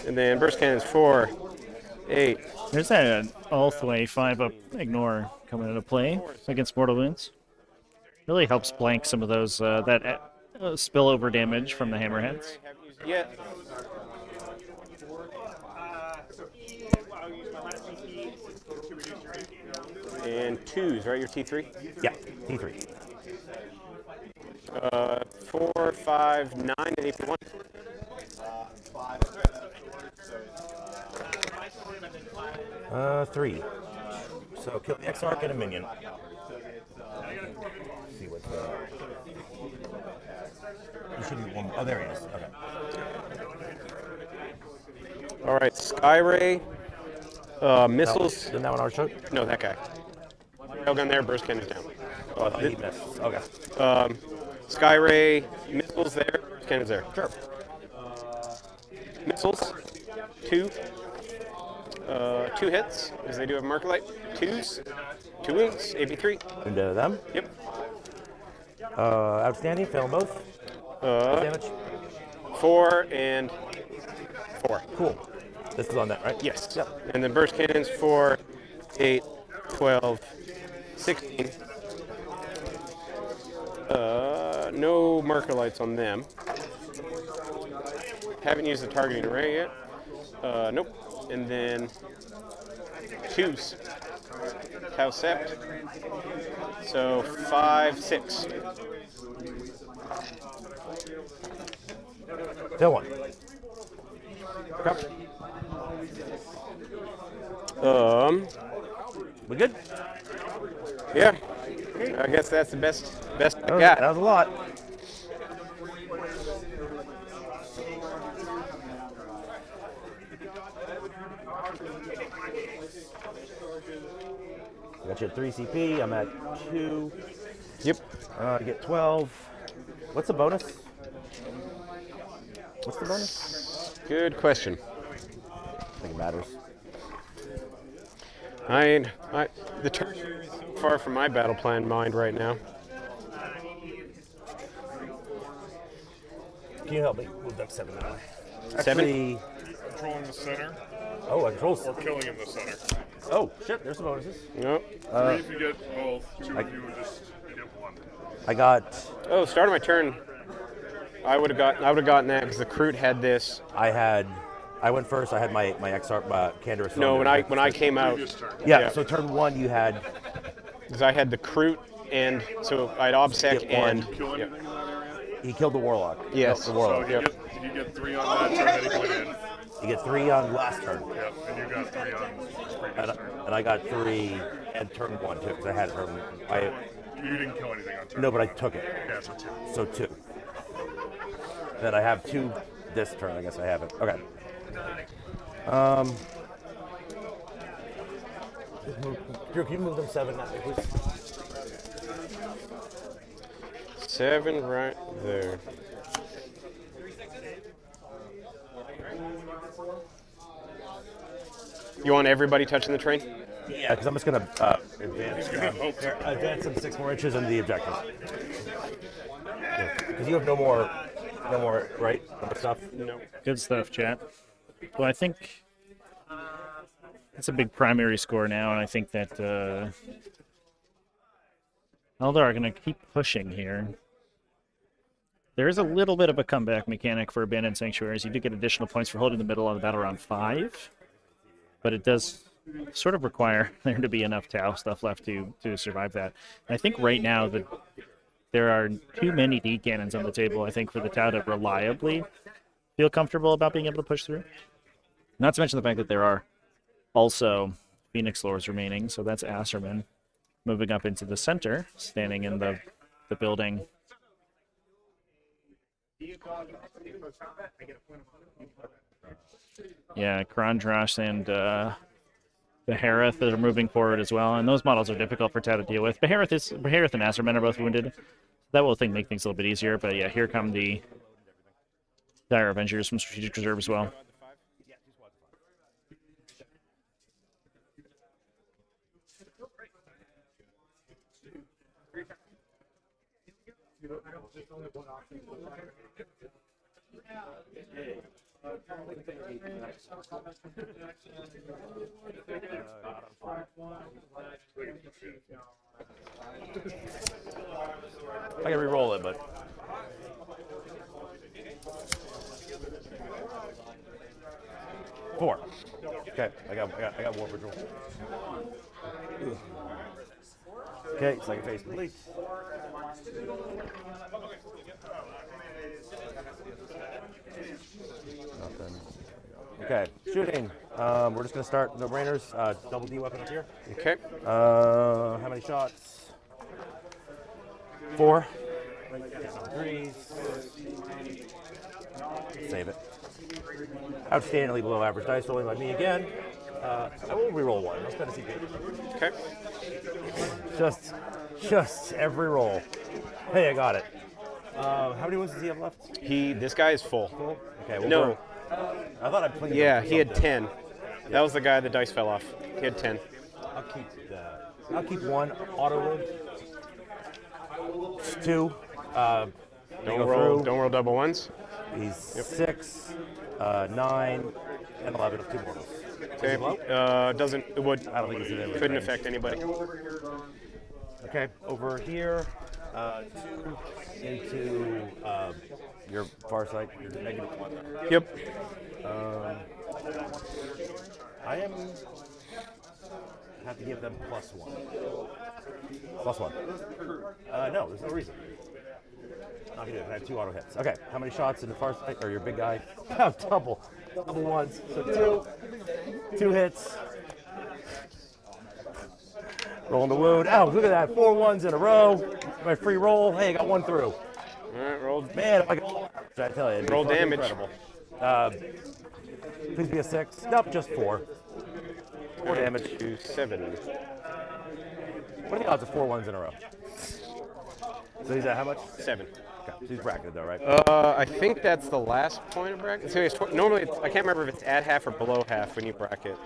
And then burst cannons 4, 8. There's that Ulthway 5-up ignore coming into play against Mortal Wounds. Really helps blank some of those spillover damage from the hammerheads. Yeah. And 2s, right? Your T3? Yeah. T3. 4, 5, 9, and AP1. 3. So kill the X-Arc and a minion. See what's You should be one. Oh, there he is. Okay. All right, Skyray. Missiles. Isn't that one our show? No, that guy. Railgun there, burst cannons down. Oh, I thought he missed. Okay. Skyray, missiles there, burst cannons there. Sure. Missiles, 2. 2 hits, because they do have marker light. 2s, 2 wounds, AP3. Into them. Yep. Outstanding. Fail both. Damage. 4 and 4. Cool. This is on that, right? Yes. Yep. And then burst cannons 4, 8, 12, 16. No marker lights on them. Haven't used the targeting array yet. Nope. And then 2s. Tau Sept. So 5, 6. Fail 1. We good? Yeah. I guess that's the best I got. That was a lot. I got you at 3 CP. I'm at 2. Yep. I get 12. What's the bonus? What's the bonus? Good question. I think it matters. The tertiary is so far from my battle plan mind right now. Can you help me move them 7 now? 7? Controlling the center Oh, I control. or killing in the center. Oh, shit, there's some bonuses. Nope. 3 if you get both, 2 if you just get 1. I got. Oh, start of my turn. I would have gotten that because the Kroot had this. I went first. I had my XR Canderous. No, when I came out, Previous turn. Yeah, so turn 1 you had. because I had the Kroot, and so I had Obsec Skip one. and Kill anything in that area? He killed the Warlock. Yes. No, the So Warlock. you get 3 on that turn that he went in. You get 3 on last turn. Yep, and you got 3 on his previous turn. And I got 3 and turn 1 too, because I had turn. You didn't kill anything on turn. No, but I took it. Yeah, so 2. So 2. Then I have 2 this turn. I guess I have it. Okay. Drew, can you move them 7 now, please? 7 right there. You want everybody touching the train? Yeah, because I'm just gonna advance them 6 more inches into the objective. Because you have no more, right? No more stuff. No. Good stuff, chat. Well, I think it's a big primary score now, and I think that Eldar are going to keep pushing here. There is a little bit of a comeback mechanic for Abandoned Sanctuaries. You do get additional points for holding the middle on the battle round 5, but it does sort of require there to be enough Tau stuff left to survive that. And I think right now that there are too many D cannons on the table, I think, for the Tau to reliably feel comfortable about being able to push through. Not to mention the fact that there are also Phoenix Lords remaining, so that's Asserman moving up into the center, standing in the building. Yeah, Krondrash and Behareth are moving forward as well, and those models are difficult for Tau to deal with. Behareth and Asserman are both wounded. That will make things a little bit easier, but yeah, here come the Dire Avengers from Strategic Reserve as well. I can re-roll it, but four. Okay, I got War Patrol. Okay, second phase complete. Nothing. Okay, shooting. We're just gonna start the Rainers. Double D weapon up here. Okay. How many shots? 4. 3s. Save it. Outstandingly below average dice rolling by me again. I will reroll one. I'll spend a CP. Okay. Just every roll. Hey, I got it. How many wounds does he have left? This guy is full. Okay. Well, No. I thought I played. Yeah, he had 10. That was the guy the dice fell off. He had 10. I'll keep one auto win. 2. Don't roll double ones. He's 6, 9, and 11 of 2 mortals. Okay. Doesn't. It would. I don't think it's in Couldn't range. affect anybody. Okay, over here, 2 into your far side, your -1. Yep. I have to give them +1. +1. No, there's no reason. Not gonna do it. I have 2 auto hits. Okay, how many shots in the far side, or your big guy? Double ones. So 2 hits. Rolling the wound. Oh, look at that. 4 ones in a row. My free roll. Hey, I got 1 through. All right, rolled. Man, if I could, I tell you, it'd be Roll fucking damage. Incredible. Please be a 6. Nope, just 4. 4 damage. 2, 7. What are the odds of 4 ones in a row? So he's at how much? 7. Okay, so he's bracketed though, right? I think that's the last point of bracket. So normally, I can't remember if it's at half or below half when you bracket.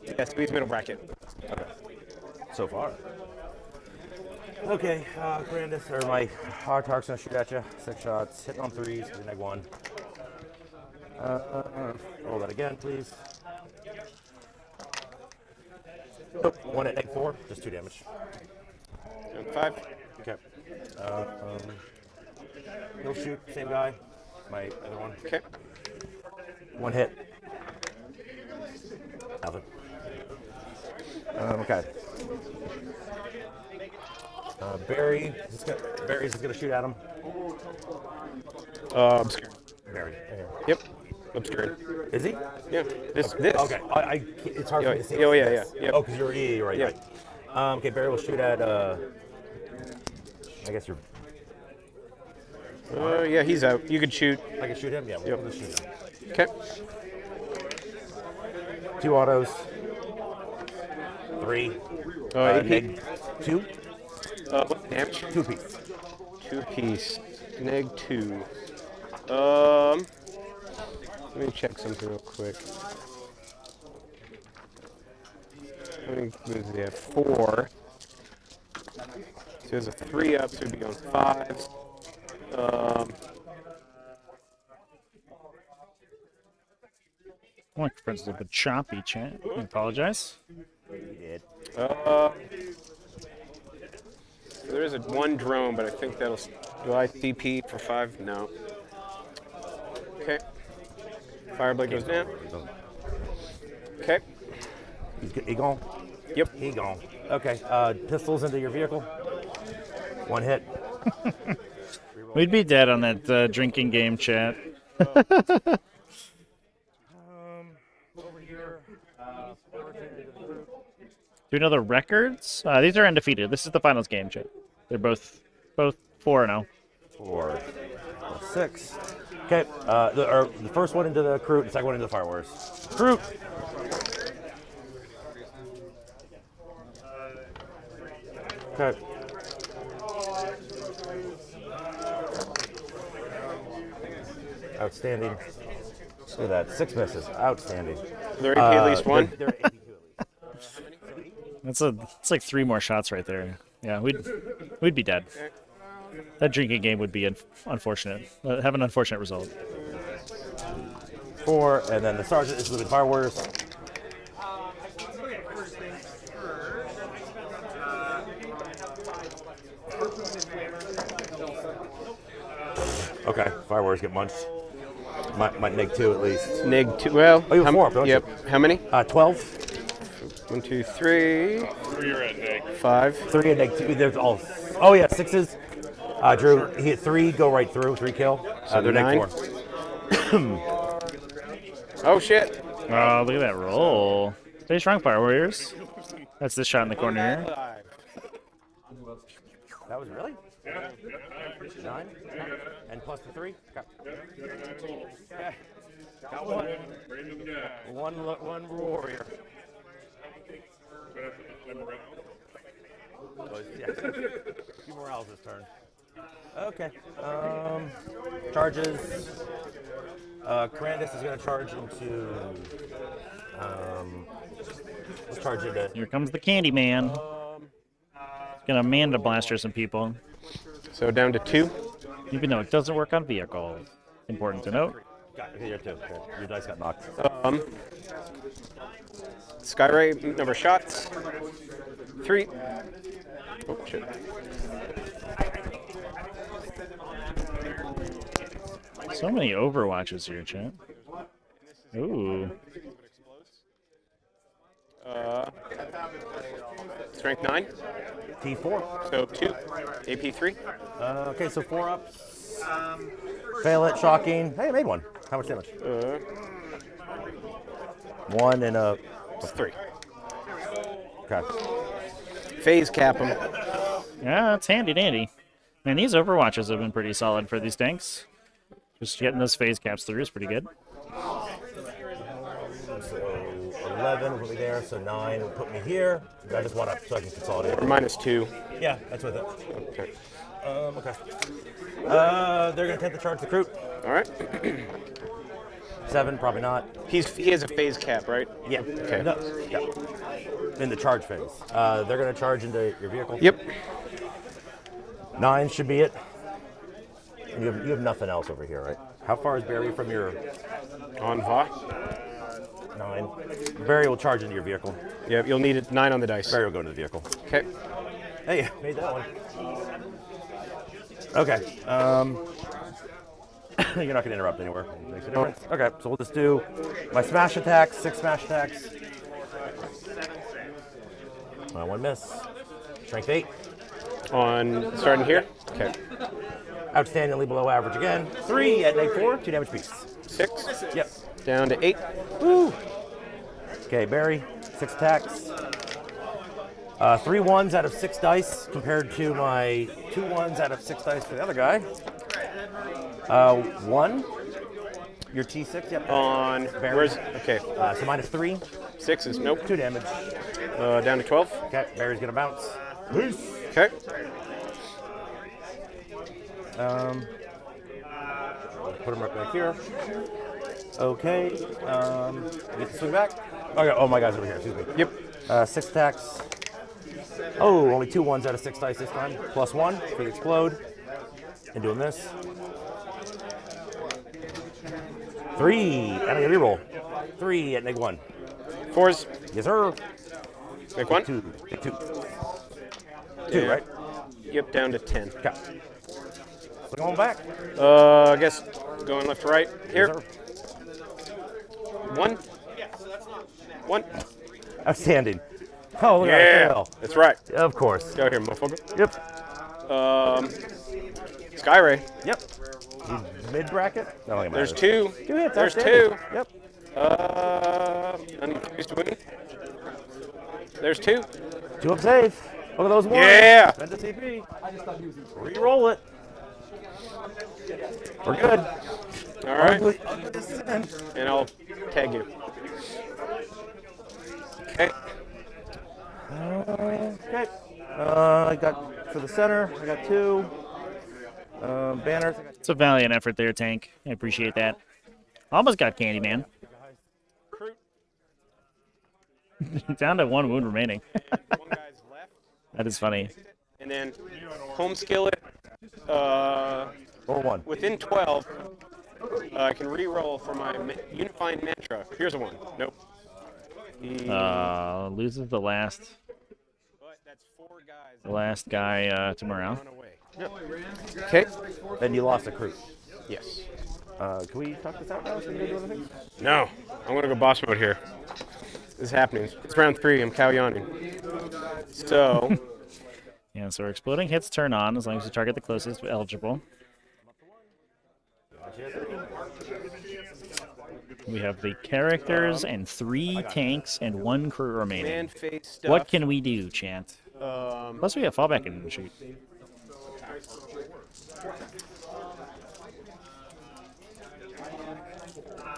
Yes, he's middle bracket. Okay. So far. Okay, Grandis, or my hard target's gonna shoot at you. 6 shots, hitting on 3s, -1. Roll that again, please. Nope, 1 at -4, just 2 damage. And 5. Okay. He'll shoot, same guy. My other one. Okay. 1 hit. Nothing. Okay. Barry's just gonna shoot at him. Obscured. Barry. Yep. Obscured. Is he? Yeah. This. Okay. It's hard for me to see. Oh yeah. Yep. Oh, because you're right. Yeah. Right. Okay, Barry will shoot at. I guess you're. Yeah, he's out. You could shoot. I can shoot him. Yeah. We'll shoot him. Okay. 2 autos. 3. AP. 2. What's the damage? 2 piece. 2 piece. -2. Let me check something real quick. How many moves do they have? 4. So there's a 3 up, so it'd be on 5s. Microphone's a little bit choppy, chat. I apologize. He did. there is one drone, but I think that'll. Do I CP for 5? No. Okay. Fireblade goes down. Okay. He gone? Yep. He gone. Okay. Pistols into your vehicle. 1 hit. We'd be dead on that drinking game chat. Over here. Do you know the records? These are undefeated. This is the finals game chat. They're both 4-0. 4, 6. Okay. The first one into the crew, the second one into the fire wars. Crew. Okay. Outstanding. Look at that. 6 misses. Outstanding. They're AP at least one. They're AP It's like 3 more shots right there. Yeah, we'd be dead. That drinking game would be unfortunate. Have an unfortunate result. 4, and then the sergeant is with fire wars. Okay, fire wars get munched. Might neg 2 at least. Neg 2. Well, oh, you have 4, don't yep. you? How many? 12. 1, 2, 3. 3 are at neg. 5. 3 and neg 2. There's all. Oh yeah, 6s. Drew, he hit 3. Go right through. 3 kill. So they're 9. neg 4. Oh shit! Oh, look at that roll. Stay strong, Fire Warriors. That's this shot in the corner here. That was really? 9? And plus the 3? Okay. Got one. One warrior. Yeah. Few morales this turn. Okay. Charges. Carandus is going to charge into. Let's charge into. Here comes the Candy Man. He's gonna Amanda Blaster some people. So down to 2. Even though it doesn't work on vehicles. Important to note. Okay, you're 2. Okay. Your dice got knocked. Skyray, number of shots. 3. Oh shit. So many Overwatches here, chat. Ooh. Strength 9. T4. So 2. AP 3. Okay, so 4 up. Fail it, shocking. Hey, I made 1. How much damage? 1 and a. 3. Okay. Phase cap them. Yeah, it's handy dandy. Man, these Overwatches have been pretty solid for these tanks. Just getting those phase caps through is pretty good. So 11 will put me there, so 9 will put me here. I just want up so I can consolidate. Or minus 2. Yeah, that's with it. Okay. Okay. They're going to attempt to charge the crew. All right. 7, probably not. He has a phase cap, right? Yeah. Okay. No, yeah. In the charge phase. They're going to charge into your vehicle. Yep. 9 should be it. You have nothing else over here, right? How far is Barry from your... On Va? 9. Barry will charge into your vehicle. Yeah, you'll need it. 9 on the dice. Barry will go into the vehicle. Okay. Hey, made that one. Okay. You're not going to interrupt anywhere. Makes a difference. Okay, so we'll just do my smash attacks, 6 smash attacks. 1 miss. Strength 8. On starting here? Okay. Outstandingly below average again. 3 at neg 4, 2 damage piece. 6. Yep. Down to 8. Woo! Okay, Barry, 6 attacks. 3 1s out of 6 dice compared to my 2 1s out of 6 dice for the other guy. 1. Your T6, yep. On Barry. where's okay? So minus 3. 6 is nope. 2 damage. Down to 12. Okay, Barry's gonna bounce. Okay. Put him right back here. Okay. Get the swing back. Okay. Oh, my guy's over here. Excuse me. Yep. 6 attacks. Oh, only 2 1s out of 6 dice this time. Plus 1 for the explode. And doing this. 3. And I get a reroll. 3 at neg 1. 4s. Yes, sir. Make 1. 2. Neg 2. 2, right? Yep, down to 10. Okay. So going back. I guess going left to right. Here. Yes, 1. 1. Outstanding. Oh, look at Yeah, that. that's right. Of course. Go here, motherfucker. Yep. Skyray. Yep. Mid bracket. No, it There's matters. 2. 2 hits. There's outstanding. 2. Yep. I need 3s to win. There's 2. 2 up safe. Look at those ones. Yeah. Spend the TP. Re-roll it. We're good. All right. Ugly. And I'll tag you. Okay. Okay. I got for the center. I got 2 banners. It's a valiant effort there, Tank. I appreciate that. Almost got Candyman. Down to 1 wound remaining. One guy's left. That is funny. And then home skillet. Roll 1. Within 12, I can re-roll for my unifying mantra. Here's a 1. Nope. Loses the last. But that's 4 guys. The last guy to morale. Run away. Okay. Then you lost a crew. Yes. Can we talk this out now? Should we do other things? No. I'm going to go boss mode here. This is happening. It's round 3. I'm cow yawning. So. Yeah, so our exploding hits turn on as long as you target the closest eligible. We have the characters and 3 tanks and 1 crew remaining. Man-face stuff. What can we do, Chant? Plus we have fallback and shoot.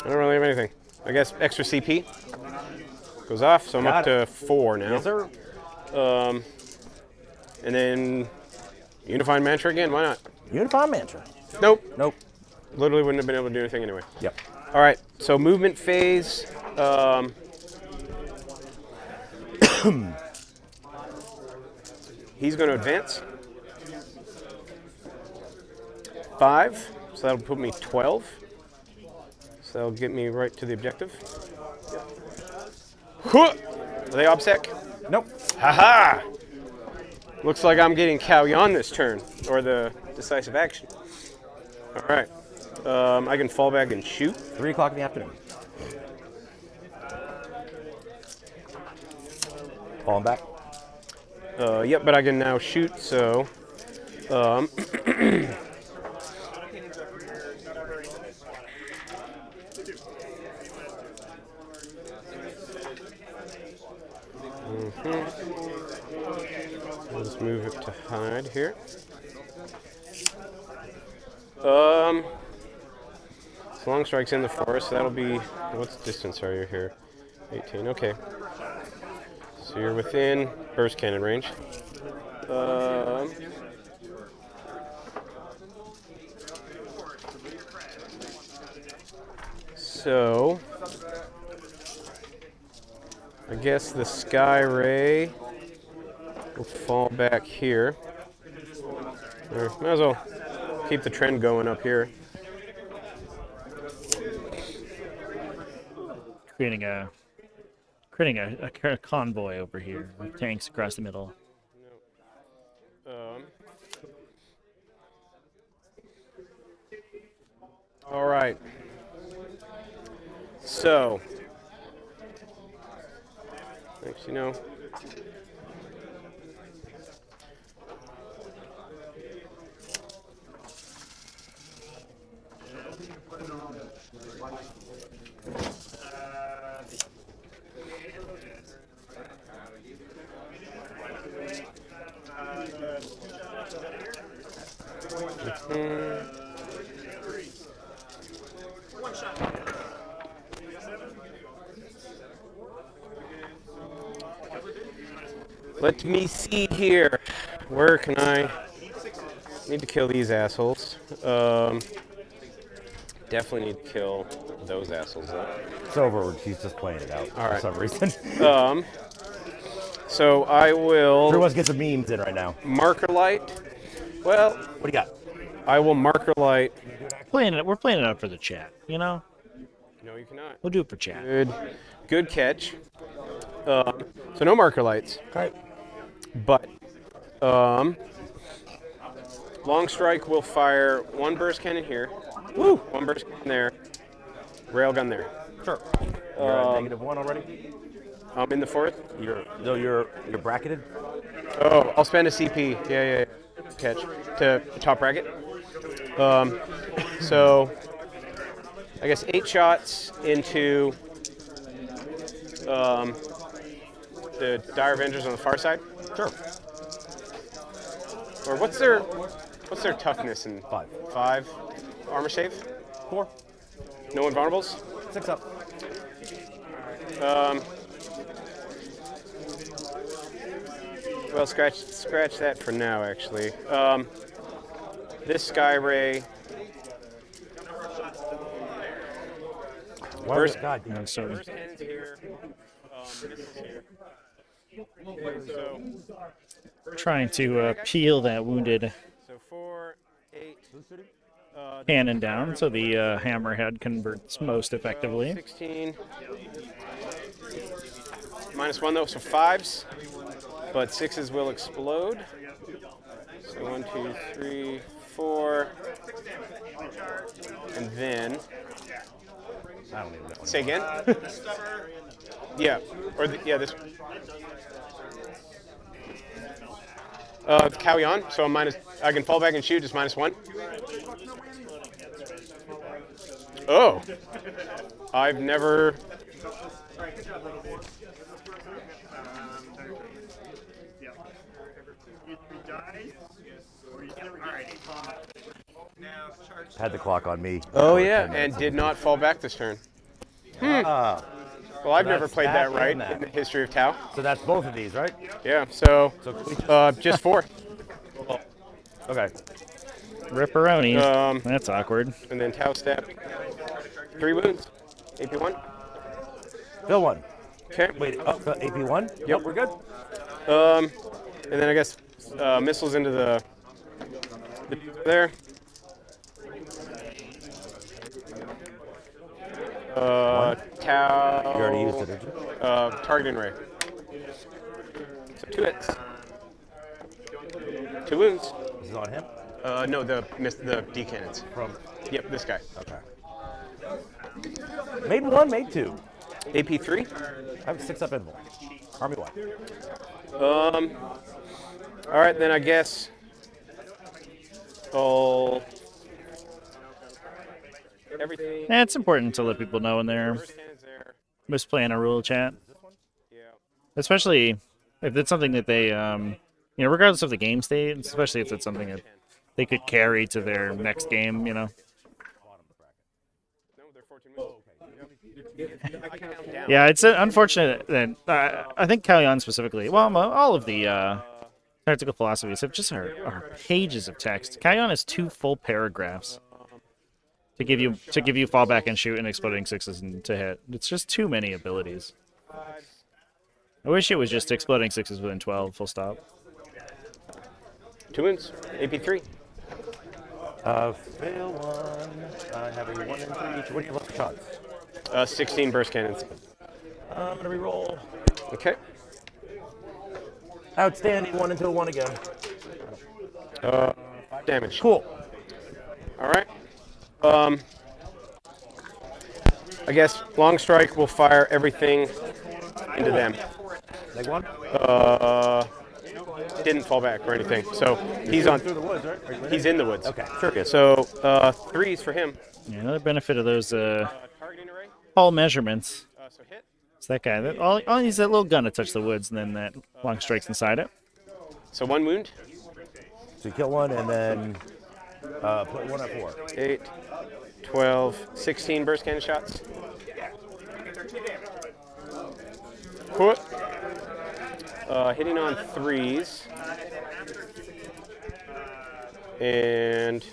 I don't really have anything. I guess extra CP goes off, so I'm up to 4 now. Yes, sir. And then Unifying Mantra again. Why not? Unifying Mantra. Nope. Nope. Literally wouldn't have been able to do anything anyway. Yep. All right. So movement phase. He's going to advance. 5. So that'll put me 12. So that'll get me right to the objective. Are they obsec? Nope. Haha! Looks like I'm getting Cow Yon this turn, or the decisive action. All right. I can fall back and shoot. 3 o'clock in the afternoon. Falling back. Yep, but I can now shoot, so. Let's move it to hide here. Long strike's in the forest, so that'll be, what's distance are you here? 18, okay. So you're within burst cannon range. So, I guess the Sky Ray will fall back here. Or, might as well keep the trend going up here. Creating a convoy over here with tanks across the middle. All right. So, actually, no. Let me see here. Where can I? Need to kill these assholes. Definitely need to kill those assholes though. It's over. He's just playing it out for some reason. So I will. Everyone gets the memes in right now. Marker light. Well, what do you got? I will marker light. We're playing it up for the chat, you know? No, you cannot. We'll do it for chat. Good catch. So no marker lights. Okay. But long strike will fire 1 burst cannon here. Woo! 1 burst cannon there. Railgun there. Sure. You're at -1 already? I'm in the 4th. You're bracketed? Oh, I'll spend a CP. Yeah. Catch. To top bracket. So, I guess 8 shots into the Dire Avengers on the far side. Sure. Or what's their toughness in 5. 5 armor save? 4. No invulnerables? 6 up. Well, scratch that for now, actually. This Sky Ray. First, No, First hand's here. This is here. So, trying to peel that wounded 4, 8. cannon down so the hammerhead converts most effectively. 16. -1 though, so 5s, but 6s will explode. So 1, 2, 3, 4, and then. I don't even know. Say again? Yeah, this. Cow-yon, so I'm I can fall back and shoot, just -1. Oh, I've never. Had the clock on me. Oh yeah, and did not fall back this turn. Well, I've never played that right in the history of Tau. So that's both of these, right? Yeah, so just 4. Okay. Ripperoni. That's awkward. And then Tau step. 3 wounds. AP1. Fill 1. Okay. Wait, AP1? Yep, we're good. And then I guess missiles into the there. Tau. You already used it, did you? Targeting ray. So 2 hits. 2 wounds. This is on him? No, the D cannons. From? Yep, this guy. Okay. Made 1, made 2. AP3. I have 6 up invul. Army wide. All right, then I guess I'll everything. Yeah, it's important to let people know when they're misplaying a rule chat. Yeah. Especially if it's something that they, regardless of the game state, especially if it's something that they could carry to their next game, No, they're 14 moves. Yeah, it's unfortunate that I think Kalyan specifically, well, all of the tactical philosophies have just are pages of text. Kalyan has 2 full paragraphs to give you fallback and shoot and exploding 6s and to hit. It's just too many abilities. I wish it was just exploding 6s within 12, full stop. 2 wounds. AP3. Fail 1. I have a 1 and 3 each. What do you have left for shots? 16 burst cannons. I'm gonna reroll. Okay. Outstanding. 1 into a 1 again. Damage. Cool. All right. I guess long strike will fire everything into them. Leg 1? Didn't fall back or anything. So he's on. Through the woods, right? He's in the woods. Okay. Sure. Yes. So 3s for him. Yeah, another benefit of those Targeting array. hull measurements. So hit. It's that guy. All he needs that little gun to touch the woods, and then that long strike's inside it. So 1 wound. So you kill 1 and then put 1 at 4. 8, 12, 16 burst cannon shots. Put. Hitting on 3s. And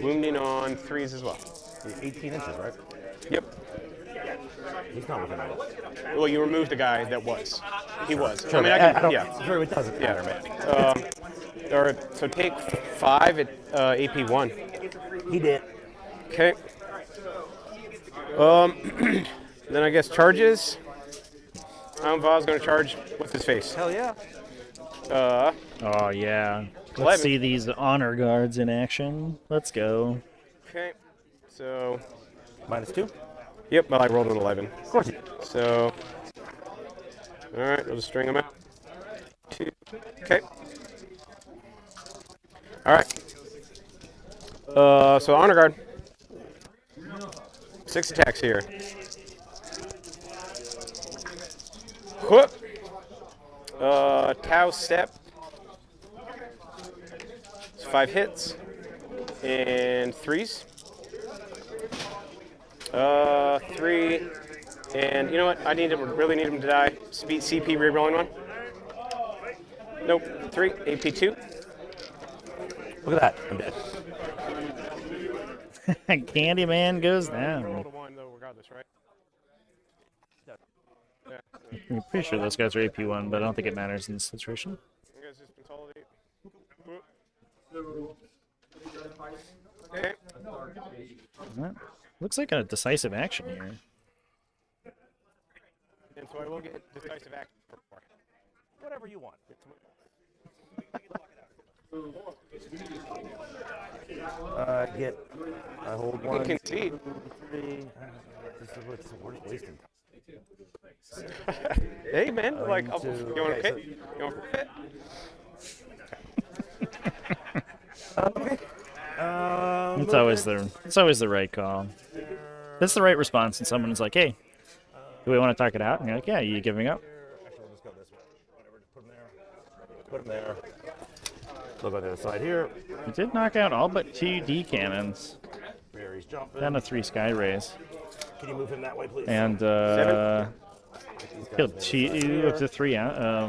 wounding on 3s as well. 18 inches, right? Yep. He's not within miles. Well, you removed the guy that was. He was. Sure, I mean, I I can, don't, yeah. Sure, it doesn't matter, man. So take 5 at AP1. He did. Okay. Then I guess charges. Vaz going to charge. What's his face? Hell yeah. Oh, yeah. Let's see these honor guards in action. Let's go. Okay. So. -2? Yep, but I rolled an 11. Of course you did. So. Alright, we'll just string them out. 2. Okay. Alright. So honor guard. 6 attacks here. Whoop. Tau step. 5 hits. And 3s. 3. And you know what? Really need him to die. Speed CP rerolling 1. Nope. 3. AP 2. Look at that. I'm dead. Candyman goes down. Roll to 1 though, regardless, right? I'm pretty sure those guys are AP1, but I don't think it matters in this situation. You guys just consolidate. Okay. That looks like a decisive action here. And so I will get decisive action for 4. Whatever you want. I hold 1, 2, Concede. 3. This is what's wasting time. Hey man, like, One, two, you want to okay, hit? You want to hit? Okay. It's always the right call. That's the right response when someone's like, "Hey, do we want to talk it out?" And you're like, "Yeah, you giving up?" Actually, we'll just go this way. Whatever, just put them there. Look on the other side here. We did knock out all but 2 D cannons. Barry's jumping. Down to 3 sky rays. Can you move him that way, please? And killed 2 of the 3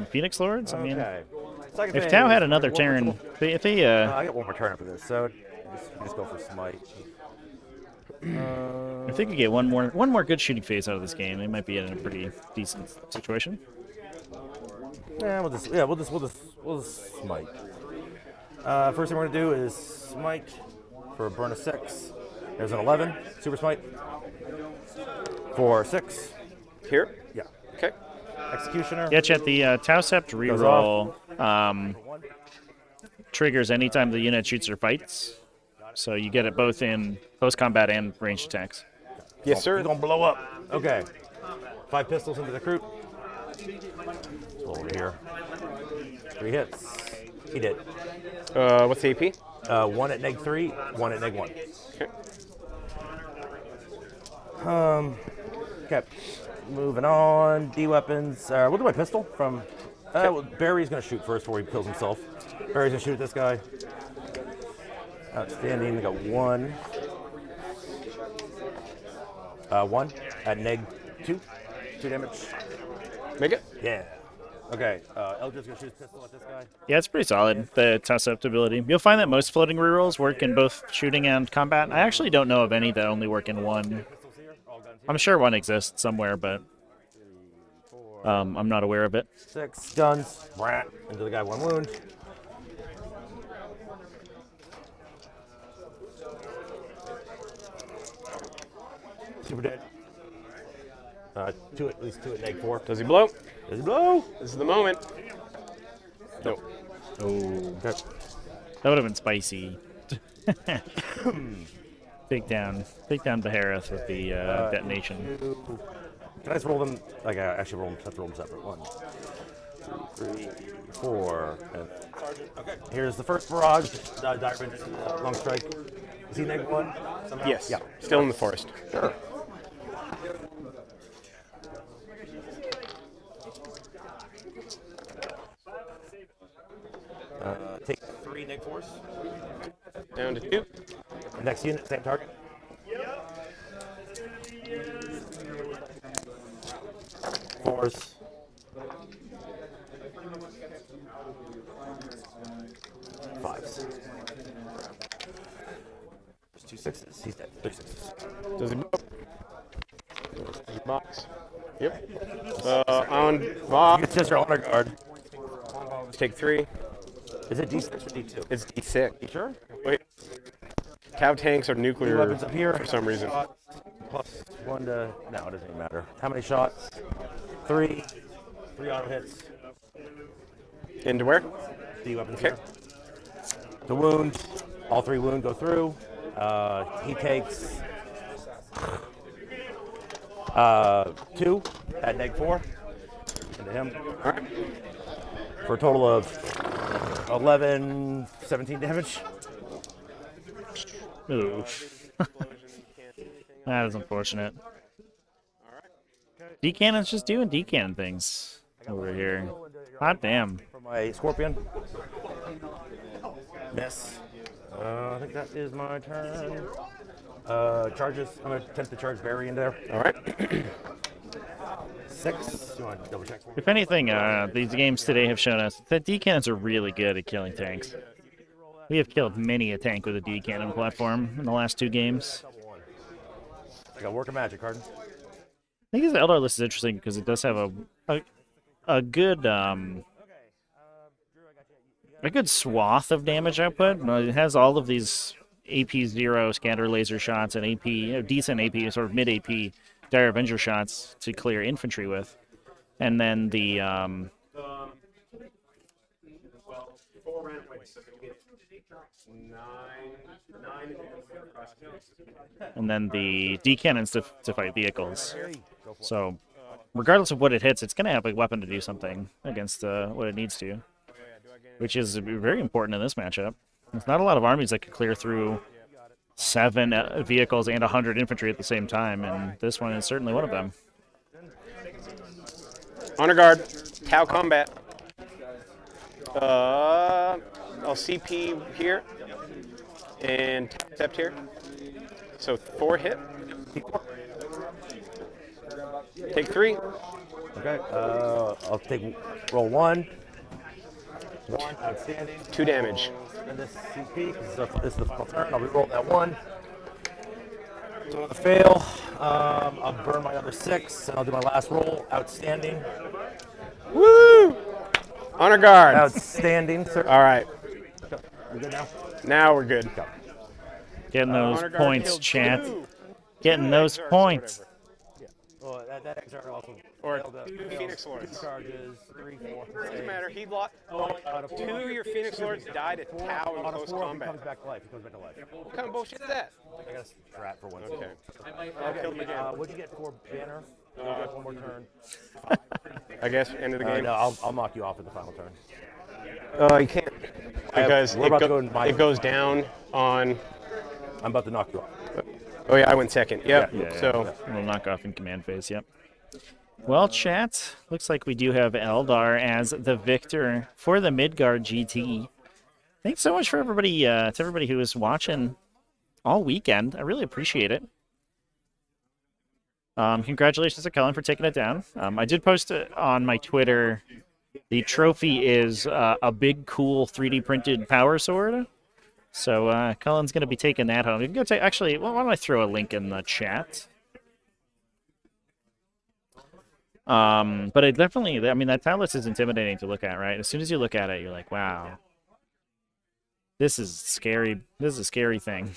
Phoenix Lords. I mean, Second if thing Tau is had another one Terran, more if he I got one more turn after this, so just go for smite. if they could get one more good shooting phase out of this game, they might be in a pretty decent situation. Yeah, we'll just smite. First thing we're gonna do is smite for a burn of 6. There's an 11, super smite. For 6. Here? Yeah. Okay. Executioner. Yeah, Chet, the Tau Sept reroll triggers anytime the unit shoots or fights. So you get it both in close combat and ranged attacks. Yes, sir. He's gonna blow up. Okay. 5 pistols into the recruit. Over here. 3 hits. He did. What's the AP? 1 at -3, 1 at -1. Okay. Okay. Moving on. D weapons. We'll do my pistol from. Well, Barry's gonna shoot first before he kills himself. Barry's gonna shoot at this guy. Outstanding. We got 1. 1 at -2. 2 damage. Make it? Yeah. Okay. Eldridge's gonna shoot his pistol at this guy. Yeah, it's pretty solid, the Tau Sept ability. You'll find that most floating rerolls work in both shooting and combat. I actually don't know of any that only work in one. I'm sure one exists somewhere, but I'm not aware of it. 6 guns. Brat. Into the guy, 1 wound. Super dead. 2 at least 2 at -4. Does he blow? Does he blow? This is the moment. Nope. Oh, that would have been spicy. Take down Behareth with the detonation. Can I just roll them? Like, actually roll them. Have to roll them separate. 1, 2, 3, 4. And okay. Here's the first barrage. Diamond, long strike. Is he -1? Somehow? Yes. Yeah. Still in the forest. Sure. Take 3 -4s. Down to 2. Next unit, same target. Fours. Fives. There's 2 6s. He's dead. 3 6s. Does he blow? Box. Yep. On box. It's just your honor guard. Take 3. Is it D6 or D2? It's D6. You sure? Wait. Tau tanks are nuclear Weapons up here for some reason. Plus 1 to. No, it doesn't even matter. How many shots? 3. 3 auto hits. Into where? D weapons Okay. here. The wound, all 3 wound go through. He takes 2 at -4 into him. All right. For a total of 11, 17 damage. Ooh. That is unfortunate. D-Cannon's just doing D-Cannon things over here. Hot damn. For my Scorpion. Miss. I think that is my turn. Charges. I'm going to attempt to charge Barry in there. All right. 6. You want to double check for me? If anything, these games today have shown us that D-Cannons are really good at killing tanks. We have killed many a tank with a D-Cannon platform in the last 2 games. I got Work of Magic card. I think the Eldar list is interesting because it does have a good swath of damage output. It has all of these AP0 scatter laser shots and AP, decent AP, sort of mid AP Dire Avenger shots to clear infantry with, and then the D-Cannons to fight vehicles. So, regardless of what it hits, it's going to have a weapon to do something against what it needs to, which is very important in this matchup. There's not a lot of armies that could clear through 7 vehicles and 100 infantry at the same time, and this one is certainly one of them. Honor guard. Tau combat. I'll CP here and accept here. So 4 hit. Take 3. Okay. I'll take roll 1. 1 outstanding. 2 damage. And this CP, this is the final turn. I'll reroll that 1. So with a fail, I'll burn my other 6, and I'll do my last roll. Outstanding. Woo! Honor guard. Outstanding, sir. All right. We good now? Now we're good. Getting those Honor guard points, killed chat. 2. Getting those points. Well, that extra also Or failed, 2 failed Phoenix Lords. 2 charges, 3, 4. Doesn't matter. He lost. 2 of your Phoenix Lords died at Tau in Out of close 4, he combat. comes back to life. He comes back to life. What kind of bullshit is that? I got a strat for 1. Okay. Okay. Killed him again. What'd you get for banner? You got 1 more turn. I guess end of the game. No, I'll knock you off at the final turn. You can't because we're about to go in my it goes down on. I'm about to knock you off. Oh yeah, I went second. Yep. Yeah, So we'll knock off in command phase, yep. Well, chat, looks like we do have Eldar as the victor for the Midgard GT. Thanks so much for everybody, to everybody who was watching all weekend. I really appreciate it. Congratulations to Cullen for taking it down. I did post it on my Twitter. The trophy is a big, cool 3D printed power sword. So Cullen's going to be taking that home. You can go take. Actually, why don't I throw a link in the chat? But it definitely, I mean, that tile list is intimidating to look at, right? As soon as you look at it, you're like, wow, this is scary. This is a scary thing.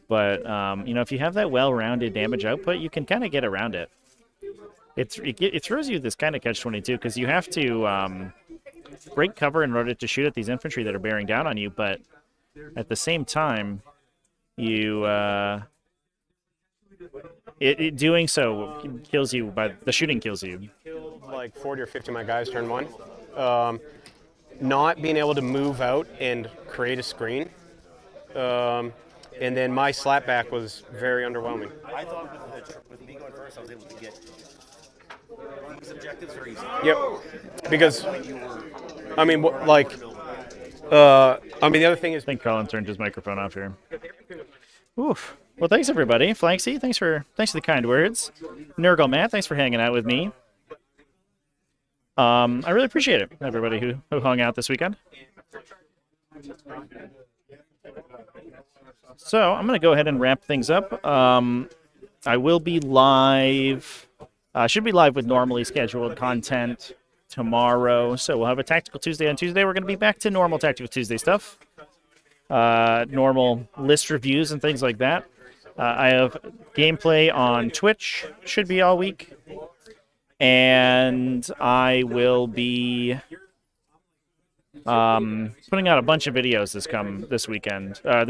But, you know, if you have that well-rounded damage output, you can kind of get around it. It throws you this kind of catch-22 because you have to break cover in order to shoot at these infantry that are bearing down on you, but at the same time, you doing so kills you by the shooting kills you. like 40 or 50 of my guys turn 1. Not being able to move out and create a screen. And then my slapback was very underwhelming. I thought with me going first, I was able to get these objectives very easy. Yep. Because, I mean, like, I mean, the other thing is... I think Colin turned his microphone off here. Oof. Well, thanks, everybody. Flanksy, thanks for the kind words. Nurgle Matt, thanks for hanging out with me. I really appreciate it, everybody who hung out this weekend. So I'm going to go ahead and wrap things up. I will be live. Should be live with normally scheduled content tomorrow. So we'll have a Tactical Tuesday on Tuesday. We're going to be back to normal Tactical Tuesday stuff. Normal list reviews and things like that. I have gameplay on Twitch. Should be all week. And I will be putting out a bunch of videos this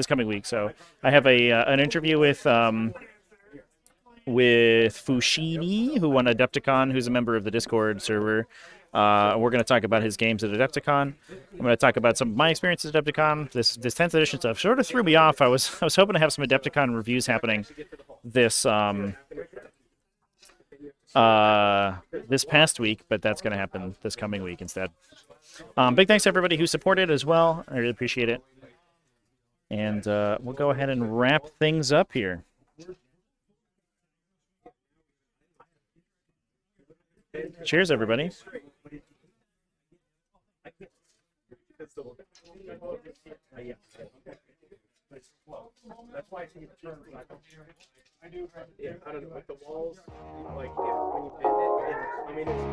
coming week. So I have an interview with Fushini, who won Adepticon, who's a member of the Discord server. We're going to talk about his games at Adepticon. I'm going to talk about some of my experiences at Adepticon. This 10th edition stuff sort of threw me off. I was hoping to have some Adepticon reviews happening this this past week, but that's going to happen this coming week instead. Big thanks to everybody who supported as well. I really appreciate it. And we'll go ahead and wrap things up here. Cheers, everybody. That's why I see the turn. I do. Yeah, I don't know. Like the walls, like when you bend it, I mean, it's